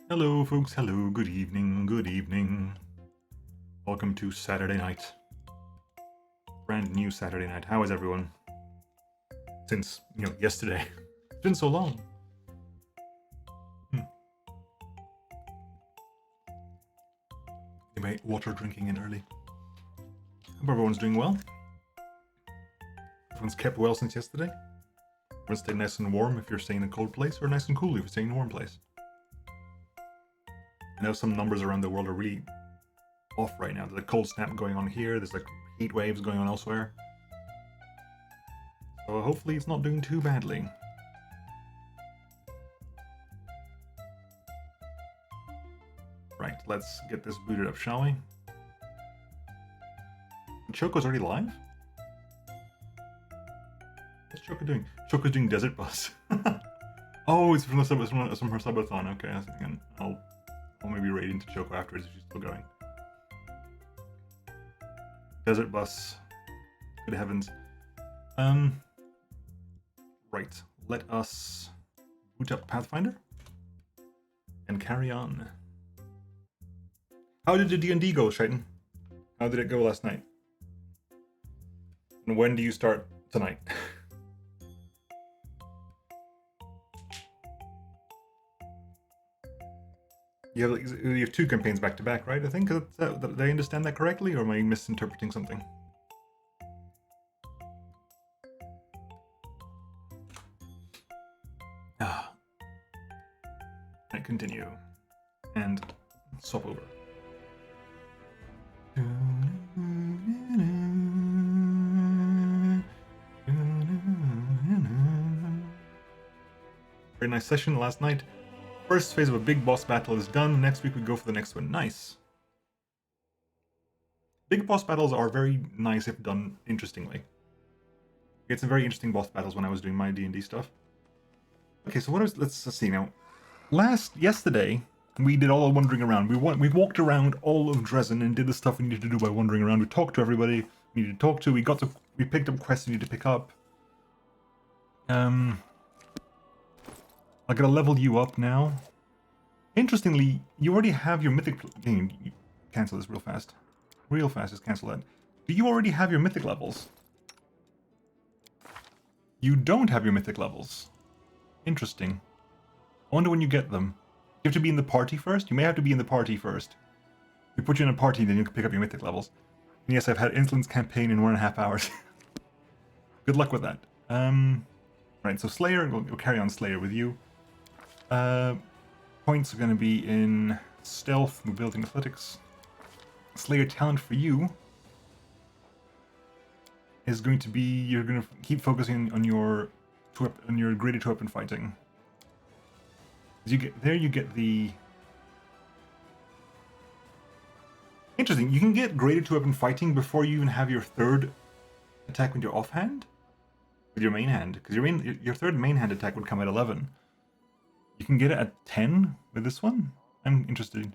Hello, folks. Hello. Good evening. Good evening. Welcome to Saturday night. Brand new Saturday night. How is everyone? Since, yesterday. It's been so long. Anyway, water drinking in early. Hope everyone's doing well. Everyone's kept well since yesterday. Everyone stay nice and warm if you're staying in a cold place, or nice and cool if you're staying in a warm place. I know some numbers around the world are really off right now. There's a cold snap going on here. There's like heat waves going on elsewhere. So hopefully it's not doing too badly. Right, let's get this booted up, shall we? Choco's already live? What's Choco doing? Choco's doing Desert Bus. Oh, it's from her subathon. Okay, I think I'll maybe raid into Choco afterwards if she's still going. Desert Bus. Good heavens. Right. Let us boot up Pathfinder and carry on. How did the D&D go, Shaitan? How did it go last night? And when do you start tonight? You have two campaigns back to back, right? I think. Did I understand that correctly, or am I misinterpreting something? I continue and swap over. Very nice session last night. First phase of a big boss battle is done. Next week we go for the next one. Nice. Big boss battles are very nice if done interestingly. I had some very interesting boss battles when I was doing my D&D stuff. Okay, so let's see now. Yesterday, we did all the wandering around. We walked around all of Dresden and did the stuff we needed to do by wandering around. We talked to everybody we needed to talk to. We picked up quests we needed to pick up. I'm gonna level you up now. Interestingly, you already have your mythic. Cancel this real fast. Real fast, just cancel that. Do you already have your mythic levels? You don't have your mythic levels. Interesting. I wonder when you get them. You have to be in the party first? You may have to be in the party first. We put you in a party, then you can pick up your mythic levels. And yes, I've had Insolence campaign in 1.5 hours. Good luck with that. Right, so Slayer, we'll carry on Slayer with you. Points are going to be in Stealth, Mobility, and Athletics. Slayer talent for you is going to be, you're going to keep focusing on your graded weapon fighting. You get the... Interesting, you can get graded 2 weapon fighting before you even have your third attack with your offhand? With your main hand, because your third main hand attack would come at 11. You can get it at 10 with this one? I'm interested.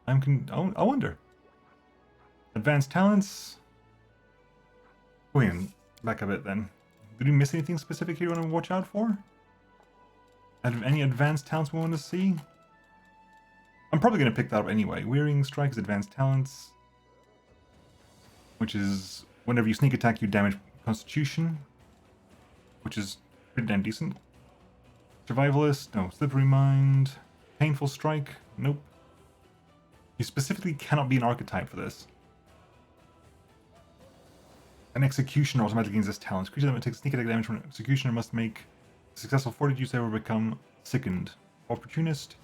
I wonder. Advanced talents? Wait, back a bit then. Did we miss anything specific here you want to watch out for? Any advanced talents we want to see? I'm probably going to pick that up anyway. Wearing Strikes, advanced talents. Which is, whenever you sneak attack, you damage Constitution. Which is pretty damn decent. Survivalist, no. Slippery Mind. Painful Strike, nope. You specifically cannot be an archetype for this. An Executioner automatically gains this talent. Creature that takes sneak attack damage from an Executioner must make a successful fortitude save or become sickened. Opportunist.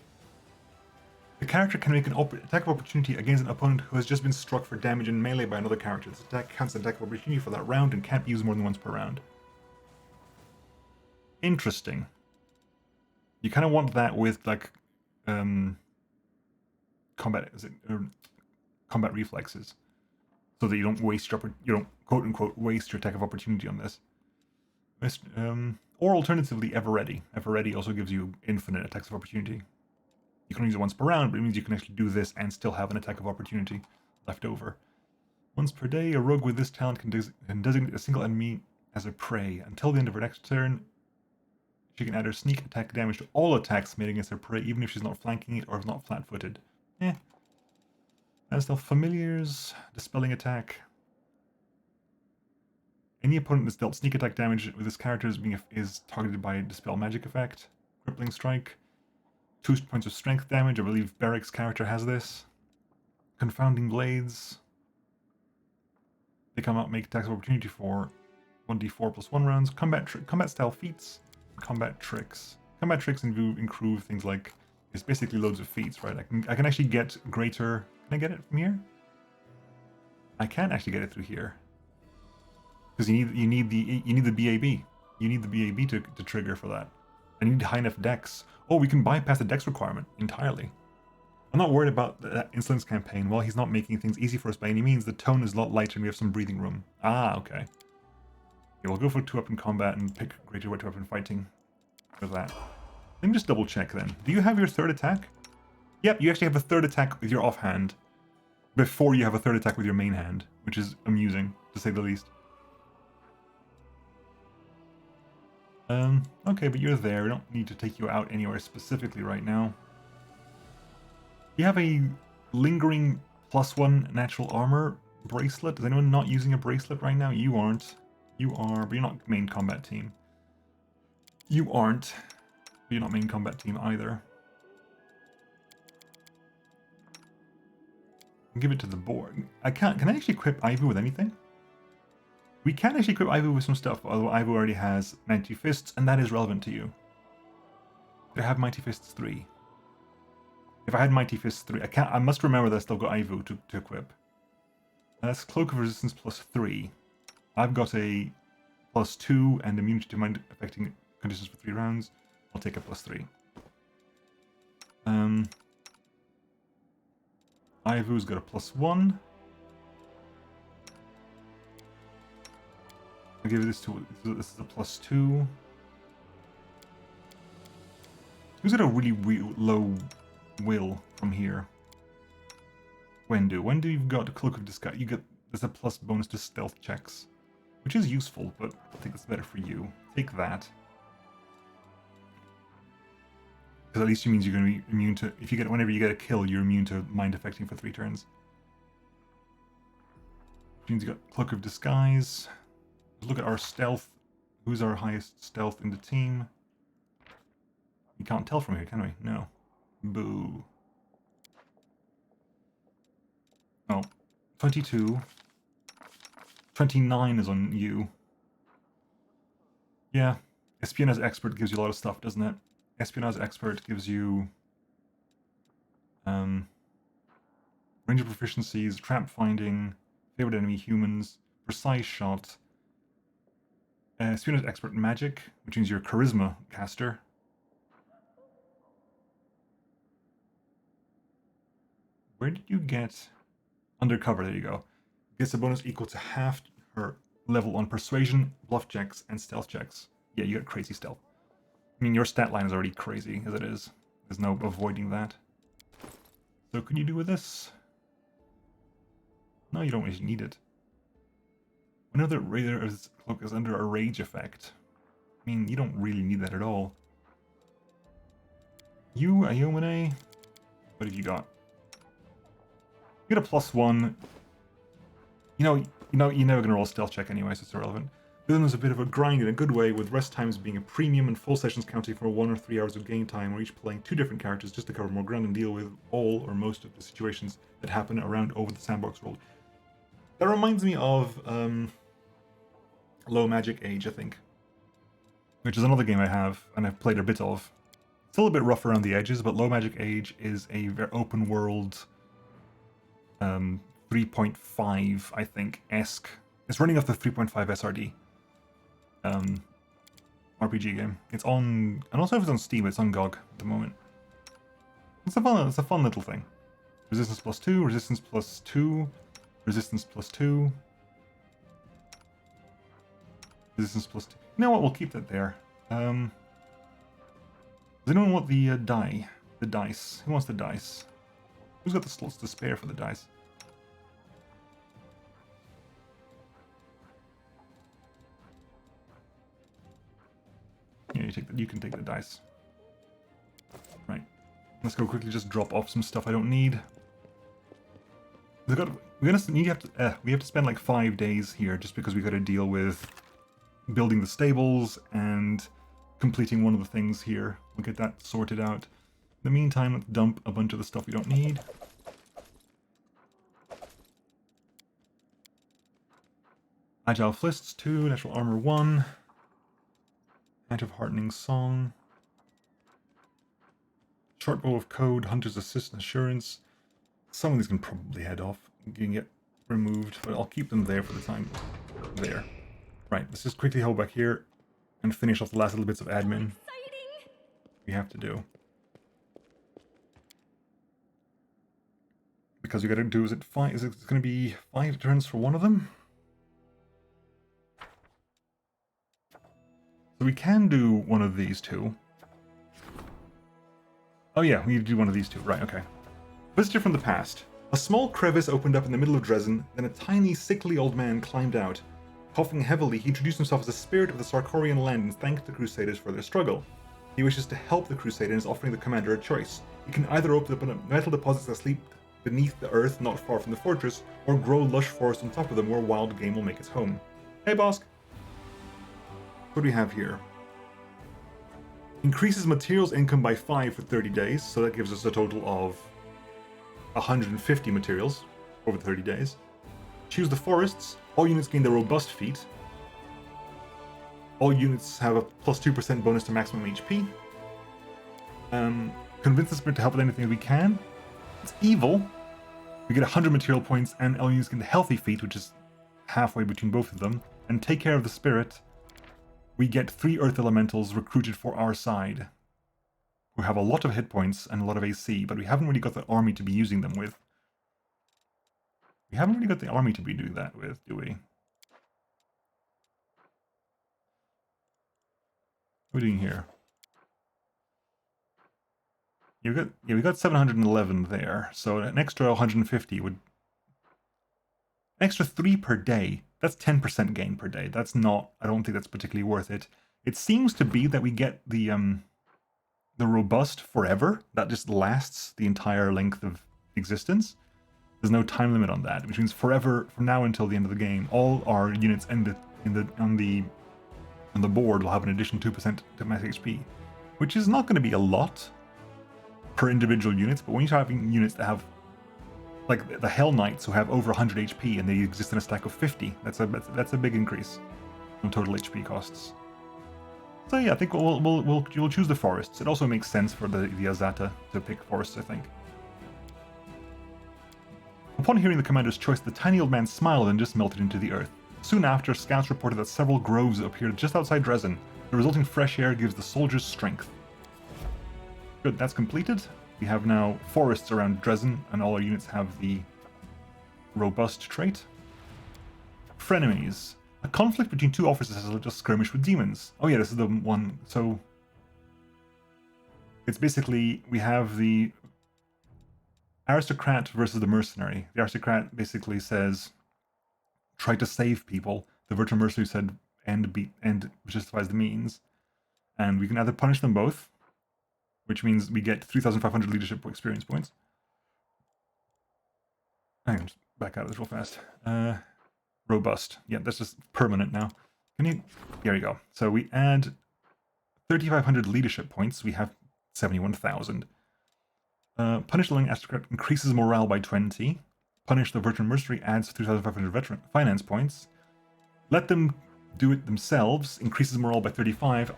The character can make an attack of opportunity against an opponent who has just been struck for damage in melee by another character. This attack counts as an attack of opportunity for that round and can't be used more than once per round. Interesting. You kind of want that with like combat reflexes, so that you don't quote unquote waste your attack of opportunity on this. Or alternatively, Ever Ready. Ever Ready also gives you infinite attacks of opportunity. You can only use it once per round, but it means you can actually do this and still have an attack of opportunity left over. Once per day, a rogue with this talent can designate a single enemy as a prey. Until the end of her next turn, She can add her sneak attack damage to all attacks made against her prey, even if she's not flanking it or is not flat-footed. As stealth familiars, dispelling attack. Any opponent that's dealt sneak attack damage with this character is targeted by a dispel magic effect. Crippling strike. 2 points of strength damage. I believe Beric's character has this. Confounding blades. They come out, make attacks of opportunity for 1d4 plus 1 rounds. Combat style feats. Combat tricks. Combat tricks improve things like, it's basically loads of feats, right? I can actually get greater. Can I get it from here? I can't actually get it through here. Because you need the BAB. You need the BAB to trigger for that. I need high enough dex. Oh, we can bypass the dex requirement entirely. I'm not worried about that Insolence campaign. While he's not making things easy for us by any means, the tone is a lot lighter and we have some breathing room. Ah, okay. Yeah, we'll go for 2-weapon combat and pick greater 2-weapon fighting for that. Let me just double check then. Do you have your third attack? Yep, you actually have a third attack with your offhand before you have a third attack with your main hand, which is amusing, to say the least. Okay, but you're there. We don't need to take you out anywhere specifically right now. You have a lingering +1 natural armor bracelet. Is anyone not using a bracelet right now? You aren't. You are, but you're not main combat team. You aren't, but you're not main combat team either. Give it to the board. Can I actually equip Ivy with anything? We can actually equip Ivy with some stuff, although Ivy already has Mighty Fists, and that is relevant to you. I have Mighty Fists 3. If I had Mighty Fists 3, I must remember that I still got Ivy to equip. That's Cloak of Resistance +3. I've got a +2 and immunity to mind affecting conditions for 3 rounds. I'll take a +3. Ivu's got a +1. I'll give this to, this is a +2. Who's got a really low will from here? Wendu. Wendu, you've got a Cloak of Disguise. There's a plus bonus to stealth checks, which is useful, but I think it's better for you. Take that. Because at least it means you're going to be immune to, whenever you get a kill, you're immune to mind affecting for 3 turns. Which means you got Cloak of Disguise. Look at our stealth. Who's our highest stealth in the team? We can't tell from here, can we? No. Boo. Oh. 22. 29 is on you. Yeah. Espionage Expert gives you a lot of stuff, doesn't it? Espionage Expert gives you range of proficiencies, trap finding, favorite enemy humans, precise shot, Espionage Expert Magic, which means you're a Charisma caster. Where did you get Undercover? There you go. Gets a bonus equal to half her level on Persuasion, Bluff checks, and Stealth checks. Yeah, you got crazy stealth. I mean, your stat line is already crazy as it is. There's no avoiding that. So, can you do with this? No, you don't really need it. Another Raider's Cloak is under a rage effect. I mean, you don't really need that at all. You, Ayomine, what have you got? You get a +1. You're never gonna roll a stealth check anyway, so it's irrelevant. Then there's a bit of a grind in a good way, with rest times being a premium and full sessions counting for 1 or 3 hours of game time, or each playing 2 different characters just to cover more ground and deal with all or most of the situations that happen around over the sandbox world. That reminds me of Low Magic Age, I think, which is another game I have and I've played a bit of. Still a bit rough around the edges, but Low Magic Age is a very open world 3.5, I think, esque. It's running off the 3.5 SRD RPG game. It's on, and also if it's on Steam, it's on GOG at the moment. It's a fun little thing. Resistance +2, resistance +2, resistance +2, resistance +2. You know what? We'll keep that there. Does anyone want the die? The dice? Who wants the dice? Who's got the slots to spare for the dice? Yeah, you can take the dice. Right. Let's go quickly just drop off some stuff I don't need. We have to spend like 5 days here just because we got to deal with building the stables and completing one of the things here. We'll get that sorted out. In the meantime, let's dump a bunch of the stuff we don't need. Agile Fists 2, Natural Armor 1, Act of Heartening Song, Short Bow of Code, Hunter's Assist and Assurance. Some of these can probably head off and get removed, but I'll keep them there for the time. There. Right, let's just quickly hold back here and finish off the last little bits of admin we have to do. Because we gotta do, is it gonna be 5 turns for one of them? So we can do one of these two. Oh yeah, we need to do one of these two. Right, okay. Visitor from the past. A small crevice opened up in the middle of Dresden, then a tiny, sickly old man climbed out. Coughing heavily, he introduced himself as a spirit of the Sarkorian land and thanked the Crusaders for their struggle. He wishes to help the Crusaders and is offering the commander a choice. He can either open up metal deposits that sleep beneath the earth not far from the fortress, or grow lush forest on top of them where wild game will make its home. Hey, boss! What do we have here? Increases materials income by 5 for 30 days, so that gives us a total of 150 materials over 30 days. Choose the forests. All units gain the robust feat. All units have a plus 2% bonus to maximum HP. Convince the spirit to help with anything we can. It's evil. We get 100 material points, and all units get the healthy feat, which is halfway between both of them. And take care of the spirit. We get 3 earth elementals recruited for our side, who have a lot of hit points and a lot of AC, but we haven't really got the army to be using them with. We haven't really got the army to be doing that with, do we? What are we doing here? Yeah, we got 711 there, so an extra 150 would... An extra 3 per day. That's 10% gain per day. That's not... I don't think that's particularly worth it. It seems to be that we get the robust forever. That just lasts the entire length of existence. There's no time limit on that, which means forever, from now until the end of the game, all our units on the board will have an additional 2% to max HP, which is not going to be a lot per individual units, but when you're having units that have, like the Hell Knights who have over 100 HP and they exist in a stack of 50, that's a big increase on total HP costs. So yeah, I think we'll choose the forests. It also makes sense for the Azata to pick forests, I think. Upon hearing the commander's choice, the tiny old man smiled and just melted into the earth. Soon after, scouts reported that several groves appeared just outside Dresden. The resulting fresh air gives the soldiers strength. Good, that's completed. We have now forests around Dresden, and all our units have the robust trait. Frenemies. A conflict between 2 officers has led to a skirmish with demons. Oh yeah, this is the one. So it's basically, we have the aristocrat versus the mercenary. The aristocrat basically says, try to save people. The virtual mercenary said, end justifies the means. And we can either punish them both, which means we get 3,500 leadership experience points. Hang on, just back out of this real fast. Robust. Yeah, that's just permanent now. Can you... There you go. So we add 3,500 leadership points. We have 71,000. Punish the Living Aristocrat increases morale by 20. Punish the Virtual Mercenary adds 3,500 veteran finance points. Let them do it themselves increases morale by 35.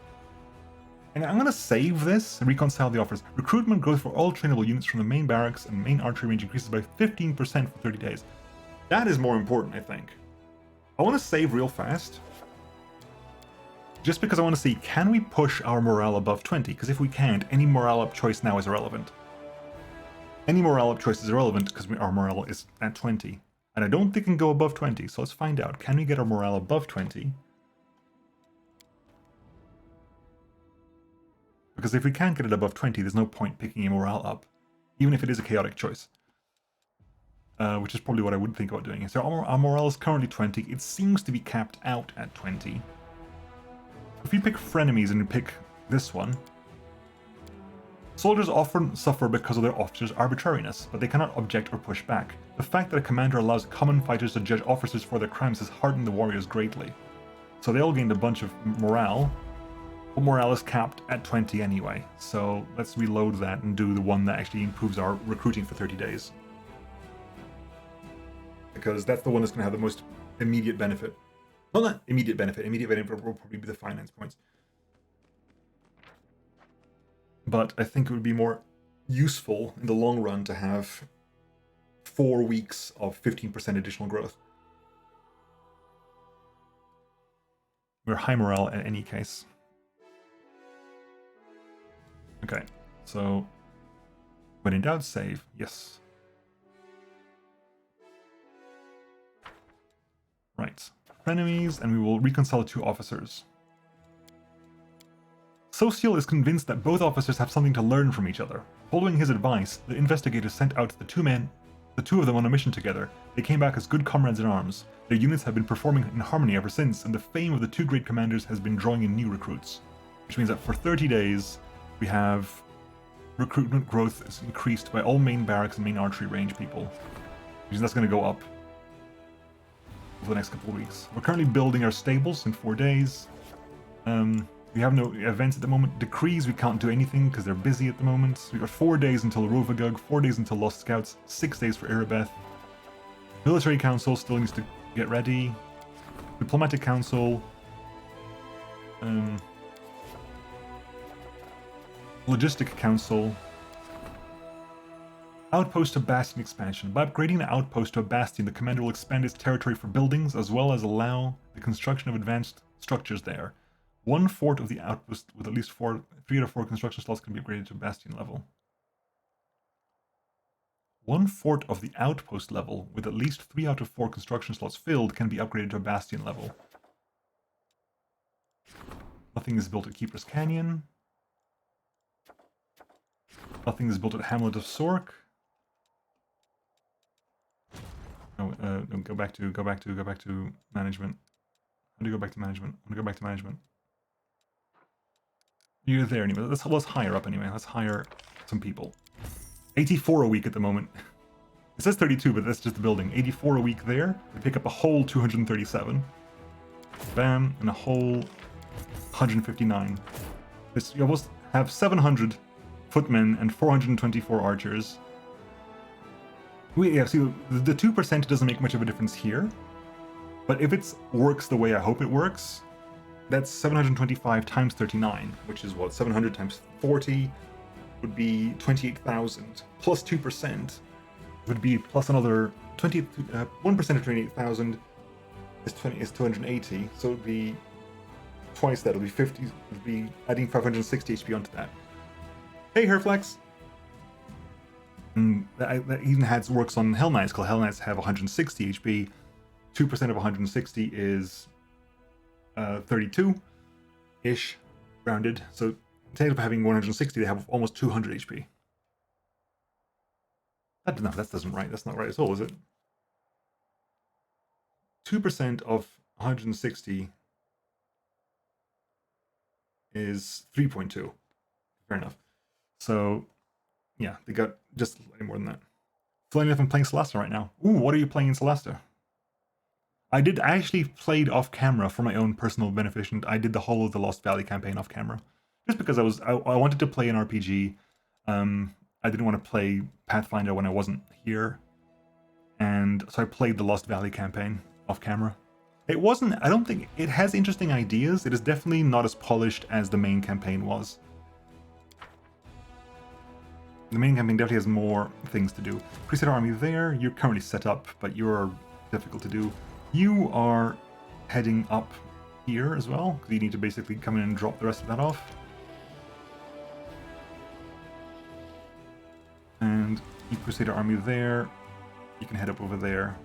And I'm going to save this and reconcile the offers. Recruitment growth for all trainable units from the main barracks and main archery range increases by 15% for 30 days. That is more important, I think. I want to save real fast. Just because I want to see, can we push our morale above 20? Because if we can't, any morale up choice now is irrelevant. Any morale up choice is irrelevant because our morale is at 20. And I don't think it can go above 20, so let's find out. Can we get our morale above 20? Because if we can't get it above 20, there's no point picking a morale up, even if it is a chaotic choice. Which is probably what I would think about doing. So our morale is currently 20. It seems to be capped out at 20. If you pick frenemies and you pick this one. Soldiers often suffer because of their officers' arbitrariness, but they cannot object or push back. The fact that a commander allows common fighters to judge officers for their crimes has hardened the warriors greatly. So they all gained a bunch of morale, but morale is capped at 20 anyway. So let's reload that and do the one that actually improves our recruiting for 30 days. Because that's the one that's going to have the most immediate benefit. Well, not immediate benefit. Immediate benefit will probably be the finance points. But I think it would be more useful in the long run to have 4 weeks of 15% additional growth. We're high morale in any case. Okay, so when in doubt, save. Yes. Right. Enemies, and we will reconcile 2 officers. Social is convinced that both officers have something to learn from each other. Following his advice, the investigators sent out the two of them on a mission together. They came back as good comrades in arms. Their units have been performing in harmony ever since, and the fame of the 2 great commanders has been drawing in new recruits. Which means that for 30 days, we have recruitment growth is increased by all main barracks and main archery range people. Which means that's going to go up over the next couple of weeks. We're currently building our stables in 4 days. We have no events at the moment. Decrees, we can't do anything because they're busy at the moment. We've got 4 days until Rovagug, 4 days until Lost Scouts, 6 days for Erebeth. Military Council still needs to get ready. Diplomatic Council. Logistic Council. Outpost to Bastion expansion. By upgrading the outpost to a Bastion, the commander will expand its territory for buildings as well as allow the construction of advanced structures there. 1 fort of the outpost with at least 3 out of 4 construction slots can be upgraded to Bastion level. 1 fort of the outpost level with at least 3 out of 4 construction slots filled can be upgraded to a Bastion level. Nothing is built at Keeper's Canyon. Nothing is built at Hamlet of Sork. No, go back to management. How do you go back to management? I want to go back to management. You're there anyway. Let's hire up anyway. Let's hire some people. 84 a week at the moment. It says 32, but that's just the building. 84 a week there. We pick up a whole 237. Bam, and a whole 159. You almost have 700 footmen and 424 archers. Yeah, see, the 2% doesn't make much of a difference here. But if it works the way I hope it works, that's 725 times 39, which is what? 700 times 40 would be 28,000. Plus 2% would be plus another 1% of 28,000 is 280. So it would be twice that. It would be 50. It would be adding 560 HP onto that. Hey, Herflex! And that even works on Hell Knights, because Hell Knights have 160 HP. 2% of 160 is 32-ish, rounded. So instead of having 160, they have almost 200 HP. That doesn't right. That's not right at all, is it? 2% of 160 is 3.2. Fair enough. So, yeah, they got just slightly more than that. Funny enough, I'm playing Celesta right now. Ooh, what are you playing in Celesta? I actually played off camera for my own personal benefit. I did the whole of the Lost Valley campaign off camera, just because I wanted to play an RPG. I didn't want to play Pathfinder when I wasn't here, and so I played the Lost Valley campaign off camera. It wasn't. I don't think it has interesting ideas. It is definitely not as polished as the main campaign was. The main campaign definitely has more things to do. Crusader army there. You're currently set up, but you're difficult to do. You are heading up here as well, because you need to basically come in and drop the rest of that off. And you Crusader army there. You can head up over there.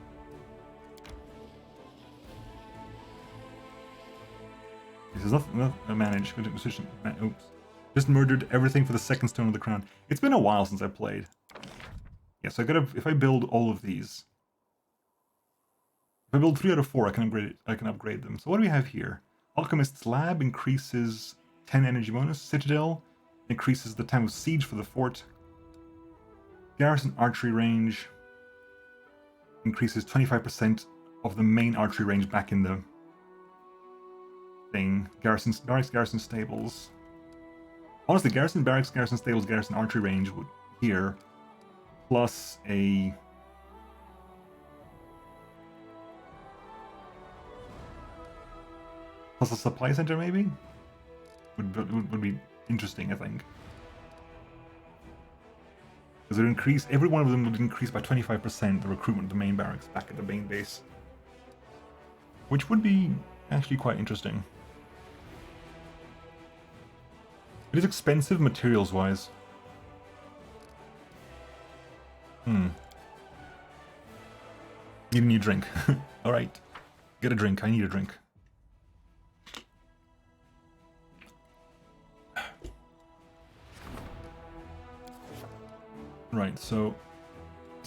This is nothing managed. Oops. Just murdered everything for the second stone of the crown. It's been a while since I played. Yeah, so if I build all of these. If I build 3 out of 4, I can upgrade them. So what do we have here? Alchemist's Lab increases 10 energy bonus. Citadel increases the time of siege for the fort. Garrison archery range increases 25% of the main archery range back in the thing. Barracks, garrison stables. Honestly, garrison barracks, garrison stables, garrison archery range would here, plus a supply center maybe would be interesting, I think. Because it would increase, every one of them would increase by 25% the recruitment of the main barracks back at the main base, which would be actually quite interesting. It is expensive materials-wise. Need a new drink. Alright. Get a drink. I need a drink. Right, so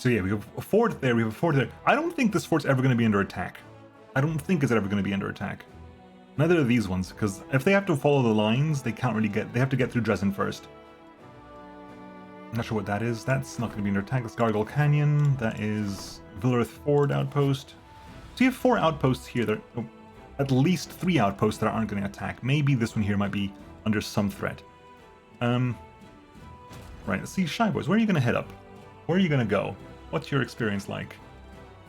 yeah, we have a fort there, we have a fort there. I don't think this fort's ever going to be under attack. I don't think it's ever going to be under attack. Neither are these ones, because if they have to follow the lines, they can't really they have to get through Dresden first. I'm not sure what that is. That's not going to be under attack. That's Gargoyle Canyon. That is Villarith Ford outpost. So you have 4 outposts here. There are at least 3 outposts that aren't going to attack. Maybe this one here might be under some threat. Right, let's see, Shy Boys, where are you going to head up? Where are you going to go? What's your experience like?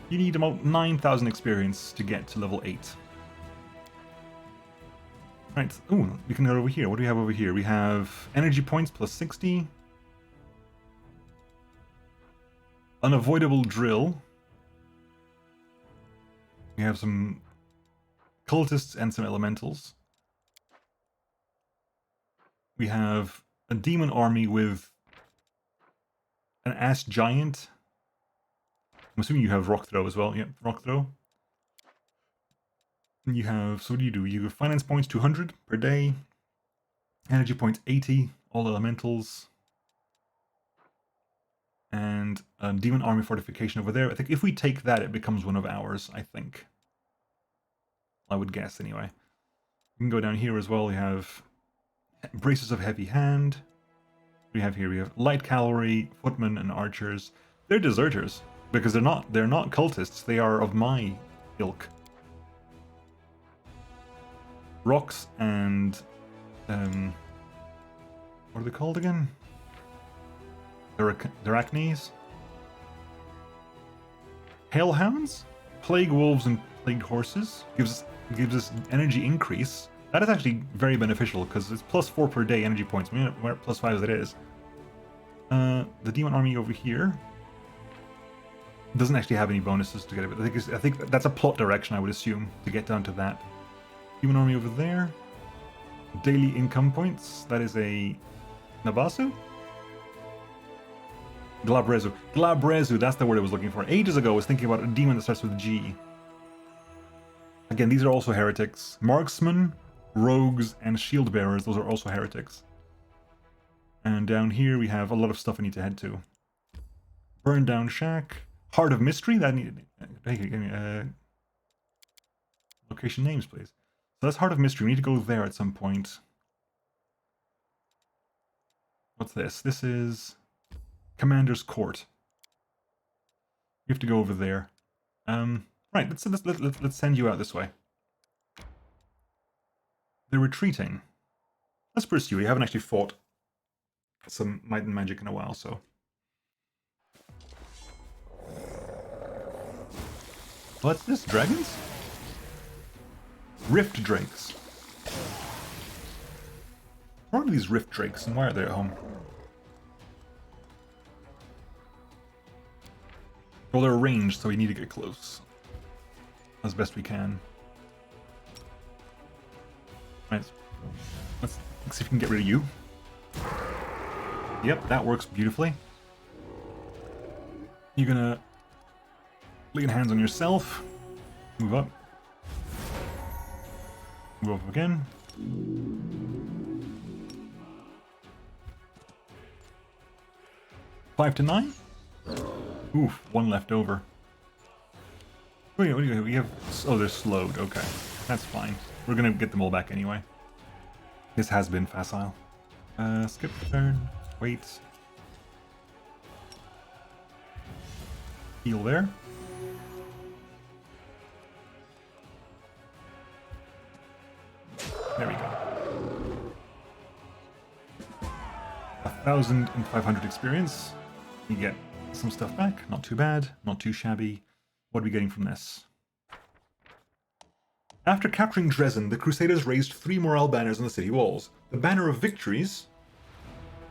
You need about 9,000 experience to get to level 8. Right, ooh, we can go over here. What do we have over here? We have energy points plus 60. Unavoidable drill. We have some cultists and some elementals. We have a demon army with an ass giant. I'm assuming you have rock throw as well. Yep, rock throw. You have, so what do? You have finance points 200 per day, energy points 80, all elementals, and a demon army fortification over there. I think if we take that, it becomes one of ours, I think. I would guess, anyway. We can go down here as well. We have braces of heavy hand. We have light cavalry, footmen, and archers. They're deserters, because they're not cultists, they are of my ilk. Rocks and what are they called again? Arachnes? Hailhounds? Plague wolves and plagued horses gives us energy increase. That is actually very beneficial because it's +4 per day energy points. We're at +5 as it is. The demon army over here doesn't actually have any bonuses to get it, but I think that's a plot direction, I would assume, to get down to that. Human army over there. Daily income points. That is a Nabasu? Glabrezu. Glabrezu, that's the word I was looking for. Ages ago I was thinking about a demon that starts with G. Again, these are also heretics. Marksmen, rogues, and shield bearers, those are also heretics. And down here we have a lot of stuff I need to head to. Burn Down Shack. Heart of Mystery, that needed... location names, please. So that's Heart of Mystery. We need to go there at some point. What's this? This is Commander's Court. You have to go over there. Right. Let's send you out this way. They're retreating. Let's pursue. You haven't actually fought some Might and Magic in a while, so. What's this? Dragons? Rift Drakes. What are these Rift Drakes and why are they at home? Well, they're ranged, so we need to get close. As best we can. Right. Let's see if we can get rid of you. Yep, that works beautifully. You're gonna lay hands on yourself. Move up. Move up again. 5 to 9? Oof, 1 left over. Wait, what do we have? Oh, they're slowed. Okay, that's fine. We're gonna get them all back anyway. This has been facile. Skip the turn. Wait. Heal there. There we go. 1,500 experience. You get some stuff back. Not too bad. Not too shabby. What are we getting from this? After capturing Dresden, the Crusaders raised 3 morale banners on the city walls. The Banner of Victories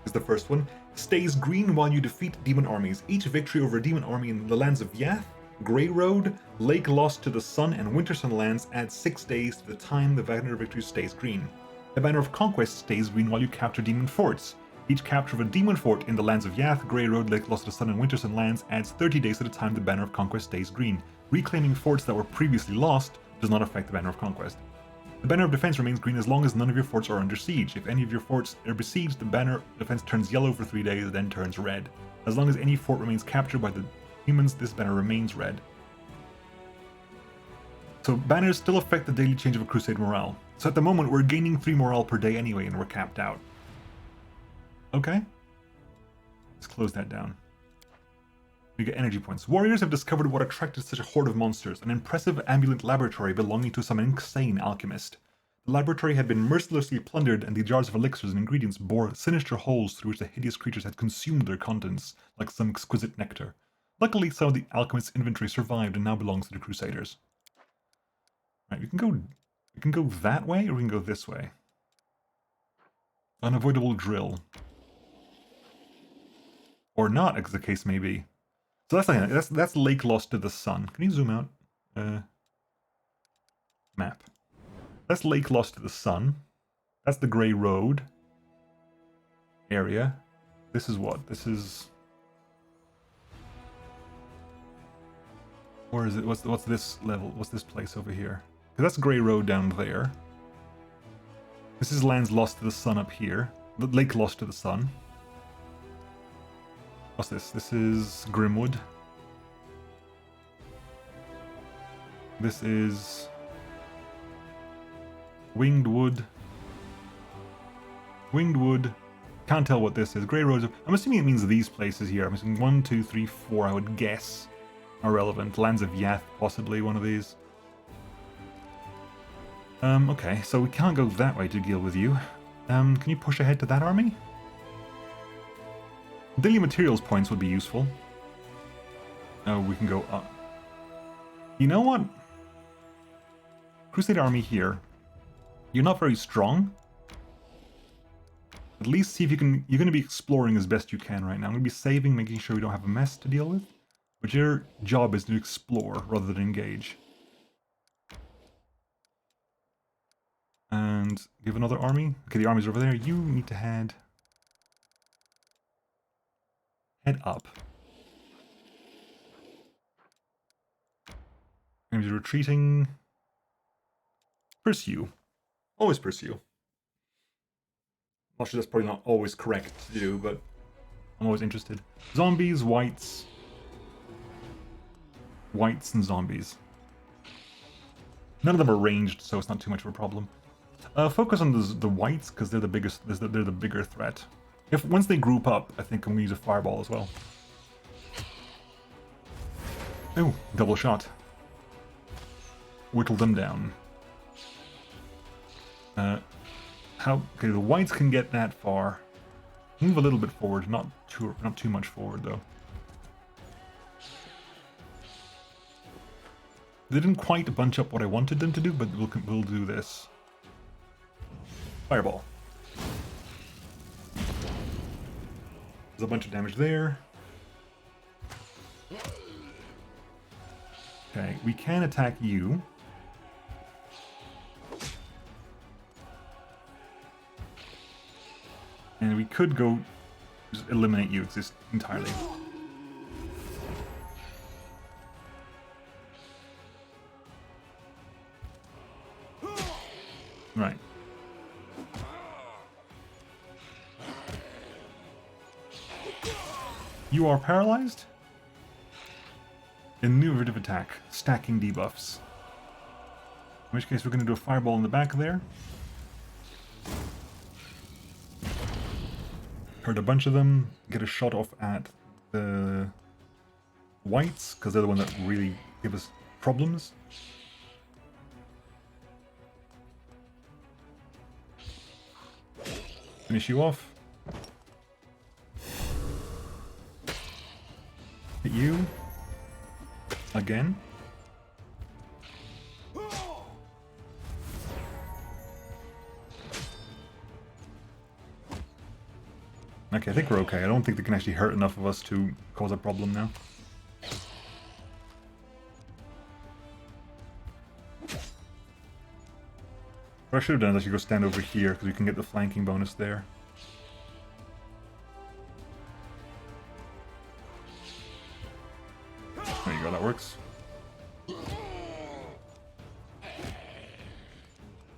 is the first one. Stays green while you defeat demon armies. Each victory over a demon army in the lands of Yath, Grey Road, Lake Lost to the Sun, and Wintersun lands adds 6 days to the time the Banner of Victories stays green. The Banner of Conquest stays green while you capture demon forts. Each capture of a demon fort in the lands of Yath, Grey Road, Lake Lost to the Sun, and Wintersun lands adds 30 days to the time the Banner of Conquest stays green. Reclaiming forts that were previously lost does not affect the Banner of Conquest. The Banner of Defense remains green as long as none of your forts are under siege. If any of your forts are besieged, the Banner of Defense turns yellow for 3 days, then turns red. As long as any fort remains captured by the humans, this banner remains red. So banners still affect the daily change of a crusade morale. So at the moment, we're gaining 3 morale per day anyway, and we're capped out. Okay. Let's close that down. We get energy points. Warriors have discovered what attracted such a horde of monsters, an impressive ambulant laboratory belonging to some insane alchemist. The laboratory had been mercilessly plundered, and the jars of elixirs and ingredients bore sinister holes through which the hideous creatures had consumed their contents, like some exquisite nectar. Luckily, some of the alchemist's inventory survived and now belongs to the Crusaders. Right, we can go that way, or we can go this way. Unavoidable drill. Or not, as the case may be. So that's Lake Lost to the Sun. Can you zoom out? Map. That's Lake Lost to the Sun. That's the Grey Road area. This is what? This is... Where is it? What's this level? What's this place over here? Because that's Grey Road down there. This is lands lost to the sun up here. The Lake Lost to the Sun. What's this? This is Grimwood. This is Winged Wood. Winged Wood. Can't tell what this is. Grey Roads. I'm assuming it means these places here. I'm assuming 1, 2, 3, 4, I would guess, are relevant. Lands of Yath, possibly one of these. Okay, so we can't go that way to deal with you. Can you push ahead to that army? Daily materials points would be useful. Oh, we can go up. You know what? Crusade army here. You're not very strong. At least see if you can... You're going to be exploring as best you can right now. I'm going to be saving, making sure we don't have a mess to deal with. But your job is to explore rather than engage. And you have another army? Okay, the army's over there. You need to head up. I'm going to be retreating. Pursue. Always pursue. Actually, that's probably not always correct to do, but I'm always interested. Zombies, whites. Whites and zombies. None of them are ranged, so it's not too much of a problem. Focus on the whites, because they're the biggest. They're the bigger threat. Once they group up, I think I'm going to use a fireball as well. Oh, double shot. Whittle them down. Okay, the whites can get that far. Move a little bit forward, not too much forward though. They didn't quite bunch up what I wanted them to do, but we'll do this. Fireball. There's a bunch of damage there. Okay, we can attack you. And we could go just eliminate you just entirely. Right. You are paralyzed? Innovative attack, stacking debuffs. In which case we're going to do a fireball in the back there. Hurt a bunch of them. Get a shot off at the whites, because they're the one that really give us problems. Finish you off. Hit you. Again. Okay, I think we're okay. I don't think they can actually hurt enough of us to cause a problem now. What I should have done is actually go stand over here, because we can get the flanking bonus there. There you go, that works.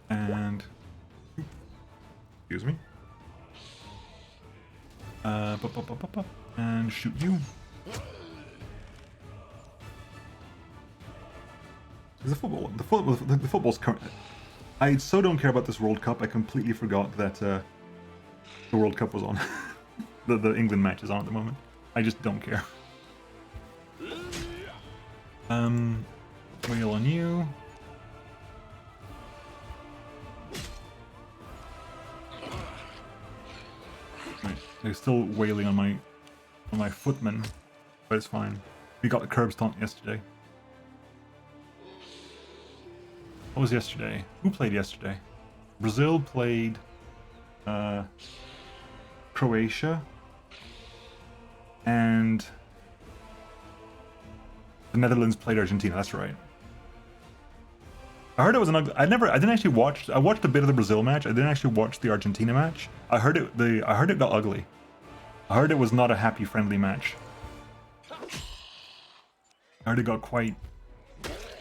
And... excuse me. And shoot you. The football's current. I so don't care about this World Cup. I completely forgot that the World Cup was on. the England match is on at the moment. I just don't care. Whale on you. Right, they're still wailing on my footmen, but it's fine. We got the curbs taunt yesterday. What was yesterday? Who played yesterday? Brazil played Croatia, and the Netherlands played Argentina. That's right. I heard it was an ugly. I didn't actually watch. I watched a bit of the Brazil match. I didn't actually watch the Argentina match. I heard it got ugly. I heard it was not a happy, friendly match. I heard it got quite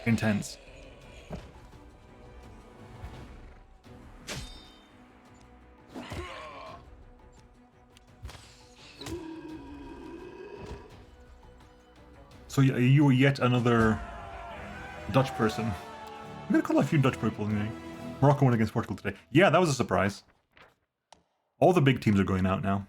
intense. So you were yet another Dutch person. I'm gonna call a few Dutch people anyway. Morocco won against Portugal today. Yeah, that was a surprise. All the big teams are going out now.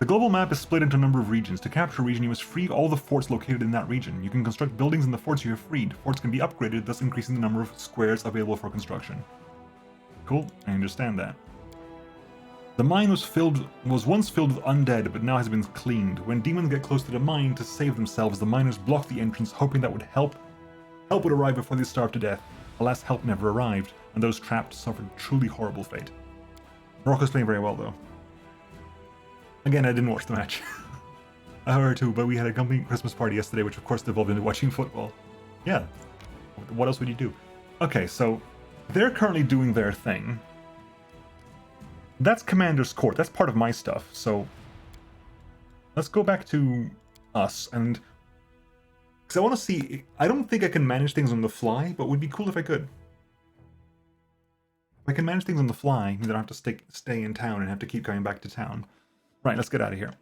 The global map is split into a number of regions. To capture a region, you must free all the forts located in that region. You can construct buildings in the forts you have freed. Forts can be upgraded, thus increasing the number of squares available for construction. Cool, I understand that. The mine was once filled with undead, but now has been cleaned. When demons get close to the mine to save themselves, the miners block the entrance, hoping that help would arrive before they starve to death. Alas, help never arrived, and those trapped suffered a truly horrible fate. Morocco's playing very well, though. Again, I didn't watch the match. I heard too, but we had a company Christmas party yesterday, which of course devolved into watching football. Yeah. What else would you do? Okay, so they're currently doing their thing. That's Commander's Court. That's part of my stuff. So let's go back to us, and because I want to see. I don't think I can manage things on the fly, but it would be cool if I could. If I can manage things on the fly, then I don't have to stay in town and have to keep coming back to town. Right, let's get out of here.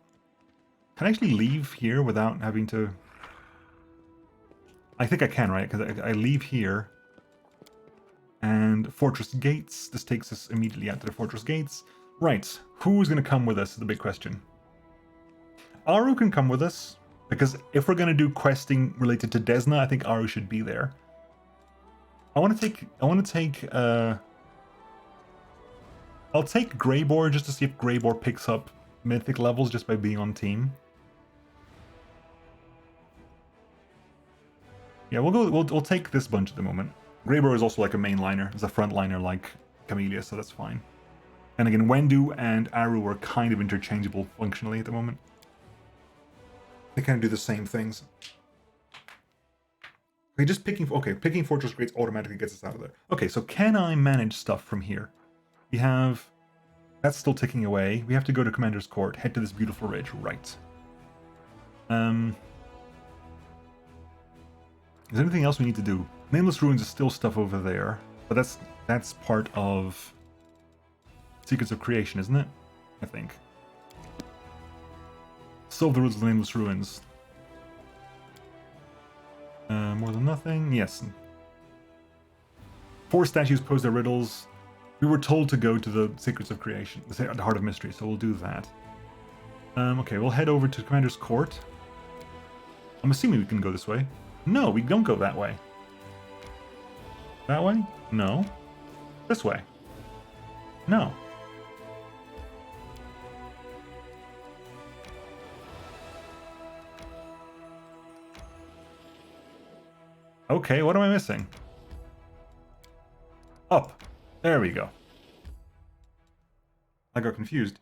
Can I actually leave here without having to? I think I can, right? Because I leave here. And Fortress Gates. This takes us immediately out to the Fortress Gates. Right, who's going to come with us is the big question. Aru can come with us, because if we're going to do questing related to Desna, I think Aru should be there. I'll take Greybor just to see if Greybor picks up mythic levels just by being on team. Yeah, we'll take this bunch at the moment. Greybor is also like a mainliner. It's a frontliner like Camellia, so that's fine. And again, Wendu and Aru are kind of interchangeable functionally at the moment. They kind of do the same things. Okay, just picking Fortress Gates automatically gets us out of there. Okay, so can I manage stuff from here? We have... That's still ticking away. We have to go to Commander's Court, head to this beautiful ridge, right. Is there anything else we need to do? Nameless Ruins is still stuff over there, but that's part of Secrets of Creation, isn't it? I think. Solve the rules of the Nameless Ruins. More than nothing. Yes. 4 statues pose their riddles. We were told to go to the Secrets of Creation, the Heart of Mystery, so we'll do that. Okay, we'll head over to Commander's Court. I'm assuming we can go this way. No, we don't go that way. That way? No. This way. No. Okay, what am I missing? Up. There we go. I got confused.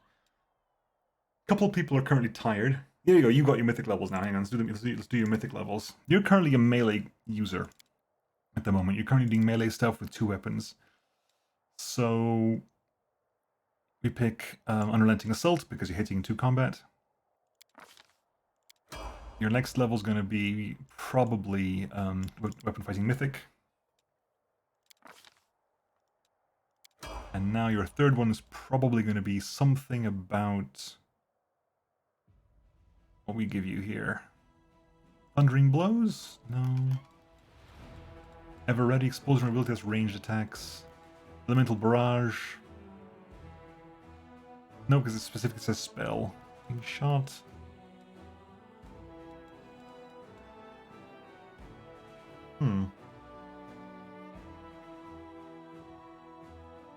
A couple of people are currently tired. There you go, you got your mythic levels now. Hang on, let's do your mythic levels. You're currently a melee user at the moment. You're currently doing melee stuff with 2 weapons. So we pick Unrelenting Assault because you're hitting in 2 combat. Your next level is going to be probably Weapon Fighting Mythic. And now your third one is probably going to be something about what we give you here. Thundering Blows? No. Ever Ready Explosion ability has ranged attacks. Elemental Barrage. No, because it specifically says spell. Being shot.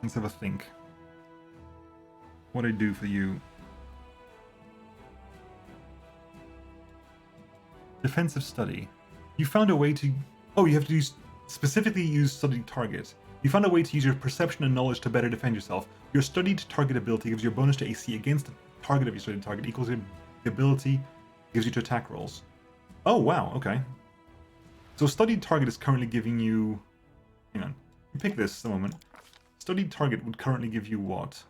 Let's have a think. What I do for you. Defensive Study. You found a way to... Oh, you have to specifically use Studied Target. You found a way to use your perception and knowledge to better defend yourself. Your Studied Target ability gives you a bonus to AC against the target of your studied target, equals the ability gives you to attack rolls. Oh, wow, okay. So Studied Target is currently giving you... Hang on. You pick this a moment. Studied Target would currently give you what?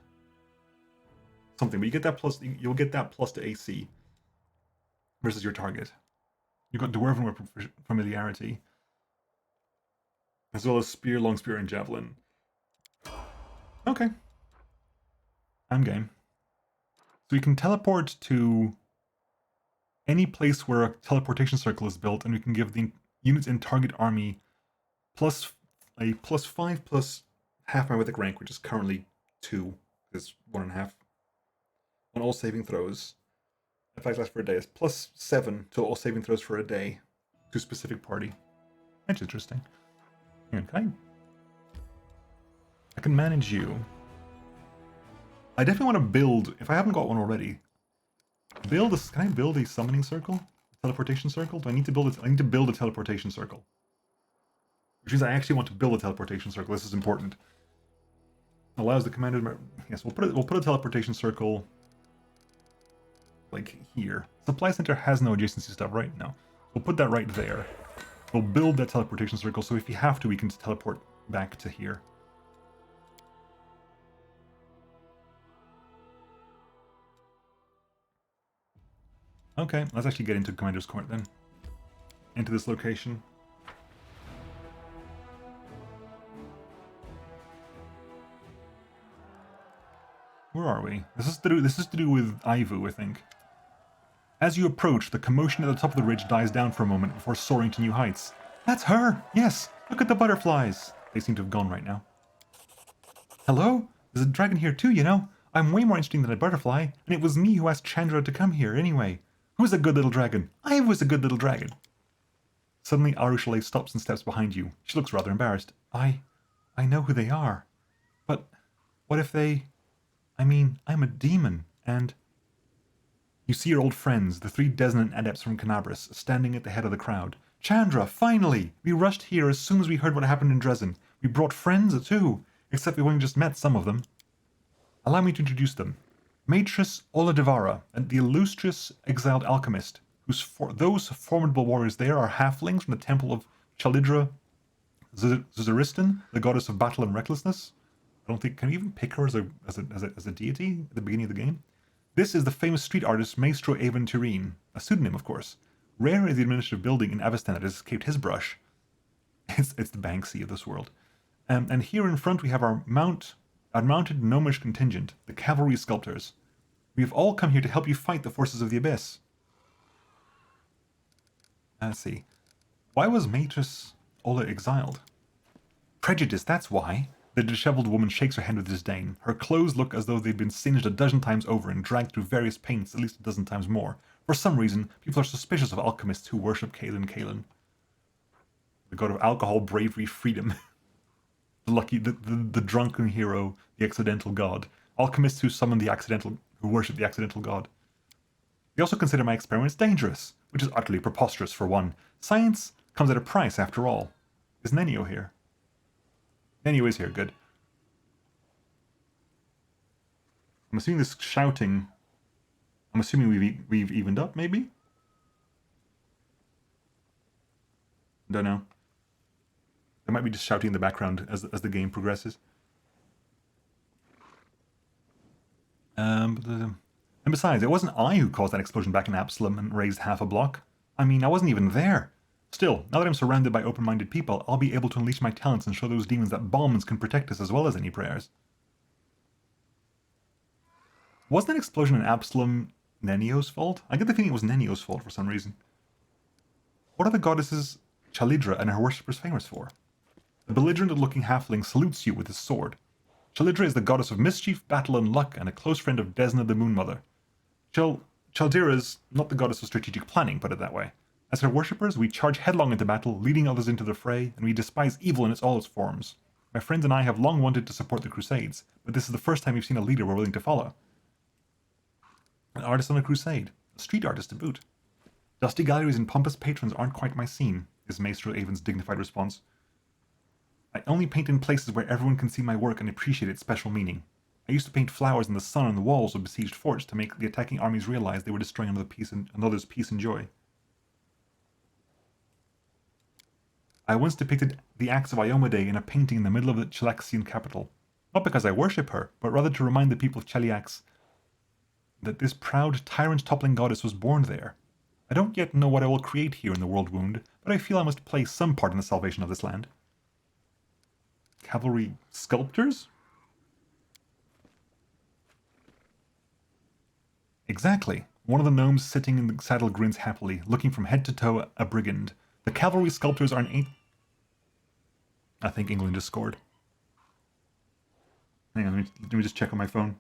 Something, but you get that plus... You'll get that plus to AC versus your target. You've got Dwarven Weapon Familiarity, as well as Spear, Long Spear, and Javelin. Okay. I'm game. So you can teleport to any place where a teleportation circle is built, and we can give the units in target army plus a +5 plus half my mythic rank, which is currently 2, is 1.5, on all saving throws. In fact, lasts for a day. It's +7 to all saving throws for a day to a specific party. That's interesting. Okay. I can manage you. I definitely want to build, if I haven't got one already, can I build a summoning circle? A teleportation circle? Do I need to build it? I need to build a teleportation circle. Which means I actually want to build a teleportation circle. This is important. Allows the commander... Yes, we'll put a teleportation circle like here. Supply center has no adjacency stuff, right? No. We'll put that right there. We'll build that teleportation circle, so if we have to, we can teleport back to here. Okay, let's actually get into Commander's Court then. Into this location. Where are we? This is to do with Ivu, I think. As you approach, the commotion at the top of the ridge dies down for a moment before soaring to new heights. That's her! Yes! Look at the butterflies! They seem to have gone right now. Hello? There's a dragon here too, you know. I'm way more interesting than a butterfly, and it was me who asked Chandra to come here anyway. Who's a good little dragon? I was a good little dragon. Suddenly, Arushale stops and steps behind you. She looks rather embarrassed. I know who they are. But what if they... I mean, I'm a demon, and... You see your old friends, the 3 Desnan adepts from Canabras, standing at the head of the crowd. Chandra, finally! We rushed here as soon as we heard what happened in Dresden. We brought friends, too, except we've only just met some of them. Allow me to introduce them. Matrix Oladivara, and the illustrious exiled alchemist, those formidable warriors there are halflings from the temple of Chalidra Zuzaristan, the goddess of battle and recklessness. I don't think, can we even pick her as a deity at the beginning of the game? This is the famous street artist Maestro Avon Turine, a pseudonym, of course. Rare is the administrative building in Avestan that has escaped his brush. It's the Banksy of this world. And here in front we have our mounted gnomish contingent, the cavalry sculptors. We have all come here to help you fight the forces of the Abyss. Let's see. Why was Matrix Ola exiled? Prejudice, that's why. The disheveled woman shakes her head with disdain. Her clothes look as though they'd been singed a dozen times over and dragged through various paints at least a dozen times more. For some reason, people are suspicious of alchemists who worship Kalen, the god of alcohol, bravery, freedom. the drunken hero, the accidental god. Alchemists who worship the accidental god. They also consider my experiments dangerous, which is utterly preposterous for one. Science comes at a price, after all. Is Nenio here? Nenio is here, good. I'm assuming this shouting... I'm assuming we've evened up, maybe? Don't know. There might be just shouting in the background as the game progresses. And besides, it wasn't I who caused that explosion back in Absalom and raised half a block. I mean, I wasn't even there. Still, now that I'm surrounded by open-minded people, I'll be able to unleash my talents and show those demons that bombs can protect us as well as any prayers. Wasn't that explosion in Absalom Nenio's fault? I get the feeling it was Nenio's fault for some reason. What are the goddesses Chalidra and her worshippers famous for? The belligerent-looking halfling salutes you with his sword. Chalidra is the goddess of mischief, battle, and luck, and a close friend of Desna the Moon Mother. Chaldira is not the goddess of strategic planning, put it that way. As her worshippers, we charge headlong into battle, leading others into the fray, and we despise evil in all its forms. My friends and I have long wanted to support the Crusades, but this is the first time we've seen a leader we're willing to follow. An artist on a crusade. A street artist to boot. Dusty galleries and pompous patrons aren't quite my scene, is Maestro Avon's dignified response. I only paint in places where everyone can see my work and appreciate its special meaning. I used to paint flowers in the sun on the walls of besieged forts to make the attacking armies realize they were destroying another's peace and joy. I once depicted the acts of Iomade in a painting in the middle of the Chilaxian capital, not because I worship her, but rather to remind the people of Cheliax that this proud, tyrant-toppling goddess was born there. I don't yet know what I will create here in the Worldwound, but I feel I must play some part in the salvation of this land. Cavalry sculptors? Exactly. One of the gnomes sitting in the saddle grins happily, looking from head to toe a brigand. The cavalry sculptors are an I think England just scored. Hang on, let me just check on my phone.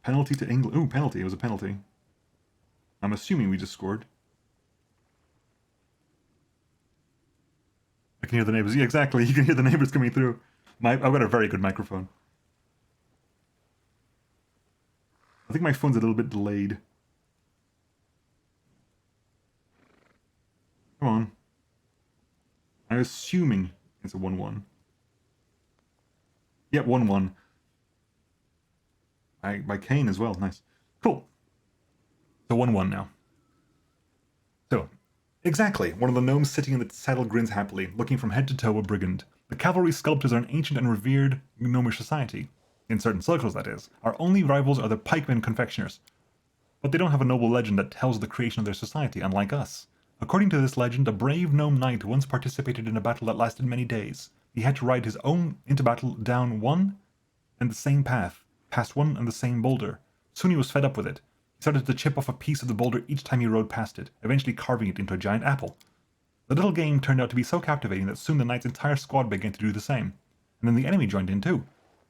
Penalty to England. Ooh, penalty. It was a penalty. I'm assuming we just scored. I can hear the neighbors. Yeah, exactly. You can hear the neighbors coming through. I've got a very good microphone. I think my phone's a little bit delayed. Come on. I'm assuming it's a 1-1. Yep, 1-1. By Kane as well. Nice. Cool. So 1-1 now. So, exactly. One of the gnomes sitting in the saddle grins happily, looking from head to toe a brigand. The cavalry sculptors are an ancient and revered gnomish society. In certain circles, that is. Our only rivals are the pikemen confectioners. But they don't have a noble legend that tells of the creation of their society, unlike us. According to this legend, a brave gnome knight once participated in a battle that lasted many days. He had to ride his own into battle down one and the same path, past one and the same boulder. Soon he was fed up with it. He started to chip off a piece of the boulder each time he rode past it, eventually carving it into a giant apple. The little game turned out to be so captivating that soon the knight's entire squad began to do the same. And then the enemy joined in too.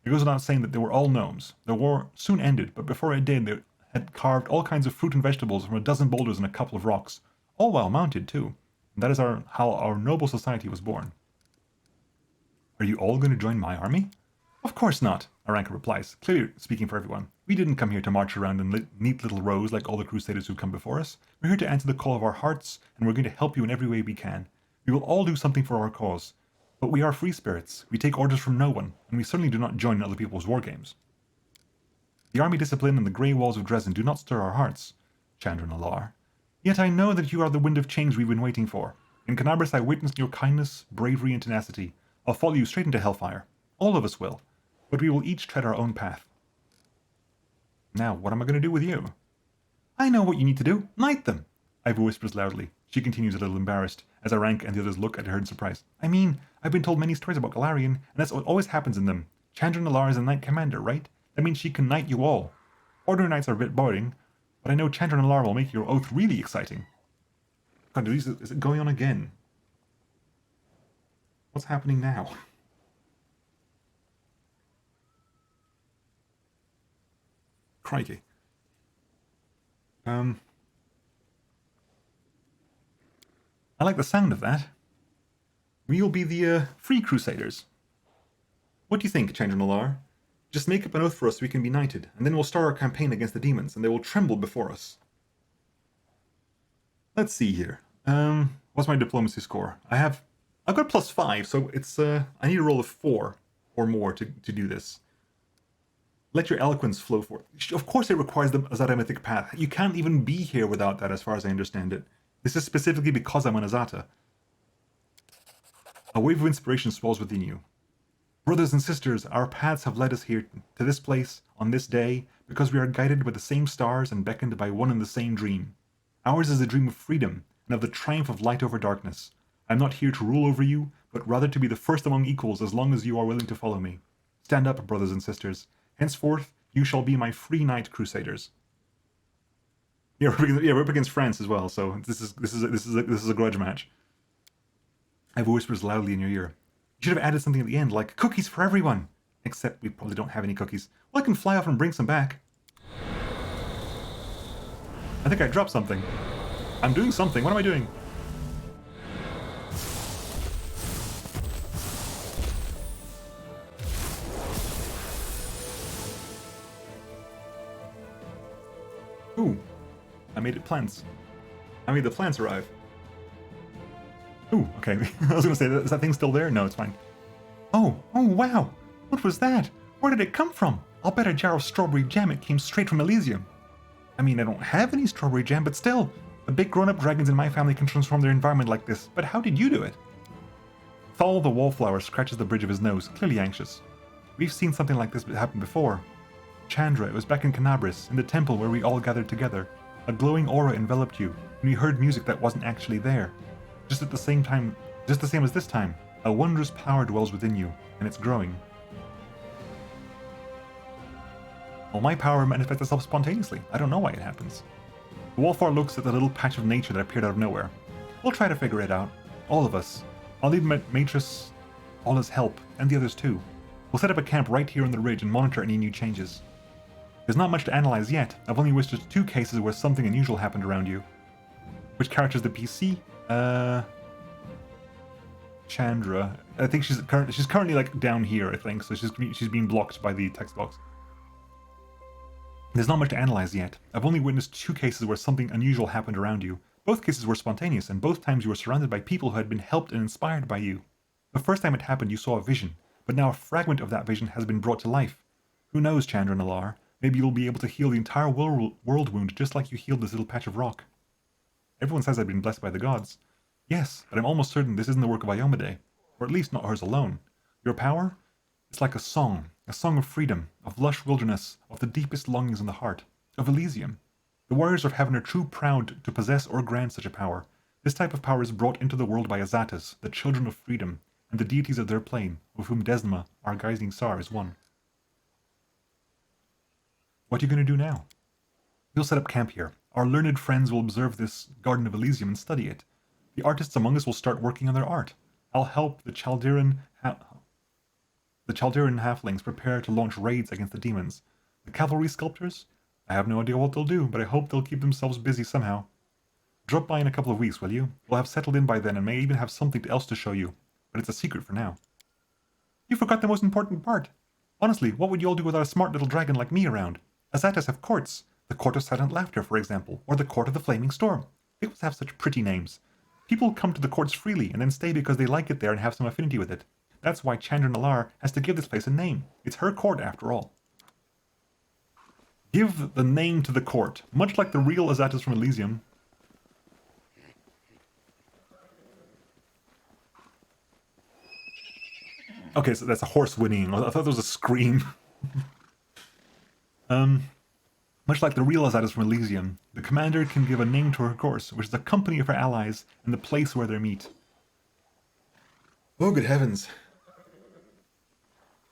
It goes without saying that they were all gnomes. The war soon ended, but before it did, they had carved all kinds of fruit and vegetables from a dozen boulders and a couple of rocks. All well mounted too. And that is how our noble society was born. Are you all going to join my army? Of course not, Aranka replies, clearly speaking for everyone. We didn't come here to march around in neat little rows like all the crusaders who've come before us. We're here to answer the call of our hearts, and we're going to help you in every way we can. We will all do something for our cause. But we are free spirits. We take orders from no one, and we certainly do not join in other people's war games. The army discipline and the grey walls of Dresden do not stir our hearts, Chandra Nalar. Yet I know that you are the wind of change we've been waiting for. In Canabris I witnessed your kindness, bravery, and tenacity. I'll follow you straight into Hellfire. All of us will. But we will each tread our own path. Now, what am I going to do with you? I know what you need to do. Knight them! Iva whispers loudly. She continues a little embarrassed, as Arank and the others look at her in surprise. I mean, I've been told many stories about Galarian, and that's what always happens in them. Chandra Nalar is a knight commander, right? That means she can knight you all. Ordinary knights are a bit boring, but I know Chandra Nalar will make your oath really exciting. God, is it going on again? What's happening now? Crikey. I like the sound of that. We'll be the Free Crusaders. What do you think, Chandra Nalar? Just make up an oath for us so we can be knighted, and then we'll start our campaign against the demons, and they will tremble before us. Let's see here. What's my diplomacy score? I've got +5, so it's I need a roll of 4 or more to do this. Let your eloquence flow forth. Of course it requires the Azata mythic path. You can't even be here without that, as far as I understand it. This is specifically because I'm an Azata. A wave of inspiration swells within you. Brothers and sisters, our paths have led us here to this place on this day because we are guided by the same stars and beckoned by one and the same dream. Ours is a dream of freedom and of the triumph of light over darkness. I'm not here to rule over you, but rather to be the first among equals as long as you are willing to follow me. Stand up, brothers and sisters. Henceforth, you shall be my free knight crusaders. Yeah, we're up against France as well, so this is a grudge match. I have whispers loudly in your ear. You should have added something at the end, like cookies for everyone. Except we probably don't have any cookies. Well, I can fly off and bring some back. I think I dropped something. I'm doing something. What am I doing? Ooh. I made it plants. I made the plants arrive. Ooh, okay. I was gonna say, is that thing still there? No, it's fine. Oh, wow! What was that? Where did it come from? I'll bet a jar of strawberry jam it came straight from Elysium. I mean, I don't have any strawberry jam, but still. The big grown-up dragons in my family can transform their environment like this, but how did you do it? Thal the wallflower scratches the bridge of his nose, clearly anxious. We've seen something like this happen before. Chandra, it was back in Canabris, in the temple where we all gathered together. A glowing aura enveloped you, and we heard music that wasn't actually there. Just the same as this time, a wondrous power dwells within you, and it's growing. Well, my power manifests itself spontaneously. I don't know why it happens. The Wallflower looks at the little patch of nature that appeared out of nowhere. We'll try to figure it out. All of us. I'll need Matrix, all his help, and the others too. We'll set up a camp right here on the ridge and monitor any new changes. There's not much to analyze yet. I've only witnessed 2 cases where something unusual happened around you. Which character's the PC? Chandra. I think she's currently like down here, I think, so she's being blocked by the text box. There's not much to analyze yet. I've only witnessed 2 cases where something unusual happened around you. Both cases were spontaneous, and both times you were surrounded by people who had been helped and inspired by you. The first time it happened, you saw a vision, but now a fragment of that vision has been brought to life. Who knows, Chandra Nalar? Maybe you'll be able to heal the entire world wound just like you healed this little patch of rock. Everyone says I've been blessed by the gods. Yes, but I'm almost certain this isn't the work of Iomade, or at least not hers alone. Your power? It's like a song of freedom, of lush wilderness, of the deepest longings in the heart, of Elysium. The warriors of heaven are too proud to possess or grant such a power. This type of power is brought into the world by Azatas, the children of freedom, and the deities of their plane, of whom Desma, our guiding star, is one. What are you going to do now? We'll set up camp here. Our learned friends will observe this Garden of Elysium and study it. The artists among us will start working on their art. I'll help the Chalderan halflings prepare to launch raids against the demons. The cavalry sculptors? I have no idea what they'll do, but I hope they'll keep themselves busy somehow. Drop by in a couple of weeks, will you? We'll have settled in by then and may even have something else to show you, but it's a secret for now. You forgot the most important part. Honestly, what would you all do without a smart little dragon like me around? Azatas have courts. The Court of Silent Laughter, for example, or the Court of the Flaming Storm. They always have such pretty names. People come to the courts freely and then stay because they like it there and have some affinity with it. That's why Chandra Nalar has to give this place a name. It's her court after all. Give the name to the court, much like the real Azatas from Elysium. Okay, so that's a horse whinnying. I thought there was a scream. Much like the real Azatas from Elysium, the commander can give a name to her course, which is the company of her allies and the place where they meet. Oh, good heavens.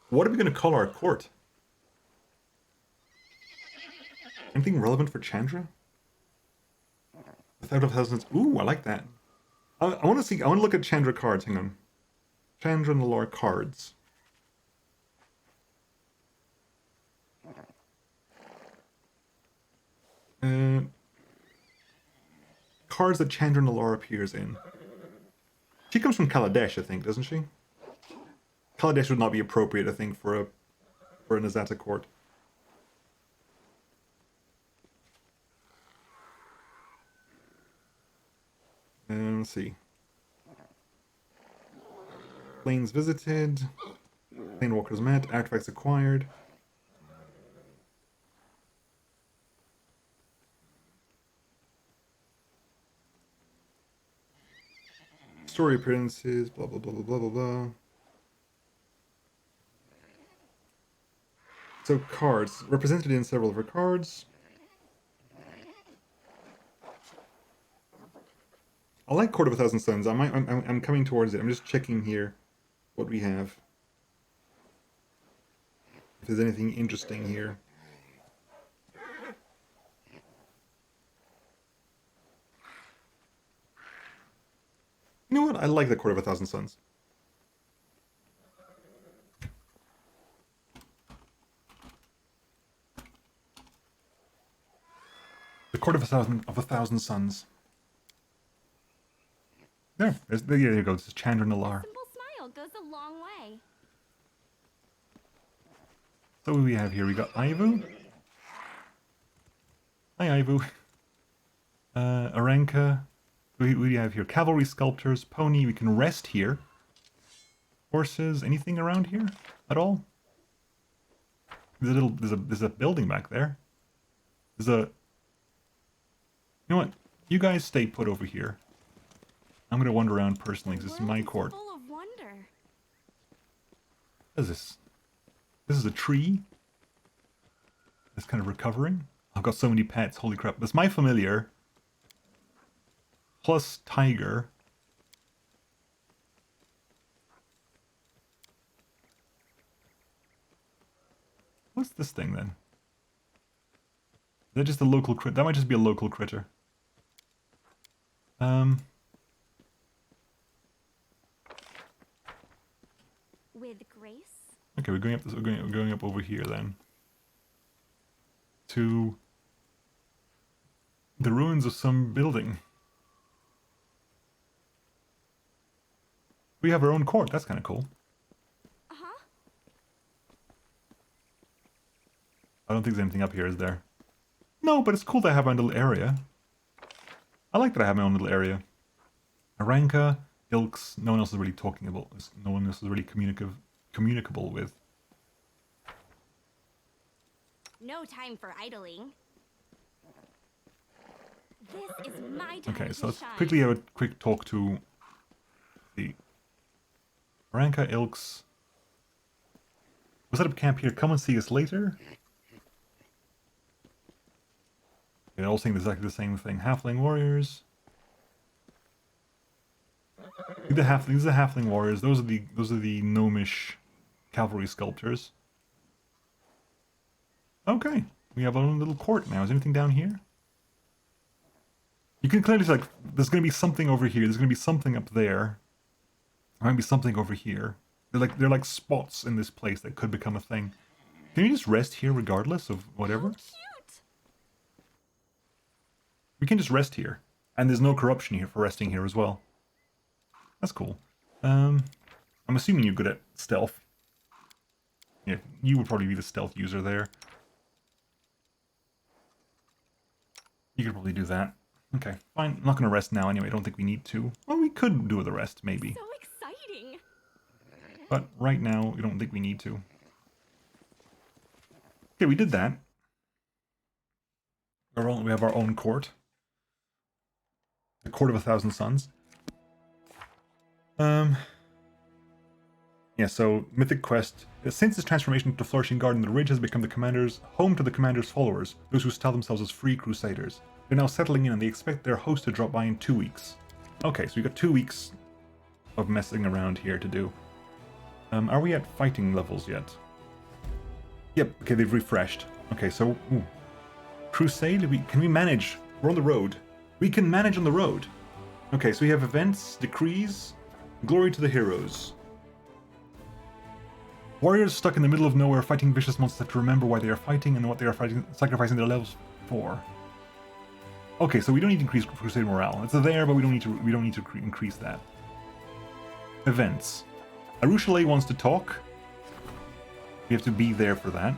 What are we going to call our court? Anything relevant for Chandra? Without a thousands. Ooh, I like that. I want to look at Chandra cards. Hang on. Chandra Nalar cards. cards that Chandra Nalara appears in. She comes from Kaladesh, I think, doesn't she? Kaladesh would not be appropriate, I think, for an Azata court. Let's see. Planes visited. Planewalkers met. Artifacts acquired. Story appearances. Blah blah blah blah blah blah blah. So cards represented in several of her cards. I like Court of a Thousand Suns. I'm coming towards it. I'm just checking here what we have. If there's anything interesting here. You know what? I like the Court of a Thousand Suns. The Court of a Thousand Suns. There you go. This is Chandra Nalar. A simple smile goes a long way. So what do we have here? We got Ivu. Hi, Ivu. Aranka. We have here cavalry sculptors, pony. We can rest here. Horses. Anything around here at all? There's a building back there. You know what? You guys stay put over here. I'm gonna wander around personally because this is my court. Full of wonder. What is this? This is a tree. That's kind of recovering. I've got so many pets. Holy crap! That's my familiar. Plus tiger. What's this thing then? Is that just a local crit? That might just be a local critter. With grace. Okay, we're going up. We're going up over here then. To the ruins of some building. We have our own court. That's kind of cool. Uh-huh. I don't think there's anything up here, is there? No, but it's cool to have my little area. I like that I have my own little area. Aranka, Ilks, no one else is really talking about this. No one else is really communicable with. No time for idling. This is my time. Okay, to so let's shine. quickly have a quick talk to the Aranka, Ilks. We'll set up camp here. Come and see us later. They're all saying exactly the same thing. Halfling warriors. These are the halfling warriors. Those are the gnomish cavalry sculptors. Okay, we have our own little court now. Is there anything down here? You can clearly see, like, there's going to be something over here. There's going to be something up there. There might be something over here. They're like spots in this place that could become a thing. Can you just rest here regardless of whatever? How cute. We can just rest here. And there's no corruption here for resting here as well. That's cool. I'm assuming you're good at stealth. Yeah, you would probably be the stealth user there. You could probably do that. Okay, fine. I'm not going to rest now anyway. I don't think we need to. Well, we could do the rest, maybe. So exciting. But right now, we don't think we need to. Okay, we did that. We have our own court. The Court of a Thousand Suns. Yeah, so Mythic Quest. Since its transformation into Flourishing Garden, the Ridge has become the commander's home to the commander's followers, those who style themselves as free crusaders. They're now settling in and they expect their host to drop by in 2 weeks. Okay, so we got 2 weeks of messing around here to do. Are we at fighting levels yet? Yep, okay, they've refreshed. Okay, so... Ooh. Crusade? Can we manage? We're on the road. We can manage on the road. Okay, so we have events, decrees, glory to the heroes. Warriors stuck in the middle of nowhere fighting vicious monsters have to remember why they are fighting and what they are fighting, sacrificing their lives for. Okay, so we don't need to increase Crusade morale. It's there, but we don't need to increase that. Events. Arushale wants to talk. We have to be there for that.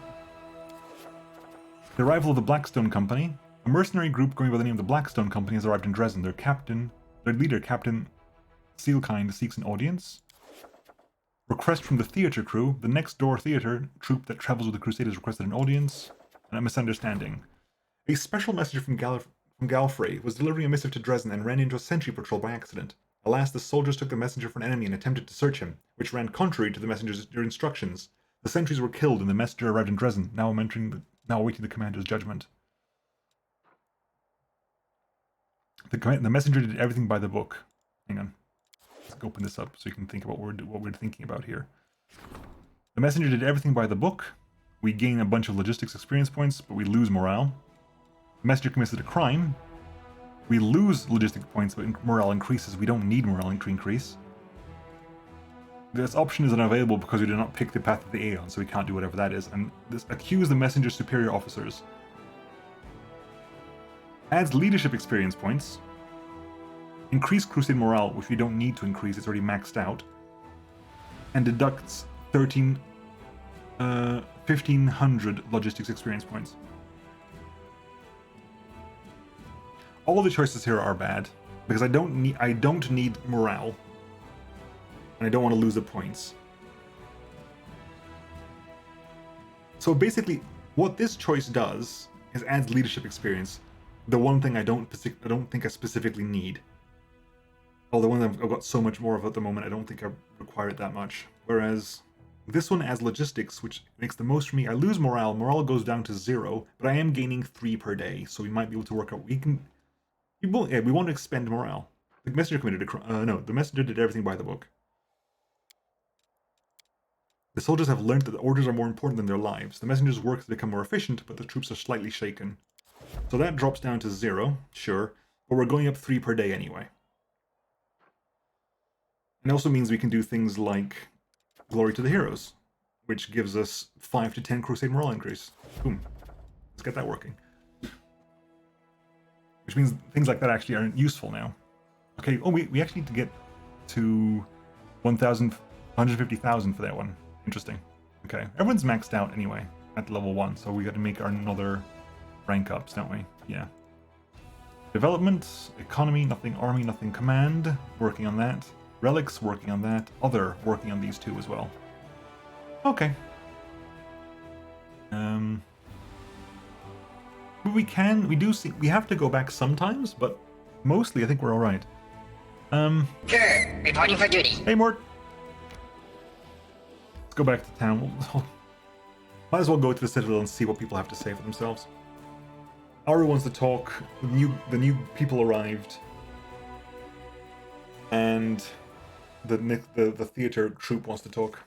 The arrival of the Blackstone Company. A mercenary group going by the name of the Blackstone Company has arrived in Dresden. Their leader, Captain Sealkind, seeks an audience. Request from the theater crew. The next door theater troupe that travels with the Crusaders requested an audience. And a misunderstanding. A special messenger from Galfrey was delivering a missive to Dresden and ran into a sentry patrol by accident. Alas, the soldiers took the messenger for an enemy and attempted to search him, which ran contrary to the messenger's instructions. The sentries were killed and the messenger arrived in Dresden, now awaiting the commander's judgment. The messenger did everything by the book. Hang on. Let's open this up so you can think about what we're thinking about here. The messenger did everything by the book. We gain a bunch of logistics experience points, but we lose morale. The messenger committed a crime. We lose logistic points, but morale increases. We don't need morale to increase. This option is unavailable because we did not pick the path of the Aeon, so we can't do whatever that is. And this accuse the messenger's superior officers. Adds leadership experience points. Increase Crusade morale, which we don't need to increase, it's already maxed out. And deducts 1,500 logistics experience points. All the choices here are bad because I don't need morale, and I don't want to lose the points. So basically, what this choice does is adds leadership experience. The one thing I don't think I specifically need. Well, the one that I've got so much more of at the moment, I don't think I require it that much. Whereas this one adds logistics, which makes the most for me. I lose morale. Morale goes down to 0, but I am gaining 3 per day, so we might be able to work out. We want to expend morale. The messenger committed a crime. No, the messenger did everything by the book. The soldiers have learned that the orders are more important than their lives. The messenger's work has become more efficient, but the troops are slightly shaken. So that drops down to 0, sure, but we're going up 3 per day anyway. It also means we can do things like Glory to the Heroes, which gives us 5 to 10 Crusade morale increase. Boom. Let's get that working. Which means things like that actually aren't useful now. Okay, oh, we actually need to get to 150,000 for that one. Interesting. Okay, everyone's maxed out anyway at level 1, so we got to make another rank ups, don't we? Yeah. Development, economy, nothing army, nothing command. Working on that. Relics, working on that. Other, working on these two as well. Okay. We have to go back sometimes, but mostly I think we're alright. Sure, reporting for duty. Hey, Mort. Let's go back to town. Might as well go to the Citadel and see what people have to say for themselves. Aru wants to talk. The new people arrived. And the theater troupe wants to talk.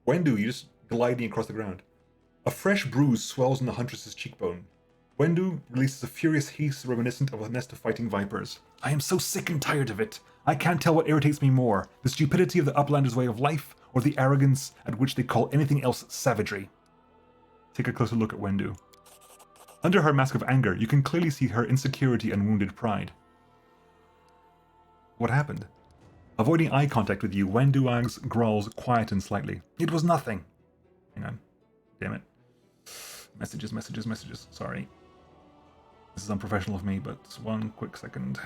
Wendu, you're just gliding across the ground. A fresh bruise swells on the huntress's cheekbone. Wendu releases a furious hiss reminiscent of a nest of fighting vipers. I am so sick and tired of it. I can't tell what irritates me more, the stupidity of the Uplanders' way of life, or the arrogance at which they call anything else savagery. Take a closer look at Wendu. Under her mask of anger, you can clearly see her insecurity and wounded pride. What happened? Avoiding eye contact with you, Wenduag's growls quieten slightly. It was nothing. Hang on. Damn it. Messages. Sorry. This is unprofessional of me, but one quick second.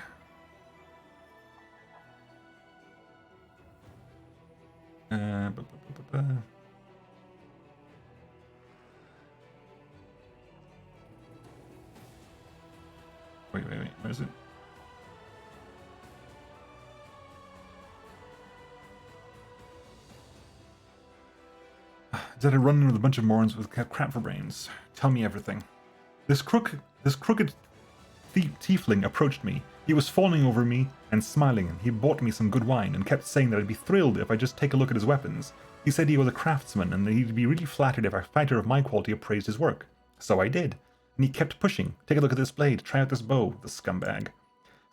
Wait, where is it? That I run in with a bunch of morons with crap for brains. Tell me everything. This crooked tiefling approached me. He was fawning over me and smiling, and he bought me some good wine and kept saying that I'd be thrilled if I just take a look at his weapons. He said he was a craftsman and that he'd be really flattered if a fighter of my quality appraised his work. So I did. And he kept pushing. Take a look at this blade. Try out this bow, the scumbag.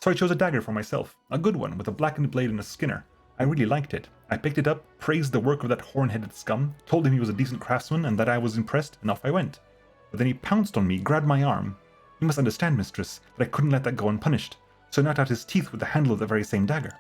So I chose a dagger for myself. A good one, with a blackened blade and a skinner. I really liked it. I picked it up, praised the work of that horn-headed scum, told him he was a decent craftsman and that I was impressed, and off I went. But then he pounced on me, grabbed my arm, You must understand, mistress, that I couldn't let that go unpunished, so I knocked out his teeth with the handle of the very same dagger.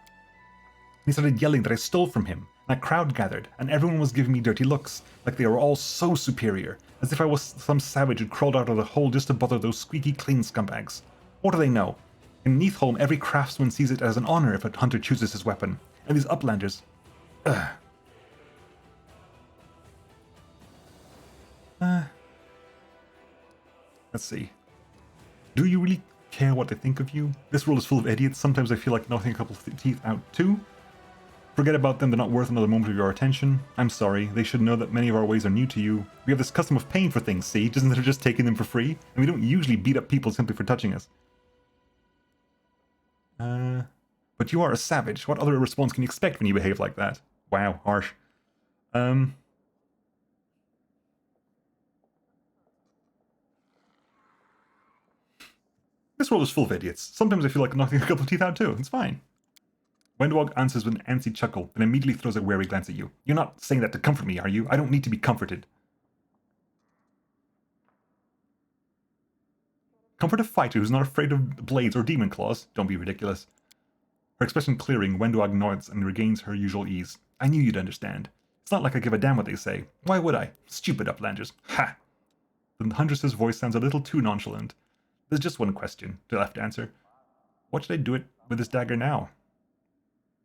He started yelling that I stole from him, and a crowd gathered, and everyone was giving me dirty looks, like they were all so superior, as if I was some savage who'd crawled out of the hole just to bother those squeaky clean scumbags. What do they know? In Neathholm, every craftsman sees it as an honor if a hunter chooses his weapon, and these uplanders... Ugh. Let's see. Do you really care what they think of you? This world is full of idiots. Sometimes I feel like knocking a couple of teeth out too. Forget about them, they're not worth another moment of your attention. I'm sorry, they should know that many of our ways are new to you. We have this custom of paying for things, see? Isn't it just taking them for free? And we don't usually beat up people simply for touching us. But you are a savage. What other response can you expect when you behave like that? Wow, harsh. This world is full of idiots. Sometimes I feel like knocking a couple of teeth out too. It's fine. Wendwog answers with an antsy chuckle, then immediately throws a wary glance at you. You're not saying that to comfort me, are you? I don't need to be comforted. Comfort a fighter who's not afraid of blades or demon claws? Don't be ridiculous. Her expression clearing, Wendwog nods and regains her usual ease. I knew you'd understand. It's not like I give a damn what they say. Why would I? Stupid uplanders. Ha! The huntress's voice sounds a little too nonchalant. There's just one question, the left answer. What should I do it with this dagger now?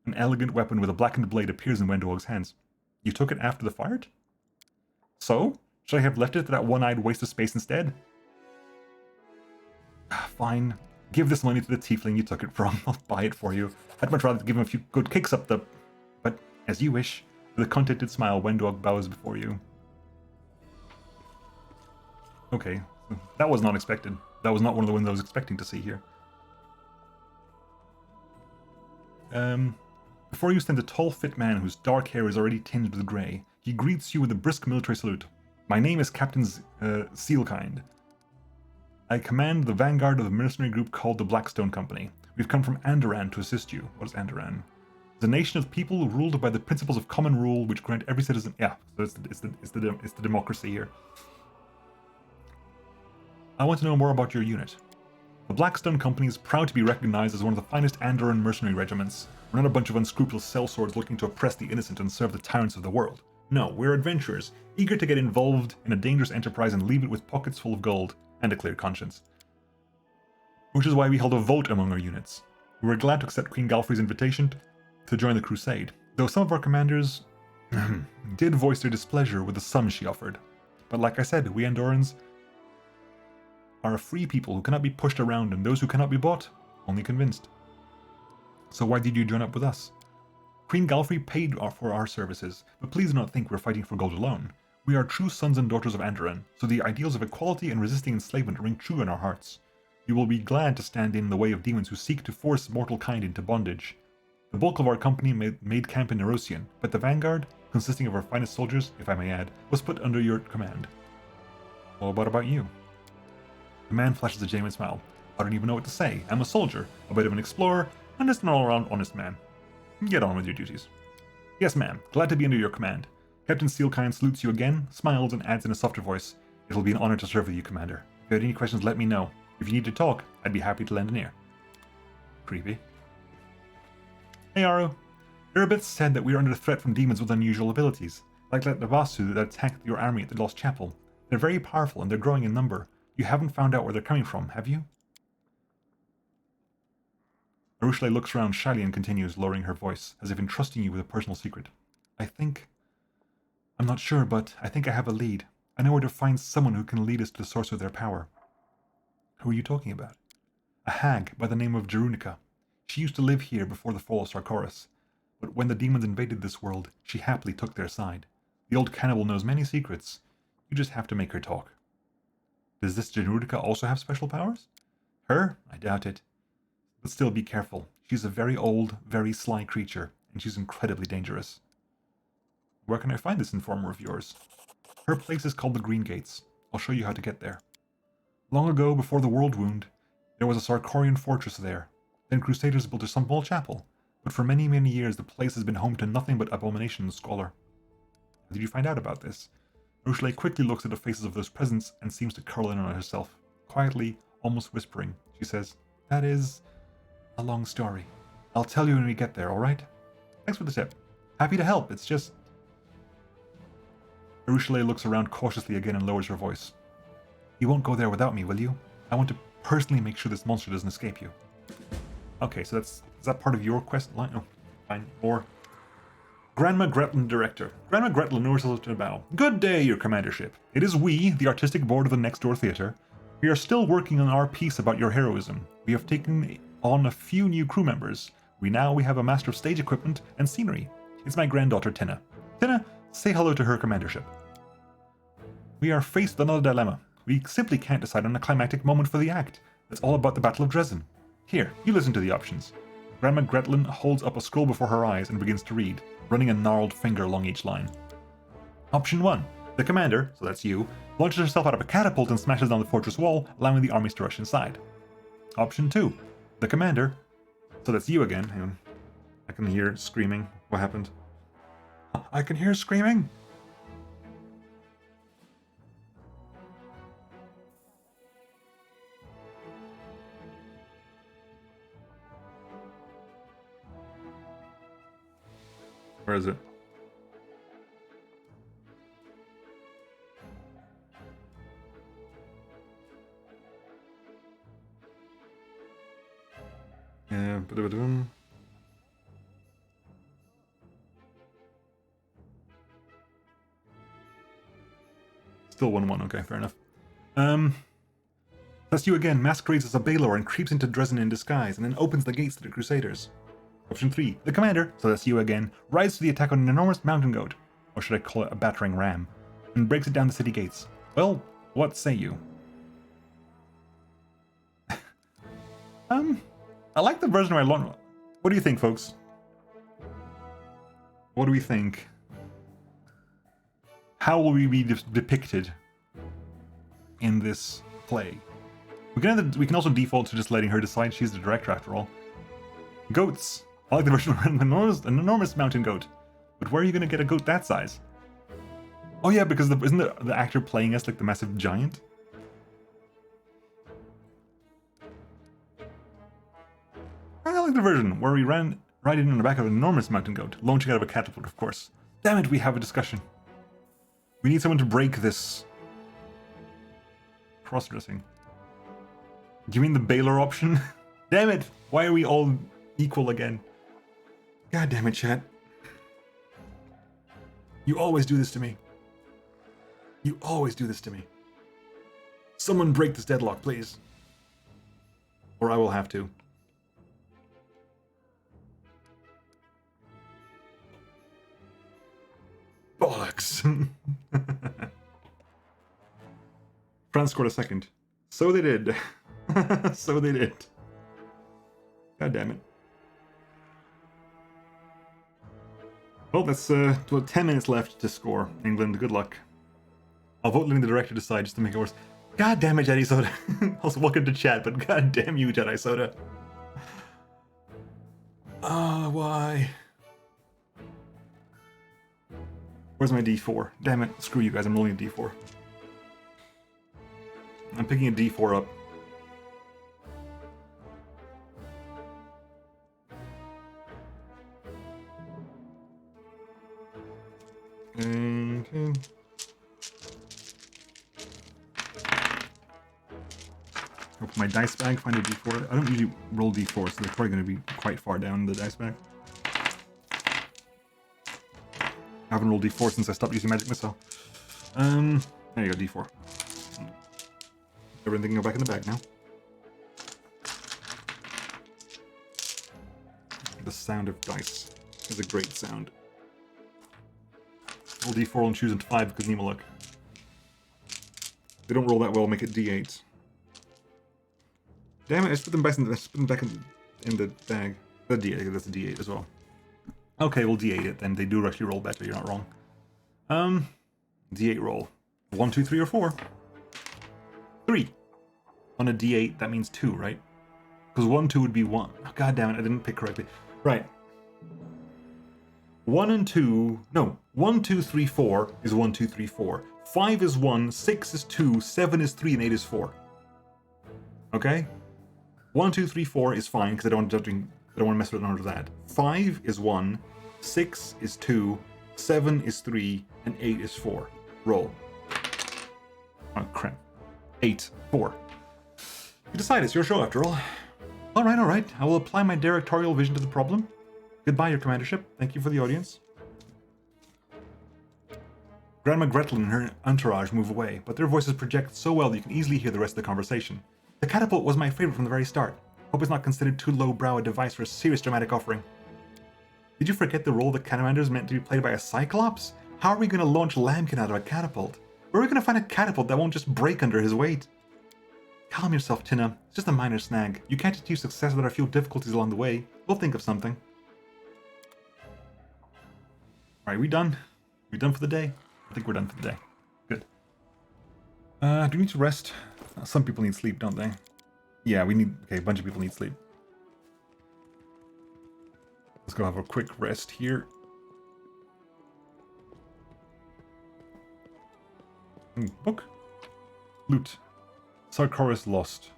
An elegant weapon with a blackened blade appears in Wendwog's hands. You took it after the fight? So? Should I have left it to that one-eyed waste of space instead? Fine. Give this money to the tiefling you took it from. I'll buy it for you. I'd much rather give him a few good kicks up the... But, as you wish. With a contented smile, Wendwog bows before you. Okay. That was not expected. That was not one of the ones I was expecting to see here. Before you stands a tall, fit man whose dark hair is already tinged with grey. He greets you with a brisk military salute. My name is Captain Sealkind. I command the vanguard of the mercenary group called the Blackstone Company. We've come from Andoran to assist you. What is Andoran? It's a nation of people ruled by the principles of common rule, which grant every citizen... Yeah, so it's the democracy here. I want to know more about your unit. The Blackstone Company is proud to be recognized as one of the finest Andoran mercenary regiments. We're not a bunch of unscrupulous sellswords looking to oppress the innocent and serve the tyrants of the world. No, we're adventurers, eager to get involved in a dangerous enterprise and leave it with pockets full of gold and a clear conscience. Which is why we held a vote among our units. We were glad to accept Queen Galfrey's invitation to join the crusade, though some of our commanders did voice their displeasure with the sum she offered. But like I said, we Andorans are a free people who cannot be pushed around, and those who cannot be bought, only convinced. So why did you join up with us? Queen Galfrey paid for our services, but please do not think we're fighting for gold alone. We are true sons and daughters of Andoran, so the ideals of equality and resisting enslavement ring true in our hearts. We will be glad to stand in the way of demons who seek to force mortal kind into bondage. The bulk of our company made camp in Nerosian, but the vanguard, consisting of our finest soldiers, if I may add, was put under your command. Well, what about you? The man flashes a genuine smile. I don't even know what to say. I'm a soldier, a bit of an explorer, and just an all-around honest man. Get on with your duties. Yes, ma'am. Glad to be under your command. Captain Sealkind salutes you again, smiles, and adds in a softer voice, It'll be an honor to serve with you, Commander. If you have any questions, let me know. If you need to talk, I'd be happy to lend an ear. Creepy. Hey, Aru. Irabith said that we are under threat from demons with unusual abilities, like the Vasu that attacked your army at the Lost Chapel. They're very powerful, and they're growing in number. You haven't found out where they're coming from, have you? Arushle looks around shyly and continues, lowering her voice, as if entrusting you with a personal secret. I'm not sure, but I think I have a lead. I know where to find someone who can lead us to the source of their power. Who are you talking about? A hag by the name of Jerunica. She used to live here before the fall of Sarkoris, but when the demons invaded this world, she happily took their side. The old cannibal knows many secrets. You just have to make her talk. Does this Jerunica also have special powers? Her? I doubt it. But still, be careful. She's a very old, very sly creature, and she's incredibly dangerous. Where can I find this informer of yours? Her place is called the Green Gates. I'll show you how to get there. Long ago, before the Worldwound, there was a Sarkorian fortress there. Then Crusaders built a small chapel, but for many, many years the place has been home to nothing but abomination and squalor. How did you find out about this? Arushle quickly looks at the faces of those presents and seems to curl in on herself. Quietly, almost whispering. She says, "That is a long story. I'll tell you when we get there, alright? Thanks for the tip. Happy to help, it's just..." Urushalei looks around cautiously again and lowers her voice. "You won't go there without me, will you? I want to personally make sure this monster doesn't escape you." Okay, so is that part of your quest line? Oh, fine. Or Grandma Gretlin, Director. Grandma Gretlin lowers herself to a bow. "Good day, your commandership. It is we, the artistic board of the Next Door Theatre. We are still working on our piece about your heroism. We have taken on a few new crew members. We have a master of stage equipment and scenery. It's my granddaughter, Tina. Tina, say hello to her commandership." "We are faced with another dilemma. We simply can't decide on a climactic moment for the act. It's all about the Battle of Dresden. Here, you listen to the options." Grandma Gretlin holds up a scroll before her eyes and begins to read, running a gnarled finger along each line. "Option 1. The commander, so that's you, launches herself out of a catapult and smashes down the fortress wall, allowing the armies to rush inside. Option 2. The commander, so that's you again." Hang on. I can hear screaming. What happened? I can hear screaming! Where is it? Yeah, still 1-1, okay, fair enough. That's you again, masquerades as a Baelor and creeps into Dresden in disguise, and then opens the gates to the Crusaders. Option 3. The commander, so that's you again, rides to the attack on an enormous mountain goat, or should I call it a battering ram, and breaks it down the city gates. Well, what say you? I like the version where I learned. What do you think, folks? What do we think? How will we be depicted in this play? We can also default to just letting her decide. She's the director after all. Goats. I like the version of an enormous mountain goat. But where are you going to get a goat that size? Oh yeah, because isn't the actor playing us like the massive giant? I like the version where we ride in on the back of an enormous mountain goat, launching out of a catapult, of course. Damn it, we have a discussion. We need someone to break this cross-dressing. Do you mean the Baelor option? Damn it! Why are we all equal again? God damn it, chat. You always do this to me. You always do this to me. Someone break this deadlock, please. Or I will have to. Bollocks. France scored a second. So they did. So they did. God damn it. Well, that's 10 minutes left to score. England, good luck. I'll vote letting the director decide just to make it worse. God damn it, Jedi Soda. Also, welcome to chat, but god damn you, Jedi Soda. Why? Where's my D4? Damn it, screw you guys, I'm rolling a D4. I'm picking a D4 up. Okay. Open my dice bag, find a D4. I don't usually roll D4, so they're probably going to be quite far down in the dice bag. I haven't rolled D4 since I stopped using Magic Missile. There you go, D4. Everything can go back in the bag now. The sound of dice is a great sound. Roll D4 and choose into 5 because Nemo luck. They don't roll that well, make it D8. Damn it, I put them back in the bag. The D8, that's a D8 as well. Okay, we'll D8 it then. They do actually roll better, you're not wrong. D8 roll. 1, 2, 3, or 4. 3. On a D8, that means 2, right? Because 1, 2 would be 1. Oh, god damn it, I didn't pick correctly. Right. 1 and 2, no, 1, 2, 3, 4 is 1, 2, 3, 4. 5 is 1, 6 is 2, 7 is 3, and 8 is 4. Okay? 1, 2, 3, 4 is fine because I don't want to mess with none of that. 5 is 1, 6 is 2, 7 is 3, and 8 is 4. Roll. Oh crap. 8, 4. You decide, it's your show after all. Alright. I will apply my directorial vision to the problem. Goodbye, your commandership. Thank you for the audience. Grandma Gretel and her entourage move away, but their voices project so well that you can easily hear the rest of the conversation. The catapult was my favorite from the very start. Hope it's not considered too lowbrow a device for a serious dramatic offering. Did you forget the role that Canamander is meant to be played by a Cyclops? How are we going to launch Lambkin out of a catapult? Where are we going to find a catapult that won't just break under his weight? Calm yourself, Tina. It's just a minor snag. You can't achieve success without a few difficulties along the way. We'll think of something. Alright, we done? We done for the day? I think we're done for the day. Good. Do we need to rest? Some people need sleep, don't they? Yeah, we need... Okay, a bunch of people need sleep. Let's go have a quick rest here. Book. Loot. Sarkoris lost.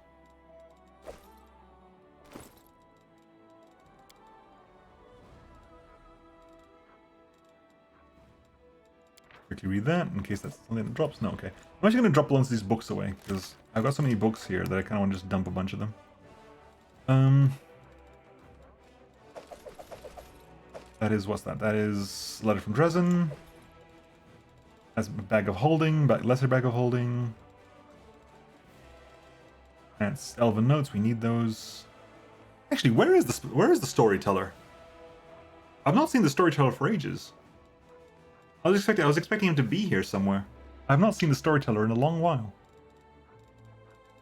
Quickly read that in case that's something that drops. No, okay. I'm actually going to drop lots of these books away because I've got so many books here that I kind of want to just dump a bunch of them. That is, what's that? That is letter from Dresden. That's a bag of holding, lesser bag of holding. That's elven notes. We need those. Actually, where is the storyteller? I've not seen the storyteller for ages. I was expecting him to be here somewhere. I've not seen the storyteller in a long while.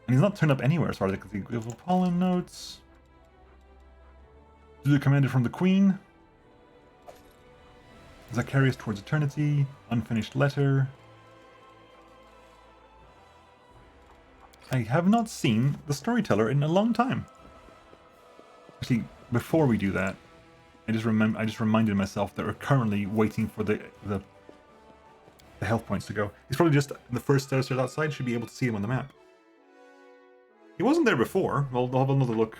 And he's not turned up anywhere as far as I can see. We have pollen notes. To the commander from the Queen. Zacharias towards eternity. Unfinished letter. I have not seen the storyteller in a long time. Actually, before we do that, I just reminded myself that we're currently waiting for the health points to go. He's probably just the first stairs outside. Should be able to see him on the map. He wasn't there before. Well, I'll have another look.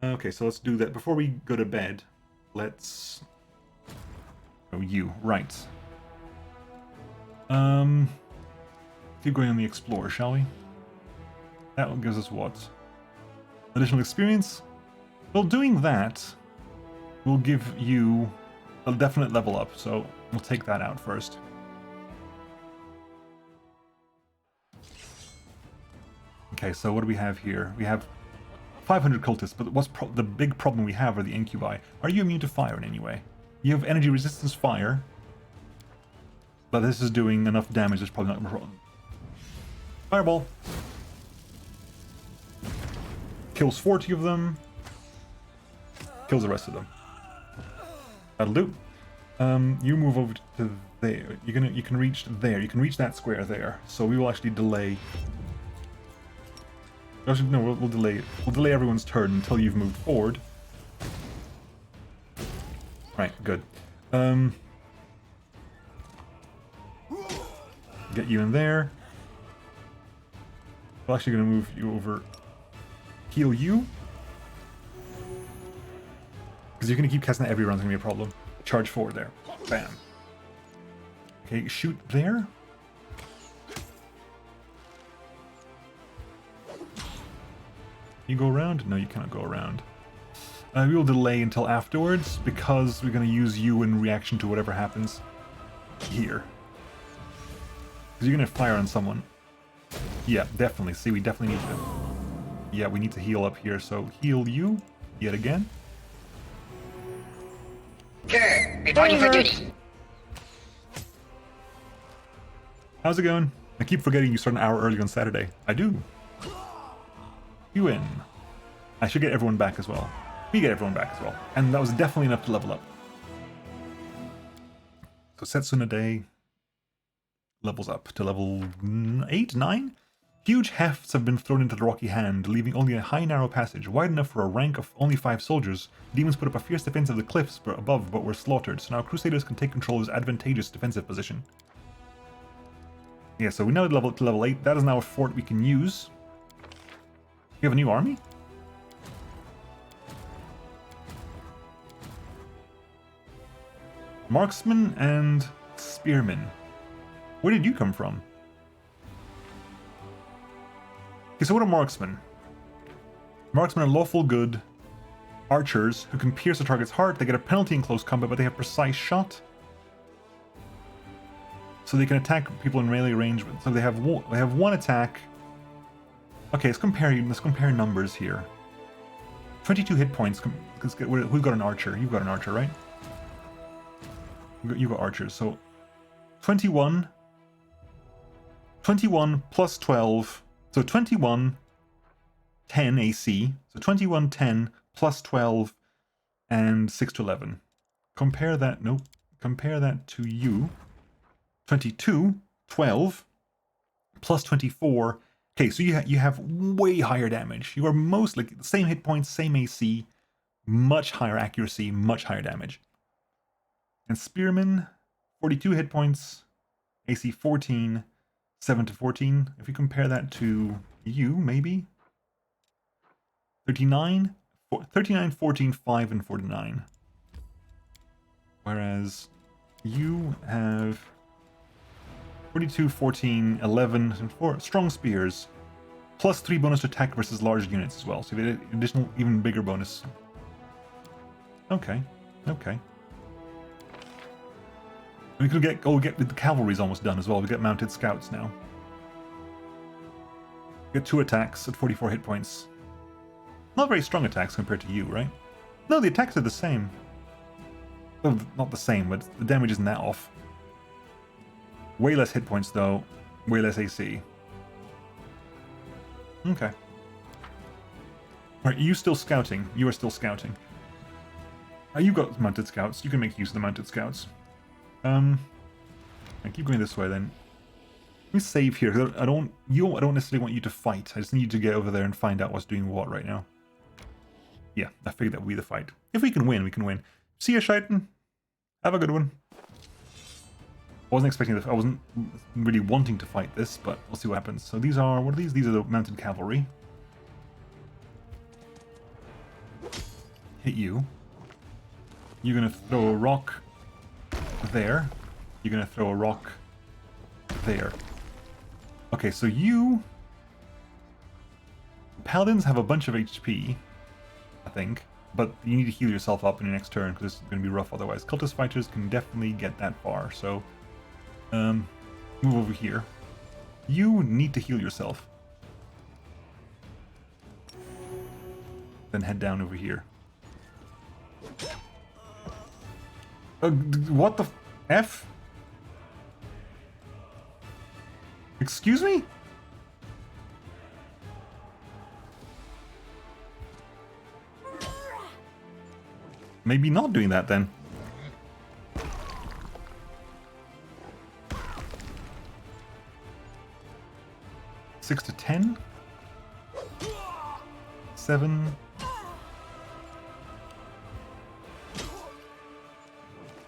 Okay, so let's do that before we go to bed. Let's. Oh, you right. Keep going on the Explorer, shall we? That one gives us what? Additional experience? Well, doing that will give you a definite level up, so we'll take that out first. Okay, so what do we have here? We have 500 cultists, but what's the big problem we have are the incubi. Are you immune to fire in any way? You have energy resistance fire, but this is doing enough damage, it's probably not a problem. Fireball. Kills 40 of them. Kills the rest of them. That'll do. You move over to there. You can reach there. You can reach that square there. So we will actually delay. Actually, no, we'll delay it. We'll delay everyone's turn until you've moved forward. Right, good. Get you in there. We're actually going to move you over. Heal you. Because you're going to keep casting that every round, it's going to be a problem. Charge forward there. Bam. Okay, shoot there. You go around? No, you cannot go around. We will delay until afterwards because we're going to use you in reaction to whatever happens here. Because you're going to fire on someone. Yeah, definitely. See, we definitely need to... Yeah, we need to heal up here, so heal you yet again. Sure, reporting for duty. How's it going? I keep forgetting you start an hour early on Saturday. I do. You win. I should get everyone back as well. We get everyone back as well. And that was definitely enough to level up. So Setsuna Day levels up to level 8, 9? Huge hefts have been thrown into the rocky hand, leaving only a high narrow passage, wide enough for a rank of only 5 soldiers. Demons put up a fierce defense of the cliffs above, but were slaughtered, so now Crusaders can take control of this advantageous defensive position. Yeah, so we now level to level 8. That is now a fort we can use. You have a new army? Marksman and Spearman. Where did you come from? Okay, so what are marksmen? Marksmen are lawful good archers who can pierce a target's heart. They get a penalty in close combat, but they have precise shot. So they can attack people in melee range. So they have one attack. Okay, let's compare numbers here. 22 hit points. Who's got an archer? You've got an archer, right? You got archers. So 21 plus 12. So 21, 10 AC. So 21, 10 plus 12 and 6 to 11. Compare that to you. 22, 12 plus 24. Okay, so you have way higher damage. You are mostly the same hit points, same AC, much higher accuracy, much higher damage. And Spearman, 42 hit points, AC 14, 7 to 14. If you compare that to you, maybe 39, 14, 5, and 49. Whereas you have 42, 14, 11, and 4 strong spears, plus 3 bonus to attack versus large units as well. So you have an additional, even bigger bonus. Okay. We could get the cavalry's almost done as well. We get mounted scouts now. Get 2 attacks at 44 hit points. Not very strong attacks compared to you, right? No, the attacks are the same. Well, not the same, but the damage isn't that off. Way less hit points though, way less AC. Okay. Alright, you still scouting? You are still scouting. You got mounted scouts. You can make use of the mounted scouts. I keep going this way then. Let me save here, because I don't necessarily want you to fight. I just need you to get over there and find out what's doing what right now. Yeah, I figured that would be the fight. If we can win, we can win. See ya, Shaitan. Have a good one. I wasn't expecting this. I wasn't really wanting to fight this, but we'll see what happens. So these are, what are these? These are the mounted cavalry. Hit you. You're going to throw a rock there. You're going to throw a rock there. Okay, so you... Paladins have a bunch of HP, I think, but you need to heal yourself up in your next turn because it's going to be rough otherwise. Cultist fighters can definitely get that far, so... move over here. You need to heal yourself. Then head down over here. What the F? Excuse me? Maybe not doing that then. Six to 10? 7.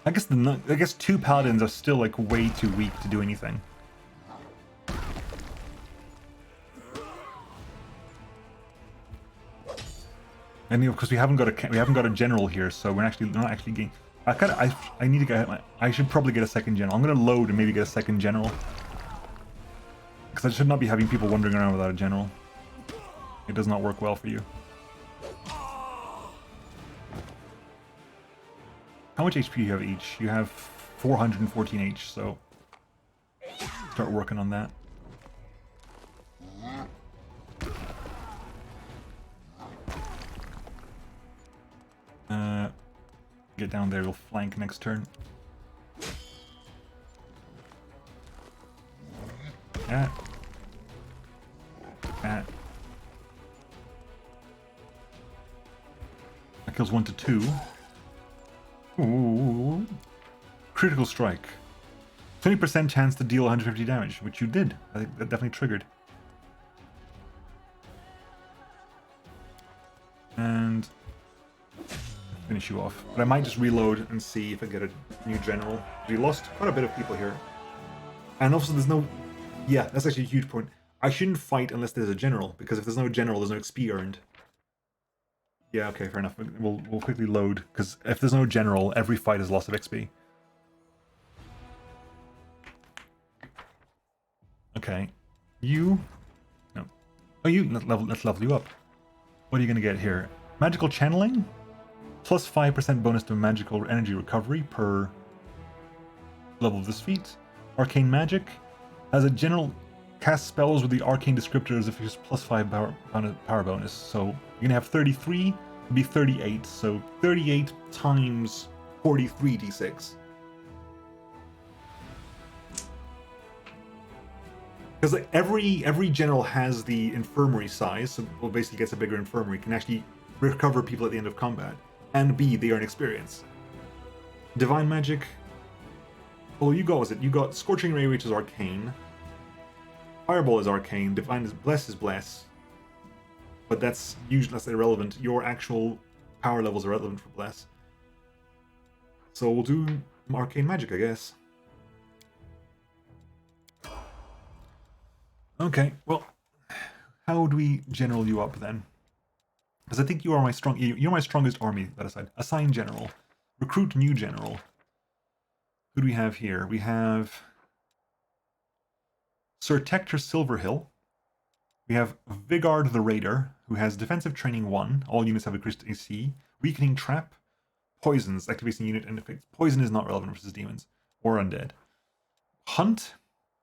I guess 2 paladins are still like way too weak to do anything. And of course we haven't got a general here, so we're not actually getting. I need to get. I should probably get a second general. I'm gonna load and maybe get a second general. Because I should not be having people wandering around without a general. It does not work well for you. How much HP do you have each? You have 414 H, so start working on that. Get down there, we'll flank next turn. That kills 1 to 2. Ooh. Critical strike. 20% chance to deal 150 damage, which you did. I think that definitely triggered. And finish you off. But I might just reload and see if I get a new general. We lost quite a bit of people here. And also there's no... Yeah, that's actually a huge point. I shouldn't fight unless there's a general, because if there's no general, there's no XP earned. Yeah, okay, fair enough. We'll quickly load, because if there's no general, every fight is loss of XP. Okay. You... No. Oh, you... Let's level you up. What are you going to get here? Magical channeling? Plus 5% bonus to magical energy recovery per level of this feat. Arcane magic. As a general, cast spells with the arcane descriptor as if it's plus 5 power bonus. So you're going to have 33, it'd be 38. So 38 times 43 d6. Because like every general has the infirmary size, so well, basically gets a bigger infirmary, can actually recover people at the end of combat. And B, they earn experience. Divine magic. Well, you got Scorching Ray, which is arcane. Fireball is arcane. Divine is bless. But that's usually less irrelevant. Your actual power levels are relevant for bless. So we'll do arcane magic, I guess. Okay, well, how do we general you up then? Because I think you are you're my strongest army, that aside. Assign general. Recruit new general. Who do we have here? We have Sir Tector Silverhill. We have Vigard the Raider, who has defensive training 1. All units have increased AC. Weakening trap. Poisons. Activating unit and effects. Poison is not relevant versus demons or undead. Hunt.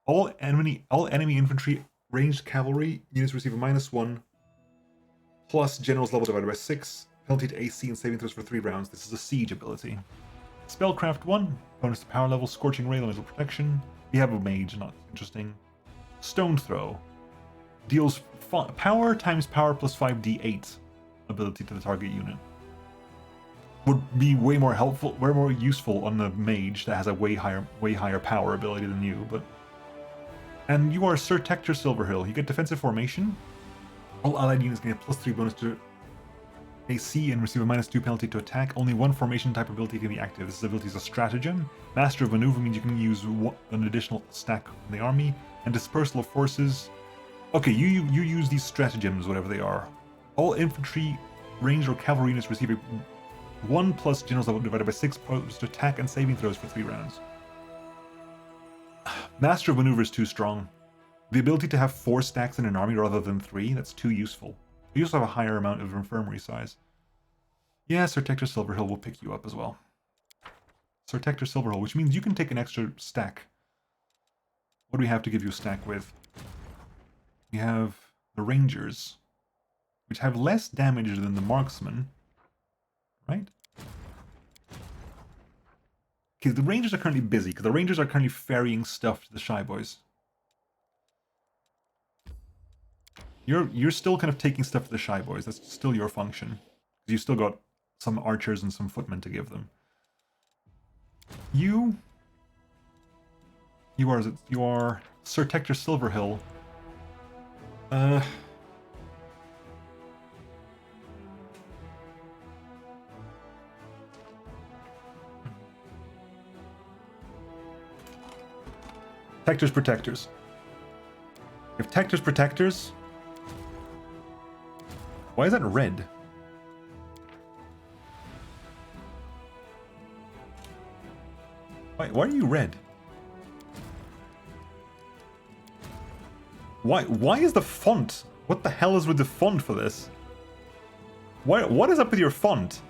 All enemy infantry, ranged cavalry units receive a -1 plus general's level divided by 6. Penalty to AC and saving throws for 3 rounds. This is a siege ability. Spellcraft 1, bonus to power level, Scorching Ray, elemental protection. We have a mage, not interesting. Stone Throw deals power times power plus 5d8 ability to the target unit. Would be way more helpful, way more useful on the mage that has a way higher power ability than you. But and you are Sir Tector Silverhill. You get defensive formation. All allied units get a +3 bonus to AC and receive a -2 penalty to attack. Only one formation type ability can be active. This ability is a stratagem. Master of Maneuver means you can use an additional stack in the army. And Dispersal of Forces. Okay, you use these stratagems, whatever they are. All infantry, ranged or cavalry units receive a 1 plus general's level divided by 6 bonus to attack and saving throws for 3 rounds. Master of Maneuver is too strong. The ability to have 4 stacks in an army rather than 3, that's too useful. You also have a higher amount of infirmary size. Yeah, Sir Tector Silverhill will pick you up as well. Sir Tector Silverhill, which means you can take an extra stack. What do we have to give you a stack with? We have the Rangers, which have less damage than the Marksmen, right? Okay, the Rangers are currently busy, because the Rangers are currently ferrying stuff to the Shy Boys. You're still kind of taking stuff to the Shy Boys. That's still your function. You've still got some archers and some footmen to give them. You are Sir Tector Silverhill. Tector's Protectors. If Tector's Protectors... Why is that red? Why are you red? Why is the font? What the hell is with the font for this? What is up with your font?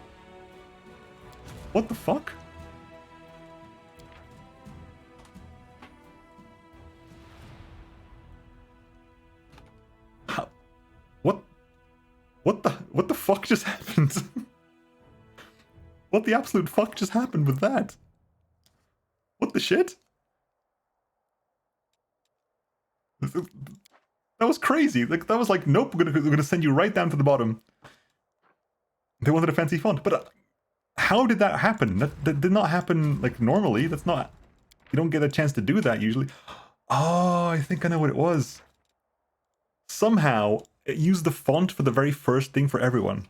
What the fuck? How? What the fuck just happened? What the absolute fuck just happened with that? What the shit? That was crazy. Like that was like, nope, we're gonna send you right down to the bottom. They wanted a fancy font, but how did that happen? That did not happen like normally. That's not. You don't get a chance to do that usually. Oh, I think I know what it was. Somehow it used the font for the very first thing for everyone.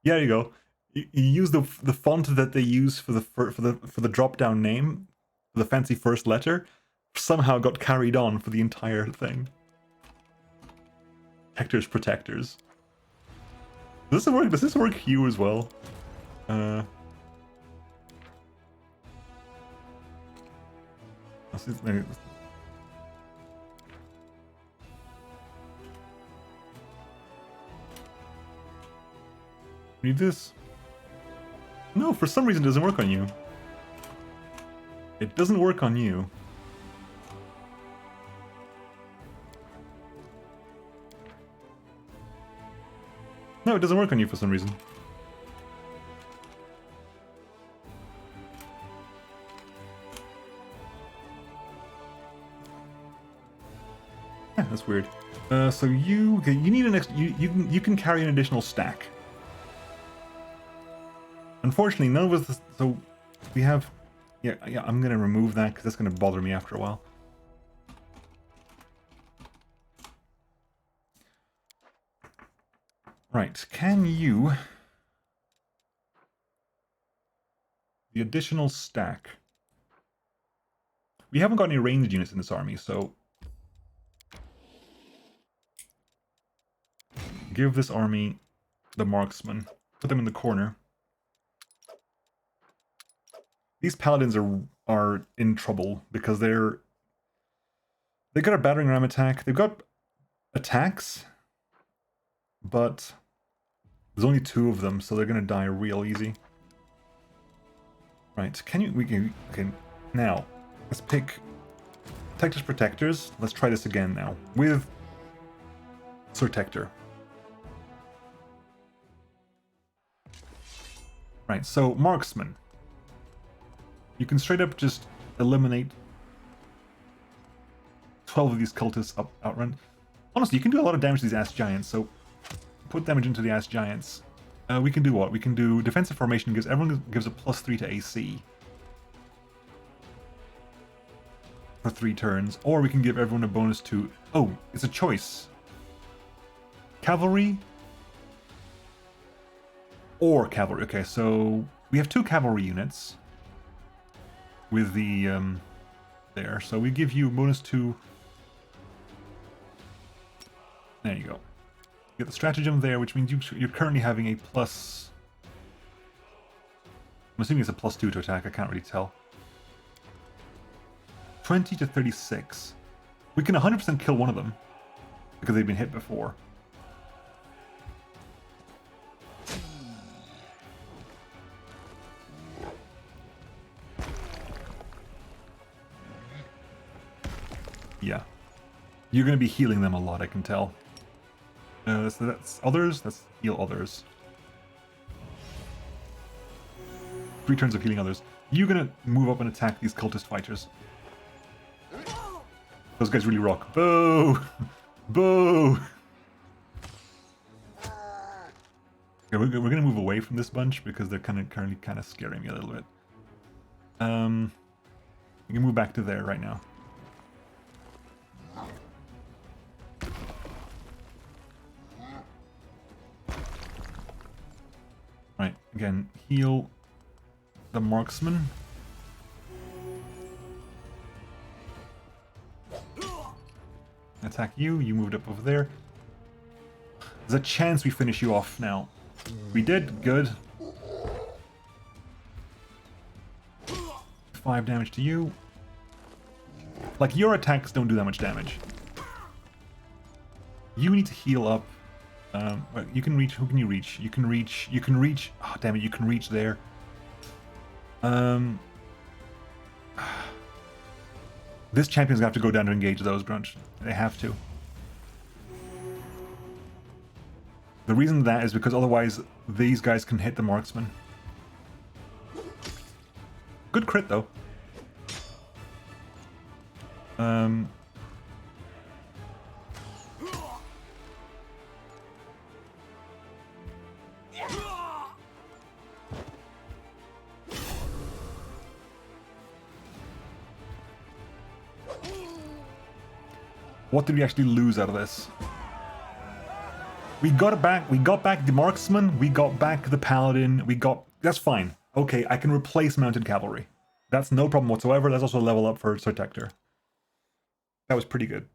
Yeah, there you go. You use the font that they use for the drop down name, the fancy first letter. Somehow got carried on for the entire thing. Hector's protectors. Does this work? Does this work Hugh as well? Maybe. Read this. No, for some reason it doesn't work on you. It doesn't work on you. No, it doesn't work on you for some reason. Yeah, that's weird. So you need an you can carry an additional stack. Unfortunately, none of us. So we have. Yeah. I'm gonna remove that because that's gonna bother me after a while. Right. Can you? The additional stack. We haven't got any ranged units in this army, so give this army the marksman. Put them in the corner. These paladins are in trouble because they got a battering ram attack. They've got attacks, but there's only 2 of them, so they're gonna die real easy. Right? Okay. Now let's pick Protectors Protectors. Let's try this again now with Protector. Right. So marksman. You can straight up just eliminate 12 of these cultists outrun. Honestly, you can do a lot of damage to these ass giants, so put damage into the ass giants. We can do what? We can do defensive formation, everyone gives a +3 to AC for 3 turns, or we can give everyone a bonus to... Oh, it's a choice. Cavalry or cavalry. Okay, so we have 2 cavalry units with the there, so we give you a bonus to... There you go. You get the stratagem there, which means you're currently having a plus... I'm assuming it's a +2 to attack, I can't really tell. 20 to 36. We can 100% kill one of them because they've been hit before. Yeah. You're going to be healing them a lot, I can tell. So that's others. Let's heal others. 3 turns of healing others. You're going to move up and attack these cultist fighters. Those guys really rock. Boo! Boo! Okay, we're going to move away from this bunch because they're currently kind of scaring me a little bit. You can move back to there right now. Right, again, heal the marksman. Attack you, you moved up over there. There's a chance we finish you off now. We did, good. 5 damage to you. Like, your attacks don't do that much damage. You need to heal up. You can reach. Who can you reach? You can reach. Oh, damn it! You can reach there. This champion's gonna have to go down to engage those grunts. They have to. The reason that is because otherwise these guys can hit the marksman. Good crit though. What did we actually lose out of this? We got it back. We got back the marksman. We got back the paladin. That's fine. Okay, I can replace mounted cavalry. That's no problem whatsoever. That's also a level up for Protector. That was pretty good.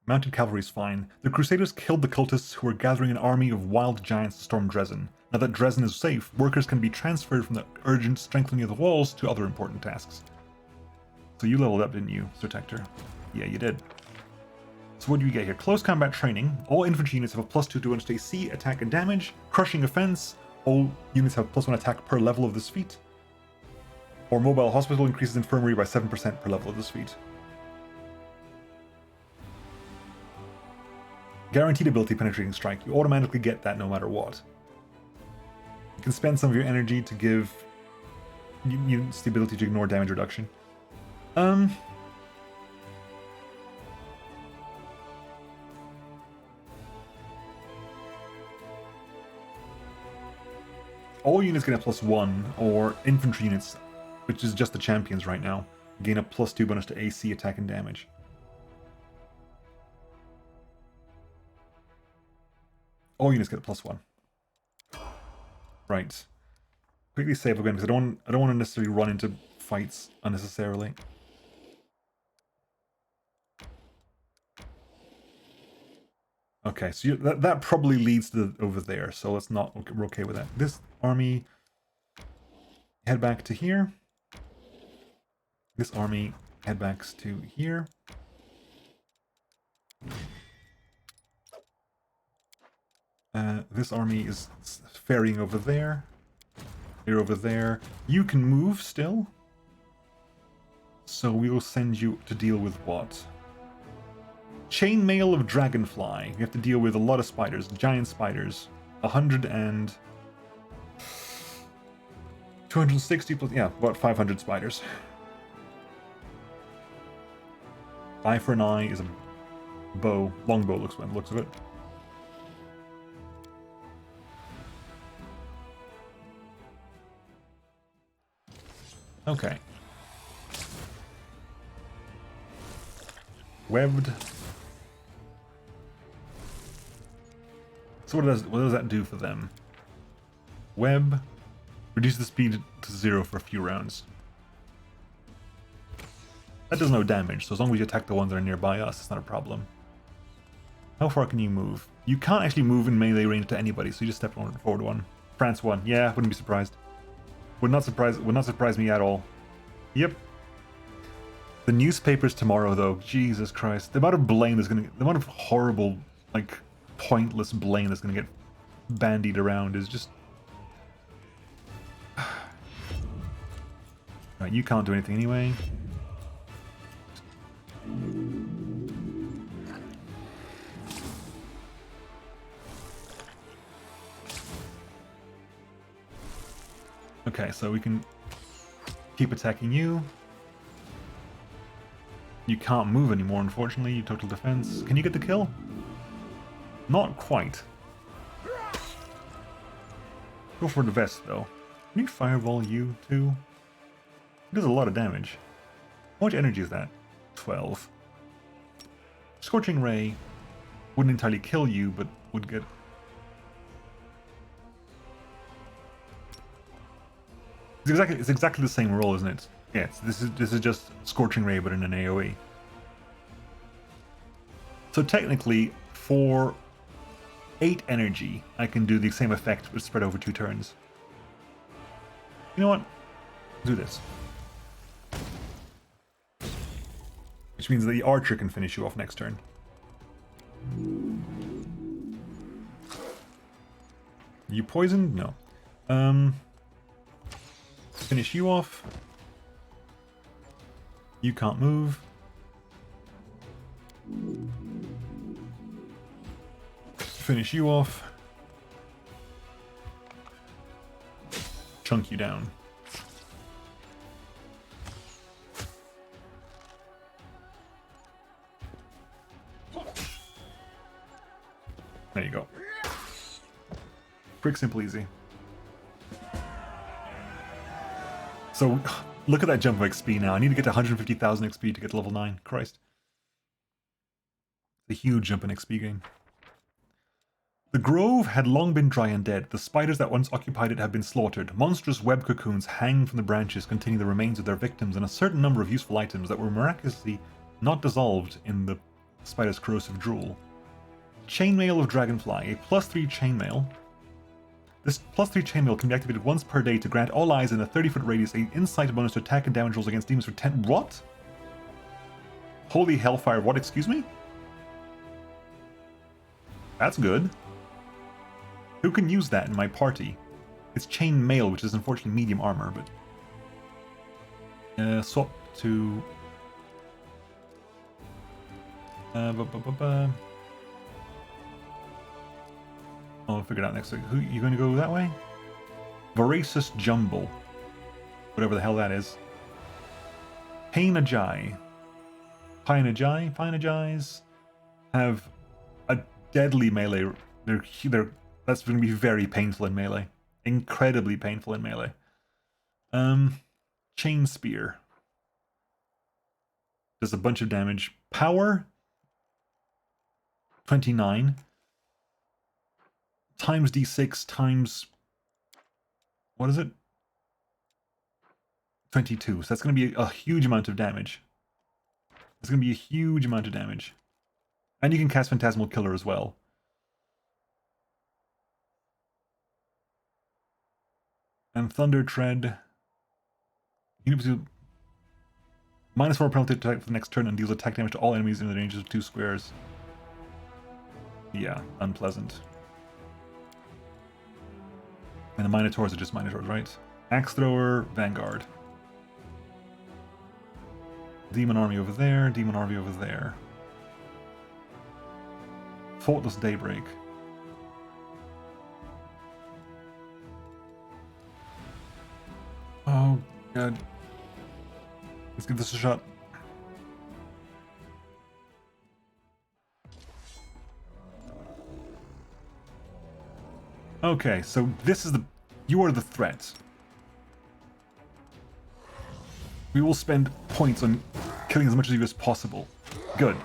Mounted cavalry is fine. The Crusaders killed the cultists who were gathering an army of wild giants to storm Dresden. Now that Dresden is safe, workers can be transferred from the urgent strengthening of the walls to other important tasks. So you leveled up, didn't you, Sir Tector? Yeah, you did. So what do you get here? Close combat training. All infantry units have a +2 to bonus to AC, attack and damage. Crushing offense. All units have +1 attack per level of this feat. Or mobile hospital increases infirmary by 7% per level of this feat. Guaranteed ability penetrating strike. You automatically get that no matter what. You can spend some of your energy to give units the ability to ignore damage reduction. All units get a +1, or infantry units, which is just the champions right now, gain a +2 bonus to AC, attack, and damage. All units get a +1. Right. Quickly save again because I don't want to necessarily run into fights unnecessarily. Okay, so that probably leads to over there, so let's not. We're okay with that. This army head back to here. This army head back to here. This army is ferrying over there. You're over there. You can move still. So we will send you to deal with what? Chainmail of Dragonfly. You have to deal with a lot of spiders, giant spiders. 100 and 260 plus, yeah, about 500 spiders. Eye for an eye is a bow, longbow looks by the looks of it. Okay. Webbed. So what does that do for them? Web. Reduce the speed to 0 for a few rounds. That does no damage, so as long as you attack the ones that are nearby us, it's not a problem. How far can you move? You can't actually move in melee range to anybody, so you just step forward one. France 1. Yeah, wouldn't be surprised. Would not surprise me at all. Yep. The newspapers tomorrow, though. Jesus Christ. The amount of blame that's gonna... The amount of horrible, like, pointless blame that's gonna get bandied around is just... Right, you can't do anything anyway. Okay, so we can keep attacking you. You can't move anymore, unfortunately. You total defense. Can you get the kill? Not quite. Go for the vest, though. Can you fireball you, too? It does a lot of damage. How much energy is that? 12. Scorching Ray wouldn't entirely kill you, but would get... It's exactly the same roll, isn't it? Yeah, this is just Scorching Ray, but in an AoE. So technically, for 8 energy, I can do the same effect, but spread over 2 turns. You know what? Do this. Which means the archer can finish you off next turn. You poisoned? No. Finish you off. You can't move. Finish you off. Chunk you down. There you go. Quick, simple, easy. So, look at that jump of XP now. I need to get to 150,000 XP to get to level 9. Christ. It's a huge jump in XP gain. The grove had long been dry and dead. The spiders that once occupied it have been slaughtered. Monstrous web cocoons hang from the branches containing the remains of their victims and a certain number of useful items that were miraculously not dissolved in the Spider's corrosive drool. Chainmail of Dragonfly, a +3 chainmail. This +3 chainmail can be activated once per day to grant all eyes in a 30-foot radius an insight bonus to attack and damage rolls against demons for 10. What? Holy hellfire, what? Excuse me? That's good. Who can use that in my party? It's chainmail, which is unfortunately medium armor, but... swap to... I'll figure it out next week. Who you going to go that way? Voracious Jumble. Whatever the hell that is. Painajai. Painagies have a deadly melee. That's going to be very painful in melee. Incredibly painful in melee. Chain Spear. Does a bunch of damage. Power 29 times d6 times, what is it? 22. So that's going to be a huge amount of damage. It's going to be a huge amount of damage. And you can cast Phantasmal Killer as well. And Thunder Tread. -4 penalty to attack for the next turn and deals attack damage to all enemies in the range of 2 squares. Yeah, unpleasant. And the Minotaurs are just Minotaurs, right? Axe Thrower, Vanguard. Demon Army over there, Demon Army over there. Faultless Daybreak. Oh, God. Let's give this a shot. Okay, so this is the... You are the threat. We will spend points on killing as much of you as possible. Good.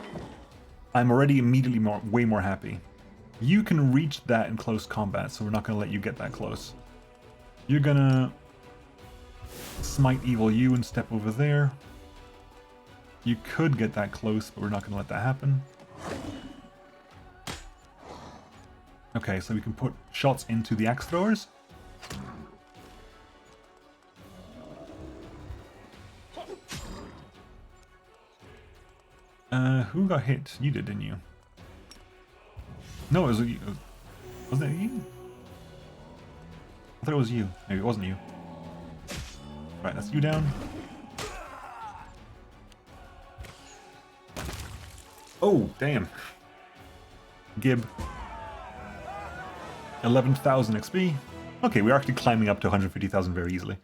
I'm already immediately way more happy. You can reach that in close combat, so we're not going to let you get that close. You're gonna... Smite Evil you and step over there. You could get that close, but we're not going to let that happen. Okay, so we can put shots into the axe throwers. Who got hit? You did, didn't you? No, it was you. Wasn't it you? I thought it was you. Maybe it wasn't you. Right, that's you down. Oh, damn. Gib. 11,000 XP. Okay, we're actually climbing up to 150,000 very easily.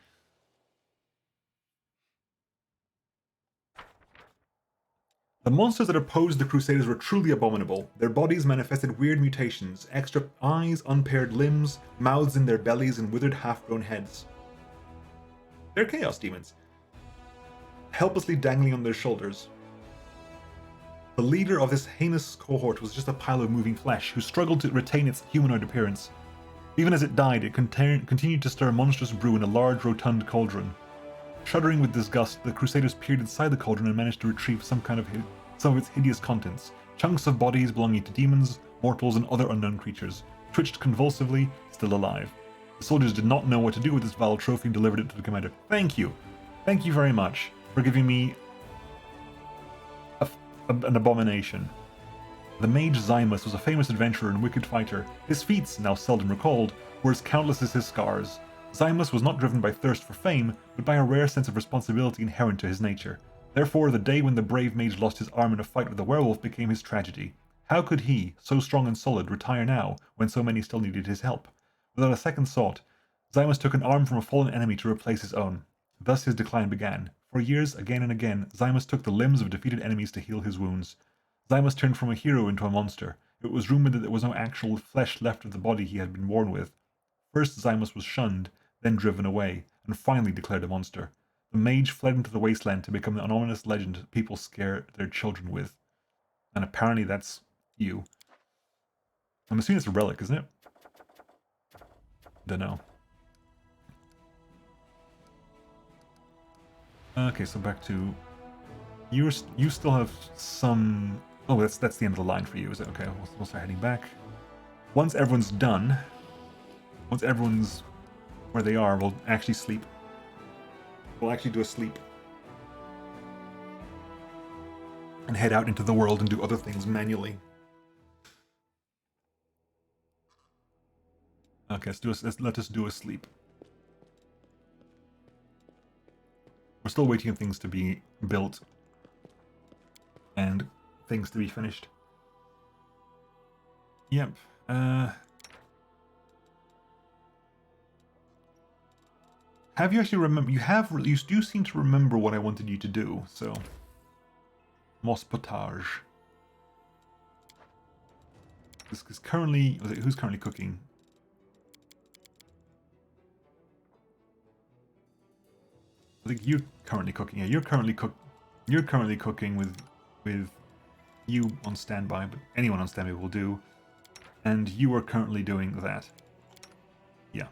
The monsters that opposed the Crusaders were truly abominable. Their bodies manifested weird mutations, extra eyes, unpaired limbs, mouths in their bellies, and withered half-grown heads. They're Chaos Demons, helplessly dangling on their shoulders. The leader of this heinous cohort was just a pile of moving flesh, who struggled to retain its humanoid appearance. Even as it died, it continued to stir monstrous brew in a large, rotund cauldron. Shuddering with disgust, the Crusaders peered inside the cauldron and managed to retrieve some of its hideous contents. Chunks of bodies belonging to demons, mortals, and other unknown creatures, twitched convulsively, still alive. The soldiers did not know what to do with this vile trophy and delivered it to the commander. Thank you. Thank you very much for giving me an abomination. The mage Zymus was a famous adventurer and wicked fighter. His feats, now seldom recalled, were as countless as his scars. Zymus was not driven by thirst for fame, but by a rare sense of responsibility inherent to his nature. Therefore, the day when the brave mage lost his arm in a fight with a werewolf became his tragedy. How could he, so strong and solid, retire now, when so many still needed his help? Without a second thought, Zymus took an arm from a fallen enemy to replace his own. Thus his decline began. For years, again and again, Zymus took the limbs of defeated enemies to heal his wounds. Zymus turned from a hero into a monster. It was rumored that there was no actual flesh left of the body he had been born with. First Zymus was shunned, then driven away, and finally declared a monster. The mage fled into the wasteland to become the anonymous legend people scare their children with. And apparently that's you. I'm assuming it's a relic, isn't it? Dunno. Okay, so back to... You still have some Oh, that's the end of the line for you, is it? Okay, we'll start heading back. Once everyone's done, once everyone's where they are, we'll actually sleep. We'll actually do a sleep. And head out into the world and do other things manually. Okay, let us do a sleep. We're still waiting on things to be built and things to be finished. Yep. Have you actually remember? You do seem to remember what I wanted you to do. So, moss potage. This is currently. Who's currently cooking? I think you're currently cooking. Yeah, you're currently cooking with you on standby, but anyone on standby will do. And you are currently doing that. Yeah.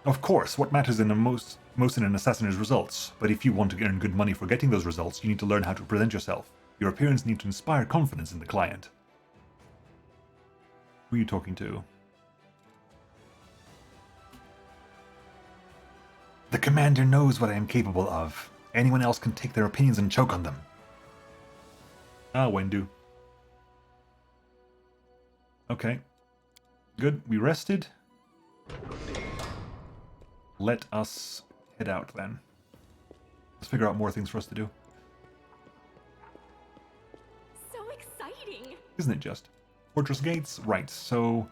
Of course, what matters in most in an assassin is results. But if you want to earn good money for getting those results, you need to learn how to present yourself. Your appearance needs to inspire confidence in the client. Who are you talking to? The commander knows what I am capable of. Anyone else can take their opinions and choke on them. Ah, Wendu. Okay. Good. We rested. Let us head out then. Let's figure out more things for us to do. So exciting. Isn't it just? Fortress Gates? Right, so...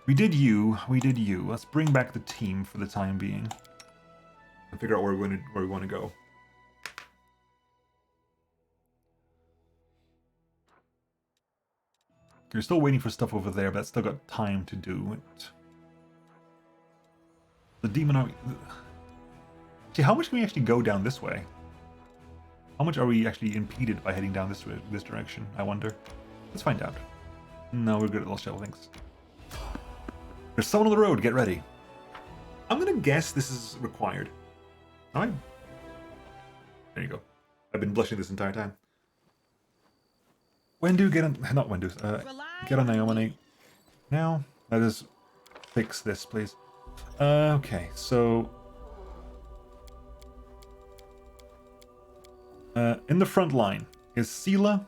We did you. Let's bring back the team for the time being. And figure out where we want to go. You're still waiting for stuff over there, but that's still got time to do it. The demon army... See, how much can we actually go down this way? How much are we actually impeded by heading down this direction, I wonder? Let's find out. No, we're good at those shovel things. There's someone on the road, get ready. I'm gonna guess this is required. Alright. There you go. I've been blushing this entire time. Wendu, get on... Not Wendu. Get on Naomi now. Let us fix this, please. Okay, so... in the front line is Sela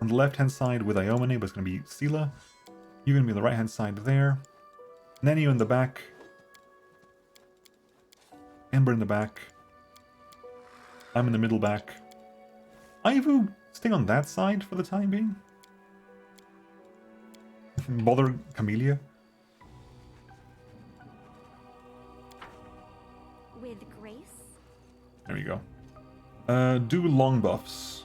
on the left-hand side with Iomine, but it's going to be Sela. You're going to be on the right-hand side there. Nenio in the back. Ember in the back. I'm in the middle back. Ivu, stay on that side for the time being. Bother Camellia. With grace. There we go. Do long buffs.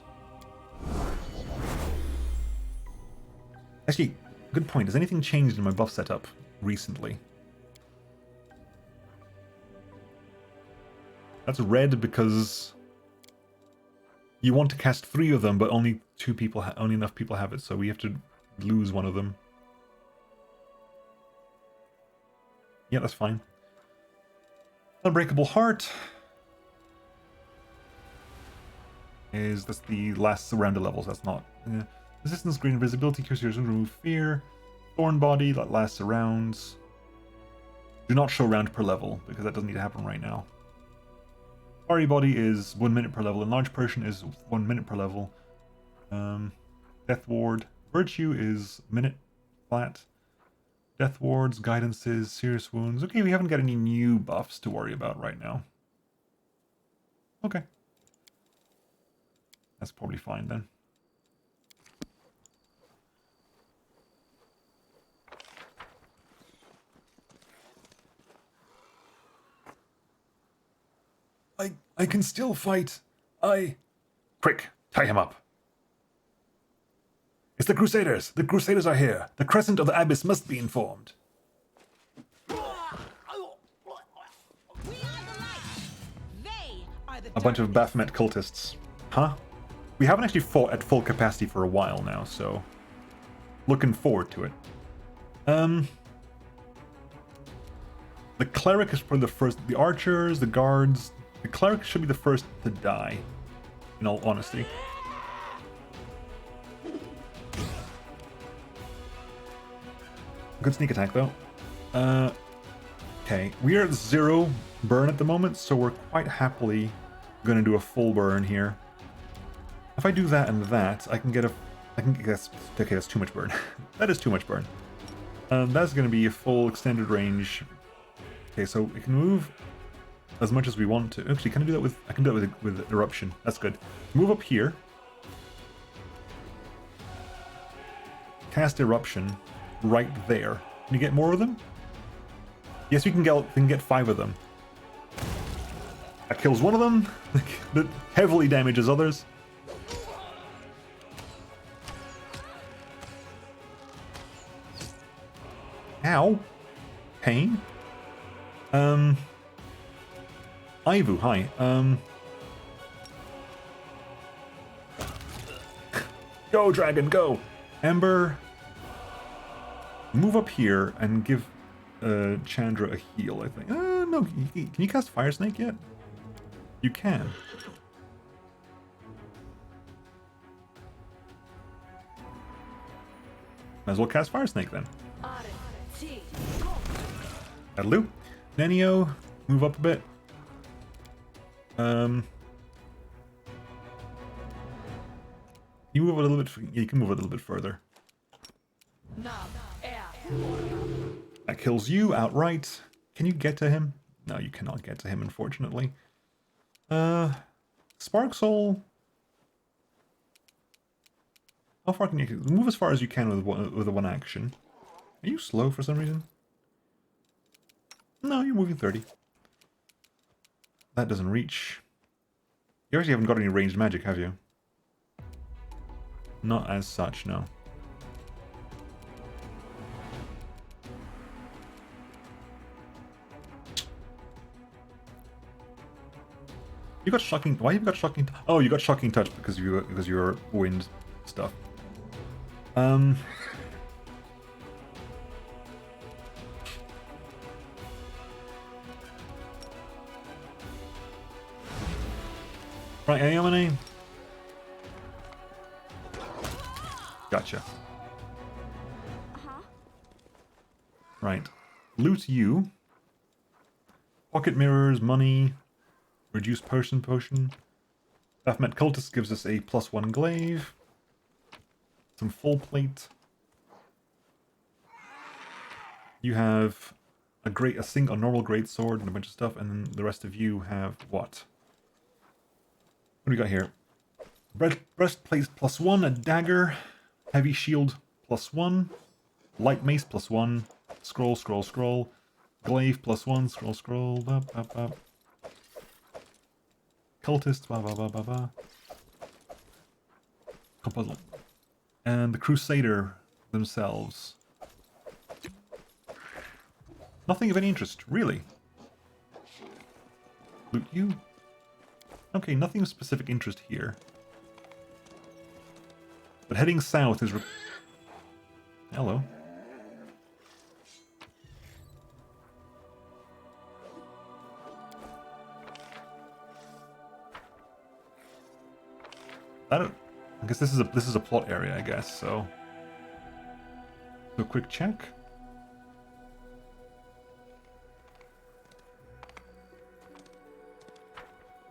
Actually, good point. Has anything changed in my buff setup recently? That's red because you want to cast 3 of them, but only only enough people have it, so we have to lose one of them. Yeah, that's fine. Unbreakable Heart. That's the last surrounded levels. That's not. Resistance, green invisibility, cures remove fear. Thorn body that lasts rounds. Do not show round per level because that doesn't need to happen right now. Fiery body is 1 minute per level. Enlarged Persian is 1 minute per level. Death ward. Virtue is minute flat. Death wards, guidances, serious wounds. Okay, we haven't got any new buffs to worry about right now. Okay. That's probably fine then. I can still fight. Quick, tie him up. It's the Crusaders. The Crusaders are here. The Crescent of the Abyss must be informed. A bunch of Baphomet cultists. Huh? We haven't actually fought at full capacity for a while now, so... Looking forward to it. The cleric is probably the first. The archers, the guards. The cleric should be the first to die. In all honesty. Good sneak attack though. Okay, we are at 0 burn at the moment, so we're quite happily going to do a full burn here. If I do that and that, I can get a... okay, that's too much burn. That is too much burn. That's going to be a full extended range. Okay, so we can move as much as we want to. Actually, can I do that with... I can do it with Eruption. That's good. Move up here. Cast Eruption right there. Can you get more of them? Yes, we can get 5 of them. That kills one of them. That heavily damages others. Ow. Pain. Ivu, hi. Go, dragon, go! Ember, move up here and give Chandra a heal, I think. No, can you cast Fire Snake yet? You can. Might as well cast Fire Snake then. Adlu. Nenio, move up a bit. You move a little bit. Yeah, you can move a little bit further. That kills you outright. Can you get to him? No, you cannot get to him, unfortunately. Spark Soul. How far can you move? As far as you can with a one action. Are you slow for some reason? No, you're moving 30. That doesn't reach. You actually haven't got any ranged magic, have you? Not as such, no. You got shocking. Why have you got shocking? Oh, you got shocking touch because you're wind stuff. Right, Ayamane. Gotcha. Right. Loot you. Pocket mirrors, money. Reduce potion. Baphomet Cultist gives us a +1 glaive. Some full plate. You have a normal great sword and a bunch of stuff, and then the rest of you have what? What do we got here? Breastplate +1, a dagger, heavy shield +1, light mace +1, scroll, glaive +1, scroll, cultist, Composite. And the Crusader themselves. Nothing of any interest, really. Loot you? Okay, nothing of specific interest here. But heading south is... Hello. I guess this is a plot area, I guess, so... So quick check.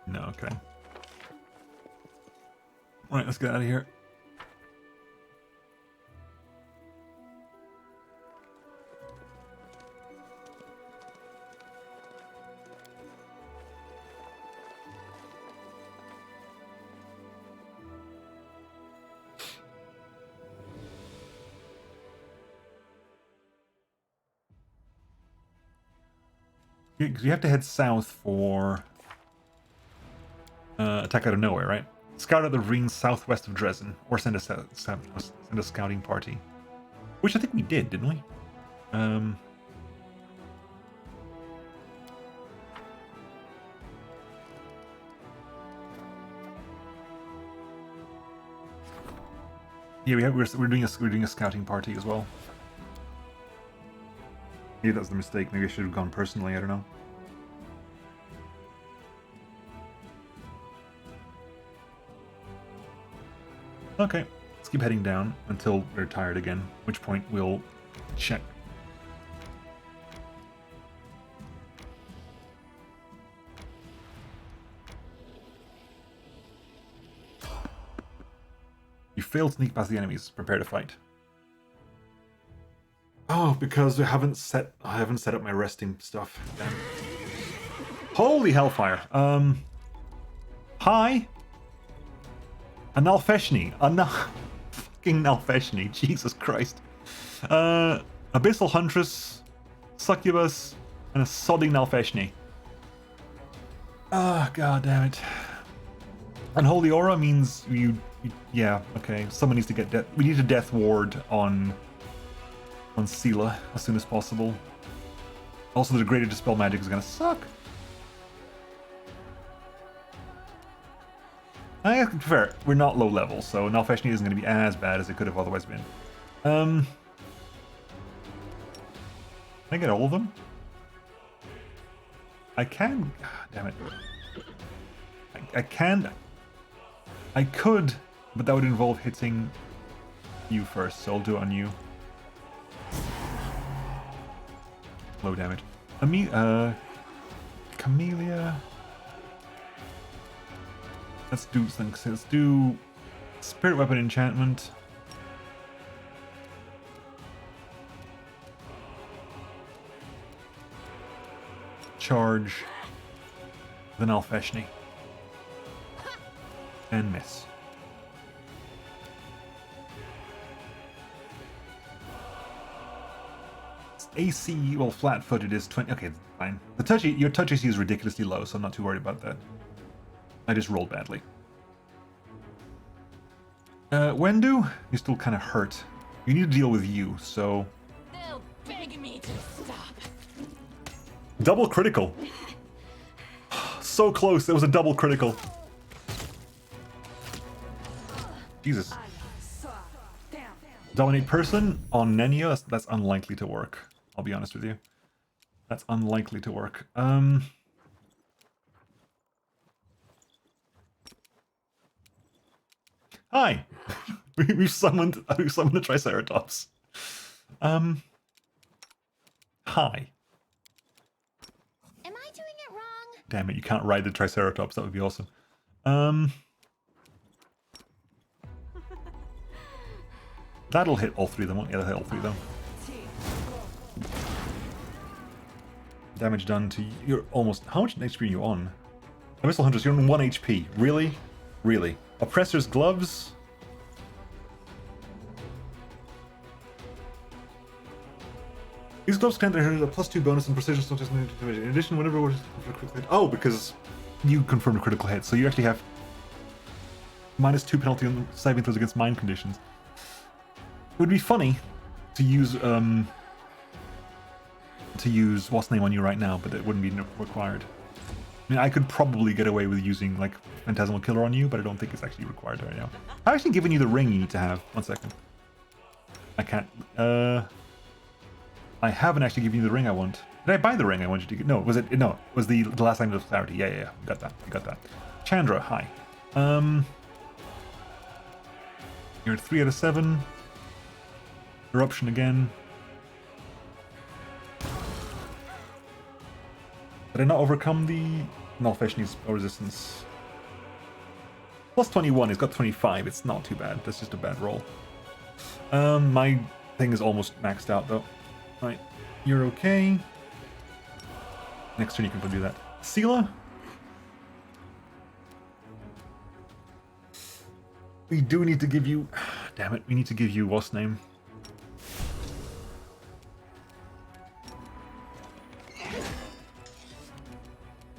No, okay. Alright, let's get out of here. Because you have to head south for attack out of nowhere, right? Scout out the ring southwest of Dresden, or send a scouting party, which I think we did, didn't we? Yeah, we're doing a scouting party as well. Maybe that was the mistake. Maybe I should have gone personally. I don't know. Okay, let's keep heading down until we're tired again, at which point we'll check. You failed to sneak past the enemies. Prepare to fight. Oh, because I haven't set up my resting stuff. Damn. Holy hellfire. Hi. A Nalfeshni. Fucking Nalfeshni. Jesus Christ. Abyssal Huntress, Succubus, and a sodding Nalfeshni. Ah, god damn it. Unholy Aura means you yeah, okay. Someone needs to get death. We need a death ward on Sela as soon as possible. Also, the greater dispel magic is gonna suck. I have to be fair, we're not low level, so Nalfeshni isn't gonna be as bad as it could have otherwise been. Can I get all of them? I can. Damn it. I can. I could, but that would involve hitting you first, so I'll do it on you. Low damage. Camellia. Let's do Spirit Weapon Enchantment. Charge the Nalfeshni. And miss. AC, well, flat-footed is 20. Okay, fine. Your touch AC is ridiculously low, so I'm not too worried about that. I just rolled badly. Wendu, you're still kind of hurt. You need to deal with you, so. They'll beg me to stop. Double critical. So close. There was a double critical. Jesus. Dominate person on Nenia. That's unlikely to work. I'll be honest with you. That's unlikely to work. Hi. We've summoned a Triceratops. Hi. Am I doing it wrong? Damn it! You can't ride the Triceratops. That would be awesome. That'll hit all three of them, won't it? Yeah, that'll hit all three of them. Damage done to you. You're almost... How much HP are you on? Abyssal Hunters, you're on 1 HP. Really? Really? Oppressor's Gloves? These gloves can have a +2 bonus and precision such as in addition, whenever we're for a critical hit. Oh, because you confirmed a critical hit, so you actually have -2 penalty on saving throws against mind conditions. It would be funny to use what's name on you right now, but it wouldn't be required. I mean, I could probably get away with using like Phantasmal Killer on you, but I don't think it's actually required right now. I've actually given you the ring you need to have. 1 second. I can't. I haven't actually given you the ring I want. Did I buy the ring I wanted you to get? No, was it? No, it was the last item of clarity. Yeah. Got that. Got that. Chandra, hi. You're at 3 out of 7. Eruption again. Did I not overcome the Nalfeshni's resistance? +21, he's got 25. It's not too bad. That's just a bad roll. My thing is almost maxed out though. Right, you're okay. Next turn you can do that. Sela? We do need to give you... Damn it, we need to give you what's name?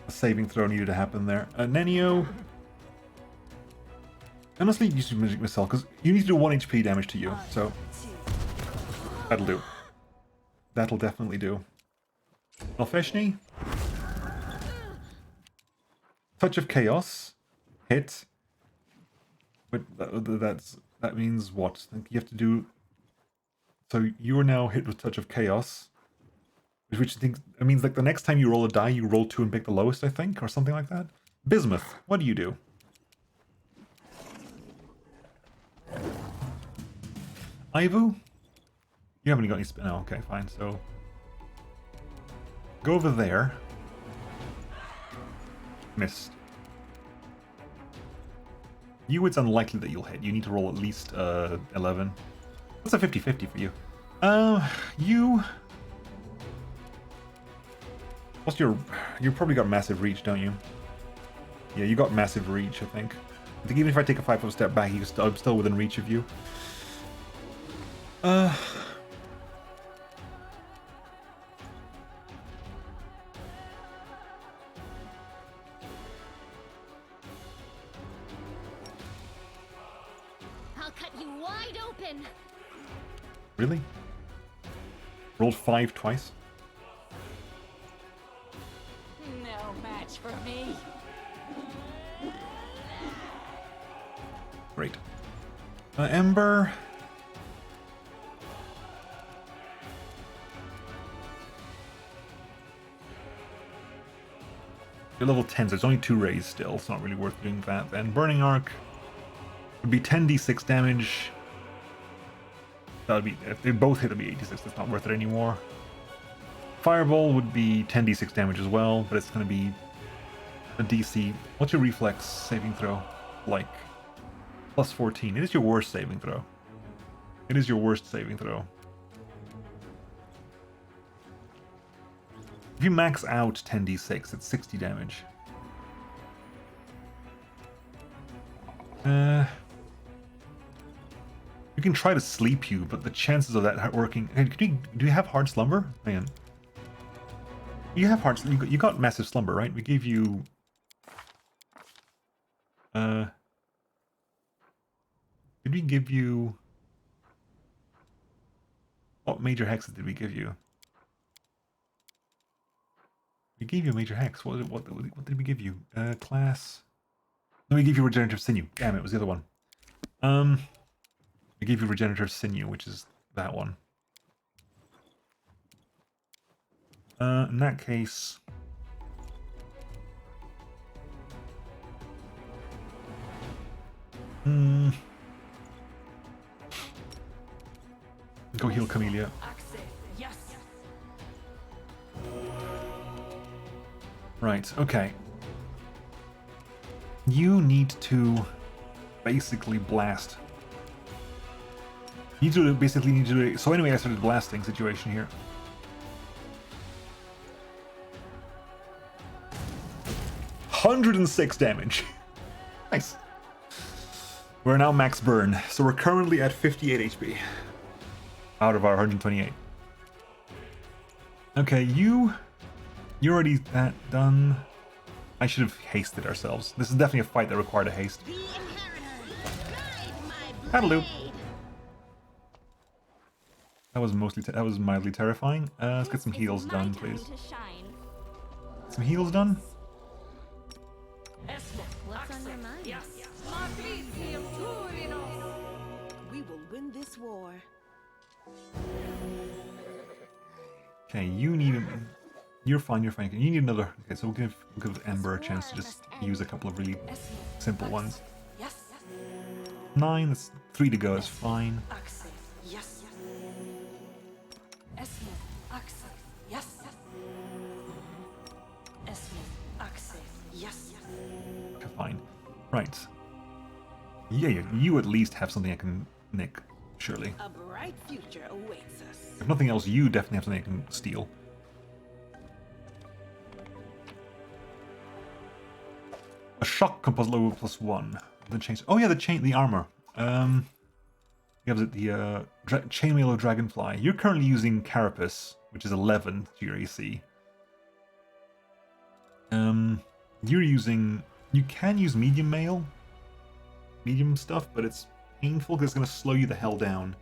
A saving throw needed to happen there. Nenio. Honestly, use Magic Missile, because you need to do 1 HP damage to you, so... That'll do. That'll definitely do. Nalfeshni. Touch of Chaos. Hit. But that means what? You have to do... So you are now hit with Touch of Chaos. Which thinks it means like the next time you roll a die, you roll 2 and pick the lowest, I think, or something like that. Bismuth, what do you do? Ivu? You haven't got any spin. Oh, okay, fine. So go over there. Missed. You, it's unlikely that you'll hit. You need to roll at least 11. That's a 50-50 for you. You... What's your... You probably got massive reach, don't you? Yeah, you got massive reach, I think. I think even if I take a 5-foot step back, I'm still within reach of you. I'll cut you wide open. Really? Rolled 5 twice? No match for me. Great. Ember. You're level 10, so there's only 2 rays still. It's not really worth doing that. Then Burning Arc would be 10d6 damage. That would be, if they both hit, it'd be 86. That's not worth it anymore. Fireball would be 10d6 damage as well, but it's going to be a DC. What's your reflex saving throw like? Plus 14. It is your worst saving throw. It is your worst saving throw. If you max out 10d6, it's 60 damage. We can try to sleep you, but the chances of that working... Hey, do you have hard slumber? Man. You have hard... You got massive slumber, right? We gave you... Did we give you... What major hexes did we give you? We gave you a major hex. What did we give you? Class... No, we gave you regenerative sinew. Damn, it was the other one. We gave you regenerative sinew, which is that one. In that case... Go heal Camellia. Yes. Right, okay. You need to basically blast. You basically need to do it. So anyway, I started blasting situation here. $106 damage. Nice. We're now max burn, so we're currently at 58 HP out of our 128. Okay, you're already that done. I should have hasted ourselves. This is definitely a fight that required a haste. Paddle-loop. That was mildly terrifying. Let's get some heals done, please. Some heals done? What's on your mind? We will win this war. Okay, you need... You're fine, you're fine. You need another... Okay, so we'll give Ember a chance to just use a couple of really simple ones. 9, that's 3 to go, it's fine. Yes. Okay, fine. Right. Yeah, you at least have something I can nick, surely. A bright future awaits us. If nothing else, you definitely have something I can steal. A shock composite level +1. The chain. Oh yeah, the armor. You have the chainmail of dragonfly. You're currently using carapace, which is 11 to your AC. You're using. You can use medium mail, medium stuff, but it's painful because it's going to slow you the hell down.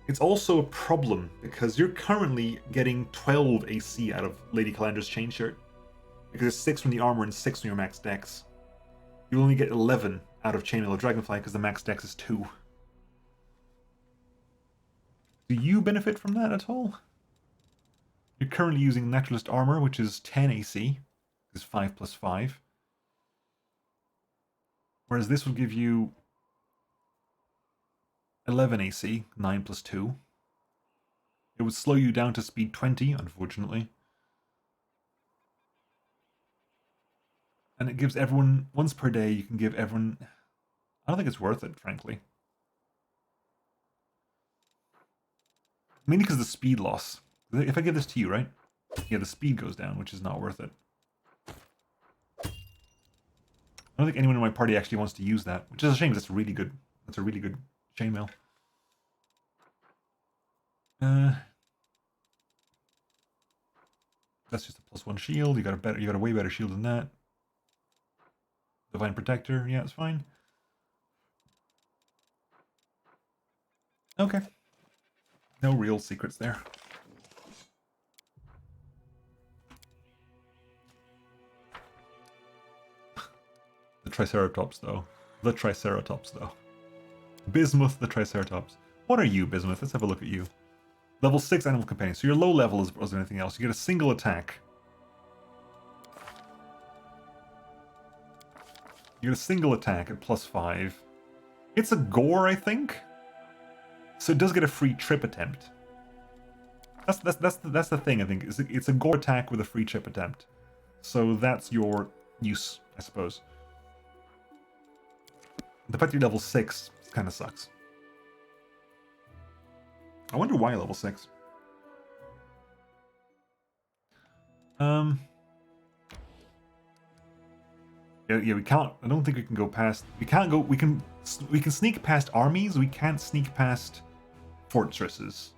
It's also a problem because you're currently getting 12 AC out of Lady Calandra's chain shirt. Because it's 6 from the armor and 6 from your max dex. You only get 11 out of Chainmail of Dragonfly because the max dex is 2. Do you benefit from that at all? You're currently using Naturalist Armor, which is 10 AC. Is 5 plus 5. Whereas this will give you 11 AC, 9 plus 2. It would slow you down to speed 20, unfortunately. And it gives everyone, once per day, you can give everyone... I don't think it's worth it, frankly. Mainly because of the speed loss. If I give this to you, right? Yeah, the speed goes down, which is not worth it. I don't think anyone in my party actually wants to use that, which is a shame. That's really good. That's a really good chainmail. That's just a +1 shield. You got a way better shield than that. Divine Protector, yeah, it's fine. Okay. No real secrets there. The Triceratops, though. The Triceratops, though. Bismuth the Triceratops. What are you, Bismuth? Let's have a look at you. Level 6 Animal Companion. So you're low level as anything else. You get a single attack. You get a single attack at +5. It's a gore, I think. So it does get a free trip attempt. That's the thing, I think. It's a gore attack with a free trip attempt. So that's your use, I suppose. The fact you're level 6 kind of sucks. I wonder why level 6. Yeah, we can't. I don't think we can go past. We can't go. We can sneak past armies. We can't sneak past fortresses.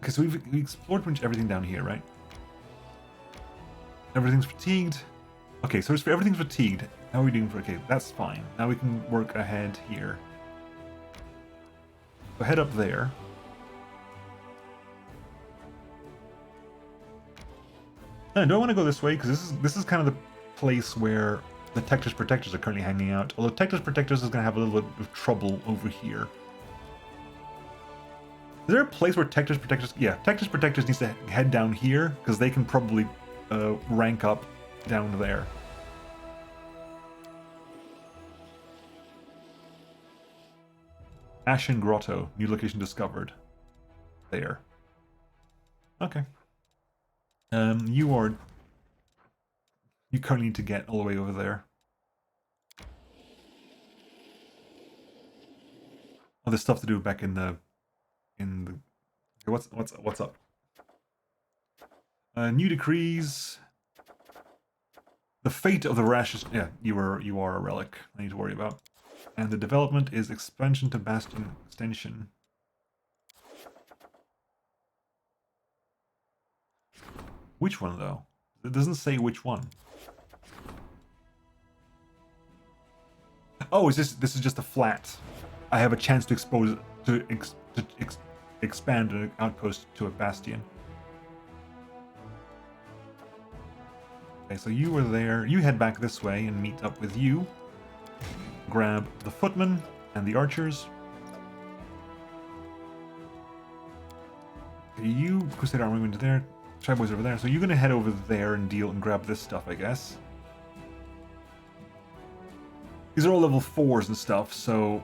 Okay, so we explored pretty much everything down here, right? Everything's fatigued. Okay, so everything's fatigued. How are we doing for... Okay, that's fine. Now we can work ahead here. So head up there. Do I want to go this way? Because this is kind of the place where the Tectus Protectors are currently hanging out. Although Tectus Protectors is going to have a little bit of trouble over here. Is there a place where Tectus Protectors... Yeah, Tectus Protectors needs to head down here, because they can probably rank up down there. Ashen Grotto. New location discovered. There. Okay. You currently need to get all the way over there. Oh, there's stuff to do back in the... What's up? New decrees. The fate of the rash is... Yeah, you are a relic. I need to worry about. And the development is expansion to Bastion extension. Which one, though? It doesn't say which one. Oh, this is just a flat. I have a chance to expose to expand an outpost to a bastion. Okay, so you were there. You head back this way and meet up with you. Grab the footmen and the archers. Okay, you Crusader army into there. Triboys over there. So you're gonna head over there and deal and grab this stuff, I guess. These are all level 4s and stuff, so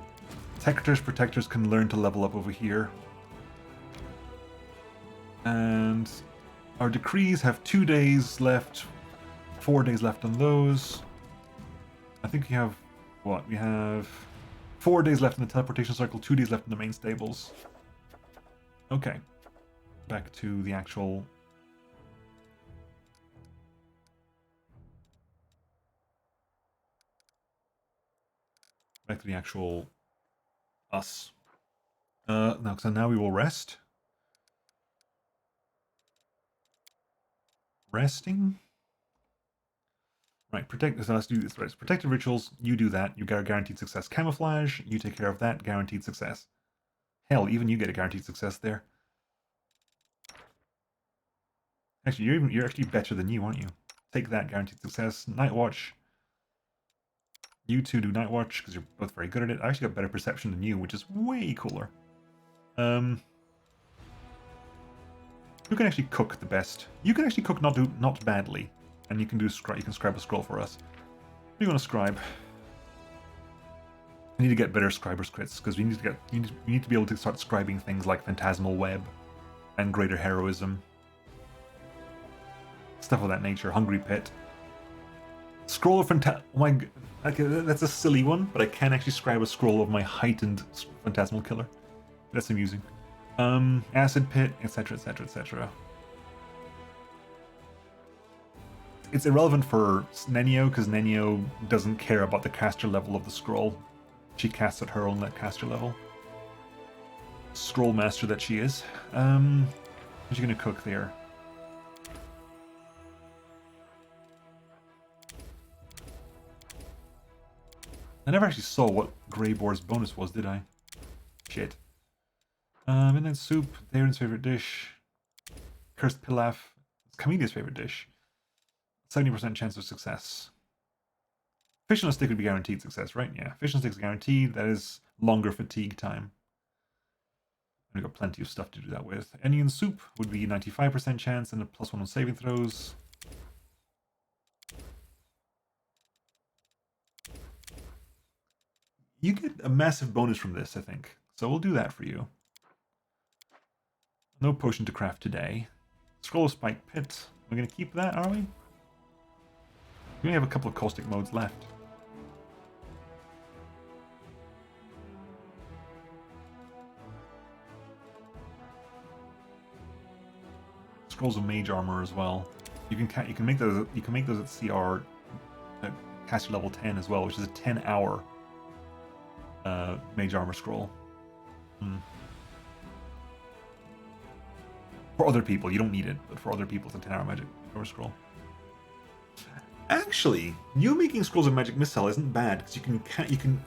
Tectus Protectors can learn to level up over here. And our decrees have 2 days left, 4 days left on those. I think we have, what? We have 4 days left in the teleportation circle, 2 days left in the main stables. Okay. Back to the actual... Back to the actual us. So now we will rest. Resting? Right, so let's do this. Right, protective rituals, you do that. You get a guaranteed success. Camouflage, you take care of that. Guaranteed success. Hell, even you get a guaranteed success there. Actually, you're actually better than you, aren't you? Take that, guaranteed success. Night Watch. You two do Night Watch because you're both very good at it. I actually got better perception than you, which is way cooler. Who can actually cook the best? You can actually cook not badly, and you can do you can scribe a scroll for us. What do you want to scribe? We need to get better scribers crits because we need to be able to start scribing things like Phantasmal Web and Greater Heroism, stuff of that nature. Hungry Pit. Scroll of oh my, okay, that's a silly one, but I can actually scribe a scroll of my heightened Phantasmal Killer. That's amusing. Acid Pit, etc, etc, etc. It's irrelevant for Nenio, because Nenio doesn't care about the caster level of the scroll. She casts at her own caster level. Scroll master that she is. What's she gonna cook there? I never actually saw what Grey Boar's bonus was, did I? Shit. And then soup, Darren's favorite dish. Cursed Pilaf, it's Camelia's favorite dish. 70% chance of success. Fish on a stick would be guaranteed success, right? Yeah, fish on a stick is guaranteed. That is longer fatigue time. We've got plenty of stuff to do that with. Onion soup would be 95% chance and a +1 on saving throws. You get a massive bonus from this, I think. So we'll do that for you. No potion to craft today. Scroll of Spike Pit. We're going to keep that, are we? We only have a couple of caustic modes left. Scrolls of Mage Armor as well. You can make those at CR at caster level 10 as well, which is a 10-hour Mage Armor scroll. For other people, you don't need it, but for other people, it's a 10-hour Magic Armor scroll. Actually, you making scrolls of Magic Missile isn't bad because you can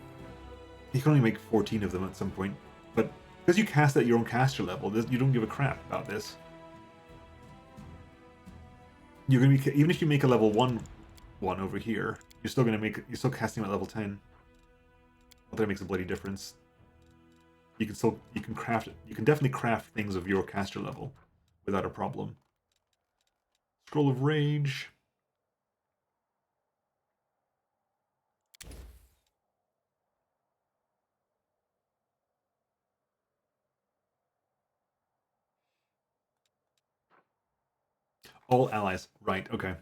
only make 14 of them at some point, but because you cast at your own caster level, you don't give a crap about this. You're gonna be, even if you make a level 1 over here, you're still casting at level 10. Not that it makes a bloody difference. You can craft it. You can definitely craft things of your caster level without a problem. Scroll of Rage. All allies. Right, okay.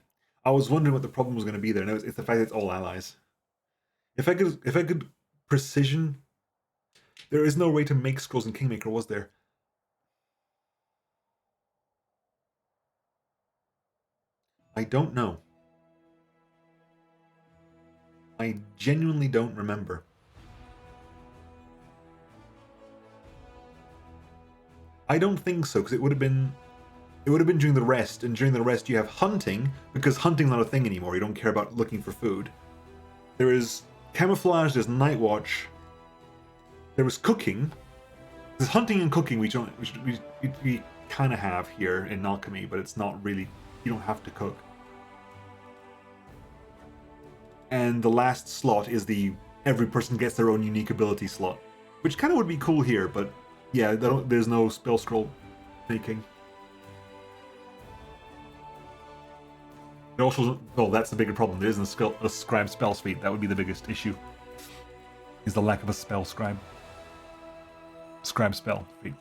I was wondering what the problem was going to be there. No, it's the fact that it's all allies. If I could precision, there is no way to make scrolls in Kingmaker, was there? I don't know. I genuinely don't remember. I don't think so, because it would have been during the rest, and during the rest you have hunting, because hunting's not a thing anymore. You don't care about looking for food. There is camouflage, there's night watch. There was cooking. There's hunting and cooking we kind of have here in alchemy, but it's not really, you don't have to cook. And the last slot is the every person gets their own unique ability slot, which kind of would be cool here, but yeah, there's no spell scroll making. There also, well, that's the bigger problem. There isn't a scribe spell suite. That would be the biggest issue. Is the lack of a spell scribe spell suite.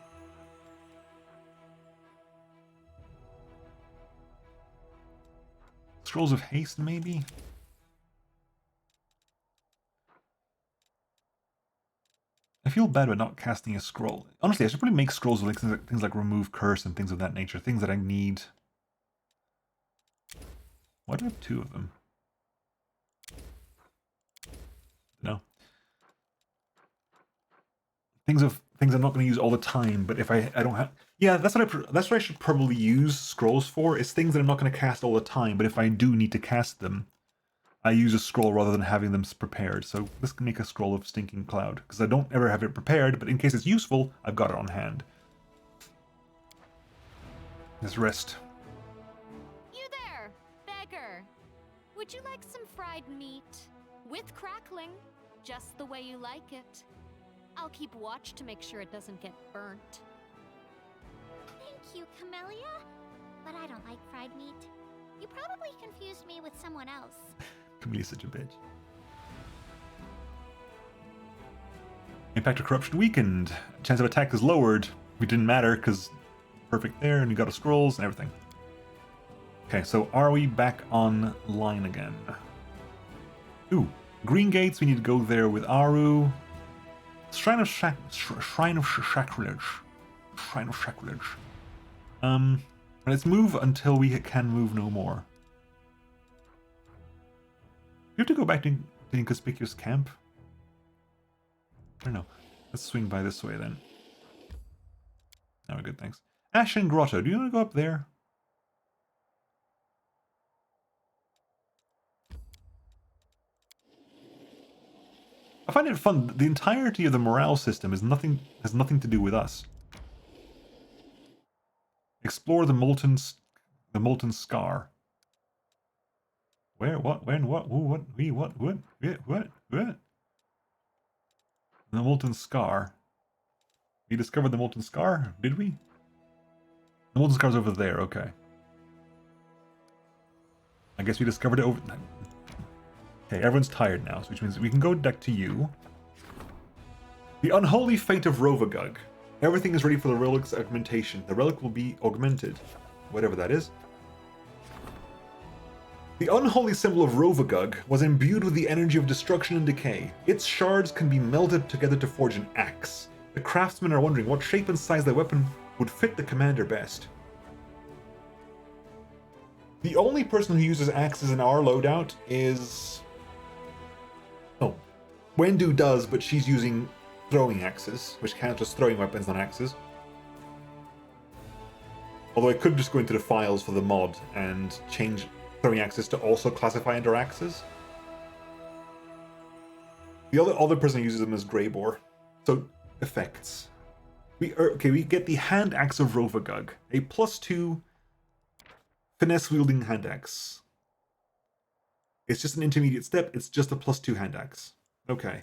Scrolls of Haste, maybe? I feel bad about not casting a scroll. Honestly, I should probably make scrolls with things like Remove Curse and things of that nature. Things that I need. Why do I have 2 of them? No. Things I'm not going to use all the time, but if I don't have... Yeah, that's what I should probably use scrolls for, is things that I'm not going to cast all the time, but if I do need to cast them, I use a scroll rather than having them prepared. So let's make a scroll of Stinking Cloud, because I don't ever have it prepared, but in case it's useful, I've got it on hand. Let's rest. You there, beggar. Would you like some fried meat? With crackling, just the way you like it. I'll keep watch to make sure it doesn't get burnt. Thank you, Camellia. But I don't like fried meat. You probably confused me with someone else. Camille's such a bitch. Impact of corruption weakened. Chance of attack is lowered. It didn't matter because perfect there, and you got a scrolls and everything. Okay, so are we back online again? Ooh, Green Gates. We need to go there with Aru. Shrine of Sacrilege. Shrine of Sacrilege. Let's move until we can move no more. We have to go back to the Inconspicuous Camp. I don't know. Let's swing by this way then. Oh, good, thanks. Ashen Grotto. Do you want to go up there? I find it fun. The entirety of the morale system has nothing to do with us. Explore the molten scar. Where? What? When? What? Who? What? We? What? What? What? What? The molten scar. We discovered the molten scar, did we? The molten scar's over there. Okay. I guess we discovered it over. Okay, everyone's tired now, which means we can go back to you. The unholy fate of Rovagug. Everything is ready for the relic's augmentation. The relic will be augmented. Whatever that is. The unholy symbol of Rovagug was imbued with the energy of destruction and decay. Its shards can be melded together to forge an axe. The craftsmen are wondering what shape and size the weapon would fit the commander best. The only person who uses axes in our loadout is... Oh, Wendu does, but she's using throwing axes, which count as throwing weapons on axes. Although I could just go into the files for the mod and change throwing axes to also classify under axes. The other person who uses them is Greybore. So, effects. We get the Hand Axe of Rovagug, a +2 finesse-wielding hand axe. It's just an intermediate step, it's just a +2 hand axe. Okay.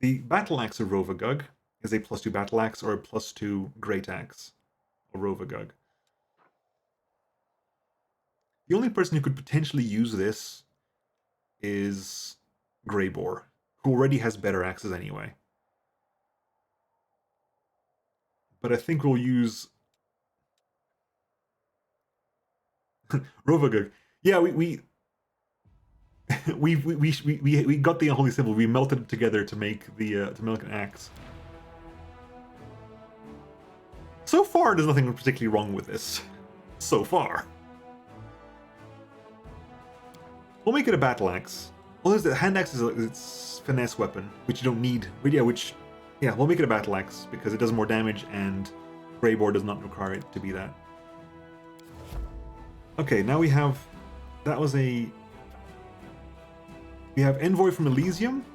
The Battle Axe of Rovagug is a +2 battle axe or a +2 great axe of Rovagug. The only person who could potentially use this is Greybore, who already has better axes anyway. But I think we'll use Rovagug. Yeah, we got the unholy symbol. We melted it together to make the to make an axe. So far, there's nothing particularly wrong with this. So far, we'll make it a battle axe. Well, there's the hand axe is its finesse weapon, which you don't need. But yeah, we'll make it a battle axe because it does more damage, and Greybore does not require it to be that. Okay, now we have. That was a. We have Envoy from Elysium.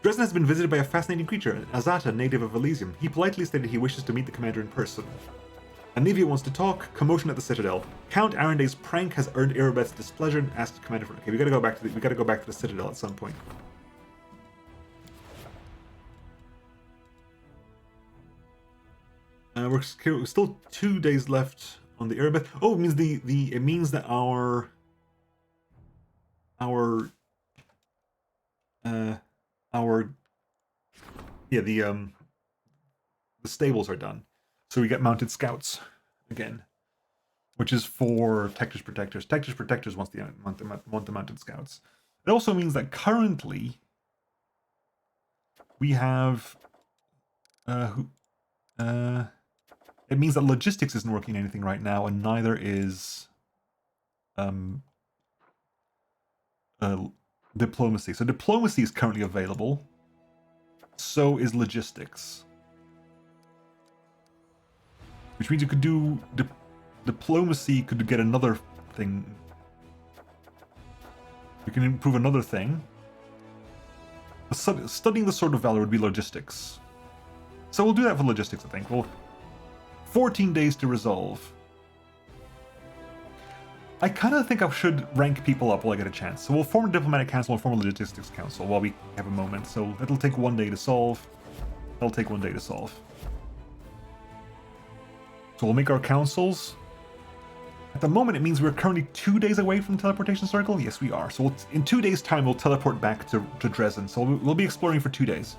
Dresden has been visited by a fascinating creature, Azata, native of Elysium. He politely stated he wishes to meet the commander in person. Anivia wants to talk. Commotion at the Citadel. Count Arenday's prank has earned Irabeth's displeasure and asked the commander for. Okay, we gotta go back to the Citadel at some point. We're still 2 days left on the Irabeth. Oh, it means it means that the stables are done. So we get mounted scouts again, which is for Tectus Protectors. Tectus Protectors want the mounted scouts. It also means that currently we have it means that logistics isn't working anything right now, and neither is diplomacy. So diplomacy is currently available. So is logistics. Which means you could do diplomacy could get another thing. You can improve another thing. Studying the Sword of Valor would be logistics. So we'll do that for logistics, I think. Well, 14 days to resolve. I kind of think I should rank people up while I get a chance. So we'll form a diplomatic council and form a logistics council while we have a moment. So it'll take 1 day to solve. That'll take 1 day to solve. So we'll make our councils. At the moment, it means we're currently 2 days away from the teleportation circle. Yes, we are. So in 2 days' time, we'll teleport back to Dresden. So we'll be exploring for 2 days.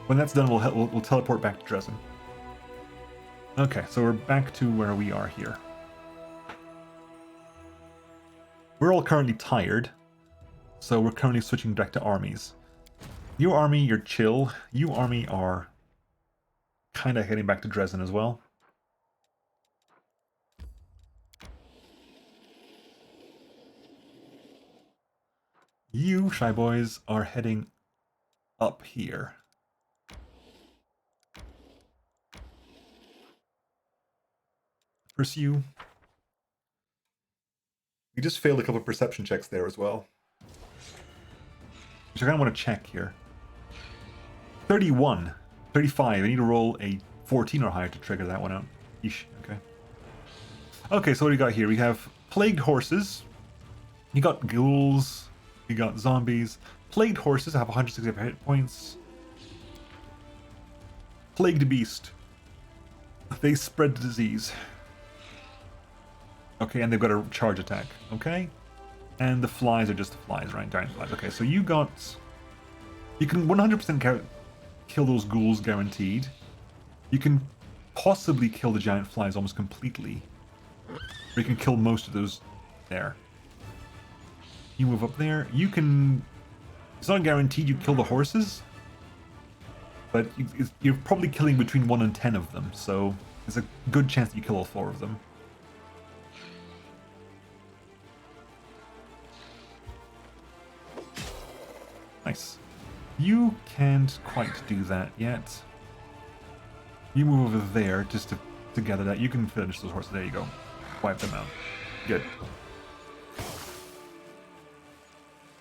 When that's done, we'll teleport back to Dresden. Okay, so we're back to where we are here. We're all currently tired, so we're currently switching back to armies. You army, you're chill. You army are kind of heading back to Dresden as well. You, Shy Boys, are heading up here. Pursue. We just failed a couple of perception checks there as well, which I kind of want to check here. 31. 35. I need to roll a 14 or higher to trigger that one out. Yeesh. Okay. Okay, so what do we got here? We have plagued horses. You got ghouls. You got zombies. Plagued horses have 160 hit points. Plagued beast. They spread disease. Okay, and they've got a charge attack. Okay. And the flies are just the flies, right? Giant flies. Okay, so you got... You can 100% kill those ghouls, guaranteed. You can possibly kill the giant flies almost completely. Or you can kill most of those there. You move up there. You can... It's not guaranteed you kill the horses. But you're probably killing between 1 and 10 of them. So there's a good chance that you kill all 4 of them. Nice. You can't quite do that yet. You move over there just to gather that. You can finish those horses. There you go. Wipe them out. Good.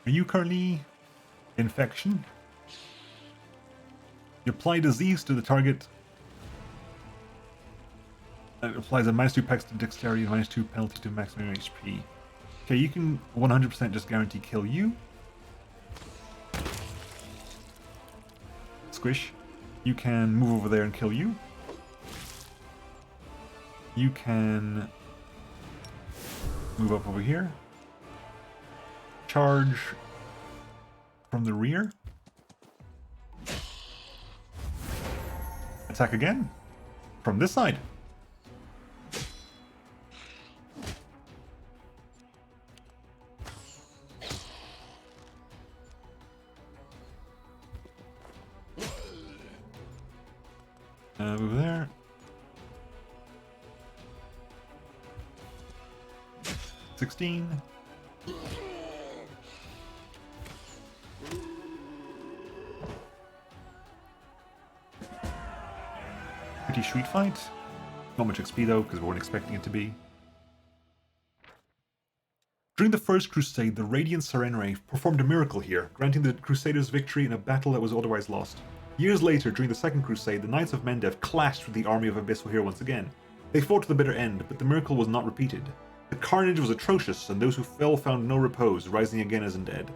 Are you currently infection? You apply disease to the target. It applies a -2 packs to dexterity and -2 penalty to maximum HP. Okay, you can 100% just guarantee kill you. Squish. You can move over there and kill you. You can move up over here. Charge from the rear. Attack again from this side. Over there. $16. Pretty sweet fight. Not much XP though, because we weren't expecting it to be. During the First Crusade, the Radiant Serenray performed a miracle here, granting the Crusaders victory in a battle that was otherwise lost. Years later, during the Second Crusade, the Knights of Mendev clashed with the army of Abyssal here once again. They fought to the bitter end, but the miracle was not repeated. The carnage was atrocious, and those who fell found no repose, rising again as undead.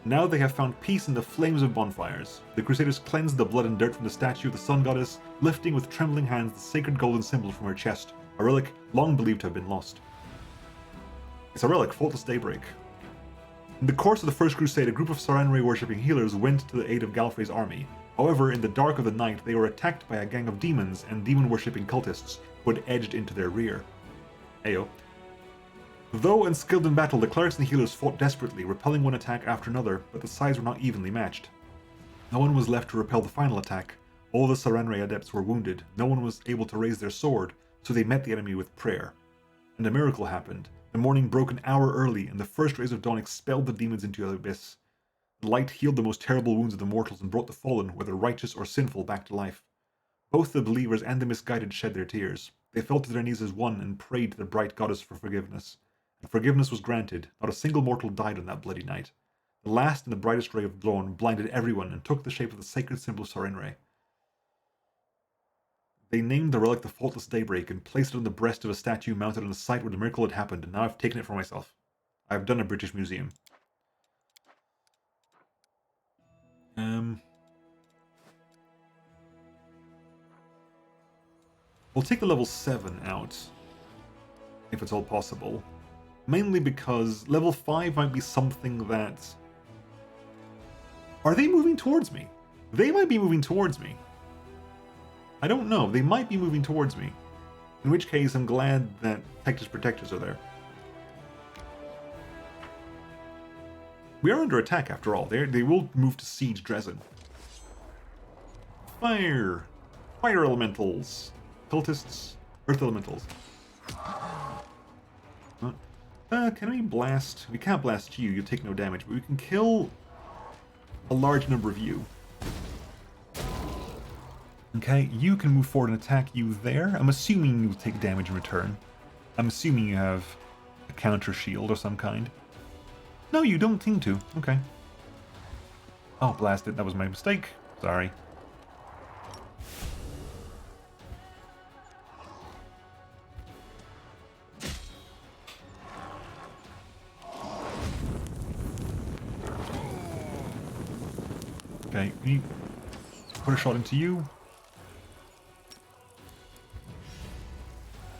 Now they have found peace in the flames of bonfires. The Crusaders cleansed the blood and dirt from the statue of the Sun Goddess, lifting with trembling hands the sacred golden symbol from her chest, a relic long believed to have been lost. It's a relic, Faultless Daybreak. In the course of the First Crusade, a group of Sarenrae worshipping healers went to the aid of Gallifrey's army. However, in the dark of the night, they were attacked by a gang of demons and demon-worshipping cultists who had edged into their rear. Ayo. Though unskilled in battle, the clerics and healers fought desperately, repelling one attack after another, but the sides were not evenly matched. No one was left to repel the final attack. All the Sarenrae adepts were wounded. No one was able to raise their sword, so they met the enemy with prayer. And a miracle happened. The morning broke an hour early, and the first rays of dawn expelled the demons into the abyss. The light healed the most terrible wounds of the mortals and brought the fallen, whether righteous or sinful, back to life. Both the believers and the misguided shed their tears. They fell to their knees as one and prayed to the bright goddess for forgiveness. And forgiveness was granted. Not a single mortal died on that bloody night. The last and the brightest ray of dawn blinded everyone and took the shape of the sacred symbol Sarenrae. They named the relic the Faultless Daybreak and placed it on the breast of a statue mounted on the site where the miracle had happened, and now I've taken it for myself. I've done a British museum. We'll take the level 7 out, if it's all possible. Mainly because level 5 might be something that... Are they moving towards me? They might be moving towards me. I don't know. They might be moving towards me. In which case, I'm glad that Tectus Protectors are there. We are under attack, after all. They will move to siege Dresden. Fire! Fire elementals! Cultists, earth elementals. Can we blast? We can't blast you, you'll take no damage, but we can kill a large number of you. Okay, you can move forward and attack you there. I'm assuming you'll take damage in return. I'm assuming you have a counter shield of some kind. No, you don't seem to. Okay. Oh, blast it. That was my mistake. Sorry. Okay, you put a shot into you.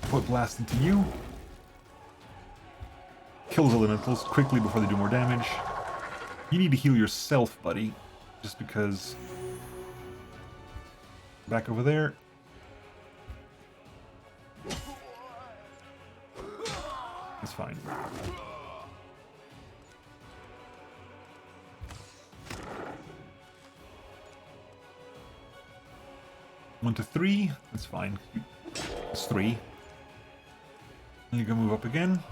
Put blast into you. Kill those elementals quickly before they do more damage. You need to heal yourself, buddy. Just because... Back over there. It's fine. One to 3. That's fine. It's 3. And you can move up again.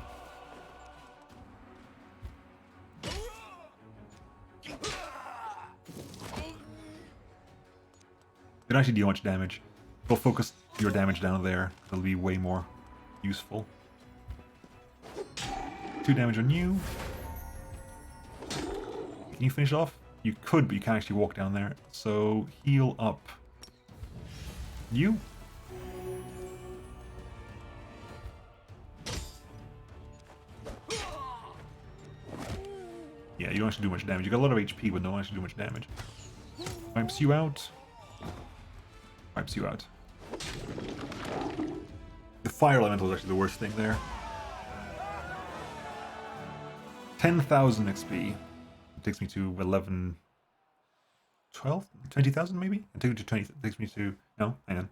They don't actually deal much damage. We'll focus your damage down there. It'll be way more useful. 2 damage on you. Can you finish off? You could, but you can't actually walk down there. So heal up you. Yeah, you don't actually do much damage. You got a lot of HP, but don't actually do much damage. Wipes you out. Wipes you out. The fire elemental is actually the worst thing there. 10,000 XP. It takes me to 11... 12? 20,000 maybe? It takes me to 20... It takes me to... No, hang on.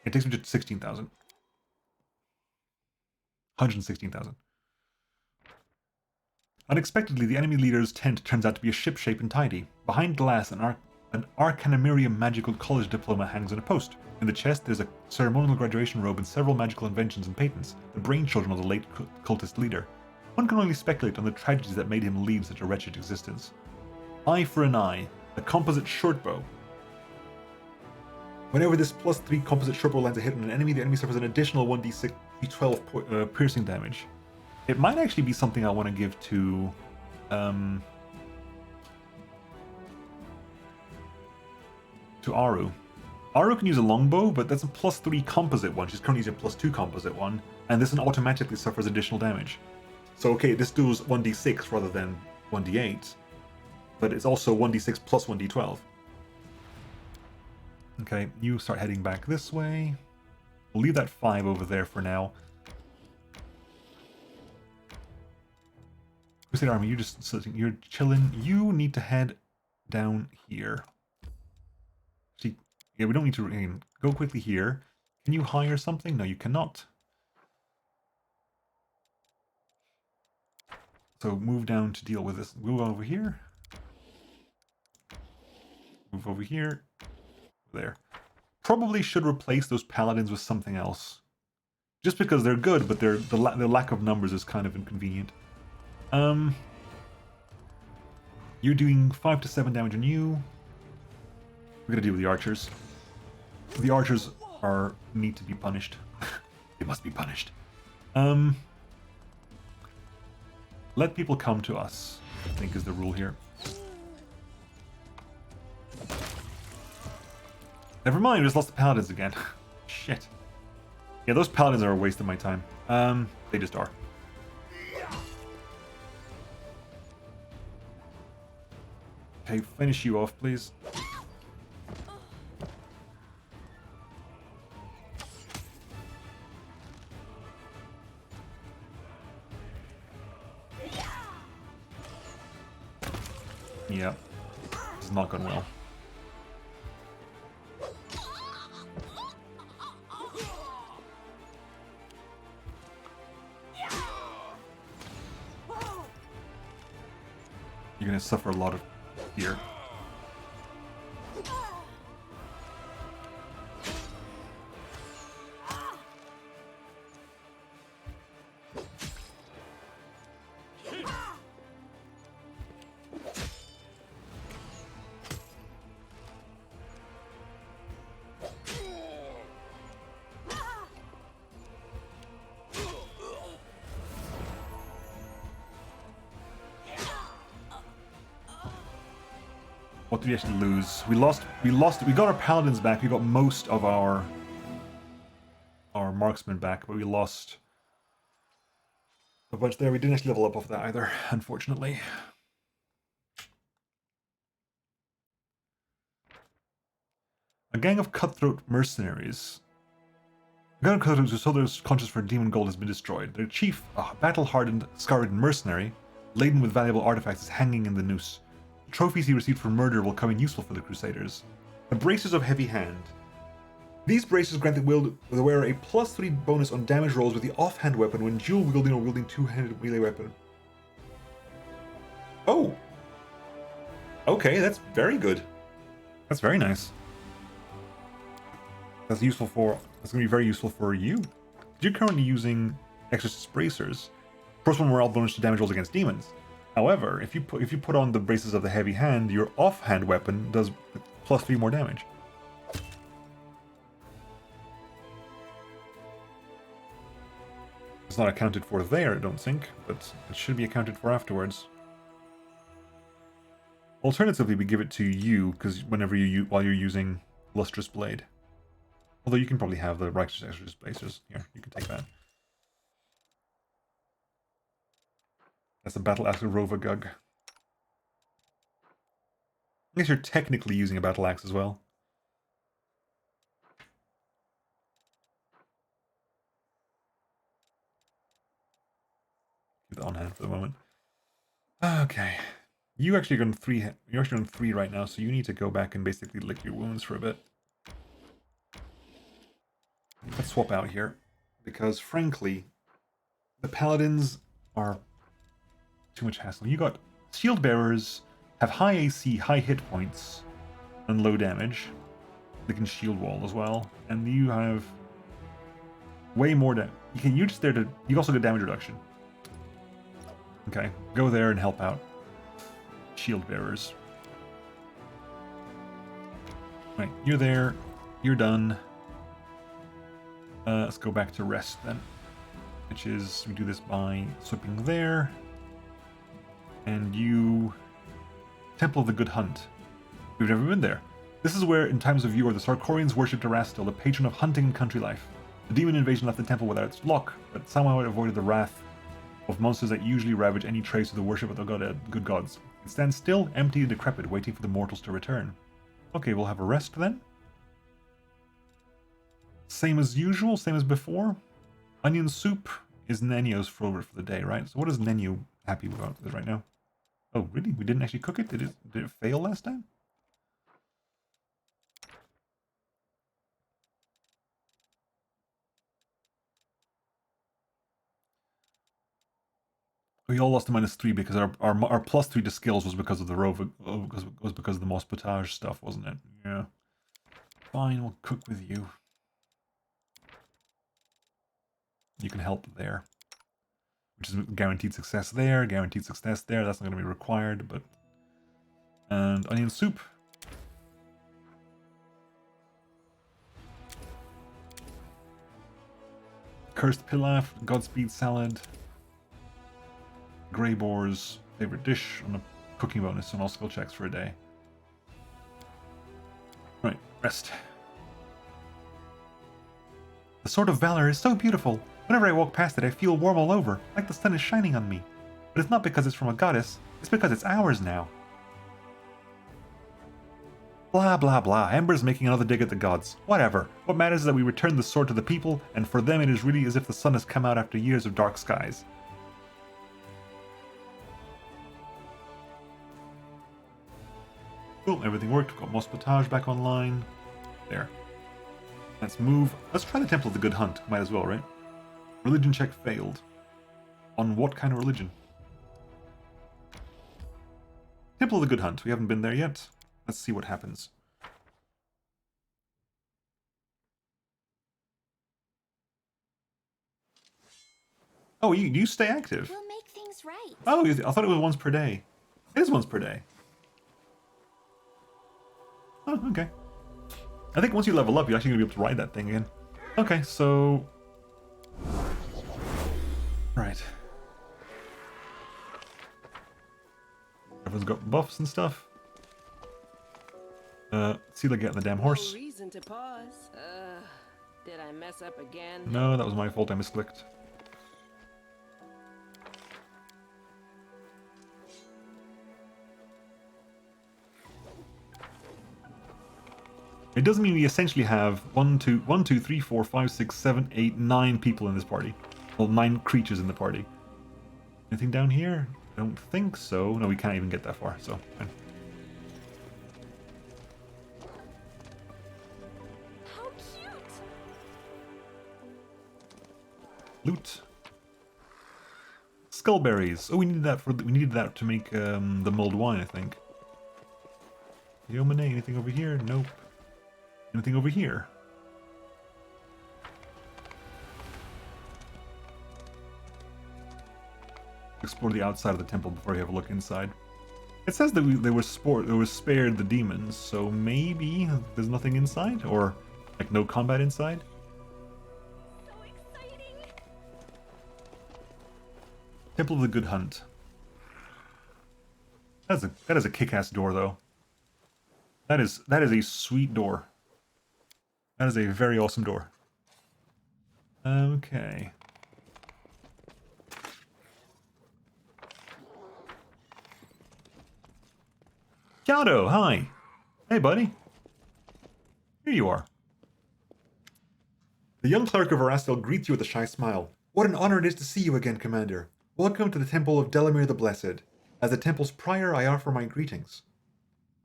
It takes me to 16,000. 116,000. Unexpectedly, the enemy leader's tent turns out to be a ship shape and tidy. Behind glass, an Arcanimerium magical college diploma hangs on a post. In the chest, there's a ceremonial graduation robe and several magical inventions and patents, the brainchildren of the late cultist leader. One can only speculate on the tragedies that made him lead such a wretched existence. Eye for an eye, a composite shortbow. Whenever this +3 composite shortbow lands a hit on an enemy, the enemy suffers an additional 1d6 d12 piercing damage. It might actually be something I want to give to Aru. Aru can use a longbow, but that's a +3 composite one. She's currently using a +2 composite one, and this one automatically suffers additional damage. So okay, this does 1d6 rather than 1d8, but it's also 1d6 plus 1d12. Okay, you start heading back this way. We'll leave that 5 over there for now. Crusade Army, you're just sitting, you're chilling. You need to head down here. See, yeah, we don't need to go quickly here. Can you hire something? No, you cannot. So move down to deal with this. Move over here. Move over here. There. Probably should replace those paladins with something else. Just because they're good, but the lack of numbers is kind of inconvenient. You're doing 5 to 7 damage on you. We're gonna deal with the archers. The archers need to be punished. They must be punished. Let people come to us, I think is the rule here. Never mind, we just lost the paladins again. Shit. Yeah, those paladins are a waste of my time. They just are. Okay, finish you off, please. Yeah. This is not going well. You're gonna suffer a lot of fear. What did we actually lose? We got our paladins back, we got most of our marksmen back, but we lost a bunch there. We didn't actually level up off that either, unfortunately. A gang of cutthroat mercenaries. A gang of cutthroats who sold their conscience for demon gold has been destroyed. Their chief, a battle-hardened, scarred mercenary, laden with valuable artifacts, is hanging in the noose. The trophies he received for murder will come in useful for the Crusaders. The Braces of Heavy Hand. These braces grant the wearer a +3 bonus on damage rolls with the offhand weapon when dual wielding or wielding two-handed melee weapon. Oh! Okay, that's very good. That's very nice. That's going to be very useful for you. You're currently using Exorcist Bracers. First one morale bonus to damage rolls against demons. However, if you put on the Braces of the Heavy Hand, your offhand weapon does +3 more damage. It's not accounted for there, I don't think, but it should be accounted for afterwards. Alternatively, we give it to you because while you're using Lustrous Blade. Although you can probably have the Righteous Exorcist Bracers. Here, you can take that. That's a Battle Axe Rovagug. I guess you're technically using a Battle Axe as well. Keep that on hand for the moment. Okay. You're actually on 3 right now, so you need to go back and basically lick your wounds for a bit. Let's swap out here, because frankly, the paladins are too much hassle. You got shield bearers, have high AC, high hit points, and low damage. They can shield wall as well, and you have way more damage. You also get damage reduction. Okay, go there and help out shield bearers. Right, you're there. You're done. Let's go back to rest then, which is we do this by swipping there, and you Temple of the Good Hunt. We've never been there. This is where, in times of yore, the Sarkorians worshipped Erastil, the patron of hunting and country life. The demon invasion left the temple without its lock, but somehow it avoided the wrath of monsters that usually ravage any trace of the worship of the good gods. It stands still, empty and decrepit, waiting for the mortals to return. Okay, we'll have a rest then. Same as usual, same as before. Onion soup is Nenio's favorite for the day, right? So what is Nenio happy about this right now? Oh, really? We didn't actually cook it? Did it fail last time? We all lost a -3 because our +3 to skills was because of the was because of the Moss Potage stuff, wasn't it? Yeah. Fine, we'll cook with you. You can help there. Which is guaranteed success there, guaranteed success there. That's not going to be required, but... And onion soup. Cursed Pilaf, Godspeed salad. Grey Boar's favorite dish on a cooking bonus on all skill checks for a day. Right, rest. The Sword of Valor is so beautiful. Whenever I walk past it, I feel warm all over, like the sun is shining on me. But it's not because it's from a goddess, it's because it's ours now. Blah blah blah, Ember's making another dig at the gods. Whatever. What matters is that we return the sword to the people, and for them it is really as if the sun has come out after years of dark skies. Cool, everything worked. We've got Mospatage back online. There. Let's move. Let's try the Temple of the Good Hunt. Might as well, right? Religion check failed. On what kind of religion? Temple of the Good Hunt. We haven't been there yet. Let's see what happens. Oh, you stay active. We'll make things right. Oh, I thought it was once per day. It is once per day. Oh, okay. I think once you level up, you're actually going to be able to ride that thing again. Okay, so... Right. Everyone's got buffs and stuff. See like getting the damn horse. No reason to pause. Did I mess up again? No, that was my fault. I misclicked. It does mean we essentially have 1, 2, 3, 4, 5, 6, 7, 8, 9 people in this party. Well, 9 creatures in the party. Anything down here? I don't think so. No, we can't even get that far, so fine. How cute! Loot. Skullberries. Oh, we needed that to make the mulled wine, I think. Yomine, anything over here? Nope. Anything over here? Explore the outside of the temple before you have a look inside. It says that they were spared the demons, so maybe there's nothing inside, or like no combat inside. So exciting! Temple of the Good Hunt. That is a kick-ass door, though. That is a sweet door. That is a very awesome door. Okay. Kato, hi. Hey, buddy. Here you are. The young cleric of Erastil greets you with a shy smile. What an honor it is to see you again, Commander. Welcome to the Temple of Delamere the Blessed. As the temple's prior, I offer my greetings.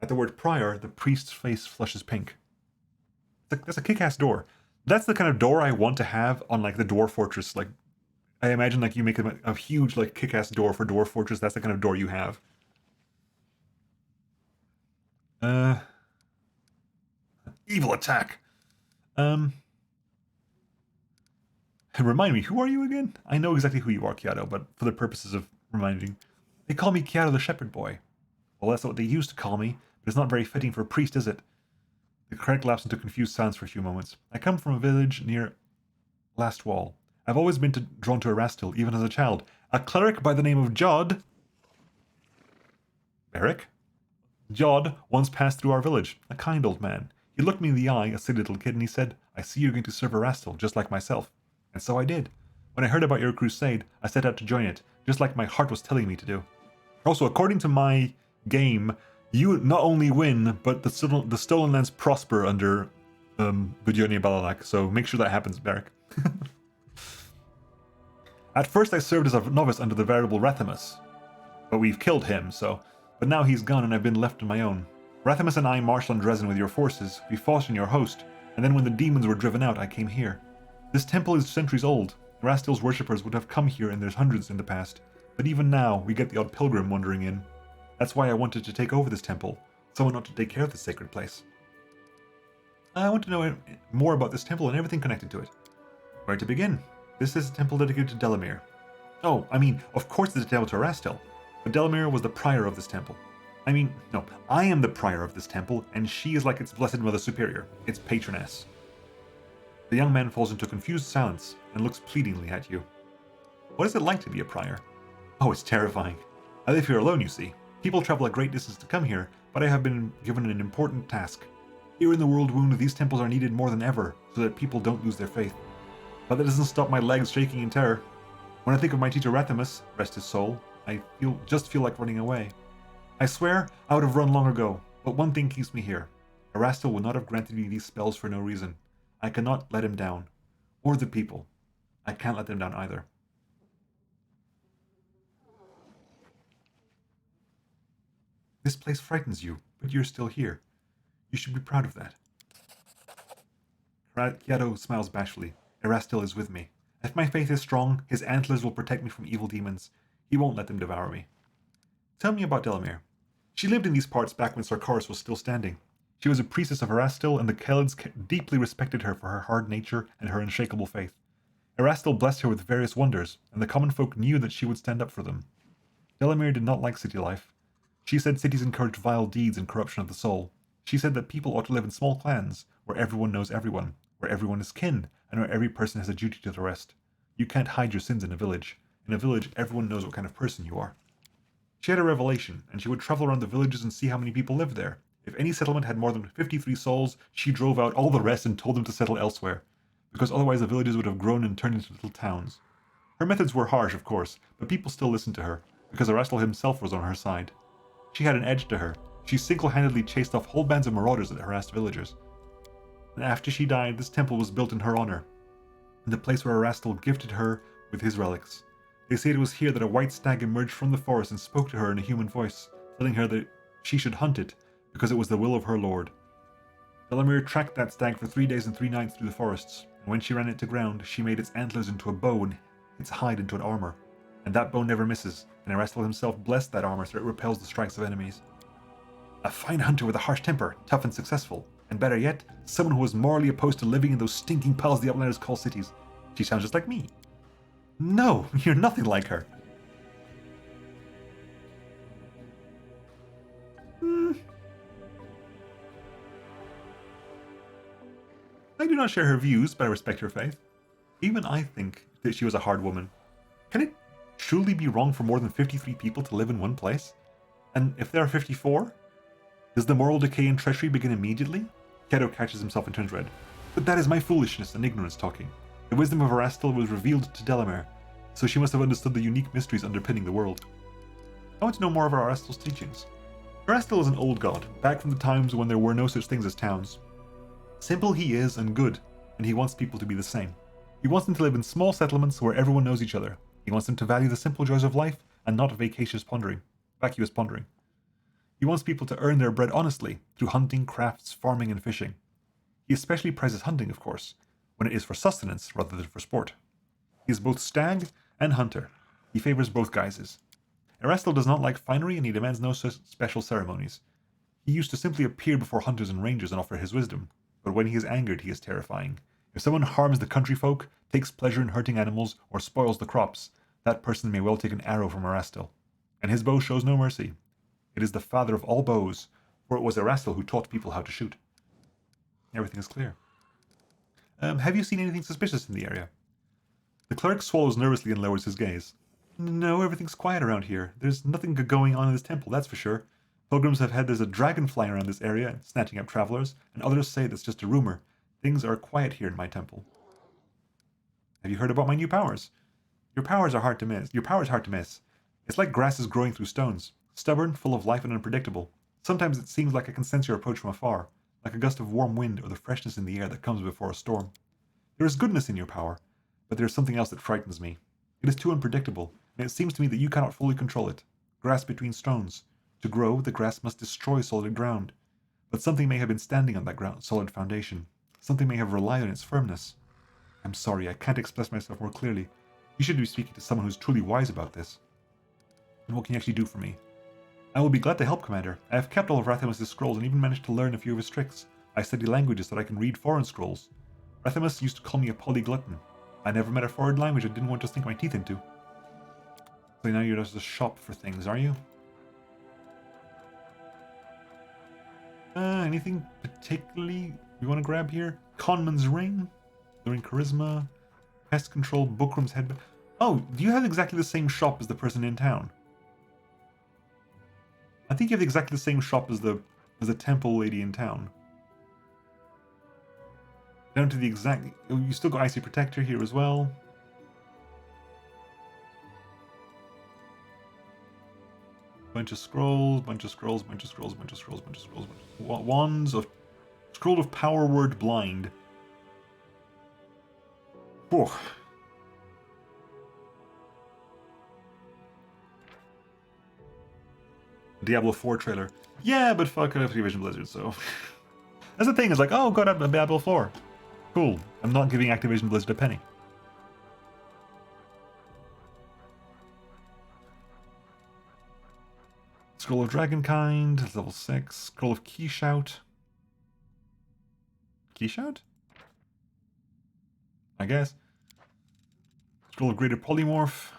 At the word prior, the priest's face flushes pink. That's a kick-ass door. That's the kind of door I want to have on like the Dwarf Fortress. Like, I imagine like you make a huge like kick-ass door for Dwarf Fortress. That's the kind of door you have. Evil attack. Remind me, who are you again? I know exactly who you are, Kiato, but for the purposes of reminding, they call me Kiato the Shepherd Boy. Well, that's what they used to call me, but it's not very fitting for a priest, is it? The cleric lapsed into confused silence for a few moments. I come from a village near Last Wall. I've always been drawn to Erastil, even as a child. A cleric by the name of Jod... Beric? Jod once passed through our village, a kind old man. He looked me in the eye, a silly little kid, and he said, I see you're going to serve Erastil, just like myself. And so I did. When I heard about your crusade, I set out to join it, just like my heart was telling me to do. Also, according to my game, you not only win, but the Stolen Lands prosper under Bujonia Balalak, so make sure that happens, Beric. At first I served as a novice under the venerable Rathamus, but we've killed him, but now he's gone and I've been left on my own. Rathamus and I marched on Dresden with your forces, we fought in your host, and then when the demons were driven out, I came here. This temple is centuries old. Erastil's worshippers would have come here and there's hundreds in the past, but even now, we get the odd pilgrim wandering in. That's why I wanted to take over this temple, someone ought to take care of this sacred place. I want to know more about this temple and everything connected to it. Where to begin? This is a temple dedicated to Delamere. Oh, I mean, of course it's a temple to Erastil, but Delamere was the prior of this temple. I mean, no, I am the prior of this temple, and she is like its blessed mother superior, its patroness. The young man falls into confused silence and looks pleadingly at you. What is it like to be a prior? Oh, it's terrifying. I live here alone, you see. People travel a great distance to come here, but I have been given an important task. Here in the Worldwound, these temples are needed more than ever, so that people don't lose their faith. But that doesn't stop my legs shaking in terror. When I think of my teacher Rathamus, rest his soul, I just feel like running away. I swear I would have run long ago, but one thing keeps me here. Erastil would not have granted me these spells for no reason. I cannot let him down. Or the people. I can't let them down either. This place frightens you, but you're still here. You should be proud of that. Yato smiles bashfully. Erastil is with me. If my faith is strong, his antlers will protect me from evil demons. He won't let them devour me. Tell me about Delamere. She lived in these parts back when Sarkaris was still standing. She was a priestess of Erastil, and the Kelids deeply respected her for her hard nature and her unshakable faith. Erastil blessed her with various wonders, and the common folk knew that she would stand up for them. Delamere did not like city life. She said cities encouraged vile deeds and corruption of the soul. She said that people ought to live in small clans, where everyone knows everyone, where everyone is kin, and where every person has a duty to the rest. You can't hide your sins in a village. In a village, everyone knows what kind of person you are. She had a revelation, and she would travel around the villages and see how many people lived there. If any settlement had more than 53 souls, she drove out all the rest and told them to settle elsewhere, because otherwise the villages would have grown and turned into little towns. Her methods were harsh, of course, but people still listened to her, because Erastil himself was on her side. She had an edge to her. She single-handedly chased off whole bands of marauders that harassed villagers. And after she died, this temple was built in her honor, in the place where Erastil gifted her with his relics. They say it was here that a white stag emerged from the forest and spoke to her in a human voice, telling her that she should hunt it, because it was the will of her lord. Delamere tracked that stag for 3 days and 3 nights through the forests, and when she ran it to ground, she made its antlers into a bow and its hide into an armor. And that bow never misses, and Erastil himself blessed that armor so it repels the strikes of enemies. A fine hunter with a harsh temper, tough and successful, and better yet, someone who was morally opposed to living in those stinking piles the Outlanders call cities. She sounds just like me. No, you're nothing like her. I do not share her views, but I respect her faith. Even I think that she was a hard woman. Can it truly be wrong for more than 53 people to live in one place? And if there are 54? Does the moral decay and treachery begin immediately? Keto catches himself and turns red. But that is my foolishness and ignorance talking. The wisdom of Erastil was revealed to Delamere, so she must have understood the unique mysteries underpinning the world. I want to know more of Erastil's teachings. Erastil is an old god, back from the times when there were no such things as towns. Simple he is and good, and he wants people to be the same. He wants them to live in small settlements where everyone knows each other. He wants them to value the simple joys of life and not vacuous pondering. He wants people to earn their bread honestly through hunting, crafts, farming, and fishing. He especially prizes hunting, of course, when it is for sustenance rather than for sport. He is both stag and hunter. He favors both guises. Erastil does not like finery, and he demands no special ceremonies. He used to simply appear before hunters and rangers and offer his wisdom, but when he is angered, he is terrifying. If someone harms the country folk, takes pleasure in hurting animals, or spoils the crops, that person may well take an arrow from Erastil. And his bow shows no mercy. It is the father of all bows, for it was Erastil who taught people how to shoot. Everything is clear. Have you seen anything suspicious in the area? The cleric swallows nervously and lowers his gaze. No, everything's quiet around here. There's nothing going on in this temple, that's for sure. Pilgrims have had there's a dragon flying around this area, snatching up travelers, and others say that's just a rumor. Things are quiet here in my temple. Have you heard about my new powers? Your powers are hard to miss. It's like grasses growing through stones. Stubborn, full of life, and unpredictable. Sometimes it seems like I can sense your approach from afar, like a gust of warm wind or the freshness in the air that comes before a storm. There is goodness in your power, but there is something else that frightens me. It is too unpredictable, and it seems to me that you cannot fully control it. Grass between stones. To grow, the grass must destroy solid ground. But something may have been standing on that solid foundation. Something may have relied on its firmness. I'm sorry, I can't express myself more clearly. You should be speaking to someone who's truly wise about this. And what can you actually do for me? I will be glad to help, Commander. I have kept all of Rathamus' scrolls and even managed to learn a few of his tricks. I study languages so that I can read foreign scrolls. Rathamus used to call me a polyglutton. I never met a foreign language I didn't want to sink my teeth into. So now you're just a shop for things, are you? Anything particularly you want to grab here? Conman's ring? Learning charisma? Pest control? Bookroom's head... Oh, do you have exactly the same shop as the person in town? I think you have exactly the same shop as the temple lady in town. Down to the exact... You still got Icy Protector here as well. Bunch of scrolls. Wands of... Scroll of Power Word Blind. Whew. Diablo 4 trailer. Yeah, but fuck Activision Blizzard, so... That's the thing, it's like, oh, got a Babel 4. Cool. I'm not giving Activision Blizzard a penny. Scroll of Dragonkind, level 6. Scroll of Keyshout. Keyshout? I guess. Scroll of Greater Polymorph.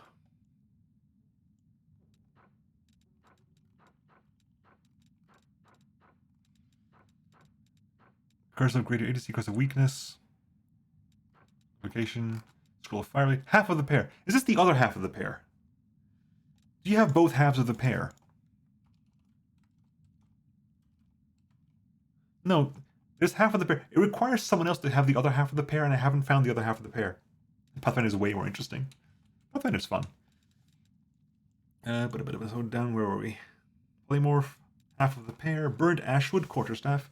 Curse of Greater Idiocy, Curse of Weakness. Location. Scroll of Fire. Half of the pair. Is this the other half of the pair? Do you have both halves of the pair? No, there's half of the pair. It requires someone else to have the other half of the pair, and I haven't found the other half of the pair. Pathfinder is way more interesting. Pathfinder's fun. But a bit of a slow down. Where were we? Polymorph, half of the pair. Burnt Ashwood, Quarterstaff.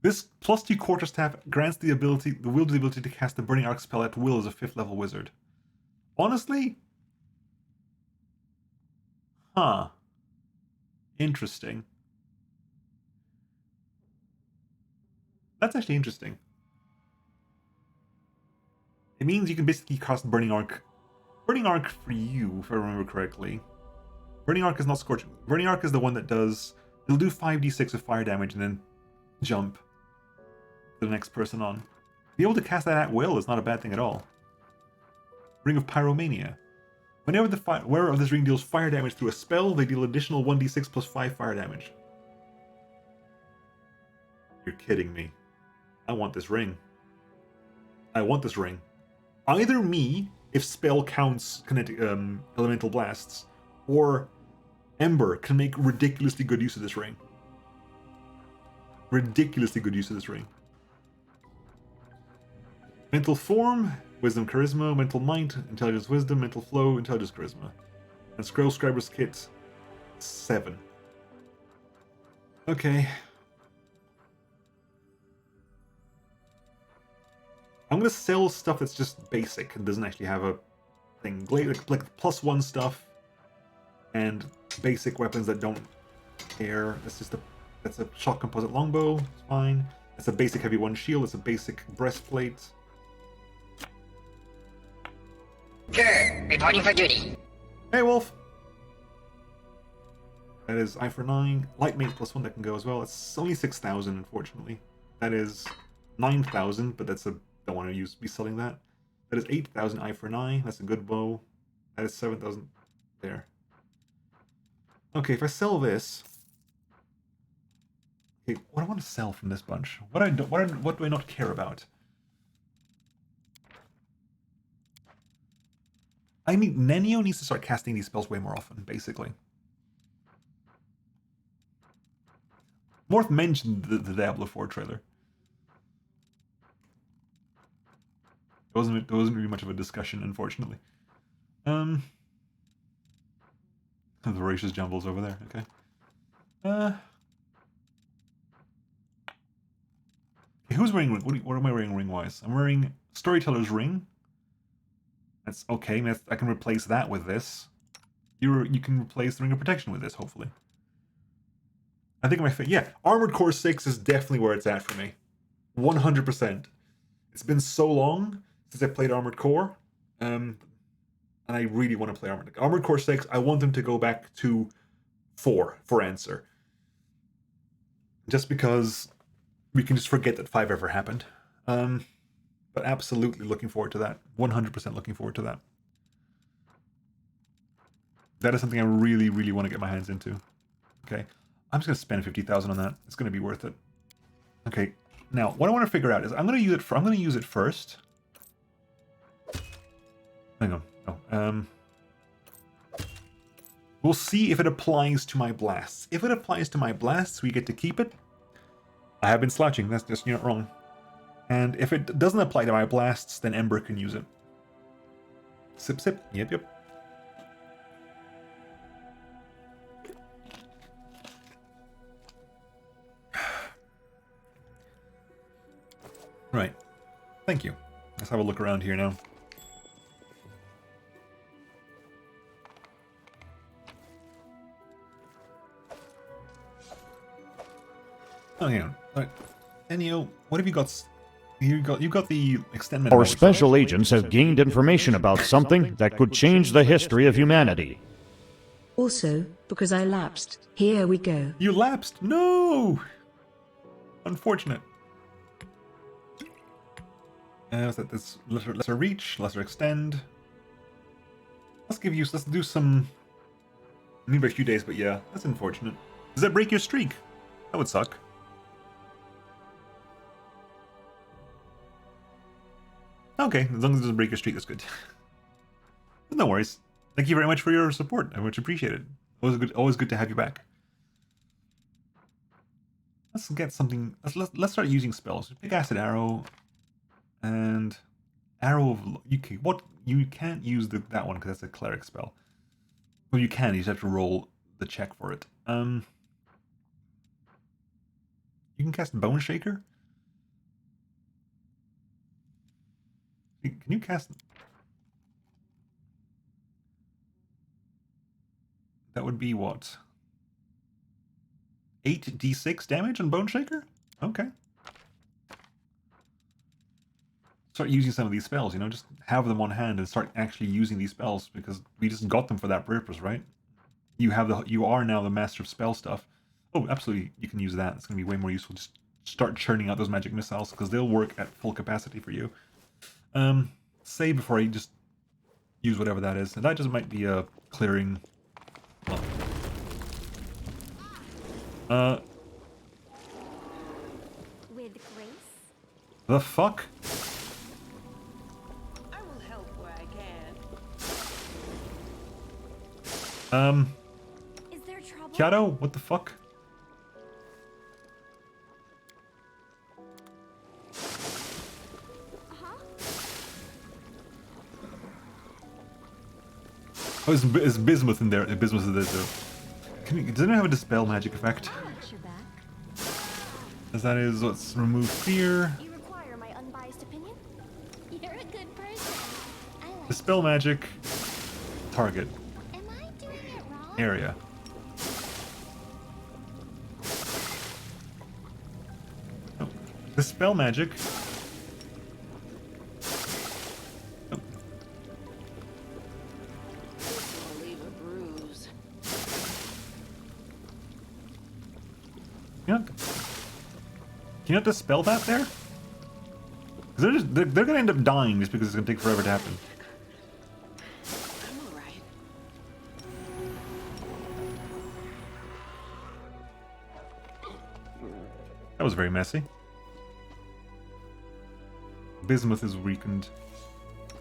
This +2 Quarterstaff grants the will to the ability to cast the Burning Arc spell at will as a 5th level wizard. Honestly? Huh. Interesting. That's actually interesting. It means you can basically cast Burning Arc. Burning Arc for you, if I remember correctly. Burning Arc is not Scorching. Burning Arc is the one that does... It'll do 5d6 of fire damage and then jump to the next person on. Be able to cast that at will is not a bad thing at all. Ring of Pyromania. Whenever the wearer of this ring deals fire damage through a spell, they deal additional 1d6 plus 5 fire damage. You're kidding me. I want this ring. I want this ring. Either me, if spell counts kinetic, elemental blasts, or Ember can make ridiculously good use of this ring. Ridiculously good use of this ring. Mental Form, Wisdom Charisma, Mental Might, Intelligence Wisdom, Mental Flow, Intelligence Charisma. And Scroll Scriber's Kit, 7. Okay. I'm gonna sell stuff that's just basic and doesn't actually have a thing. Like +1 stuff and basic weapons that don't care. That's a shot composite longbow. It's fine. That's a basic heavy 1 shield. It's a basic breastplate. Sir, reporting for duty. Hey, Wolf. That is eye for 9. Lightmate +1 that can go as well. It's only 6,000, unfortunately. That is 9,000, but that's a... Don't want to be selling that. That is 8,000 eye for 9. That's a good bow. That is 7,000 there. Okay, if I sell this... Okay, what do I want to sell from this bunch? What do I not care about? I mean, Nenio needs to start casting these spells way more often, basically. Morth mentioned the Diablo 4 trailer. There wasn't really much of a discussion, unfortunately. The voracious jumbles over there. Okay. Who's wearing ring? What am I wearing ring-wise? I'm wearing Storyteller's Ring. That's okay. I can replace that with this. You can replace the Ring of Protection with this, hopefully. I think Armored Core 6 is definitely where it's at for me. 100%. It's been so long since I played Armored Core, and I really want to play Armored Core 6. I want them to go back to 4 for answer. Just because we can just forget that 5 ever happened. But absolutely looking forward to that. 100% looking forward to that. That is something I really, really want to get my hands into. Okay. I'm just going to spend 50,000 on that. It's going to be worth it. Okay. Now, what I want to figure out is I'm going to use it first. Hang on. Oh, we'll see if it applies to my blasts. If it applies to my blasts, we get to keep it. I have been slouching. That's just, you're not wrong. And if it doesn't apply to my blasts, then Ember can use it. Sip, sip. Yep, yep. Right. Thank you. Let's have a look around here now. hang on. Alright. Enio, what have you got? You got the extended. Our special agents have gained information about something that could change the history of humanity. Also, because I lapsed. Here we go. You lapsed? No! Unfortunate. What's that? This lesser reach, lesser extend. Let's do some. Maybe a few days, but yeah, that's unfortunate. Does that break your streak? That would suck. Okay, as long as it doesn't break your streak, that's good. No worries. Thank you very much for your support. I much appreciate it. Always good to have you back. Let's get something. Let's start using spells. Big acid arrow, and arrow of what you can't use that one because that's a cleric spell. Well, you can. You just have to roll the check for it. You can cast Bone Shaker. Can you cast? That would be what? 8d6 damage on Bone Shaker? Okay. Start using some of these spells, you know, just have them on hand and start actually using these spells because we just got them for that purpose, right? You are now the master of spell stuff. Oh, absolutely, you can use that. It's going to be way more useful. Just start churning out those magic missiles because they'll work at full capacity for you. Save before I just use whatever that is. And that just might be a clearing. With grace? The fuck? I will help where I can. Is there trouble? Kato, what the fuck? Oh, is Bismuth in there? Bismuth is there too. Does it have a dispel magic effect? As that is, let's remove fear. You require my unbiased opinion? You're a good person. I like Dispel magic. Target. Am I doing it wrong? Area. Oh. Dispel magic. Oh. I'll leave a bruise. Can you not dispel that there? Because they're gonna end up dying just because it's gonna take forever to happen. I'm alright. That was very messy. Bismuth is weakened.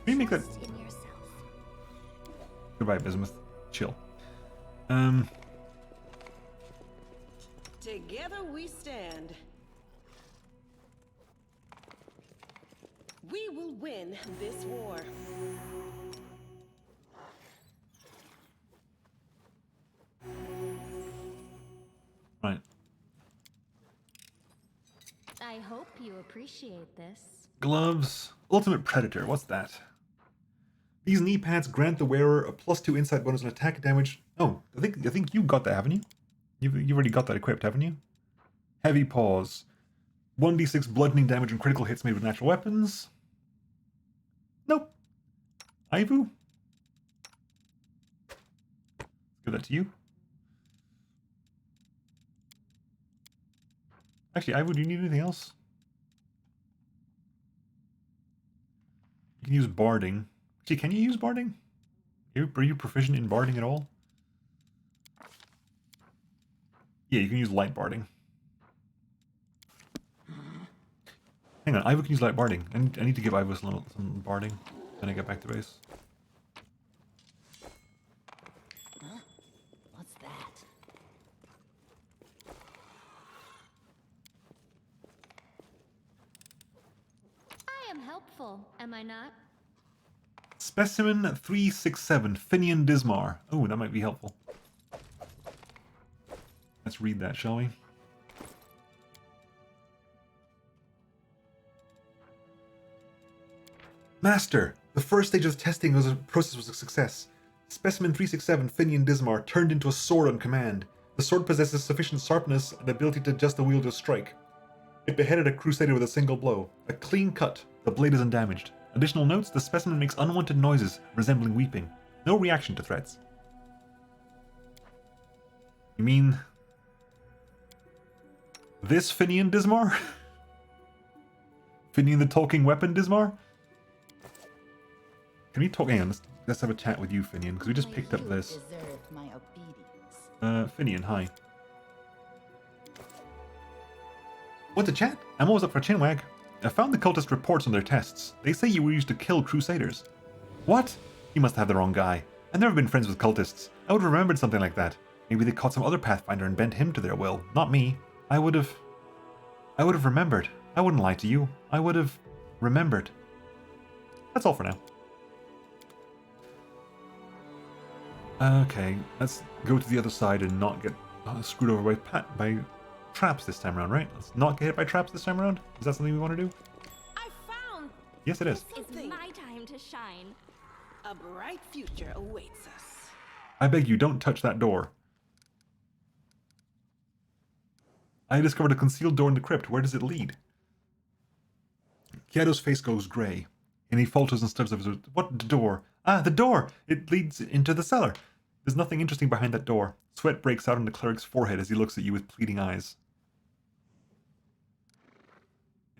Can you make that? Trust in yourself. Goodbye, Bismuth. Chill. Together we stand. We will win this war. Right. I hope you appreciate this. Gloves. Ultimate Predator. What's that? These knee pads grant the wearer a +2 insight bonus on attack damage. Oh, I think you got that, haven't you? You've already got that equipped, haven't you? Heavy Paws. 1d6 bludgeoning damage and critical hits made with natural weapons. Nope. Ivu? Give that to you. Actually, Ivu, do you need anything else? You can use barding. Actually, can you use barding? Are you proficient in barding at all? Yeah, you can use light barding. Hang on, Ivo can use light barding. I need to give Ivo some barding when I get back to base. What's that? I am helpful, am I not? Specimen 367, Finian Dismar. Oh, that might be helpful. Let's read that, shall we? Master, the first stage of testing process was a success. Specimen 367, Finian Dismar, turned into a sword on command. The sword possesses sufficient sharpness and ability to adjust the wielder's strike. It beheaded a crusader with a single blow. A clean cut. The blade is undamaged. Additional notes, the specimen makes unwanted noises, resembling weeping. No reaction to threats. You mean... this Finian Dismar? Finian the talking weapon Dismar? Can we talk? Hang on, let's have a chat with you, Finian, because we just picked up this. Finian, hi. Want to chat? I'm always up for a chinwag. I found the cultist reports on their tests. They say you were used to kill crusaders. What? You must have the wrong guy. I've never been friends with cultists. I would have remembered something like that. Maybe they caught some other Pathfinder and bent him to their will, not me. I would have remembered. I wouldn't lie to you. I would have remembered. That's all for now. Okay, let's go to the other side and not get screwed over by traps this time around, right? Let's not get hit by traps this time around. Is that something we want to do? I found Yes, it is. It's my time to shine. a bright future awaits us. I beg you, don't touch that door. I discovered a concealed door in the crypt. Where does it lead? Kiado's face goes grey, and he falters and stutters of his... What door? Ah, the door! It leads into the cellar. There's nothing interesting behind that door. Sweat breaks out on the cleric's forehead as he looks at you with pleading eyes.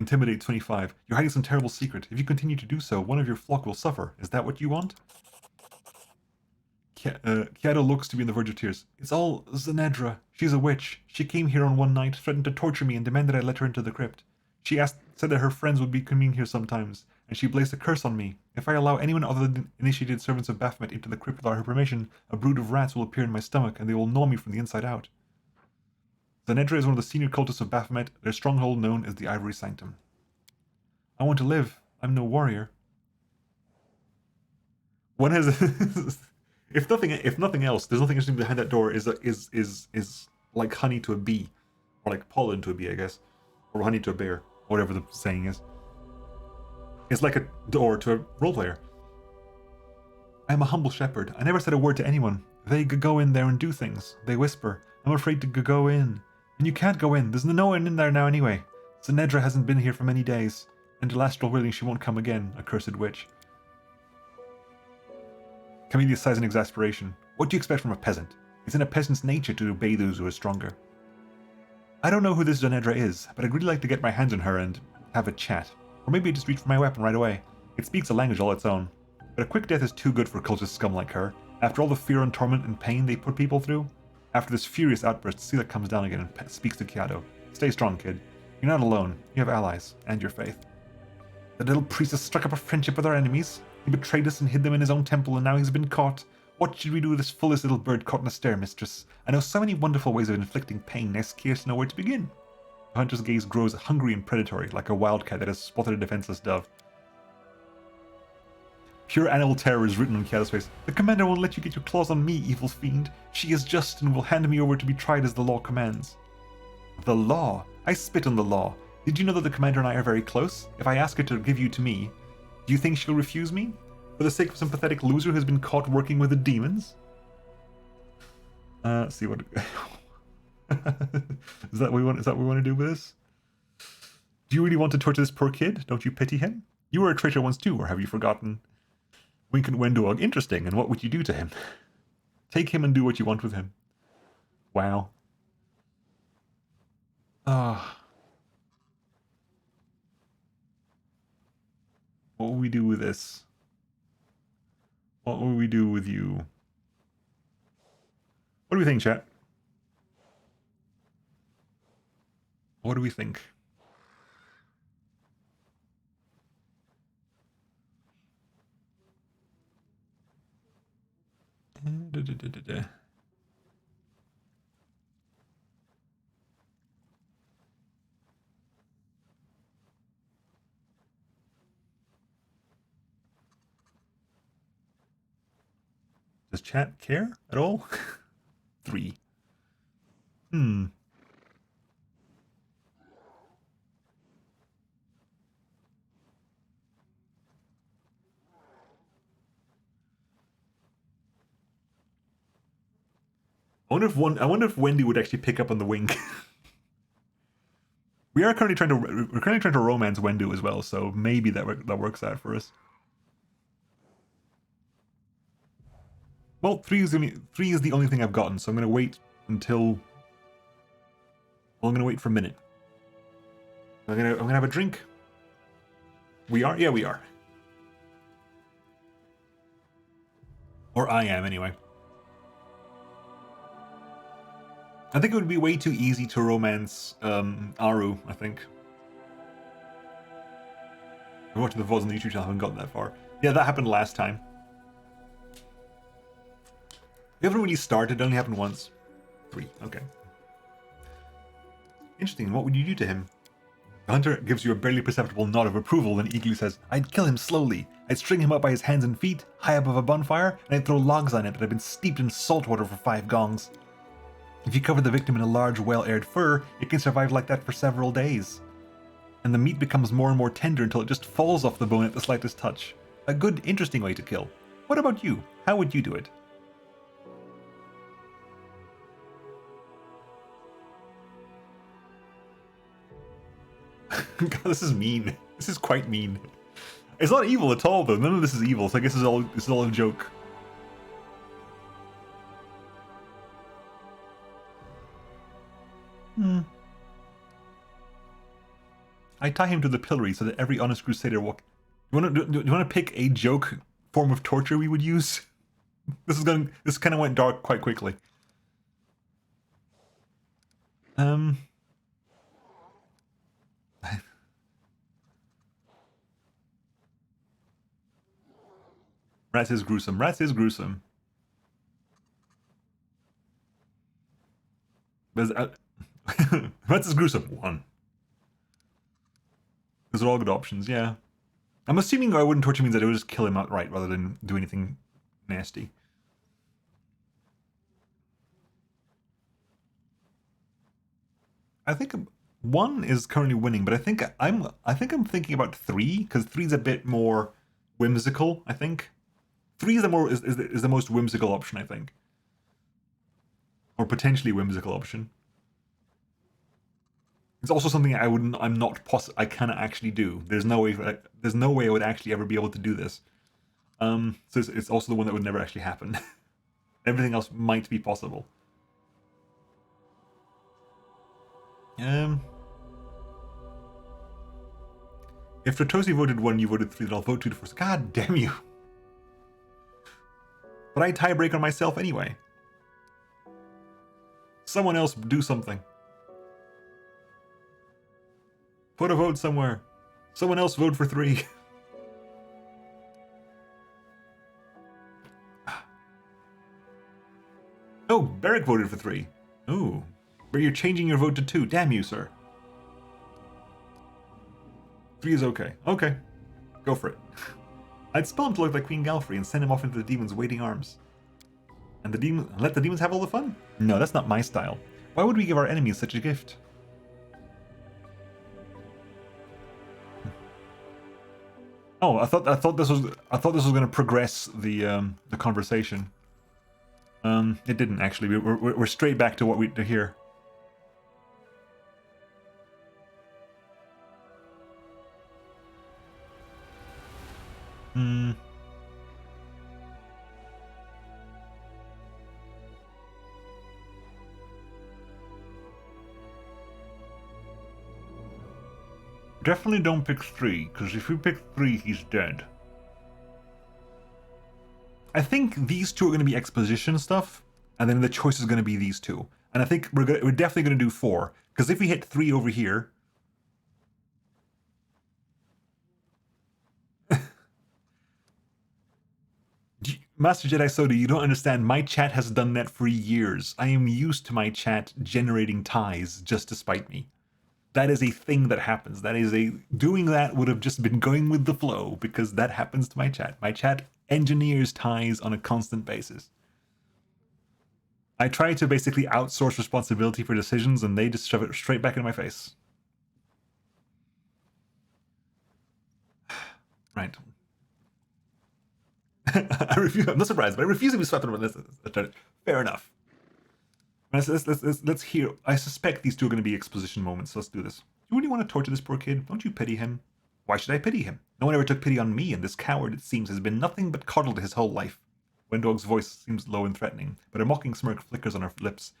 Intimidate 25. You're hiding some terrible secret. If you continue to do so, one of your flock will suffer. Is that what you want? Kiado looks to be on the verge of tears. It's all Zenedra. She's a witch. She came here on one night, threatened to torture me, and demanded I let her into the crypt. She said that her friends would be coming here sometimes, and she placed a curse on me. If I allow anyone other than initiated servants of Baphomet into the crypt without her permission, a brood of rats will appear in my stomach, and they will gnaw me from the inside out. Zenedra is one of the senior cultists of Baphomet, their stronghold known as the Ivory Sanctum. I want to live. I'm no warrior. One has... If nothing else, there's nothing interesting behind that door. Is like honey to a bee, or like pollen to a bee, I guess, or honey to a bear, whatever the saying is. It's like a door to a role player. I'm a humble shepherd. I never said a word to anyone. They go in there and do things. They whisper. I'm afraid to go in, and you can't go in. There's no one in there now anyway. Zenedra hasn't been here for many days, and to astral willing she won't come again. Accursed witch. Camellia sighs in exasperation. What do you expect from a peasant? It's in a peasant's nature to obey those who are stronger. I don't know who this Zenedra is, but I'd really like to get my hands on her and have a chat. Or maybe just reach for my weapon right away. It speaks a language all its own. But a quick death is too good for cultist scum like her. After all the fear and torment and pain they put people through. After this furious outburst, Sela comes down again and speaks to Kiado. Stay strong, kid. You're not alone. You have allies, and your faith. The little priest has struck up a friendship with our enemies. He betrayed us and hid them in his own temple, and now he's been caught. What should we do with this foolish little bird caught in a snare, mistress? I know so many wonderful ways of inflicting pain, I scarce know where to begin. The hunter's gaze grows hungry and predatory, like a wildcat that has spotted a defenseless dove. Pure animal terror is written on Kiado's face. The commander won't let you get your claws on me, evil fiend. She is just and will hand me over to be tried as the law commands. The law? I spit on the law. Did you know that the commander and I are very close? If I ask her to give you to me, do you think she'll refuse me? For the sake of some pathetic loser who has been caught working with the demons? Let's see what... Is that what we want to do with this? Do you really want to torture this poor kid? Don't you pity him? You were a traitor once too, or have you forgotten? Wink and Wendog, interesting, and what would you do to him? Take him and do what you want with him. Wow. Ah. What will we do with this? What will we do with you? What do we think, chat? What do we think? Does chat care at all? 3. I wonder if Wendy would actually pick up on the wink. We're currently trying to romance Wendy as well, so maybe that works out for us. Well, 3 is the only thing I've gotten, so I'm gonna wait until. Well, I'm gonna wait for a minute. I'm gonna have a drink. We are? Yeah, we are. Or I am, anyway. I think it would be way too easy to romance Aru, I think. I watched the VODs on the YouTube channel, I haven't gotten that far. Yeah, that happened last time. We haven't really started, it only happened once. 3, okay. Interesting, what would you do to him? The hunter gives you a barely perceptible nod of approval, then eagerly says, I'd kill him slowly. I'd string him up by his hands and feet, high above a bonfire, and I'd throw logs on it that had been steeped in salt water for 5 gongs. If you cover the victim in a large, well-aired fur, it can survive like that for several days. And the meat becomes more and more tender until it just falls off the bone at the slightest touch. A good, interesting way to kill. What about you? How would you do it? God, this is mean. This is quite mean. It's not evil at all, though. None of this is evil, so I guess this is all a joke. I tie him to the pillory so that every honest crusader walk. Do you want to pick a joke form of torture we would use? This kind of went dark quite quickly. Rats is gruesome. Rats is gruesome. Rats is gruesome. 1. Those are all good options, yeah. I'm assuming I wouldn't torture means that I would just kill him outright rather than do anything nasty. I think 1 is currently winning, but I think I'm thinking about 3 because 3 is a bit more whimsical. I think 3 is the most whimsical option. I think, or potentially whimsical option. It's also something I cannot actually do. There's no way I would actually ever be able to do this. So it's also the one that would never actually happen. Everything else might be possible. If Totosi voted 1, you voted 3, then I'll vote 2 to force. God damn you! But I tiebreak on myself anyway. Someone else do something. Put a vote somewhere. Someone else vote for 3. Oh, Barrick voted for 3. Ooh. But you're changing your vote to 2. Damn you, sir. 3 is okay. Okay. Go for it. I'd spell him to look like Queen Galfrey and send him off into the demon's waiting arms. And let the demons have all the fun? No, that's not my style. Why would we give our enemies such a gift? Oh, I thought this was going to progress the conversation. It didn't actually. We're straight back to what we do here. Definitely don't pick 3, because if you pick 3, he's dead. I think these 2 are going to be exposition stuff, and then the choice is going to be these 2. And I think we're definitely going to do 4, because if we hit 3 over here... Master Jedi Soda, you don't understand. My chat has done that for years. I am used to my chat generating ties just to spite me. That is a thing that happens. Doing that would have just been going with the flow because that happens to my chat. My chat engineers ties on a constant basis. I try to basically outsource responsibility for decisions and they just shove it straight back in my face. Right. I'm not surprised, but I refuse to be swept under this. Fair enough. Let's hear. I suspect these two are going to be exposition moments, so let's do this. You really want to torture this poor kid? Don't you pity him? Why should I pity him? No one ever took pity on me, and this coward, it seems, has been nothing but coddled his whole life. Wendog's voice seems low and threatening, but a mocking smirk flickers on her lips.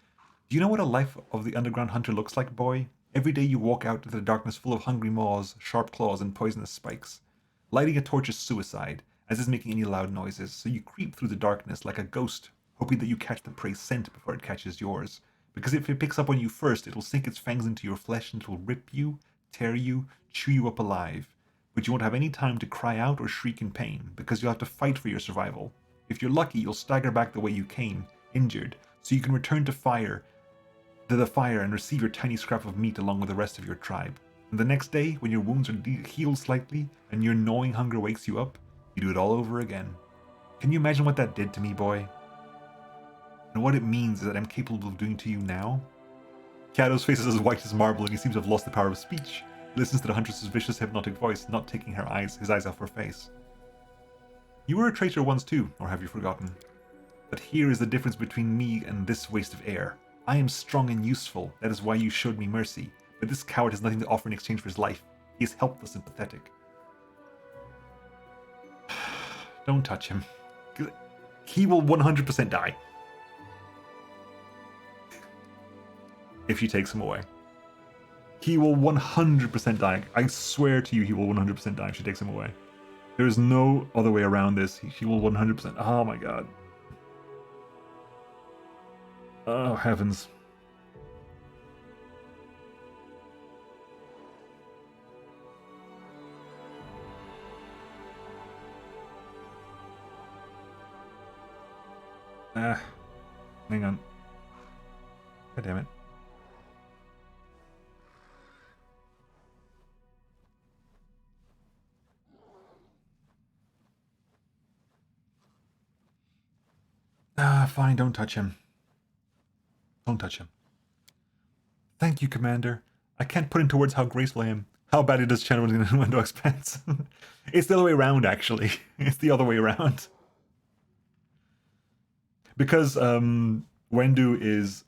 Do you know what a life of the underground hunter looks like, boy? Every day you walk out into the darkness full of hungry maws, sharp claws, and poisonous spikes. Lighting a torch is suicide, as is making any loud noises, so you creep through the darkness like a ghost, hoping that you catch the prey's scent before it catches yours. Because if it picks up on you first, it'll sink its fangs into your flesh and it'll rip you, tear you, chew you up alive. But you won't have any time to cry out or shriek in pain, because you'll have to fight for your survival. If you're lucky, you'll stagger back the way you came, injured, so you can return to the fire and receive your tiny scrap of meat along with the rest of your tribe. And the next day, when your wounds are healed slightly and your gnawing hunger wakes you up, you do it all over again. Can you imagine what that did to me, boy? And what it means is that I'm capable of doing to you now? Kato's face is as white as marble and he seems to have lost the power of speech. He listens to the huntress's vicious hypnotic voice, not taking his eyes off her face. You were a traitor once too, or have you forgotten? But here is the difference between me and this waste of air. I am strong and useful, that is why you showed me mercy. But this coward has nothing to offer in exchange for his life. He is helpless and pathetic. Don't touch him. He will 100% die. If she takes him away. He will 100% die. I swear to you, he will 100% die if she takes him away. There is no other way around this. He will 100%. Oh my god. Oh, heavens. Hang on. God damn it. Fine, don't touch him. Don't touch him. Thank you, Commander. I can't put into words how graceful I am. How badly does Channel window expense? It's the other way around, actually. It's the other way around. Because Wendu is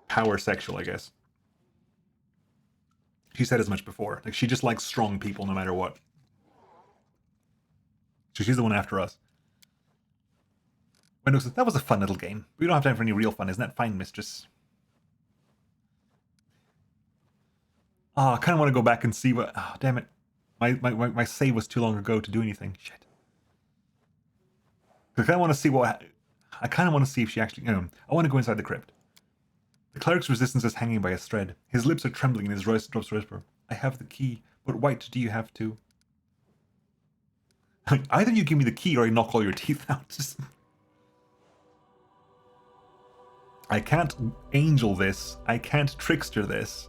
power sexual, I guess. She said as much before. Like, she just likes strong people no matter what. So she's the one after us. Wendu says, that was a fun little game. We don't have time for any real fun. Isn't that fine, mistress? Oh, I kind of want to go back and see what... Oh, damn it. My save was too long ago to do anything. Shit. I kind of want to see what... I kind of want to see if she actually... I want to go inside the crypt. The cleric's resistance is hanging by a thread. His lips are trembling and his voice drops to whisper. I have the key, but White, do you have to? Either you give me the key or I knock all your teeth out. I can't angel this. I can't trickster this.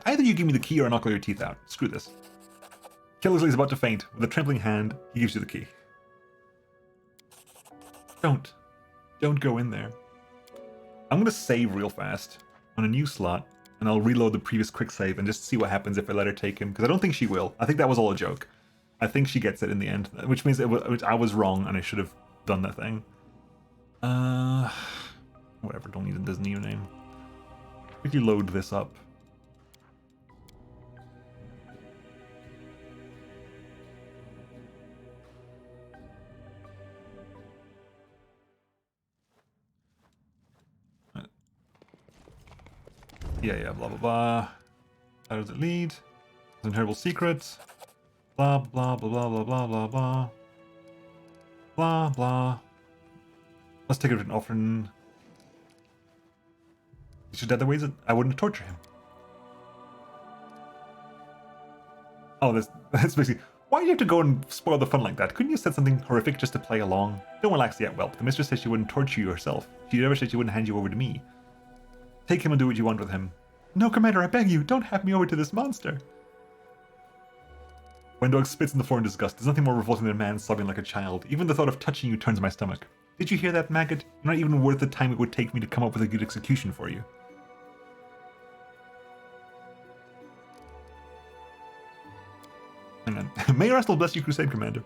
Either you give me the key or I knock all your teeth out. Screw this. Killersley is about to faint. With a trembling hand, he gives you the key. Don't go in there. I'm going to save real fast on a new slot, and I'll reload the previous quick save and just see what happens if I let her take him, because I don't think she will. I think that was all a joke. I think she gets it in the end, which means I was wrong and I should have done that thing. Whatever, don't need a Disney name. Quickly load this up. Yeah, blah, blah, blah. How does it lead? Some terrible secrets. Blah, blah, blah, blah, blah, blah, blah, blah. Blah, blah. Let's take it an offering. You should other ways that I wouldn't torture him. Oh, that's basically... Why do you have to go and spoil the fun like that? Couldn't you said something horrific just to play along? Don't relax yet, Whelp. The mistress said she wouldn't torture you herself. She never said she wouldn't hand you over to me. Take him and do what you want with him. No, Commander, I beg you, don't hand me over to this monster. Wendog spits on the floor in disgust. There's nothing more revolting than a man sobbing like a child. Even the thought of touching you turns my stomach. Did you hear that, maggot? You're not even worth the time it would take me to come up with a good execution for you. Hang Hang on. May Rastal bless you, Crusade Commander.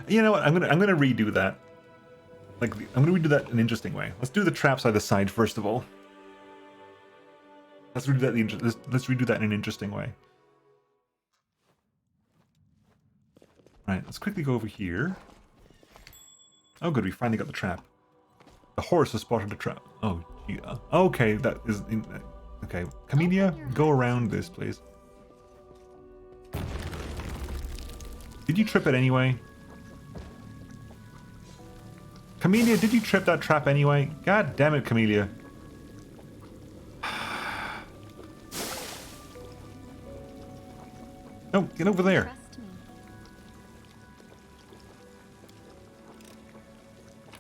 You know what? I'm gonna redo that. Like, I'm gonna redo that in an interesting way. Let's do the traps either side first of all. Let's redo that. Let's redo that in an interesting way. Right. Let's quickly go over here. Oh, good. We finally got the trap. The horse has spotted the trap. Oh, yeah. Okay, that is. Okay, Camellia, go around this, please. Did you trip it anyway? Camellia, did you trip that trap anyway? God damn it, Camellia. No, get over there. Trust me.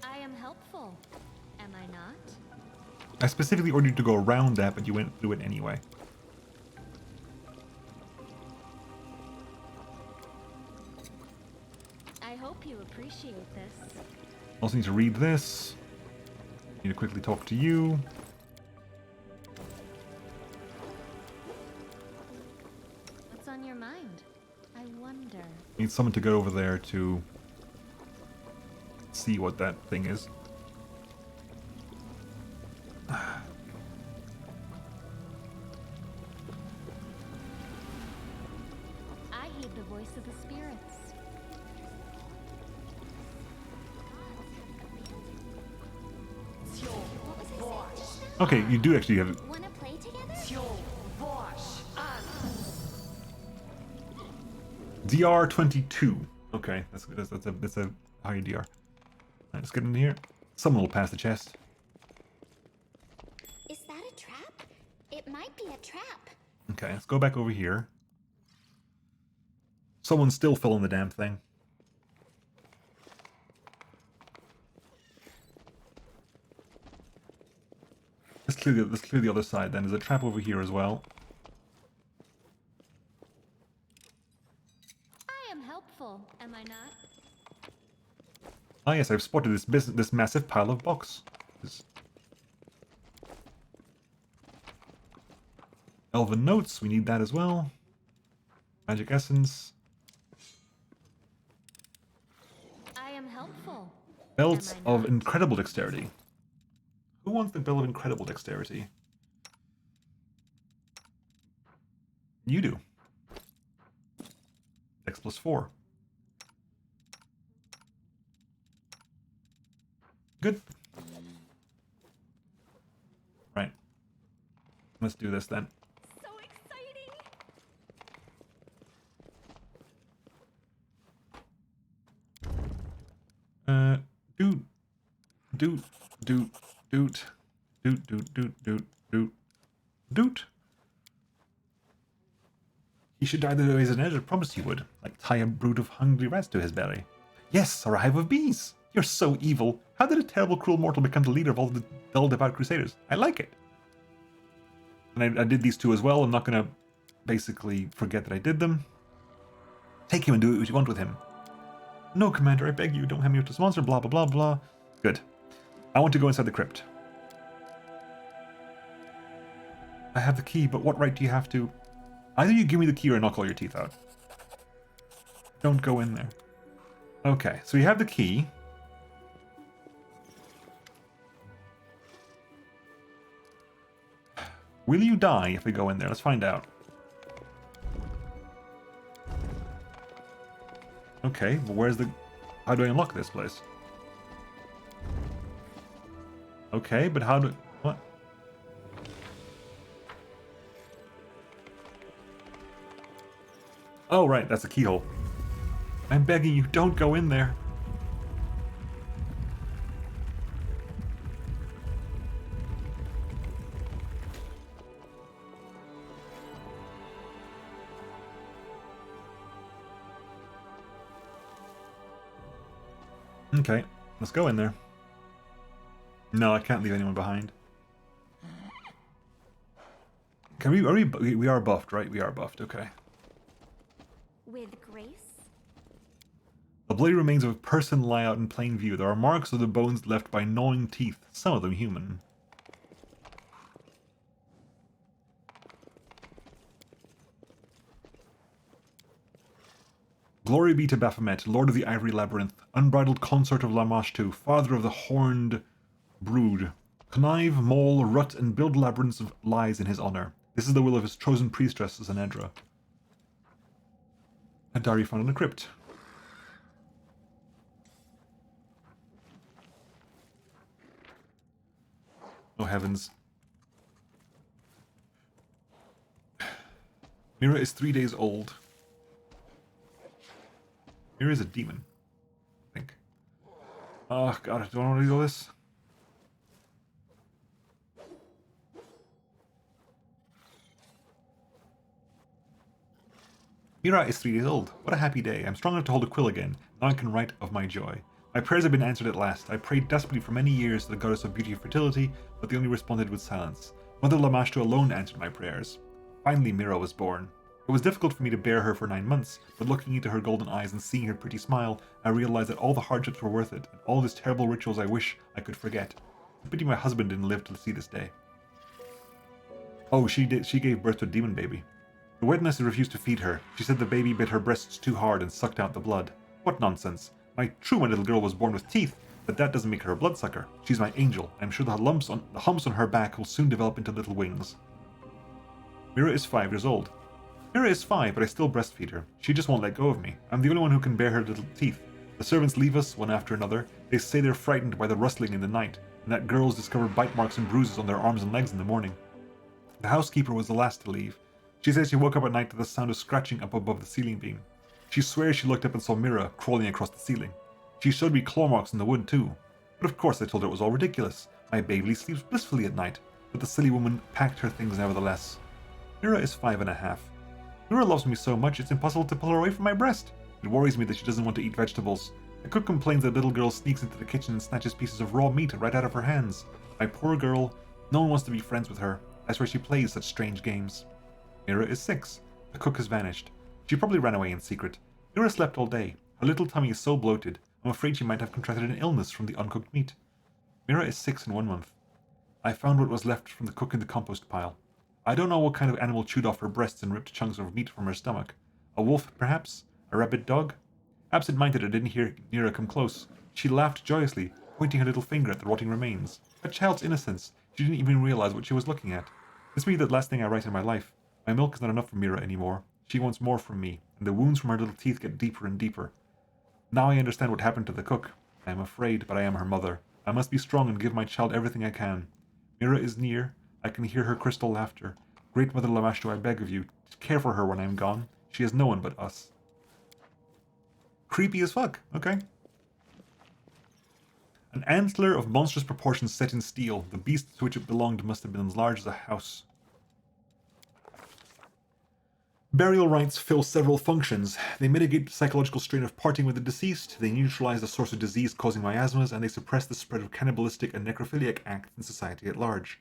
I am helpful, am I not? I specifically ordered you to go around that, but you went through it anyway. I hope you appreciate this. Also need to read this. Need to quickly talk to you. What's on your mind? I wonder. Need someone to go over there to see what that thing is. I heed the voice of the spirits. Okay, you do actually have it. Wanna play together? DR22. Okay, that's a higher DR. Alright, let's get in here. Someone will pass the chest. Is that a trap? It might be a trap. Okay, let's go back over here. Someone's still filling the damn thing. Let's clear the other side then. There's a trap over here as well. I am helpful, am I not? Ah yes, I've spotted this massive pile of box. Elven notes, we need that as well. Magic essence. I am helpful. Belts Am I of not? incredible dexterity. Who wants the belt of incredible dexterity? You do. Dex plus 4. Good. Right. Let's do this then. So exciting! Doot. Doot. Doot. Doot. Doot. Doot. Doot. Doot. Doot. Doot. He should die the way as an edge, I promised he would. Like tie a brood of hungry rats to his belly. Yes, or a hive of bees. You're so evil. How did a terrible, cruel mortal become the leader of all the dull, devout crusaders? I like it. And I did these two as well. I'm not going to basically forget that I did them. Take him and do what you want with him. No, Commander, I beg you, don't hand me up to this monster, blah, blah, blah, blah. Good. I want to go inside the crypt. I have the key, but what right do you have to... Either you give me the key or knock all your teeth out. Don't go in there. Okay, so you have the key. Will you die if we go in there? Let's find out. Okay, but where's the... How do I unlock this place? Okay, but how do... What? Oh, right, that's a keyhole. I'm begging you, don't go in there. Okay, let's go in there. No, I can't leave anyone behind. Can we are buffed, right? We are buffed, okay. With grace? The bloody remains of a person lie out in plain view. There are marks of the bones left by gnawing teeth, some of them human. Glory be to Baphomet, Lord of the Ivory Labyrinth, unbridled consort of Lamashtu, father of the horned brood. Connive, maul, rut, and build labyrinths of lies in his honor. This is the will of his chosen priestess, Zanedra. A diary found in a crypt. Oh heavens. Mira is 3 days old. Mira is a demon, I think. Oh god, I don't want to do this. Mira is 3 days old. What a happy day. I'm strong enough to hold a quill again. Now I can write of my joy. My prayers have been answered at last. I prayed desperately for many years to the goddess of beauty and fertility, but they only responded with silence. Mother Lamashtu alone answered my prayers. Finally, Mira was born. It was difficult for me to bear her for 9 months, but looking into her golden eyes and seeing her pretty smile, I realized that all the hardships were worth it, and all these terrible rituals I wish I could forget. I pity my husband didn't live to see this day. Oh, she did. She gave birth to a demon baby. The witness refused to feed her. She said the baby bit her breasts too hard and sucked out the blood. What nonsense. My little girl was born with teeth, but that doesn't make her a bloodsucker. She's my angel. I'm sure the humps on her back will soon develop into little wings. Mira is 5 years old. Mira is 5, but I still breastfeed her. She just won't let go of me. I'm the only one who can bear her little teeth. The servants leave us, one after another. They say they're frightened by the rustling in the night, and that girls discover bite marks and bruises on their arms and legs in the morning. The housekeeper was the last to leave. She says she woke up at night to the sound of scratching up above the ceiling beam. She swears she looked up and saw Mira crawling across the ceiling. She showed me claw marks in the wood too. But of course I told her it was all ridiculous. My baby sleeps blissfully at night, but the silly woman packed her things nevertheless. Mira is 5.5. Mira loves me so much it's impossible to pull her away from my breast. It worries me that she doesn't want to eat vegetables. The cook complains that little girl sneaks into the kitchen and snatches pieces of raw meat right out of her hands. My poor girl, no one wants to be friends with her. That's why she plays such strange games. Mira is 6. The cook has vanished. She probably ran away in secret. Mira slept all day. Her little tummy is so bloated, I'm afraid she might have contracted an illness from the uncooked meat. Mira is 6 and 1 month. I found what was left from the cook in the compost pile. I don't know what kind of animal chewed off her breasts and ripped chunks of meat from her stomach. A wolf, perhaps? A rabid dog? Absent-minded, I didn't hear Mira come close. She laughed joyously, pointing her little finger at the rotting remains. A child's innocence. She didn't even realize what she was looking at. This may be the last thing I write in my life. My milk is not enough for Mira anymore. She wants more from me, and the wounds from her little teeth get deeper and deeper. Now I understand what happened to the cook. I am afraid, but I am her mother. I must be strong and give my child everything I can. Mira is near. I can hear her crystal laughter. Great Mother Lamashtu, I beg of you, care for her when I am gone. She has no one but us. Creepy as fuck. Okay. An antler of monstrous proportions set in steel. The beast to which it belonged must have been as large as a house. Burial rites fill several functions. They mitigate the psychological strain of parting with the deceased, they neutralize the source of disease causing miasmas, and they suppress the spread of cannibalistic and necrophiliac acts in society at large.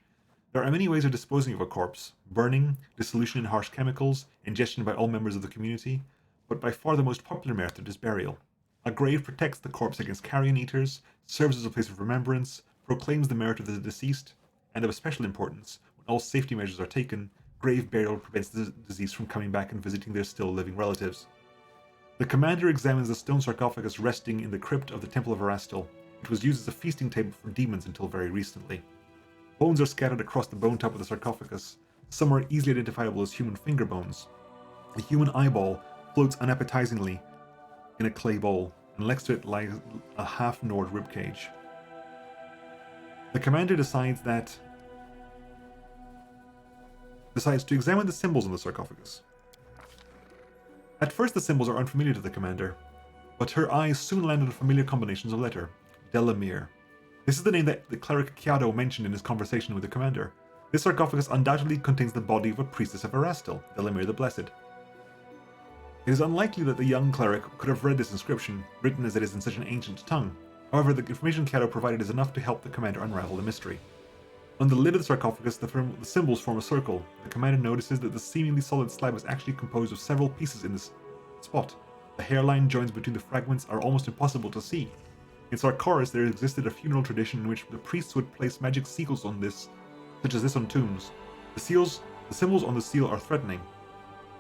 There are many ways of disposing of a corpse: burning, dissolution in harsh chemicals, ingestion by all members of the community, but by far the most popular method is burial. A grave protects the corpse against carrion eaters, serves as a place of remembrance, proclaims the merit of the deceased, and of special importance, when all safety measures are taken, grave burial prevents the deceased from coming back and visiting their still living relatives. The commander examines the stone sarcophagus resting in the crypt of the Temple of Erastil. It was used as a feasting table for demons until very recently. Bones are scattered across the bone top of the sarcophagus. Some are easily identifiable as human finger bones. A human eyeball floats unappetizingly in a clay bowl, and next to it lies a half-gnawed ribcage. The commander decides to examine the symbols on the sarcophagus. At first the symbols are unfamiliar to the commander, but her eyes soon land on familiar combinations of letter. Delamere. This is the name that the cleric Kiado mentioned in his conversation with the commander. This sarcophagus undoubtedly contains the body of a priestess of Erastil, Delamere the Blessed. It is unlikely that the young cleric could have read this inscription, written as it is in such an ancient tongue. However, the information Kiado provided is enough to help the commander unravel the mystery. On the lid of the sarcophagus, the symbols form a circle. The commander notices that the seemingly solid slab is actually composed of several pieces in this spot. The hairline joins between the fragments are almost impossible to see. In Sarkoris, there existed a funeral tradition in which the priests would place magic seals on this, such as this on tombs. The symbols on the seal are threatening.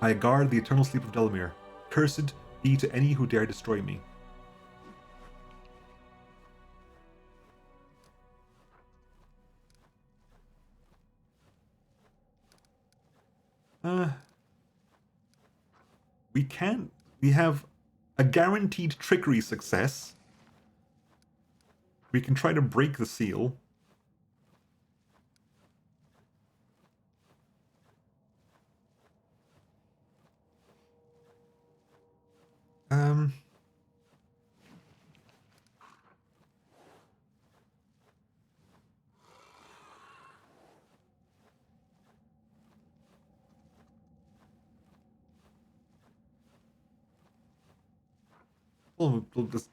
I guard the eternal sleep of Delamere. Cursed be to any who dare destroy me. We have a guaranteed trickery success. We can try to break the seal.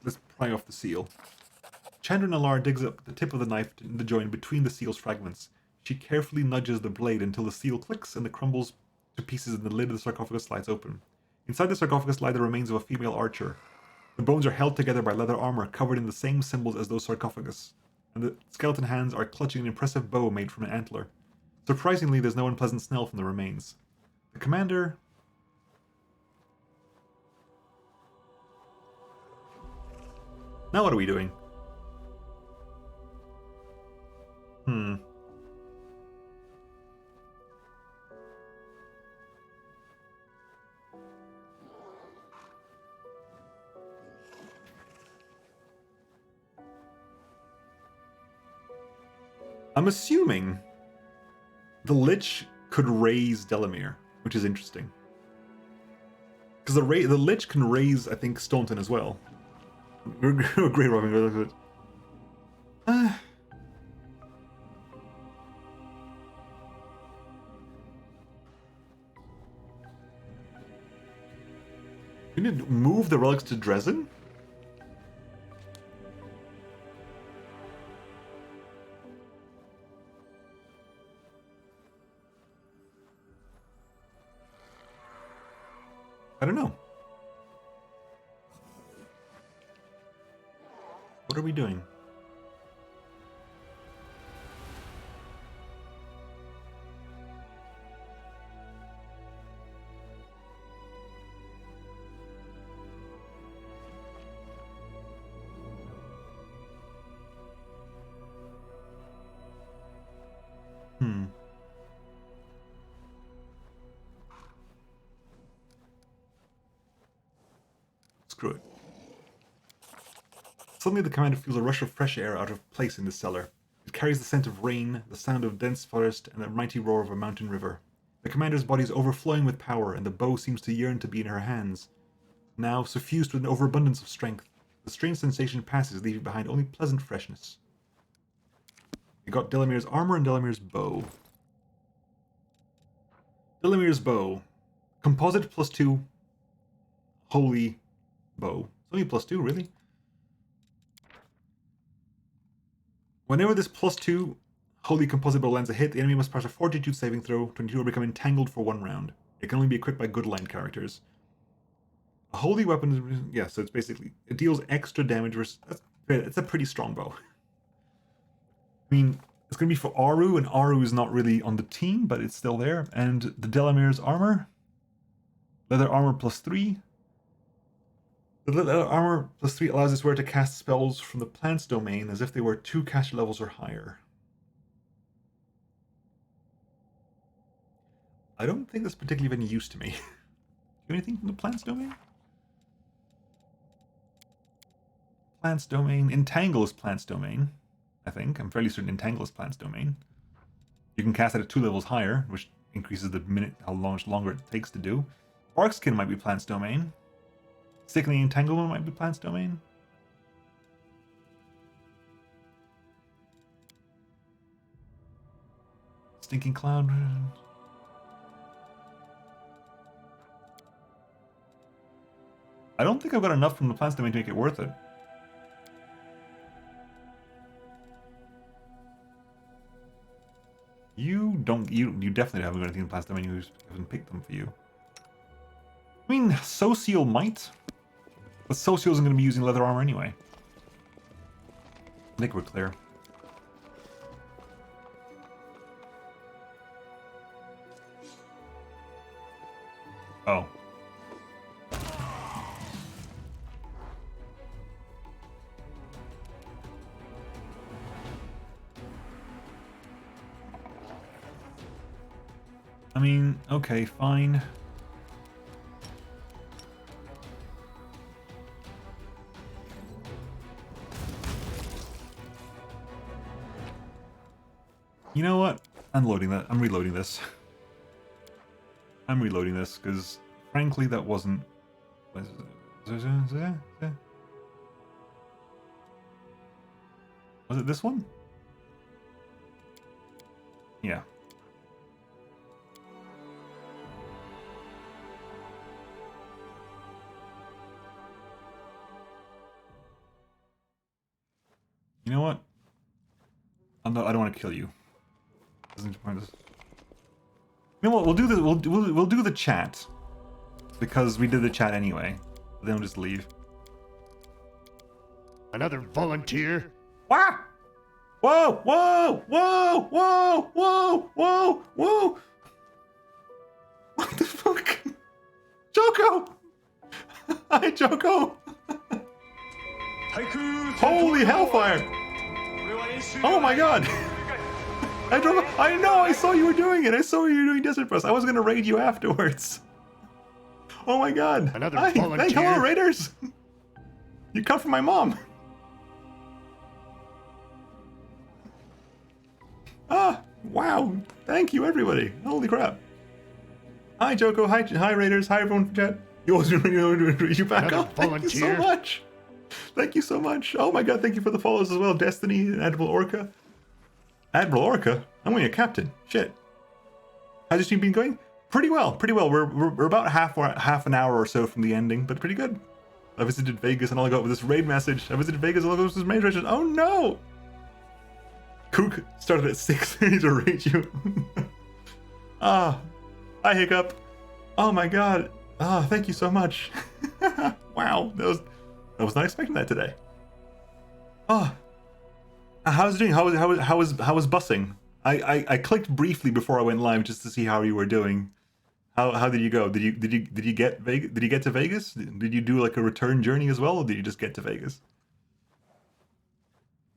Let's pry off the seal. Chandra Nalar digs up the tip of the knife in the joint between the seal's fragments. She carefully nudges the blade until the seal clicks and it crumbles to pieces and the lid of the sarcophagus slides open. Inside the sarcophagus lie the remains of a female archer. The bones are held together by leather armor covered in the same symbols as those sarcophagus, and the skeleton hands are clutching an impressive bow made from an antler. Surprisingly, there's no unpleasant smell from the remains. The commander... Now what are we doing? I'm assuming the Lich could raise Delamere, which is interesting. Because the Lich can raise, I think, Staunton as well. Great Robin. We need to move the relics to Dresden? I don't know. What are we doing? Screw it. Suddenly the commander feels a rush of fresh air out of place in this cellar. It carries the scent of rain, the sound of dense forest, and the mighty roar of a mountain river. The commander's body is overflowing with power, and the bow seems to yearn to be in her hands. Now, suffused with an overabundance of strength, the strange sensation passes, leaving behind only pleasant freshness. We got Delamere's armor and Delamere's bow. Delamere's bow. Composite +2. Holy bow. It's only +2, really? Whenever this +2 holy composite bow lands a hit, the enemy must pass a fortitude saving throw. 22 will become entangled for 1 round. It can only be equipped by good line characters. A holy weapon, yeah, so it's basically, it deals extra damage versus, it's a pretty strong bow. I mean, it's going to be for Aru, and Aru is not really on the team, but it's still there. And the Delamere's armor, leather armor +3. The leather armor +3 allows this wearer to cast spells from the plant's domain as if they were 2 caster levels or higher. I don't think that's particularly of any use to me. Do you have anything from the plant's domain? Plant's domain. Entangle is plant's domain, I think. I'm fairly certain Entangle is plant's domain. You can cast it at 2 levels higher, which increases the minute how much longer it takes to do. Barkskin might be plant's domain. Sickening Entanglement might be plant's domain. Stinking Cloud. I don't think I've got enough from the plant's domain to make it worth it. You definitely haven't got anything in the plant's domain. You haven't picked them for you. I mean, Socio might. But Socio isn't going to be using leather armor anyway. I think we're clear. Oh. mean, okay, fine. You know what? I'm loading that. I'm reloading this. I'm reloading this because, frankly, that wasn't. Was it this one? Yeah. You know what? I don't want to kill you. You know what? We'll do the we'll do the chat because we did the chat anyway. Then we'll just leave. Another volunteer? Wah! Whoa! Whoa! Whoa! Whoa! Whoa! Whoa! Whoa! What the fuck? Joko! Hi, Joko! Holy hellfire! Oh my god! I know, I saw you were doing it. I saw you were doing Desert Bus. I was gonna raid you afterwards. Oh my god. Another Hi, volunteer. hello, raiders. You come from my mom. Ah, wow. Thank you, everybody. Holy crap. Hi, Joko. Hi, raiders. Hi, everyone from chat. You back Another up. Thank you so volunteer. much. Thank you so much. Oh my god, thank you for the follows as well. Destiny and Admiral Orca. Admiral Orca? I'm only a captain. Shit. How's your stream been going? Pretty well, pretty well. We're about half an hour or so from the ending, but pretty good. I visited Vegas and all I got was this raid message. I visited Vegas and all I got was this raid message. Oh no! Kook started at 6:30 to raid you. Ah, hi Hiccup. Oh my god. Ah, thank you so much. Wow, I was not expecting that today. Oh. How's it doing? How was busing? I clicked briefly before I went live just to see how you were doing. How did you go? Did you get Vegas? Did you get to Vegas? Did you do like a return journey as well, or did you just get to Vegas?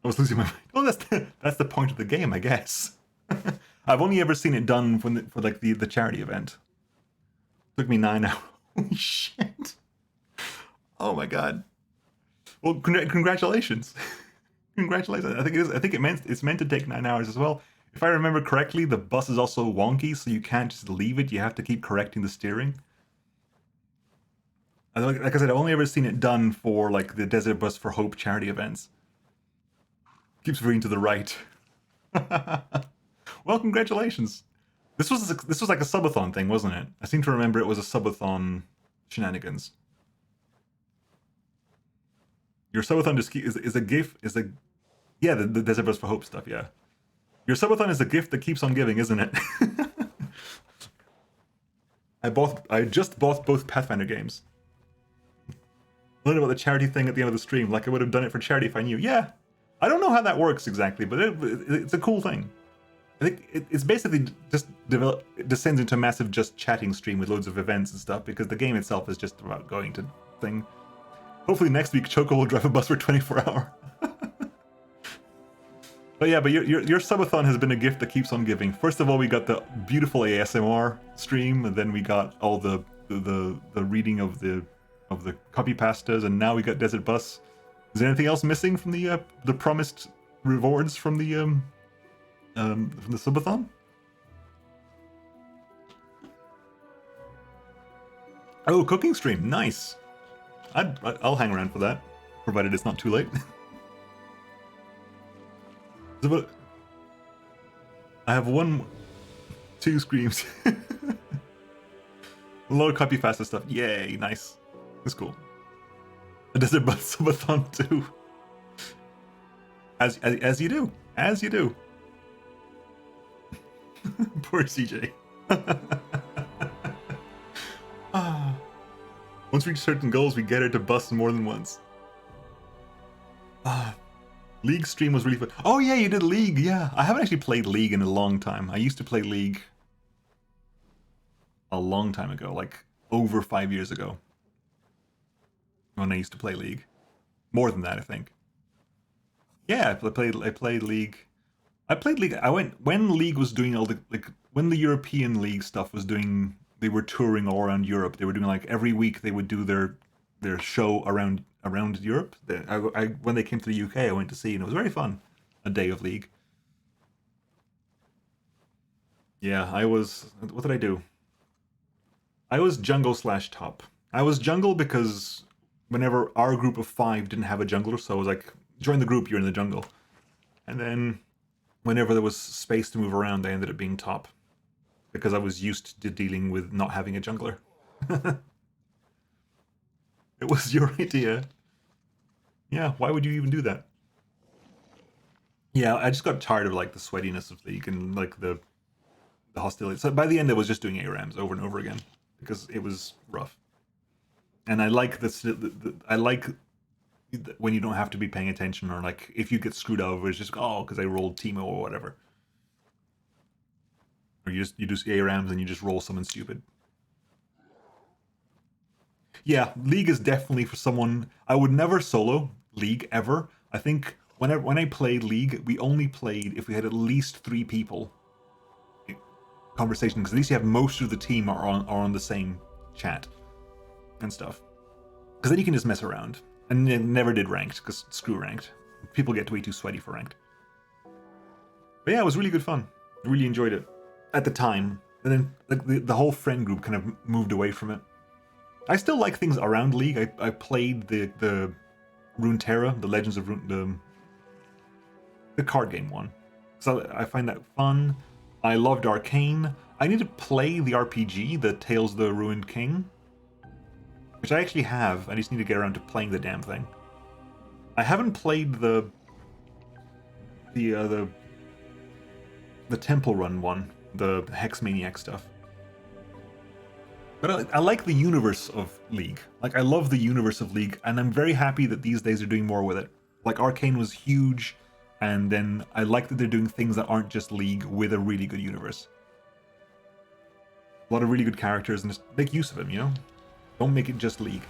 I was losing my mind. Oh, that's the point of the game, I guess. I've only ever seen it done for like the charity event. It took me 9 hours. Holy shit! Oh my god. Well, congratulations. Congratulations! I think it's meant to take 9 hours as well. If I remember correctly, the bus is also wonky, so you can't just leave it. You have to keep correcting the steering. Like I said, I've only ever seen it done for like the Desert Bus for Hope charity events. Keeps veering to the right. Well, congratulations. This was like a subathon thing, wasn't it? I seem to remember it was a subathon shenanigans. Your subathon is a gift, yeah, the Desert Bus for Hope stuff, yeah. Your subathon is a gift that keeps on giving, isn't it? I just bought both Pathfinder games. Learned about the charity thing at the end of the stream, like I would have done it for charity if I knew. Yeah, I don't know how that works exactly, but it's a cool thing. I think it's basically just it descends into a massive just chatting stream with loads of events and stuff, because the game itself is just about going to thing. Hopefully next week Choco will drive a bus for 24 hours. But yeah, but your subathon has been a gift that keeps on giving. First of all, we got the beautiful ASMR stream, and then we got all the reading of the copy pastas, and now we got Desert Bus. Is there anything else missing from the promised rewards from the subathon? Oh, cooking stream, nice. I'll hang around for that, provided it's not too late. So, I have 2 screams. A lot of copy faster stuff. Yay, nice. That's cool. A Desert Bus subathon too. As you do. As you do. Poor CJ. Once we reach certain goals, we get her to bust more than once. League stream was really fun. Oh yeah, you did League, yeah. I haven't actually played League in a long time. I used to play League a long time ago, like over 5 years ago. When I used to play League. More than that, I think. Yeah, I played League. I played League. I went when League was doing all the when the European League stuff was doing, they were touring all around Europe. They were doing like every week they would do their show around Europe. When they came to the UK, I went to see, and it was very fun. A day of League. Yeah, I was. What did I do? I was jungle / top. I was jungle because whenever our group of 5 didn't have a jungler, so I was like, join the group, you're in the jungle. And then whenever there was space to move around, I ended up being top. Because I was used to dealing with not having a jungler. It was your idea. Yeah, why would you even do that? Yeah, I just got tired of like the sweatiness of League and like the hostility. So by the end I was just doing ARAMs over and over again. Because it was rough. And I like this. I like when you don't have to be paying attention, or like if you get screwed over, it's just because I rolled Teemo or whatever. Or you do ARAMs and you just roll someone stupid. Yeah, League is definitely for someone. I would never solo League ever. I think when I played League, we only played if we had at least 3 people. Conversation, because at least you have most of the team are on the same chat and stuff, because then you can just mess around. And it never did ranked, because screw ranked, people get way too sweaty for ranked. But yeah, it was really good fun. I really enjoyed it at the time, and then like the whole friend group kind of moved away from it. I still like things around League. I played the Runeterra, the Legends of Rune, the card game one, so I find that fun. I loved Arcane. I need to play the RPG, the Tales of the Ruined King, which I actually have. I just need to get around to playing the damn thing. I haven't played the Temple Run one, the Hex Maniac stuff. But I like the universe of League. Like, I love the universe of League, and I'm very happy that these days they're doing more with it. Like, Arcane was huge. And then I like that they're doing things that aren't just League with a really good universe. A lot of really good characters, and just make use of them, you know? Don't make it just League.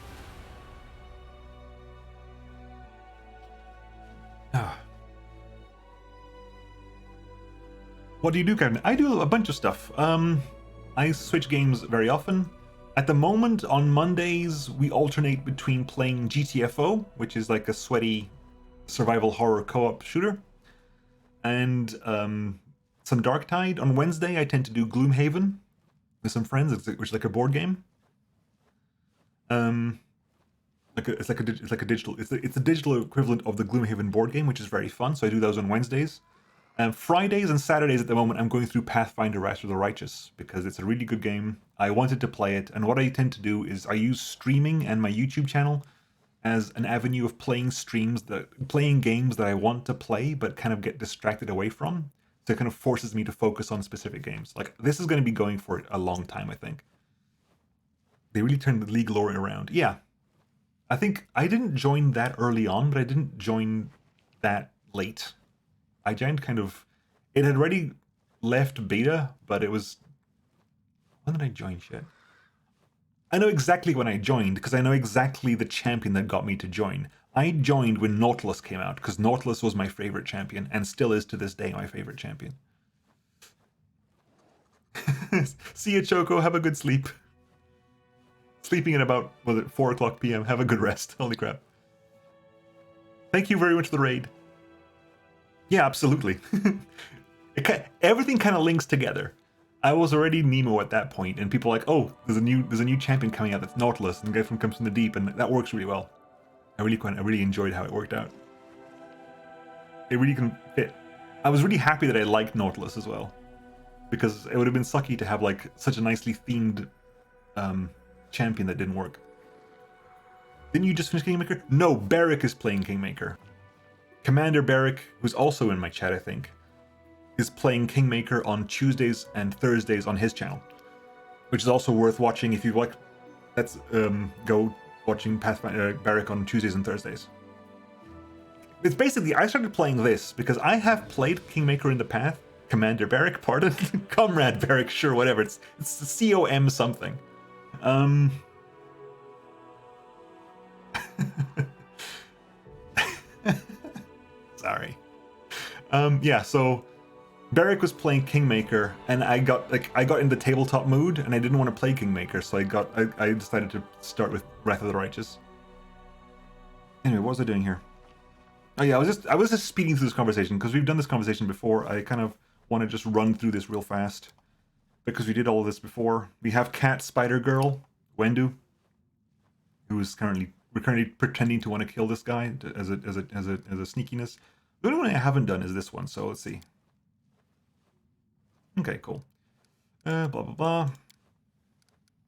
What do you do, Kevin? I do a bunch of stuff. I switch games very often. At the moment, on Mondays, we alternate between playing GTFO, which is like a sweaty survival horror co-op shooter, and some Darktide. On Wednesday, I tend to do Gloomhaven with some friends, which is like a board game. It's a digital equivalent of the Gloomhaven board game, which is very fun. So I do those on Wednesdays. Fridays and Saturdays at the moment, I'm going through Pathfinder: Rise of the Righteous because it's a really good game. I wanted to play it, and what I tend to do is I use streaming and my YouTube channel as an avenue of playing games that I want to play but kind of get distracted away from. So it kind of forces me to focus on specific games. Like, this is going to be going for a long time, I think. They really turned the League lore around. Yeah. I think I didn't join that early on, but I didn't join that late. I joined it had already left beta, but it was... When did I join shit? I know exactly when I joined, because I know exactly the champion that got me to join. I joined when Nautilus came out, because Nautilus was my favorite champion, and still is to this day my favorite champion. See you, Choco. Have a good sleep. Sleeping at about, 4 o'clock p.m. Have a good rest. Holy crap. Thank you very much for the raid. Yeah, absolutely. Everything kind of links together. I was already Nemo at that point, and people were like, oh, there's a new champion coming out that's Nautilus, and the guy comes from the deep, and that works really well. I really enjoyed how it worked out. It really can fit. I was really happy that I liked Nautilus as well, because it would have been sucky to have like such a nicely themed champion that didn't work. Didn't you just finish Kingmaker? No, Barrick is playing Kingmaker. Commander Barrick, who's also in my chat, I think, is playing Kingmaker on Tuesdays and Thursdays on his channel, which is also worth watching if you like. Let's go watching Pathfinder Barrick on Tuesdays and Thursdays. It's basically, I started playing this because I have played Kingmaker in the past. Commander Barrick, pardon. Comrade Barrick, sure, whatever. It's COM something. Sorry. Yeah, so Beric was playing Kingmaker, and I got in the tabletop mood, and I didn't want to play Kingmaker, so I decided to start with Wrath of the Righteous. Anyway, what was I doing here? Oh yeah, I was just speeding through this conversation because we've done this conversation before. I kind of want to just run through this real fast because we did all of this before. We have Cat Spider Girl Wendu, who is currently pretending to want to kill this guy as a sneakiness. The only one I haven't done is this one, so let's see. Okay, cool. Blah blah blah.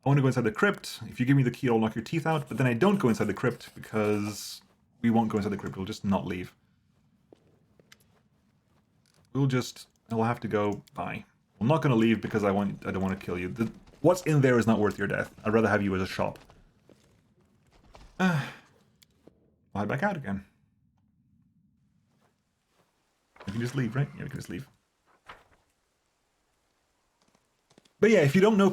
I want to go inside the crypt. If you give me the key, I'll knock your teeth out. But then I don't go inside the crypt because we won't go inside the crypt. We'll just not leave. I'll have to go. Bye. I'm not going to leave because I don't want to kill you. What's in there is not worth your death. I'd rather have you as a shop. I'll head back out again. We can just leave, right? Yeah, we can just leave. But yeah, if you don't know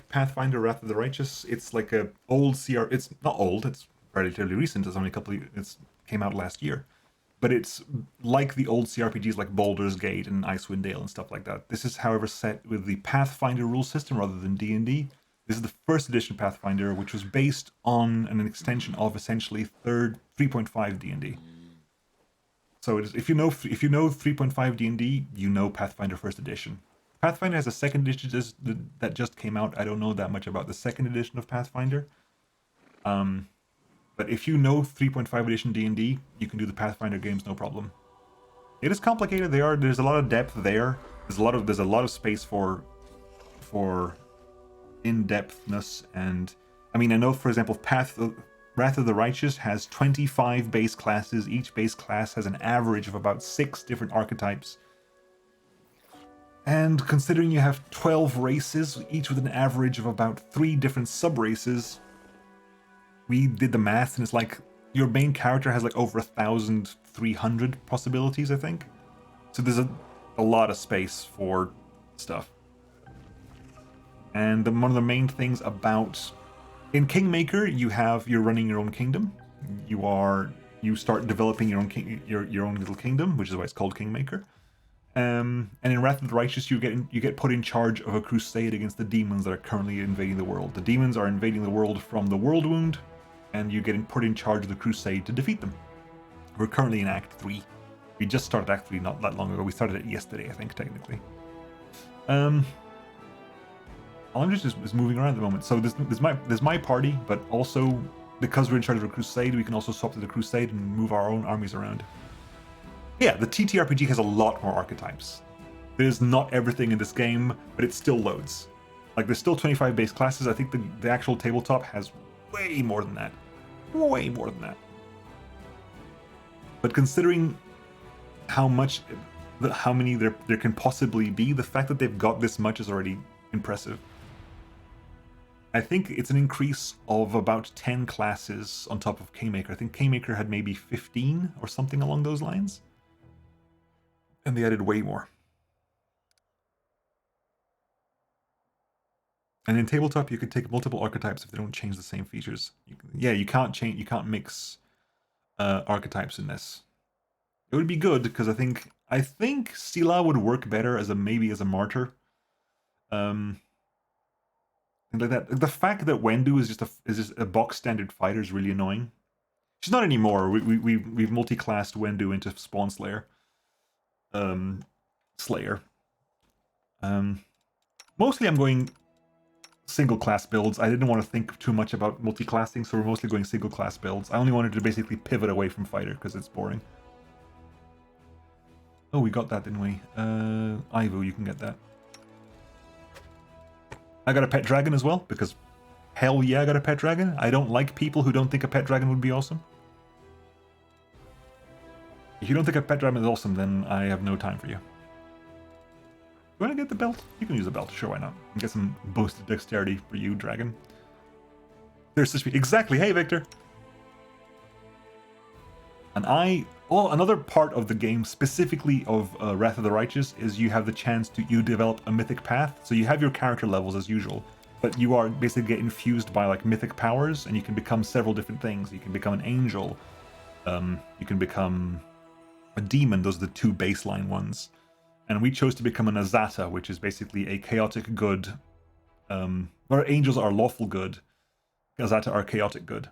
Pathfinder Wrath of the Righteous, it's like a old CR. It's not old. It's relatively recent. It's only It's came out last year, but it's like the old CRPGs like Baldur's Gate and Icewind Dale and stuff like that. This is, however, set with the Pathfinder rule system rather than D&D. This is the first edition Pathfinder, which was based on an extension of essentially 3.5 D&D. So if you know 3.5 D&D, you know Pathfinder first edition. Pathfinder has a second edition that just came out. I don't know that much about the second edition of Pathfinder. But if you know 3.5 edition D&D, you can do the Pathfinder games no problem. It is complicated. There's a lot of depth there. There's a lot of space for in-depthness, and I mean, I know, for example, Wrath of the Righteous has 25 base classes. Each base class has an average of about 6 different archetypes. And considering you have 12 races, each with an average of about 3 different sub-races, we did the math, and it's like your main character has like over 1,300 possibilities, I think. So there's a lot of space for stuff. And one of the main things about... In Kingmaker, you're running your own kingdom. You start developing your own little kingdom, which is why it's called Kingmaker. And in Wrath of the Righteous, you get put in charge of a crusade against the demons that are currently invading the world. The demons are invading the world from the Worldwound, and you get put in charge of the crusade to defeat them. We're currently in Act 3. We just started Act 3 not that long ago. We started it yesterday, I think, technically. I'm just moving around at the moment. So there's my party, but also because we're in charge of a crusade, we can also swap to the crusade and move our own armies around. Yeah, the TTRPG has a lot more archetypes. There's not everything in this game, but it still loads. Like, there's still 25 base classes. I think the actual tabletop has way more than that. Way more than that. But considering how many there can possibly be, the fact that they've got this much is already impressive. I think it's an increase of about 10 classes on top of Kingmaker. I think Kingmaker had maybe 15 or something along those lines. And they added way more. And in tabletop, you could take multiple archetypes if they don't change the same features. You can't mix archetypes in this. It would be good because I think Scylla would work better maybe as a martyr. And like that, the fact that Wendu is just a box standard fighter is really annoying. She's not anymore. We've multi-classed Wendu into Spawn Slayer. Mostly I'm going single class builds. I didn't want to think too much about multi-classing, so we're mostly going single class builds. I only wanted to basically pivot away from fighter because it's boring. Oh, we got that, didn't we? Ivo, you can get that. I got a pet dragon as well, because hell yeah, I got a pet dragon. I don't like people who don't think a pet dragon would be awesome. If you don't think a pet dragon is awesome, then I have no time for you. You want to get the belt? You can use the belt, sure, why not? And get some boosted dexterity for you, dragon. There's such... Exactly, hey Victor! And another part of the game, specifically of Wrath of the Righteous, is you have the chance to develop a mythic path. So you have your character levels as usual, but you are basically get infused by like mythic powers, and you can become several different things. You can become an angel, you can become a demon. Those are the 2 baseline ones. And we chose to become an Azata, which is basically a chaotic good. Where angels are lawful good, Azata are chaotic good.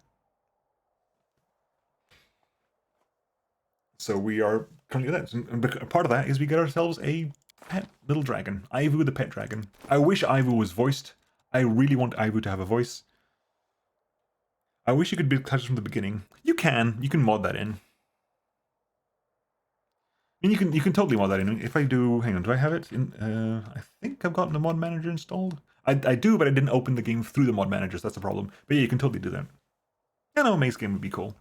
So we are currently that. And part of that is we get ourselves a pet little dragon. Ivu the pet dragon. I wish Ivu was voiced. I really want Ivu to have a voice. I wish you could be attached from the beginning. You can mod that in. I mean, you can totally mod that in. If I do, hang on, do I have it in? I think I've gotten the mod manager installed. I do, but I didn't open the game through the mod managers. That's the problem. But yeah, you can totally do that. I know base game would be cool.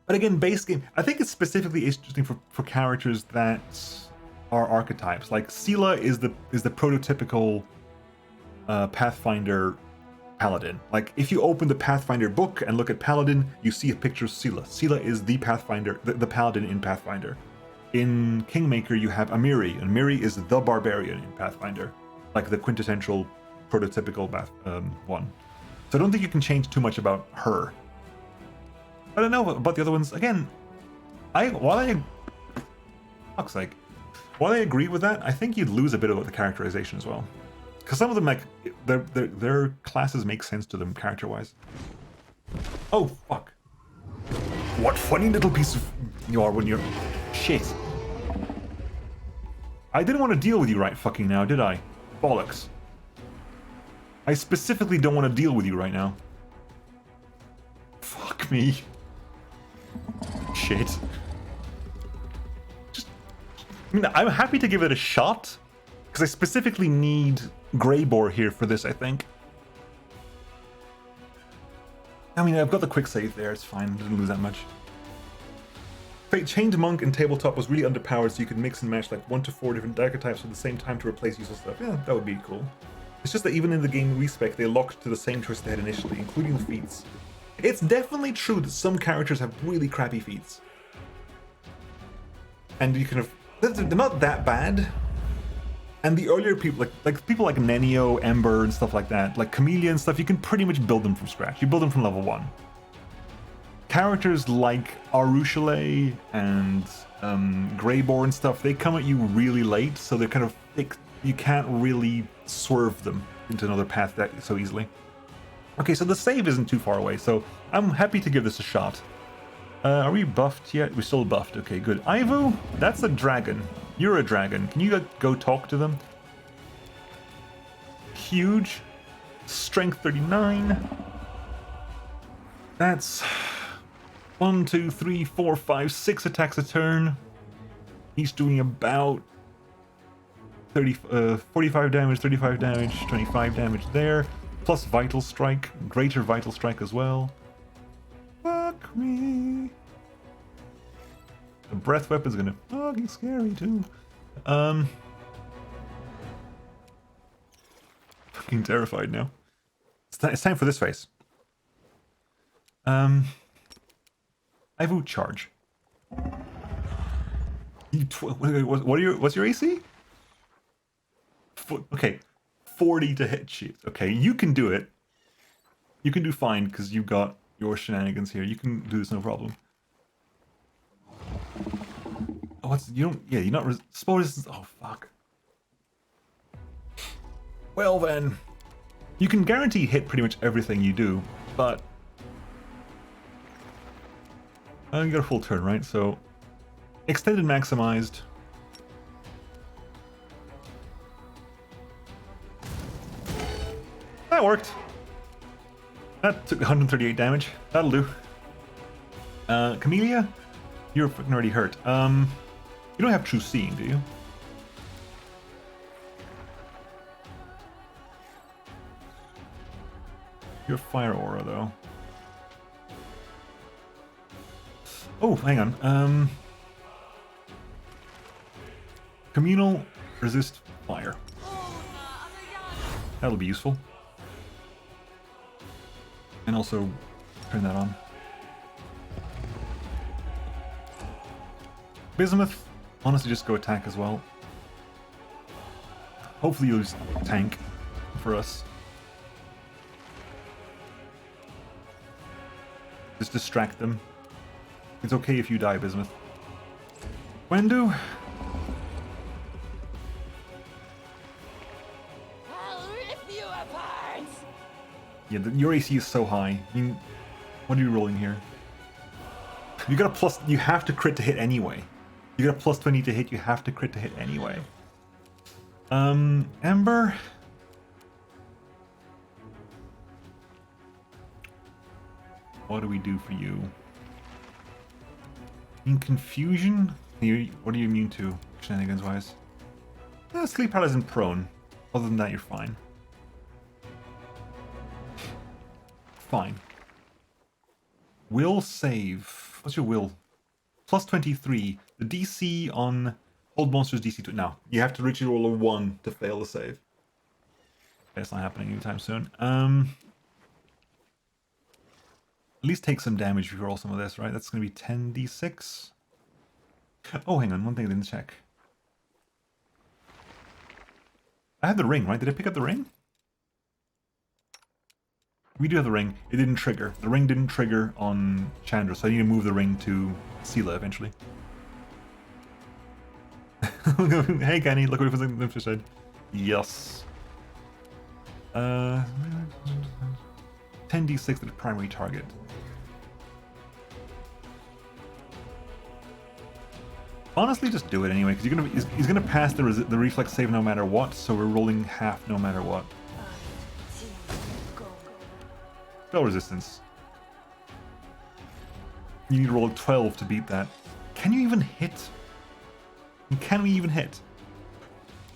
But again, base game, I think it's specifically interesting for characters that are archetypes. Like Sela is the prototypical Pathfinder paladin. Like if you open the Pathfinder book and look at paladin, you see a picture of Sela. Sela is the Pathfinder, the paladin in Pathfinder. In Kingmaker, you have Amiri, and Amiri is the barbarian in Pathfinder, like the quintessential prototypical one. So I don't think you can change too much about her. I don't know about the other ones. Again, while I agree with that, I think you'd lose a bit about the characterization as well. Because some of them, like, their classes make sense to them character-wise. Oh, fuck. What funny little piece of you are when you're... Shit. I didn't want to deal with you right fucking now, did I? Bollocks. I specifically don't want to deal with you right now. Fuck me. Shit. I mean, I'm happy to give it a shot, because I specifically need Greybore here for this, I think. I mean, I've got the quick save there, it's fine, didn't lose that much. Chained Monk in Tabletop was really underpowered, so you could mix and match like 1 to 4 different dagger types at the same time to replace useful stuff. Yeah, that would be cool. It's just that even in the game respec, they locked to the same choice they had initially, including the feats. It's definitely true that some characters have really crappy feats. And you kind of... They're not that bad. And the earlier people, like people like Nenio, Ember, and stuff like that, like Camellia and stuff, you can pretty much build them from scratch. You build them from level 1. Characters like Arushale and Greybore and stuff, they come at you really late, so they're kind of thick. You can't really swerve them into another path that so easily. Okay, so the save isn't too far away, so I'm happy to give this a shot. Are we buffed yet? We're still buffed. Okay, good. Ivu, that's a dragon. You're a dragon. Can you go talk to them? Huge. Strength 39. That's 1, 2, 3, 4, 5, 6 attacks a turn. He's doing about 45 damage, 35 damage, 25 damage there. Plus Vital Strike, greater Vital Strike as well. Fuck me. The breath weapon's gonna fucking scary too. Fucking terrified now. It's time for this face. Ivu charge. What's your AC? Okay, 40 to hit shit. Okay, you can do it. You can do fine because you got your shenanigans here. You can do this no problem. Oh, you're not spell resistance. Oh fuck. Well then, you can guarantee hit pretty much everything you do, but you got a full turn, right? So extended maximized. That worked. That took 138 damage. That'll do. Camellia, you're fucking already hurt. You don't have true seeing, do you? You're fire aura though. Oh, hang on. Communal resist fire. That'll be useful. And also turn that on. Bismuth, honestly just go attack as well. Hopefully you'll use tank for us. Just distract them. It's okay if you die, Bismuth. Wendu, Yeah, your AC is so high. I mean, what are you rolling here? You got a plus. You have to crit to hit anyway. You got a plus 20 to hit. You have to crit to hit anyway. Ember. What do we do for you? In confusion? What are you immune to, shenanigans wise? Sleep paralysis and prone. Other than that, you're fine. Fine. Will save. What's your will? Plus 23. The DC on hold monsters DC 2. Now, you have to reach roll a 1 to fail the save. That's not happening anytime soon. At least take some damage if you roll some of this, right? That's going to be 10d6. Oh, hang on. One thing I didn't check. I have the ring, right? Did I pick up the ring? We do have the ring. It didn't trigger. The ring didn't trigger on Chandra, so I need to move the ring to Sela eventually. Hey, Kenny, look what the fish said. Yes. 10d6 to the primary target. Honestly, just do it anyway, because he's gonna pass the reflex save no matter what, so we're rolling half no matter what. Spell resistance. You need to roll a 12 to beat that. Can you even hit? Can we even hit?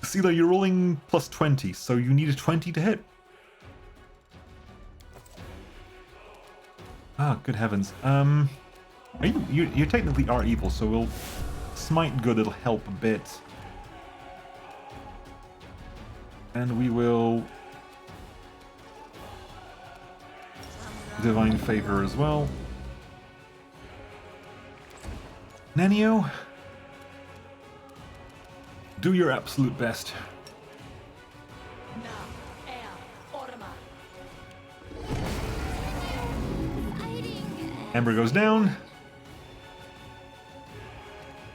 Sela, you're rolling plus 20, so you need a 20 to hit. Ah, good heavens. You technically are evil, so we'll smite good, it'll help a bit. And we will divine favor as well. Nenio, do your absolute best. Ember goes down.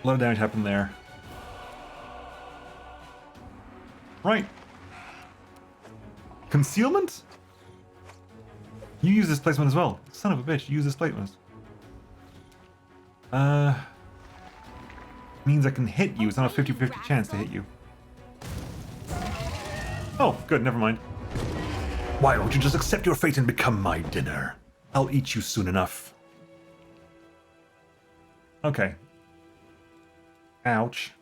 A lot of damage happened there. Right. Concealment? You use displacement as well. Son of a bitch, you use displacement. Means I can hit you. It's not a 50-50 chance to hit you. Oh, good, never mind. Why don't you just accept your fate and become my dinner? I'll eat you soon enough. Okay. Ouch.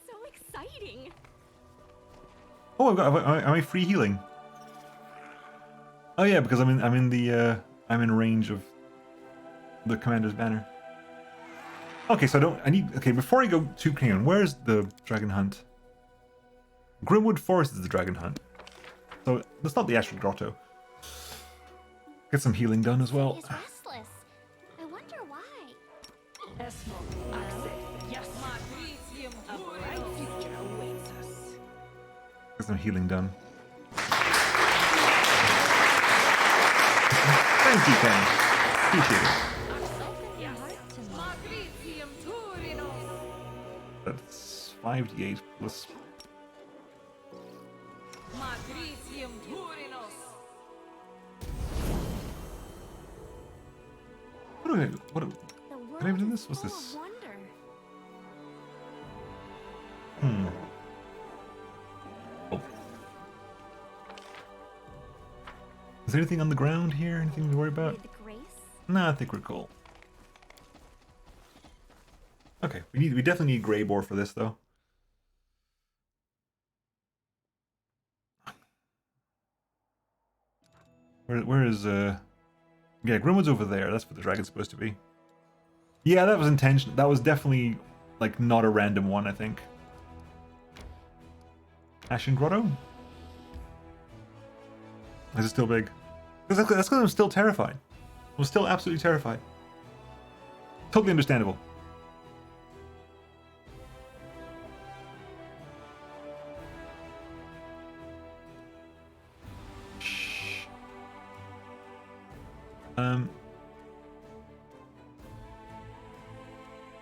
So exciting. Oh, am I free healing? Oh yeah, because I'm in range of the commander's banner. Okay, so okay, before I go to Canyon, where's the dragon hunt? Grimwood Forest is the dragon hunt. So that's not the Astral Grotto. Get some healing done as well. He's restless. I wonder why. Get some healing done. Thank you, Ken. Appreciate it. That's 5d8 plus. What can I even do this? What's this? Oh. Is there anything on the ground here? Anything to worry about? Nah, I think we're cool. Okay, we definitely need Grey Boar for this though. Where is yeah, Grimwood's over there. That's where the dragon's supposed to be. Yeah, that was intentional. That was definitely like not a random one, I think. Ashen Grotto? Is it still big? That's because I'm still terrified. I'm still absolutely terrified. Totally understandable. Shh.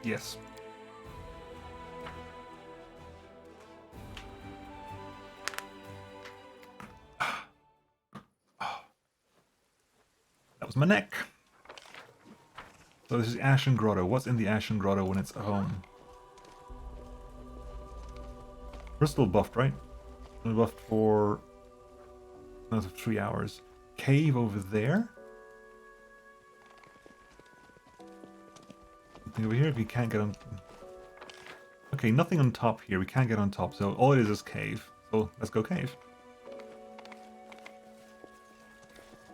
Yes. was my neck. So this is Ashen Grotto. What's in the Ashen Grotto when it's home? We're still buffed, right? We're buffed for another 3 hours. Cave over there? Nothing over here. We can't get on. Okay, nothing on top here. We can't get on top. So all it is cave. So let's go cave.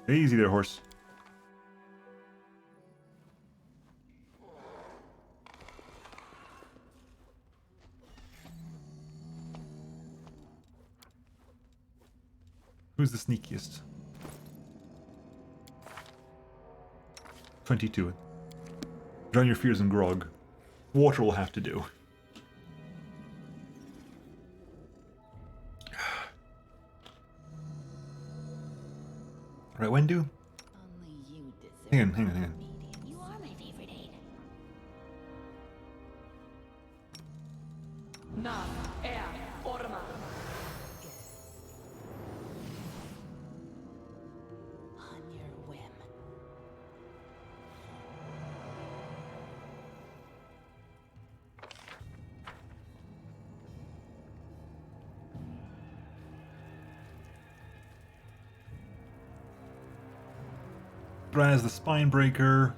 Easy there, horse. Who's the sneakiest? 22. Drown your fears in grog. Water will have to do. Right, when do? Only you deserve. Hang on. You are my favorite aid. Na er orma. On your whim. Raz the Spine Breaker.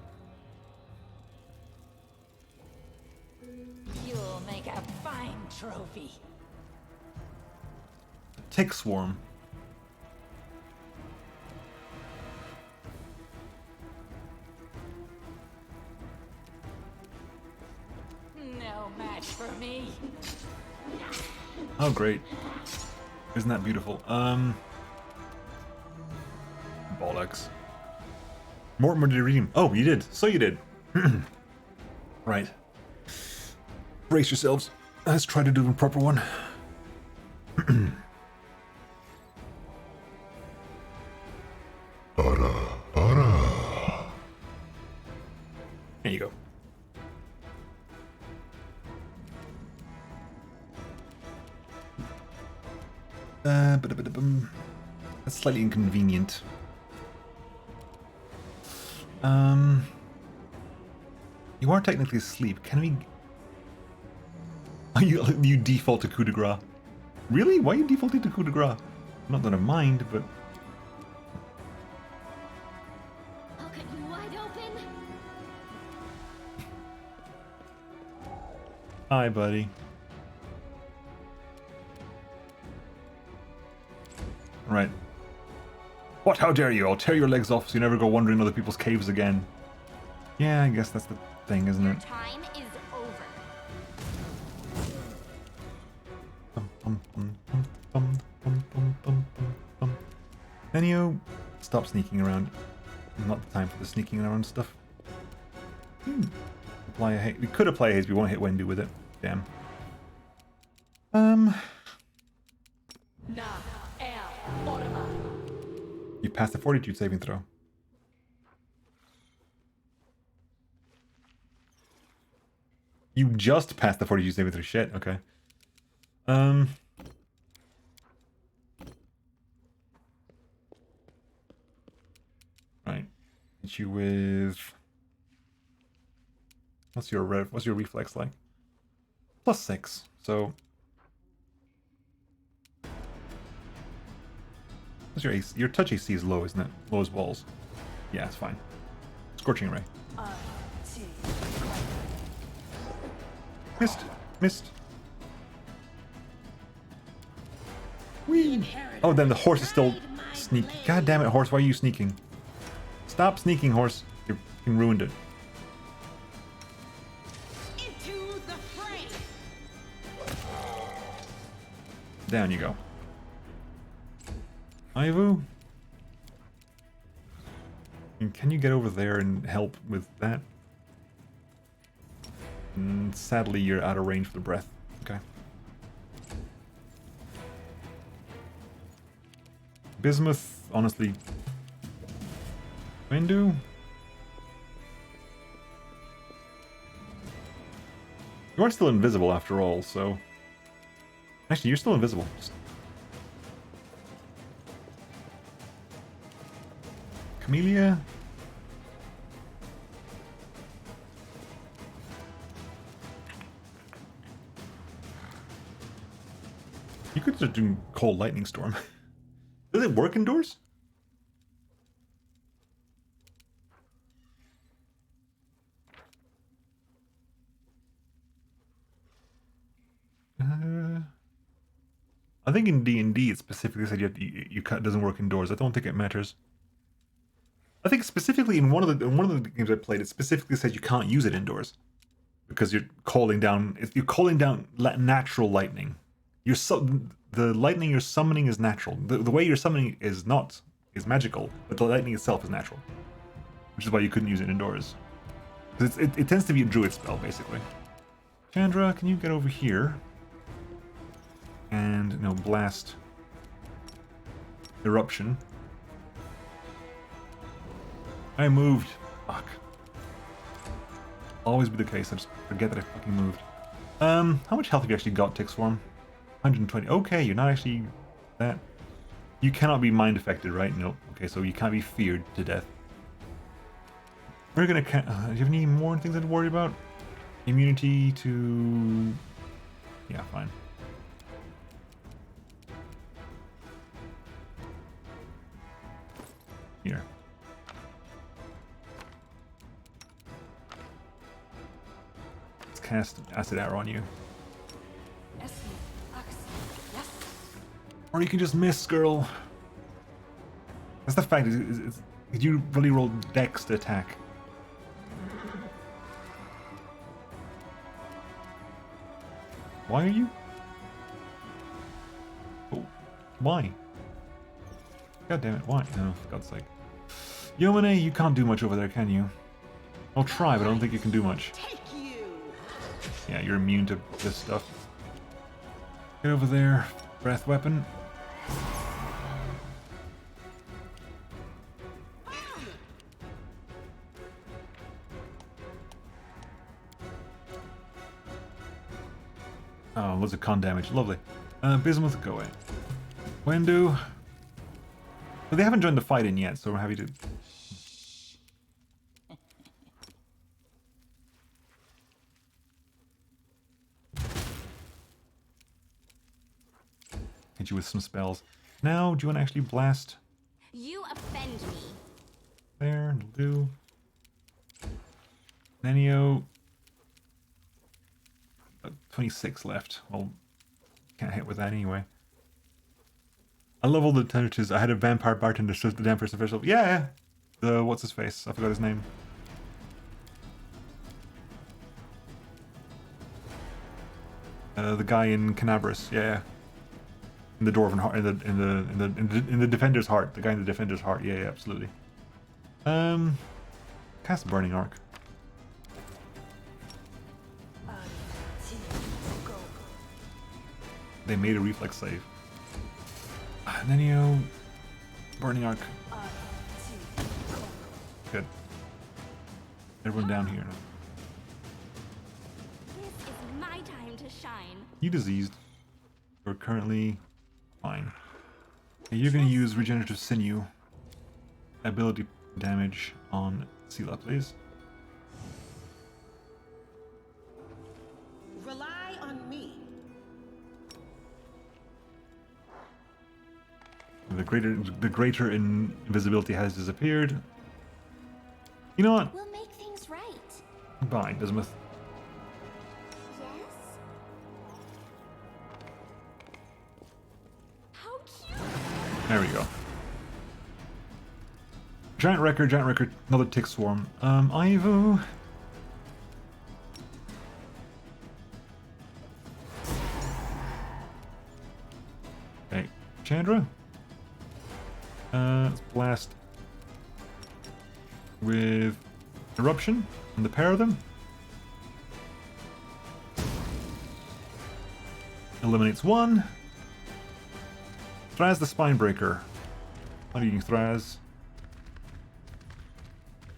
You'll make a fine trophy. Tick Swarm. No match for me. Oh, great. Isn't that beautiful? Bollocks. Mortimer, did you read him? Oh, you did. So you did. Right. Brace yourselves. Let's try to do the proper one. There you go. That's slightly inconvenient. You are technically asleep. Can we... you default to coup de grace. Really? Why are you defaulting to coup de grace? Not that I mind, but... I'll cut you wide open. Hi, buddy. Right. What? How dare you? I'll tear your legs off so you never go wandering other people's caves again. Yeah, I guess that's the thing, isn't it? Time is over. Enio, stop sneaking around. Not the time for the sneaking around stuff. Apply a haze. We could apply a haze, we won't hit Wendu with it. Damn. Na er orma. You passed the fortitude saving throw. You just passed the fortitude saving throw. Shit, okay. Right. Hit you with... What's your reflex like? +6, so... What's your AC? Your touch AC is low, isn't it? Low as walls. Yeah, it's fine. Scorching Ray. Missed. Missed. Whee! Oh, then the horse is still sneaking. God damn it, horse, why are you sneaking? Stop sneaking, horse. You ruined it. Into the fray. Down you go. Ivu? And can you get over there and help with that? Sadly, you're out of range for the breath. Okay. Bismuth, honestly. Windu? You are still invisible after all, so... Actually, you're still invisible. Just... Camellia? You could just do cold lightning storm. Does it work indoors? I think in D&D it specifically said it doesn't work indoors. I don't think it matters. I think specifically in one of the games I played, it specifically said you can't use it indoors because you're calling down natural lightning. The lightning you're summoning is natural. The way you're summoning is magical, but the lightning itself is natural, which is why you couldn't use it indoors. It tends to be a druid spell basically. Chandra, can you get over here and blast eruption? I moved. Fuck. Always be the case. I just forget that I fucking moved. How much health have you actually got, Tick Swarm? 120. Okay, you're not actually that. You cannot be mind affected, right? Nope. Okay, so you can't be feared to death. We're gonna. Do you have any more things to worry about? Immunity to. Yeah, fine. Here. Let's cast Acid Arrow on you. Or you can just miss, girl. That's the fact. Did you really roll Dex to attack? Why are you? Oh, why? God damn it, why? No, for God's sake. Yomine, you can't do much over there, can you? I'll try, but I don't think you can do much. Yeah, you're immune to this stuff. Get over there. Breath weapon. Oh, loads of con damage. Lovely. Bismuth, go away. Wendu. But they haven't joined the fight in yet, so we're happy to... hit you with some spells. Now, do you want to actually blast? You offend me. There, it'll do. Nenio. 26 left. Well, can't hit with that anyway. I love all the temperatures. I had a vampire bartender says the damn first official. Yeah! The what's his face? I forgot his name. The guy in Canabras. Yeah. In the Dwarven heart, in the Defender's heart. The guy in the Defender's heart. Yeah, absolutely. Cast Burning Arc. They made a reflex save. Nenio, Burning Arc. Good. Everyone down here now. This is my time to shine. You diseased. You're currently fine. Okay, you're going to use Regenerative Sinew. Ability damage on Sela, please. Rely on me. The greater invisibility has disappeared. You know what? We'll make things right. Bye, Bismuth. Yes? How cute. There we go. Giant record, another Tick Swarm. Ivo. Okay, Chandra. Let's blast with Eruption on the pair of them. Eliminates one. Thraz the Spinebreaker. How do you Thraz?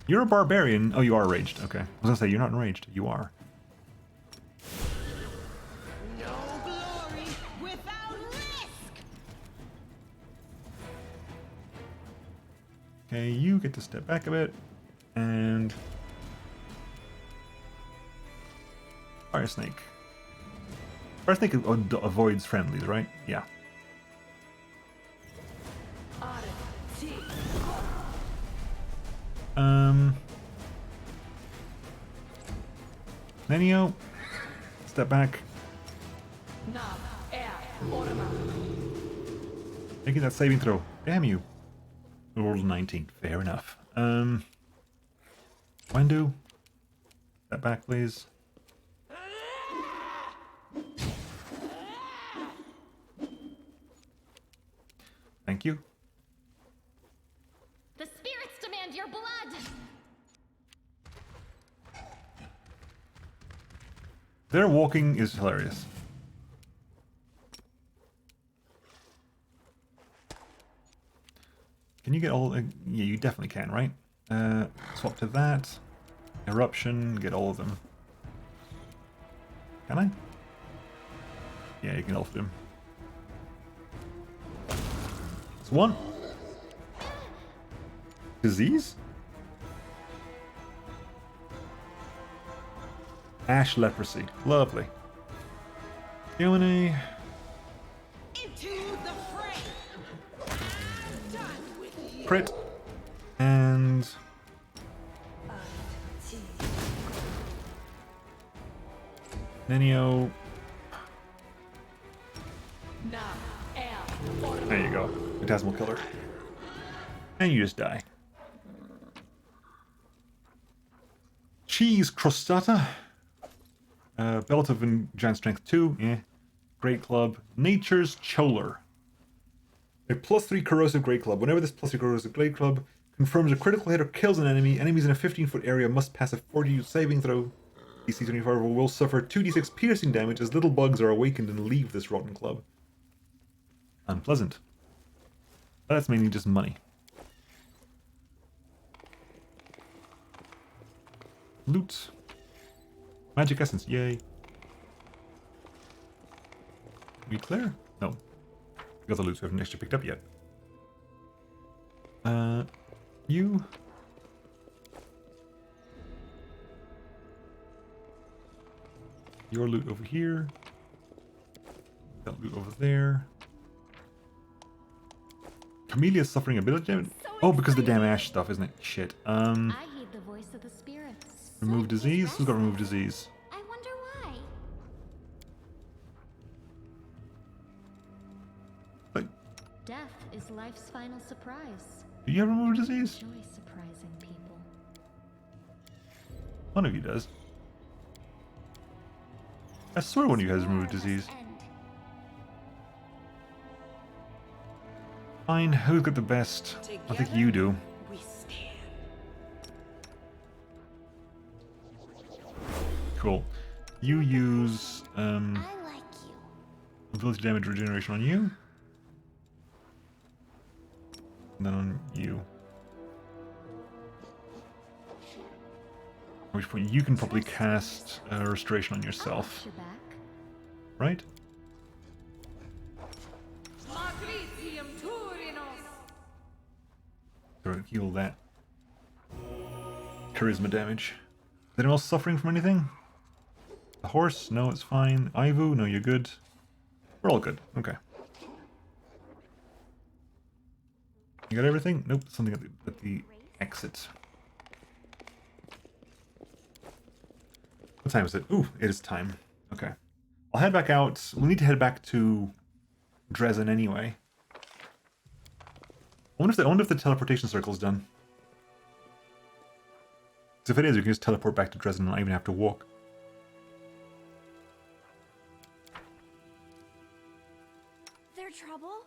You're a barbarian. Oh, you are raged. Okay. I was gonna say, you're not enraged. You are. No glory without risk. Okay, you get to step back a bit. And... Fire Snake. First thing avoids friendlies, right? Yeah. Nenio, step back. Making that saving throw. Damn you. Rolled 19. Fair enough. Wendu, step back, please. Thank you. The spirits demand your blood! Their walking is hilarious. Can you get all... yeah, you definitely can, right? Swap to that. Eruption, get all of them. Can I? Yeah, you can elf them. It's one. Disease? Ash leprosy. Lovely. Q&A. Crit. And... Nenio. There you go. Phantasmal killer. And you just die. Cheese crostata. Belt of Giant Strength 2. Yeah. Great Club. Nature's Choler. A +3 corrosive Great Club. Whenever this +3 corrosive Great Club confirms a critical hit or kills an enemy, enemies in a 15-foot area must pass a 40 saving throw. DC 25 will suffer 2d6 piercing damage as little bugs are awakened and leave this rotten club. Unpleasant. But that's mainly just money. Loot. Magic essence, yay. We clear? No. We got the loot we haven't actually picked up yet. You. Your loot over here. That loot over there. Chamelea's suffering ability damage? Oh, because of the damn ash stuff, isn't it? Shit. I heed the voice of the spirits. Remove disease? Who's got remove disease? I wonder why. But, Death is life's final surprise. do you have remove disease? Joy surprising people. One of you does. I swear one of you has remove disease. Fine, who's got the best? I think you do. We stand. Cool. You use I like you. ability damage regeneration on you. And then on you. At which point you can probably cast restoration on yourself. Your back. Right? So heal that charisma damage. Is anyone else suffering from anything? The horse? No, it's fine. Ivu? No, you're good. We're all good. Okay. You got everything? Nope, something at the exit. What time is it? Ooh, it is time. Okay. I'll head back out. We'll need to head back to Dresden anyway. I wonder if the teleportation circle's done. Because if it is, we can just teleport back to Dresden and not even have to walk. There trouble?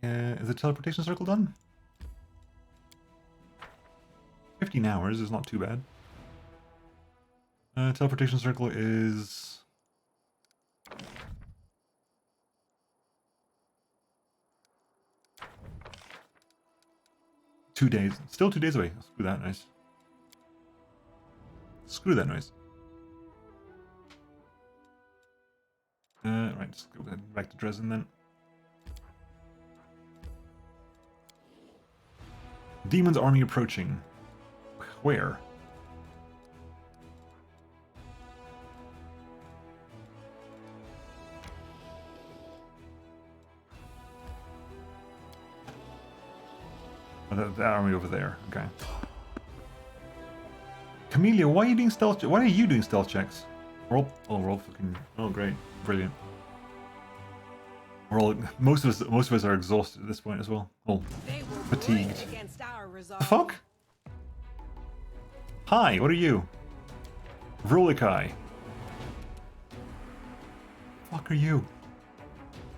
Is the teleportation circle done? 15 hours is not too bad. Teleportation circle is... 2 days. Still 2 days away. Screw that noise. Screw that noise. Right, let's go back to Dresden then. Demon's army approaching. Where? Oh, the army over there. Okay. Camellia, why are you doing stealth? Why are you doing stealth checks? Roll. Oh, roll fucking. Oh, great, brilliant. We're all. Most of us are exhausted at this point as well. Oh, fatigued. The fuck? Hi, what are you? Vrolikai. Fuck are you?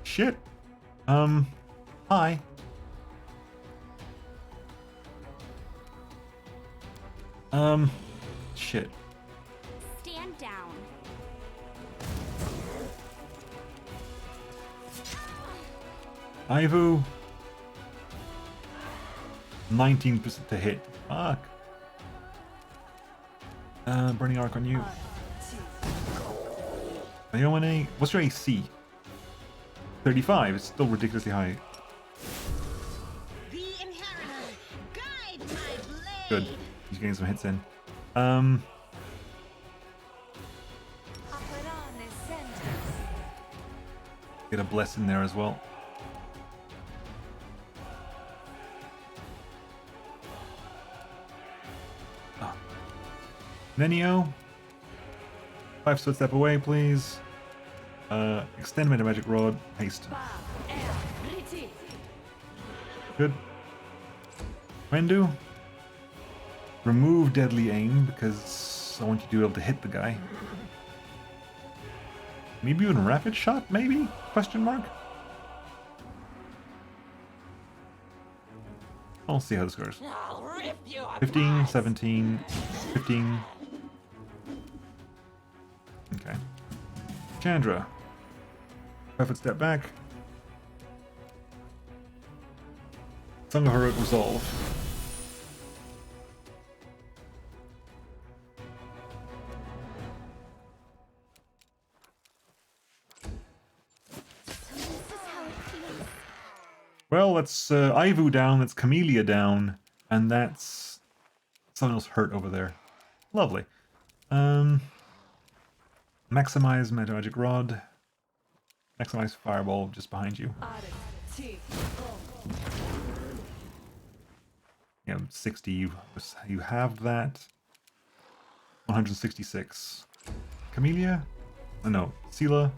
Shit. Hi. Shit. Stand down. Ivu. 19% to hit. Fuck. Burning Arc on you. Ione, what's your AC? 35. It's still ridiculously high. The inheritor, guide my blade. Good. He's getting some hits in. I'll put on this sentence. Get a bless in there as well. Oh. Nenio. 5 foot step away, please. Extend my magic rod. Haste. Good. Wendu. Remove deadly aim because I want you to be able to hit the guy. Maybe even rapid shot, maybe? Question mark? I'll see how this goes. 15, 17, 15. Okay. Chandra. 5 foot step back. Song of Heroic Resolve. Well, that's Ivu down, that's Camellia down, and that's someone else hurt over there. Lovely. Maximize Magic Rod. Maximize Fireball just behind you. Yeah, 60, you have that. 166. Camellia? Oh, no, Sela.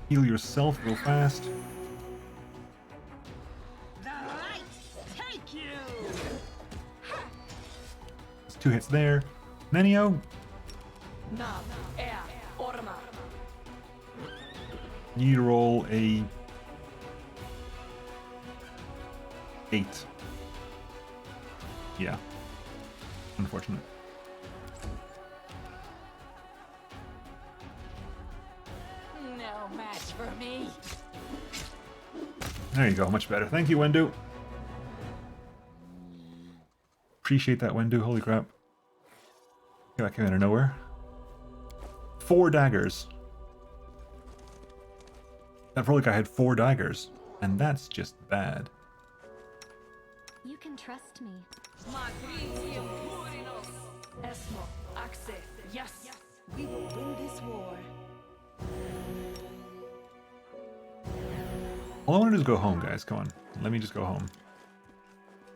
Heal yourself real fast. The light take you. There's 2 hits there. Nenio. You need to roll a 8. Yeah. Unfortunate. No match for me. There you go, much better. Thank you, Wendu. Appreciate that, Wendu. Holy crap. Yeah, that came out of nowhere. 4 daggers. That probably guy had 4 daggers. And that's just bad. You can trust me. Yes, we will win this war. All I want to do is go home, guys. Come on. Let me just go home.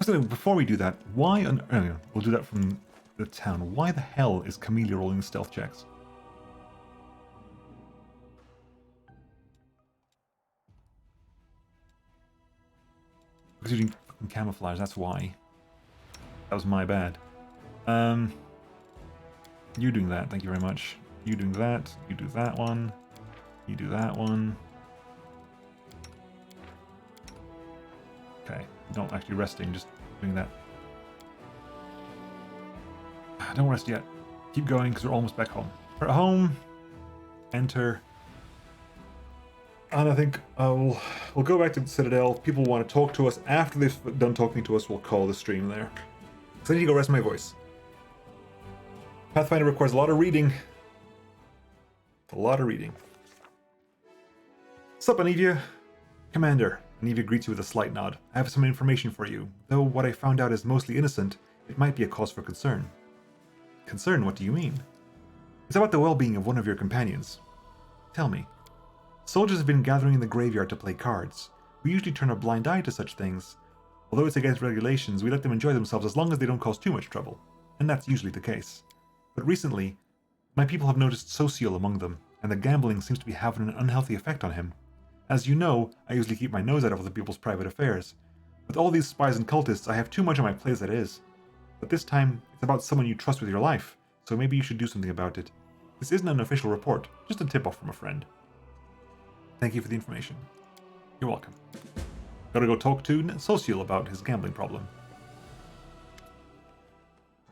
So before we do that, why on... Anyway, we'll do that from the town. Why the hell is Camellia rolling stealth checks? Because you're doing fucking camouflage, that's why. That was my bad. You doing that, thank you very much. You doing that, you do that one. You do that one. Okay, not actually resting, just doing that. Don't rest yet. Keep going, because we're almost back home. We're at home. Enter. And I think we'll go back to the Citadel. People want to talk to us. After they've done talking to us, we'll call the stream there. So I need to go rest my voice. Pathfinder requires a lot of reading. A lot of reading. Sup, Anivia? Commander, Anivia greets you with a slight nod. I have some information for you. Though what I found out is mostly innocent, it might be a cause for concern. Concern? What do you mean? It's about the well-being of one of your companions. Tell me. Soldiers have been gathering in the graveyard to play cards. We usually turn a blind eye to such things. Although it's against regulations, we let them enjoy themselves as long as they don't cause too much trouble. And that's usually the case. But recently, my people have noticed Social among them, and the gambling seems to be having an unhealthy effect on him. As you know, I usually keep my nose out of other people's private affairs. With all these spies and cultists, I have too much on my plate as it is. But this time, it's about someone you trust with your life, so maybe you should do something about it. This isn't an official report, just a tip-off from a friend. Thank you for the information. You're welcome. Gotta go talk to Social about his gambling problem.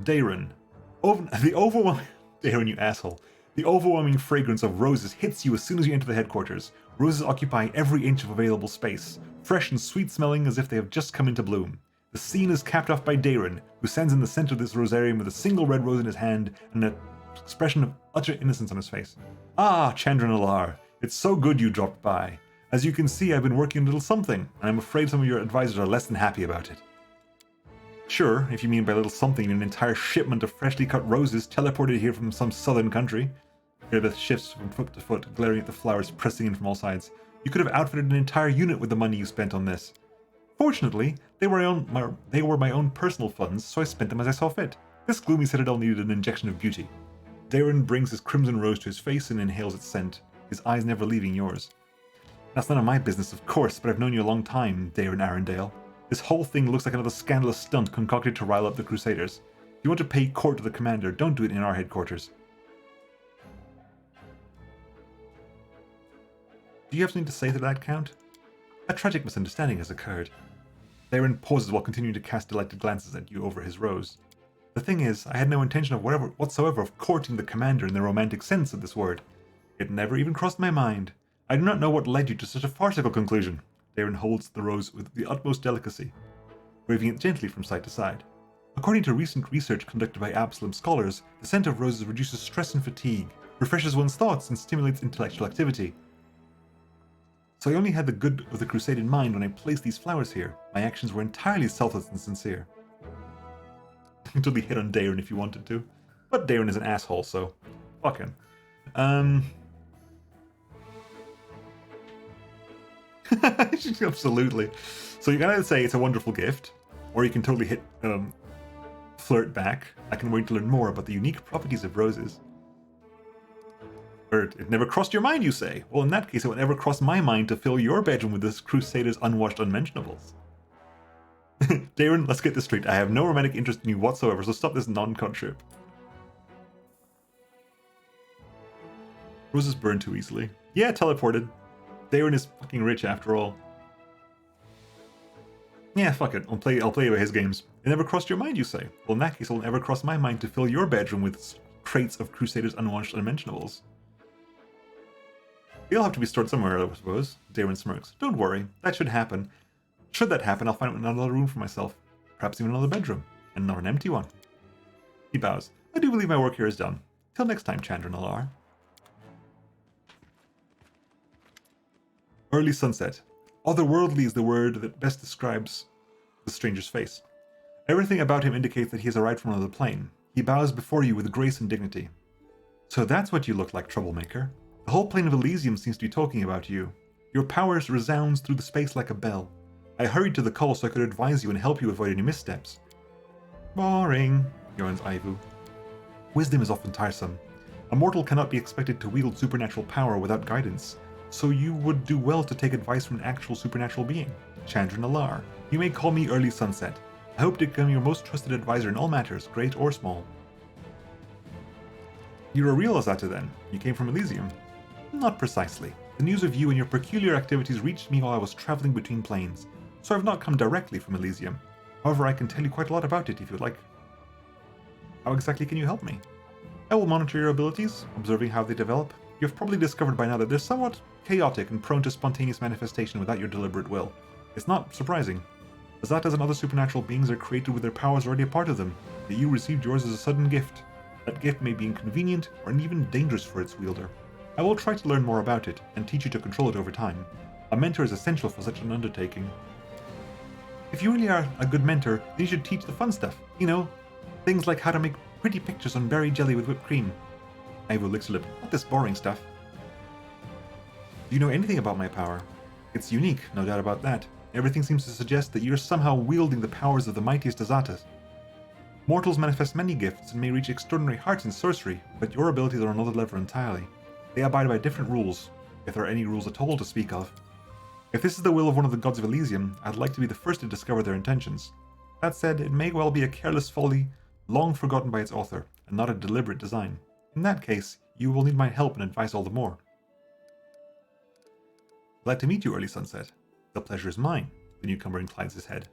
Darren. Darren, you asshole. The overwhelming fragrance of roses hits you as soon as you enter the headquarters. Roses occupy every inch of available space, fresh and sweet-smelling as if they have just come into bloom. The scene is capped off by Darren, who stands in the center of this rosarium with a single red rose in his hand and an expression of utter innocence on his face. Ah, Chandran Alar, it's so good you dropped by. As you can see, I've been working a little something, and I'm afraid some of your advisors are less than happy about it. Sure, if you mean by little something an entire shipment of freshly cut roses teleported here from some southern country. Elizabeth shifts from foot to foot, glaring at the flowers pressing in from all sides. You could have outfitted an entire unit with the money you spent on this. Fortunately, they were my own personal funds, so I spent them as I saw fit. This gloomy citadel needed an injection of beauty. Darren brings his crimson rose to his face and inhales its scent, his eyes never leaving yours. That's none of my business, of course, but I've known you a long time, Darren Arendale. This whole thing looks like another scandalous stunt concocted to rile up the Crusaders. If you want to pay court to the commander, don't do it in our headquarters. Do you have something to say to that, Count? A tragic misunderstanding has occurred. Darren pauses while continuing to cast delighted glances at you over his rose. The thing is, I had no intention of whatsoever of courting the commander in the romantic sense of this word. It never even crossed my mind. I do not know what led you to such a farcical conclusion. Darren holds the rose with the utmost delicacy, waving it gently from side to side. According to recent research conducted by Absalom scholars, the scent of roses reduces stress and fatigue, refreshes one's thoughts, and stimulates intellectual activity. So I only had the good of the crusade in mind when I placed these flowers here. My actions were entirely selfless and sincere. You totally hit on Darren if you wanted to. But Darren is an asshole, so fuck him. Absolutely. So you can either say it's a wonderful gift, or you can totally hit flirt back. I can wait to learn more about the unique properties of roses. Or it never crossed your mind, you say? Well, in that case, it would never cross my mind to fill your bedroom with this Crusader's unwashed unmentionables. Darren, let's get this straight. I have no romantic interest in you whatsoever, so stop this non-con trip. Roses burn too easily. Yeah, teleported. Darren is fucking rich after all. Yeah, fuck it. I'll play by his games. It never crossed your mind, you say? Well, in that case, it will never cross my mind to fill your bedroom with crates of Crusader's unwashed unmentionables. They'll have to be stored somewhere, I suppose. Darren smirks. Don't worry, that should happen. Should that happen, I'll find another room for myself. Perhaps even another bedroom. And not an empty one. He bows. I do believe my work here is done. Till next time, Chandran Alar. Early sunset. Otherworldly is the word that best describes the stranger's face. Everything about him indicates that he has arrived from another plane. He bows before you with grace and dignity. So that's what you look like, troublemaker. The whole plane of Elysium seems to be talking about you. Your powers resounds through the space like a bell. I hurried to the call so I could advise you and help you avoid any missteps. Boring, yawns Aivu. Wisdom is often tiresome. A mortal cannot be expected to wield supernatural power without guidance, so you would do well to take advice from an actual supernatural being. Chandran Alar. You may call me Early Sunset. I hope to become your most trusted advisor in all matters, great or small. You're a real Azata then? You came from Elysium? Not precisely. The news of you and your peculiar activities reached me while I was traveling between planes, so I've not come directly from Elysium. However, I can tell you quite a lot about it if you'd like. How exactly can you help me? I will monitor your abilities, observing how they develop. You've probably discovered by now that they're somewhat chaotic and prone to spontaneous manifestation without your deliberate will. It's not surprising. Azatas and other supernatural beings are created with their powers already a part of them, yet you received yours as a sudden gift. That gift may be inconvenient or even dangerous for its wielder. I will try to learn more about it and teach you to control it over time. A mentor is essential for such an undertaking. If you really are a good mentor, then you should teach the fun stuff. You know, things like how to make pretty pictures on berry jelly with whipped cream. Ava licks her lip. Not this boring stuff. Do you know anything about my power? It's unique, no doubt about that. Everything seems to suggest that you're somehow wielding the powers of the mightiest Azatas. Mortals manifest many gifts and may reach extraordinary heights in sorcery, but your abilities are another level entirely. They abide by different rules, if there are any rules at all to speak of. If this is the will of one of the gods of Elysium, I'd like to be the first to discover their intentions. That said, it may well be a careless folly, long forgotten by its author, and not a deliberate design. In that case, you will need my help and advice all the more. Glad to meet you, Early Sunset. The pleasure is mine, the newcomer inclines his head.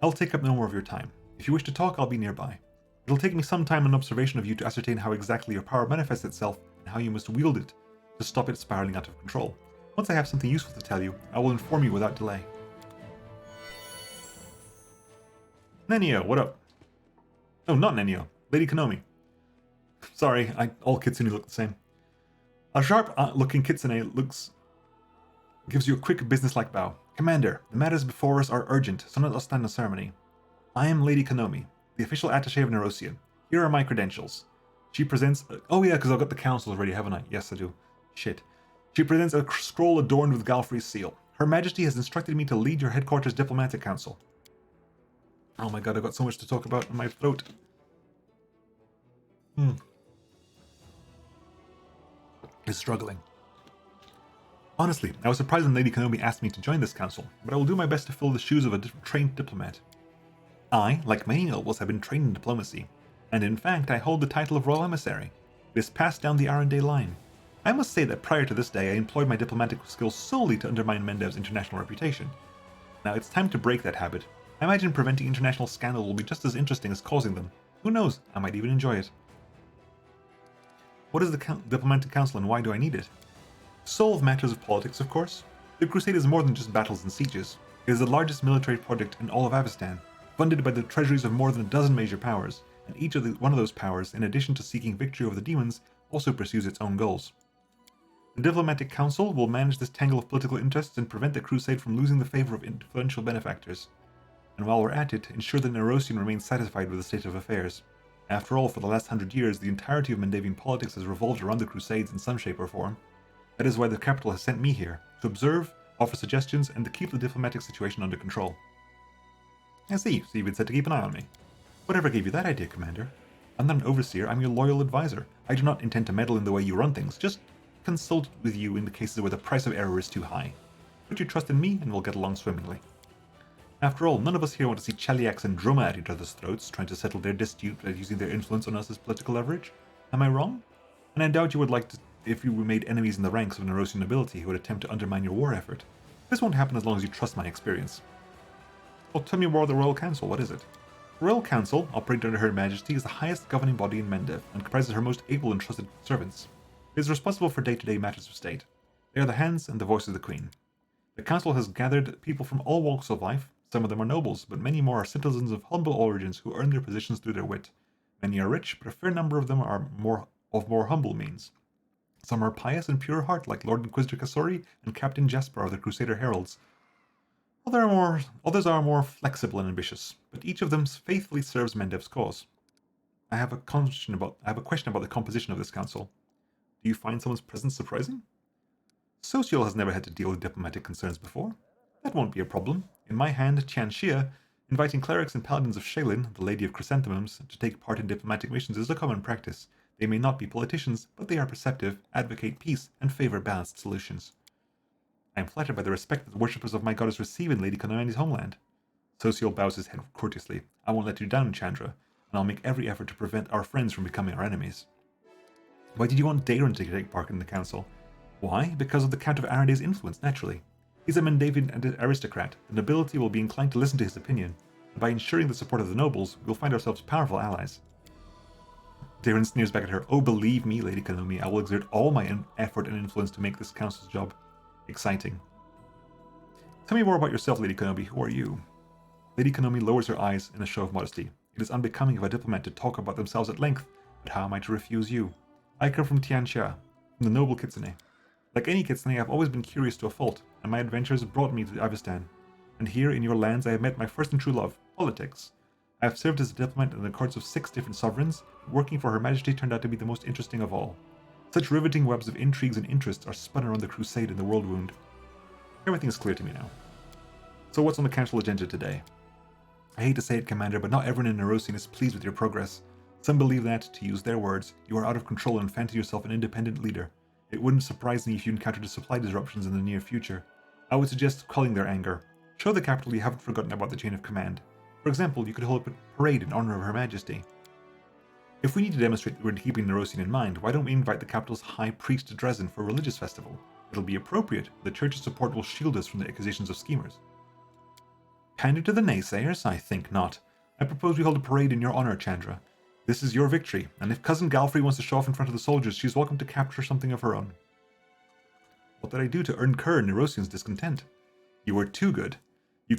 I'll take up no more of your time. If you wish to talk, I'll be nearby. It'll take me some time and observation of you to ascertain how exactly your power manifests itself and how you must wield it to stop it spiraling out of control. Once I have something useful to tell you, I will inform you without delay. Nenio, what up? Oh, not Nenio. Lady Konomi. Sorry, all kitsune look the same. A sharp-looking kitsune gives you a quick business-like bow. Commander, the matters before us are urgent, so let us stand on ceremony. I am Lady Konomi, the official attaché of Nerosia. Here are my credentials. She presents... oh yeah, because I've got the council already, haven't I? Yes, I do. Shit. She presents a scroll adorned with Galfrey's seal. Her Majesty has instructed me to lead your headquarters diplomatic council. Oh my god, I've got so much to talk about in my throat. Is struggling. Honestly, I was surprised when Lady Konomi asked me to join this council, but I will do my best to fill the shoes of a trained diplomat. I, like many nobles, have been trained in diplomacy, and in fact I hold the title of Royal Emissary. It is passed down the Arendelle line. I must say that prior to this day I employed my diplomatic skills solely to undermine Mendev's international reputation. Now it's time to break that habit. I imagine preventing international scandal will be just as interesting as causing them. Who knows, I might even enjoy it. What is the Diplomatic Council and why do I need it? Solve matters of politics, of course. The Crusade is more than just battles and sieges. It is the largest military project in all of Avestan, funded by the treasuries of more than a dozen major powers, and each one of those powers, in addition to seeking victory over the demons, also pursues its own goals. The Diplomatic Council will manage this tangle of political interests and prevent the Crusade from losing the favor of influential benefactors. And while we're at it, ensure that Nerosian remains satisfied with the state of affairs. After all, for the last 100 years, the entirety of Mendevian politics has revolved around the Crusades in some shape or form. That is why the capital has sent me here, to observe, offer suggestions, and to keep the diplomatic situation under control. I see, so you've been set to keep an eye on me. Whatever gave you that idea, Commander? I'm not an overseer, I'm your loyal advisor. I do not intend to meddle in the way you run things, just consult with you in the cases where the price of error is too high. Put your trust in me, and we'll get along swimmingly. After all, none of us here want to see Cheliax and Droma at each other's throats, trying to settle their dispute by using their influence on us as political leverage. Am I wrong? And I doubt you would like to if you made enemies in the ranks of Nerosian nobility who would attempt to undermine your war effort. This won't happen as long as you trust my experience. Well, tell me more of the Royal Council, what is it? The Royal Council, operating under Her Majesty, is the highest governing body in Mendev and comprises her most able and trusted servants. It is responsible for day-to-day matters of state. They are the hands and the voice of the Queen. The Council has gathered people from all walks of life. Some of them are nobles, but many more are citizens of humble origins who earn their positions through their wit. Many are rich, but a fair number of them are more humble means. Some are pious and pure heart, like Lord Inquisitor Kasori and Captain Jasper of the Crusader Heralds. Others are more flexible and ambitious, but each of them faithfully serves Mendev's cause. I have a question about the composition of this council. Do you find someone's presence surprising? Social has never had to deal with diplomatic concerns before. That won't be a problem. In my hand, Tian Xia, inviting clerics and paladins of Shaylin, the Lady of Chrysanthemums, to take part in diplomatic missions is a common practice. They may not be politicians, but they are perceptive, advocate peace, and favor balanced solutions. I am flattered by the respect that the worshippers of my goddess receive in Lady Konomi's homeland. Social bows his head courteously. I won't let you down, Chandra, and I'll make every effort to prevent our friends from becoming our enemies. Why did you want Daron to take part in the council? Why? Because of the Count of Arende's influence, naturally. He's a Mendevian aristocrat. The nobility will be inclined to listen to his opinion, and by ensuring the support of the nobles, we'll find ourselves powerful allies. Daron sneers back at her. Oh, believe me, Lady Konomi, I will exert all my effort and influence to make this council's job exciting. Tell me more about yourself, Lady Konomi. Who are you? Lady Konomi lowers her eyes in a show of modesty. It is unbecoming of a diplomat to talk about themselves at length, but how am I to refuse you? I come from Tianxia, from the noble Kitsune. Like any kitsune, I've always been curious to a fault, and my adventures brought me to Avestan. And here, in your lands, I have met my first and true love, politics. I have served as a diplomat in the courts of 6 different sovereigns, but working for Her Majesty turned out to be the most interesting of all. Such riveting webs of intrigues and interests are spun around the crusade and the Worldwound. Everything is clear to me now. So what's on the council agenda today? I hate to say it, Commander, but not everyone in Nerosian is pleased with your progress. Some believe that, to use their words, you are out of control and fancy yourself an independent leader. It wouldn't surprise me if you encountered supply disruptions in the near future. I would suggest quelling their anger. Show the capital you haven't forgotten about the chain of command. For example, you could hold a parade in honor of Her Majesty. If we need to demonstrate that we're keeping Nerosian in mind, why don't we invite the capital's high priest to Dresden for a religious festival? It'll be appropriate. The church's support will shield us from the accusations of schemers. Pander to the naysayers? I think not. I propose we hold a parade in your honor, Chandra. This is your victory, and if Cousin Galfrey wants to show off in front of the soldiers, she's welcome to capture something of her own. What did I do to earn Nerosian's discontent? You were too good. You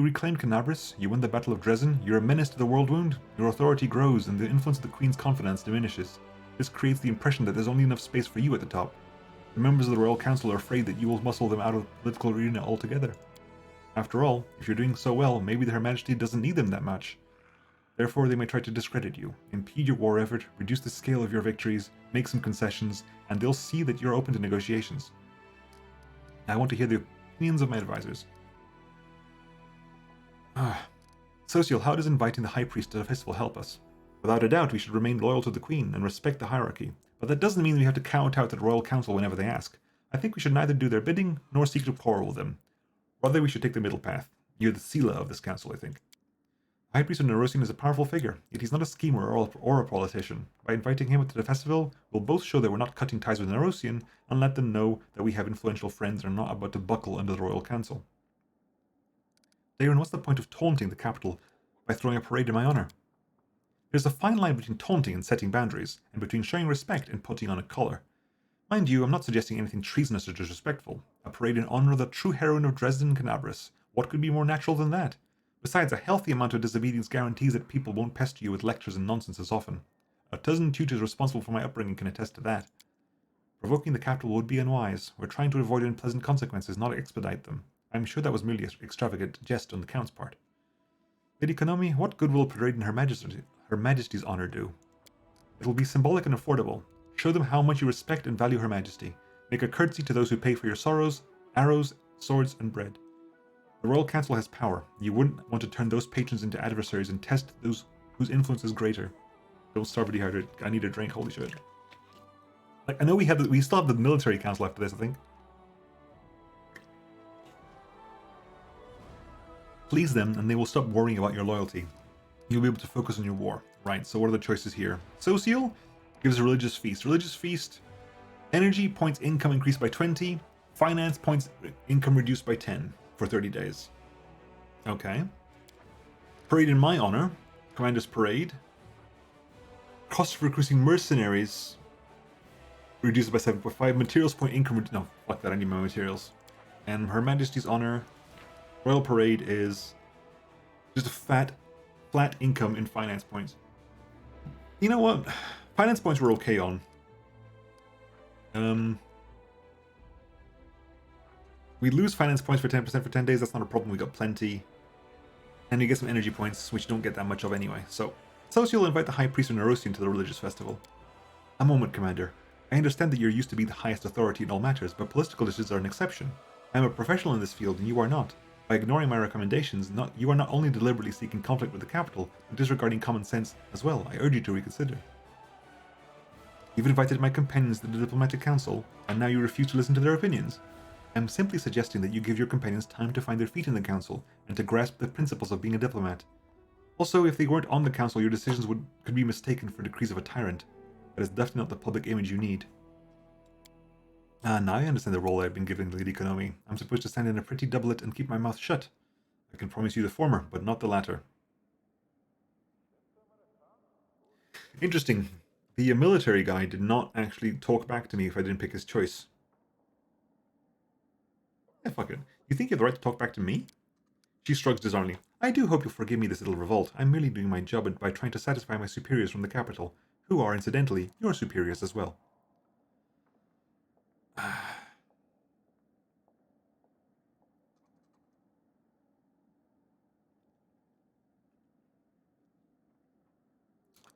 reclaimed Canabris, you won the Battle of Dresden, you're a menace to the Worldwound, your authority grows, and the influence of the Queen's confidence diminishes. This creates the impression that there's only enough space for you at the top. The members of the Royal Council are afraid that you will muscle them out of the political arena altogether. After all, if you're doing so well, maybe Her Majesty doesn't need them that much. Therefore, they may try to discredit you, impede your war effort, reduce the scale of your victories, make some concessions, and they'll see that you're open to negotiations. I want to hear the opinions of my advisors. Social, how does inviting the High Priest to the festival help us? Without a doubt, we should remain loyal to the Queen and respect the hierarchy, but that doesn't mean we have to count out the Royal Council whenever they ask. I think we should neither do their bidding, nor seek to quarrel with them. Rather, we should take the middle path. You're the Sela of this council, I think. The High Priest of Nerosian is a powerful figure, yet he's not a schemer or a politician. By inviting him to the festival, we'll both show that we're not cutting ties with Nerosian, and let them know that we have influential friends and are not about to buckle under the Royal Council. Darren, what's the point of taunting the capital by throwing a parade in my honor? There's a fine line between taunting and setting boundaries, and between showing respect and putting on a collar. Mind you, I'm not suggesting anything treasonous or disrespectful. A parade in honor of the true heroine of Dresden and Canabris. What could be more natural than that? Besides, a healthy amount of disobedience guarantees that people won't pester you with lectures and nonsense as often. A dozen tutors responsible for my upbringing can attest to that. Provoking the capital would be unwise. We're trying to avoid unpleasant consequences, not expedite them. I'm sure that was merely an extravagant jest on the Count's part. Lady Konami, what good will a parade in Her Majesty's honor do? It'll be symbolic and affordable. Show them how much you respect and value Her Majesty. Make a curtsy to those who pay for your sorrows, arrows, swords, and bread. The Royal Council has power. You wouldn't want to turn those patrons into adversaries and test those whose influence is greater. Don't starve dehydrated. I need a drink, holy shit. Like, I know we still have the military council after this, I think. Please them, and they will stop worrying about your loyalty. You'll be able to focus on your war. Right, so what are the choices here? Social gives a religious feast. Religious feast, energy points income increased by 20, finance points income reduced by 10 for 30 days. Okay. Parade in my honor. Commander's parade. Cost of recruiting mercenaries reduced by 7.5. Materials point income. No, fuck that, I need my materials. And Her Majesty's honor. Royal parade is just a flat income in finance points. You know what? Finance points were okay on. We lose finance points for 10% for 10 days. That's not a problem. We got plenty. And you get some energy points, which you don't get that much of anyway. So, you'll invite the High Priest of Nerosian to the religious festival. A moment, Commander. I understand that you're used to be the highest authority in all matters, but political issues are an exception. I am a professional in this field, and you are not. By ignoring my recommendations, you are not only deliberately seeking conflict with the capital, but disregarding common sense as well. I urge you to reconsider. You've invited my companions to the diplomatic council, and now you refuse to listen to their opinions. I am simply suggesting that you give your companions time to find their feet in the council, and to grasp the principles of being a diplomat. Also, if they weren't on the council, your decisions could be mistaken for decrees of a tyrant. That is definitely not the public image you need. Now I understand the role I've been giving Lady Konami. I'm supposed to stand in a pretty doublet and keep my mouth shut. I can promise you the former, but not the latter. Interesting. The military guy did not actually talk back to me if I didn't pick his choice. Yeah, fuck it. You think you have the right to talk back to me? She shrugs disarmingly. I do hope you'll forgive me this little revolt. I'm merely doing my job by trying to satisfy my superiors from the capital, who are, incidentally, your superiors as well.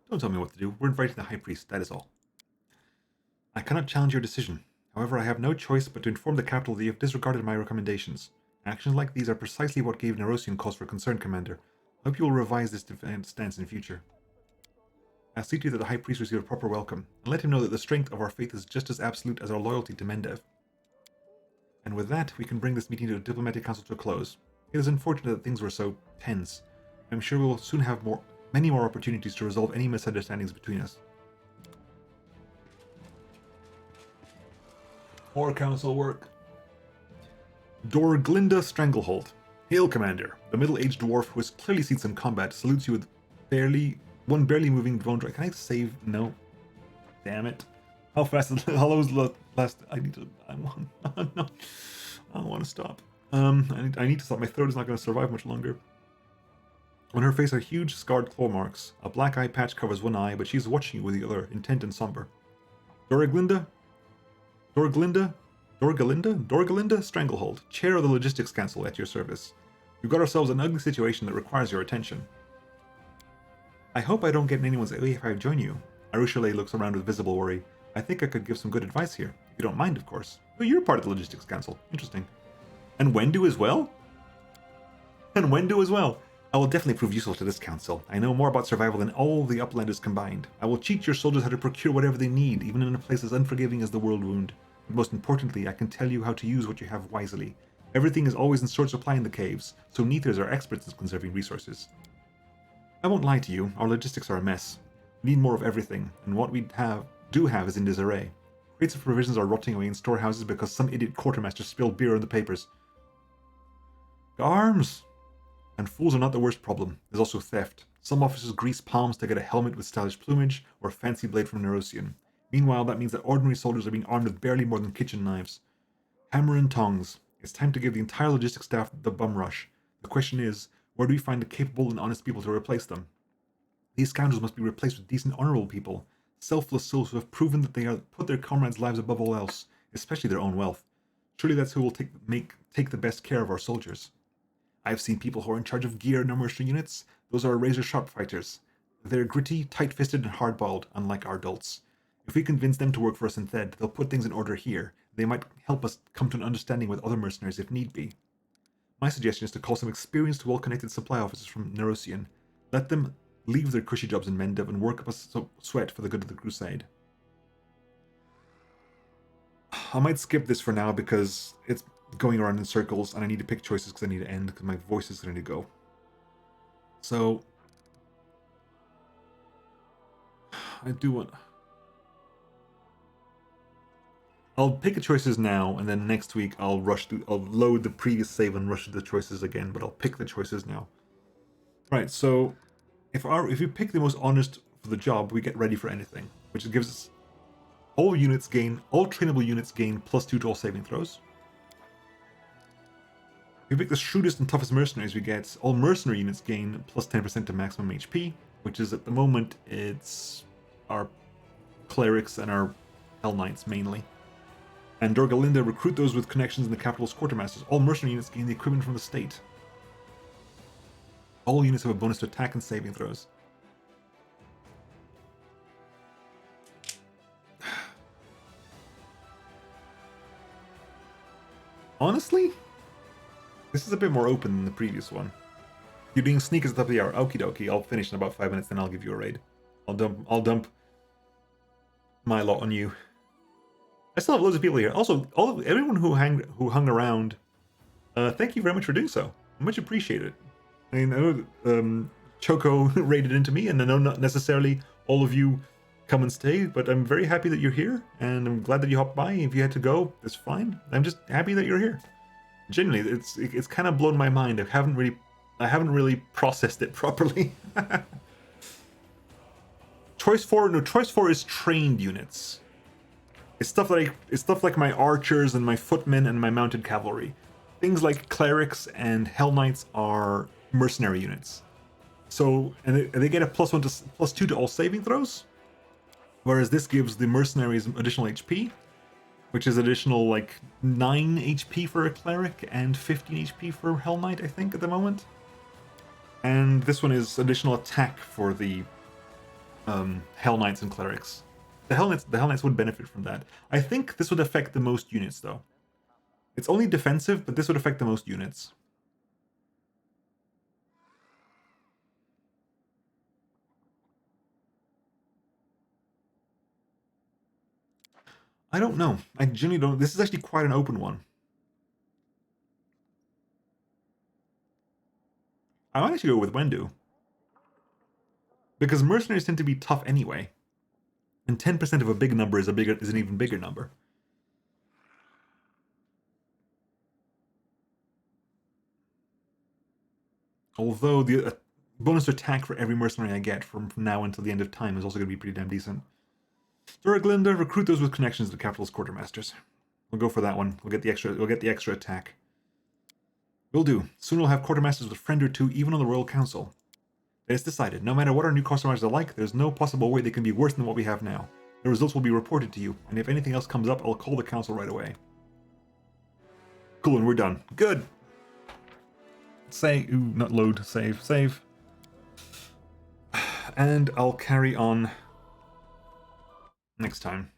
Don't tell me what to do. We're inviting the High Priest, that is all. I cannot challenge your decision. However, I have no choice but to inform the capital that you have disregarded my recommendations. Actions like these are precisely what gave Nerosian cause for concern, Commander. I hope you will revise this stance in future. I'll see to you that the High Priest receive a proper welcome, and let him know that the strength of our faith is just as absolute as our loyalty to Mendev. And with that, we can bring this meeting to a diplomatic council to a close. It is unfortunate that things were so tense. I'm sure we will soon have many more opportunities to resolve any misunderstandings between us. More council work. Dorglinda Stranglehold. Hail, Commander. The middle-aged dwarf who has clearly seen some combat salutes you with one barely moving drone drive. Can I save? No. Damn it. How fast is how low is the last? I want no. I don't want to stop. I need to stop. My throat is not going to survive much longer. On her face are huge scarred claw marks. A black eye patch covers one eye, but she is watching you with the other, intent and somber. Dorglinda Stranglehold, chair of the Logistics Council at your service. We've got ourselves an ugly situation that requires your attention. I hope I don't get in anyone's way if I join you. Arushale looks around with visible worry. I think I could give some good advice here. If you don't mind, of course. Oh, you're part of the Logistics Council. Interesting. And Wendu as well? I will definitely prove useful to this council. I know more about survival than all the Uplanders combined. I will teach your soldiers how to procure whatever they need, even in a place as unforgiving as the Worldwound. But most importantly, I can tell you how to use what you have wisely. Everything is always in short supply in the caves, so Neathers are experts in conserving resources. I won't lie to you, our logistics are a mess. We need more of everything, and what we do have is in disarray. Crates of provisions are rotting away in storehouses because some idiot quartermaster spilled beer in the papers. Arms! And fools are not the worst problem. There's also theft. Some officers grease palms to get a helmet with stylish plumage, or a fancy blade from Nerosian. Meanwhile, that means that ordinary soldiers are being armed with barely more than kitchen knives. Hammer and tongs. It's time to give the entire logistics staff the bum rush. The question is, where do we find the capable and honest people to replace them? These scoundrels must be replaced with decent, honorable people. Selfless souls who have proven that they put their comrades' lives above all else, especially their own wealth. Surely that's who will take the best care of our soldiers. I've seen people who are in charge of gear in our mercenary units. Those are razor-sharp fighters. They're gritty, tight-fisted, and hard-balled, unlike our adults. If we convince them to work for us instead, they'll put things in order here. They might help us come to an understanding with other mercenaries if need be. My suggestion is to call some experienced, well-connected supply officers from Nerosian. Let them leave their cushy jobs in Mendev and work up a sweat for the good of the crusade. I might skip this for now because it's going around in circles and I need to pick choices because I need to end because my voice is going to go. So I do want... I'll pick the choices now, and then next week I'll load the previous save and rush to the choices again, but I'll pick the choices now. Right, so if you pick the most honest for the job, we get ready for anything, which gives us all trainable units gain +2 to all saving throws. If we pick the shrewdest and toughest mercenaries, we get all mercenary units gain +10% to maximum HP, which is at the moment, it's our clerics and our Hell Knights mainly. And Dorgalinda recruit those with connections in the capital's quartermasters. All mercenary units gain the equipment from the state. All units have a bonus to attack and saving throws. Honestly, this is a bit more open than the previous one. You're doing sneakers at the top of the hour. Okie dokie, I'll finish in about 5 minutes, then I'll give you a raid. I'll dump my lot on you. I still have loads of people here. Also, everyone who hung around, thank you very much for doing so. Much appreciated. I mean, I know Choco raided into me, and I know not necessarily all of you come and stay, but I'm very happy that you're here, and I'm glad that you hopped by. If you had to go, it's fine. I'm just happy that you're here. Genuinely, it's kind of blown my mind. I haven't really processed it properly. Choice 4 is trained units. It's stuff like my archers and my footmen and my mounted cavalry. Things like clerics and Hell Knights are mercenary units. So, and they get a +2 to all saving throws. Whereas this gives the mercenaries additional HP, which is additional like 9 HP for a cleric and 15 HP for Hell Knight, I think, at the moment. And this one is additional attack for the Hell Knights and Clerics. The Hell Knights would benefit from that. I think this would affect the most units, though. It's only defensive, but this would affect the most units. I don't know. I genuinely don't. This is actually quite an open one. I might actually go with Wendu. Because mercenaries tend to be tough anyway. And 10% of a big number is an even bigger number. Although the bonus attack for every mercenary I get from now until the end of time is also going to be pretty damn decent. Duraglinda, recruit those with connections to the capital's quartermasters. We'll go for that one. We'll get the extra attack. Will do. Soon we'll have quartermasters with a friend or two, even on the Royal Council. It's decided, no matter what our new quartermasters are like, there's no possible way they can be worse than what we have now. The results will be reported to you, and if anything else comes up, I'll call the council right away. Cool, and we're done. Good! Not load, save. And I'll carry on next time.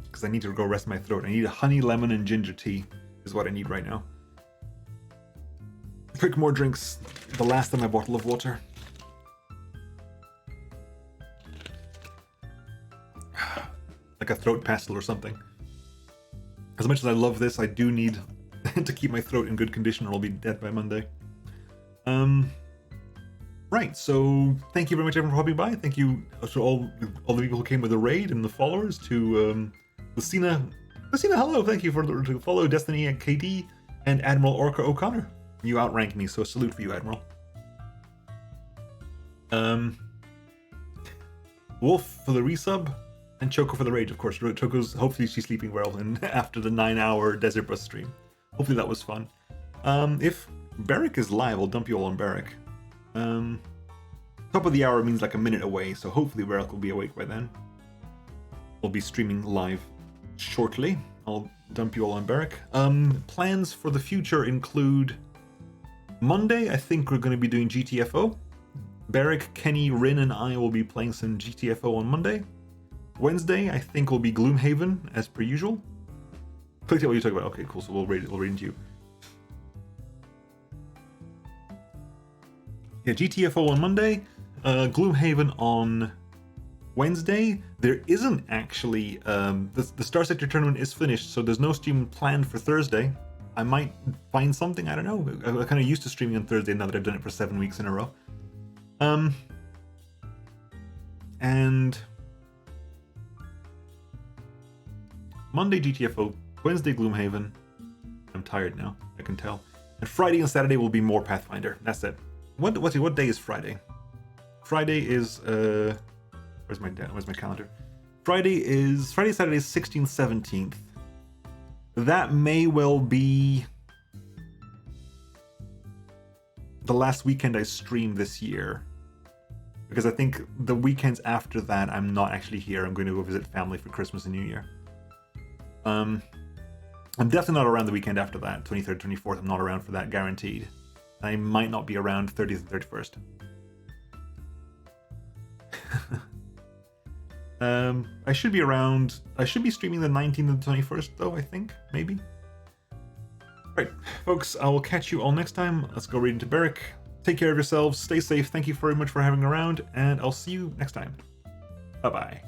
Because I need to go rest my throat. I need a honey, lemon, and ginger tea is what I need right now. Quick more drinks. The last of my bottle of water. Like a throat pastel or something. As much as I love this, I do need to keep my throat in good condition or I'll be dead by Monday. Right, so thank you very much everyone for hopping by. Thank you to all the people who came with the raid and the followers, to Lucina, hello, thank you for the follow, Destiny and KD, and Admiral Orca O'Connor. You outrank me, so a salute for you, Admiral. Wolf for the resub, and Choco for the rage, of course. Choco's, hopefully she's sleeping well and after the 9-hour Desert Bus stream. Hopefully that was fun. If Barrick is live, I'll dump you all on Barrick. Top of the hour means like a minute away, so hopefully Barrick will be awake by then. We'll be streaming live shortly. I'll dump you all on Barrick. Plans for the future include Monday, I think we're going to be doing GTFO. Barrick, Kenny, Rin, and I will be playing some GTFO on Monday. Wednesday, I think will be Gloomhaven, as per usual. Click what you talk about. Okay, cool. So we'll read into you. Yeah, GTFO on Monday, Gloomhaven on Wednesday. There isn't actually the Star Sector tournament is finished, so there's no stream planned for Thursday. I might find something. I don't know. I'm kind of used to streaming on Thursday now that I've done it for 7 weeks in a row. And Monday GTFO, Wednesday Gloomhaven. I'm tired now, I can tell. And Friday and Saturday will be more Pathfinder. That's it. What day is Friday? Friday is where's my calendar? Friday, Saturday is 16th, 17th. That may well be the last weekend I stream this year. Because I think the weekends after that, I'm not actually here. I'm going to go visit family for Christmas and New Year. I'm definitely not around the weekend after that. 23rd, 24th, I'm not around for that, guaranteed. I might not be around 30th and 31st. I should be around. I should be streaming the 19th and the 21st, though, I think. Maybe. Right, folks, I will catch you all next time. Let's go read into Barrick. Take care of yourselves. Stay safe. Thank you very much for having me around, and I'll see you next time. Bye-bye.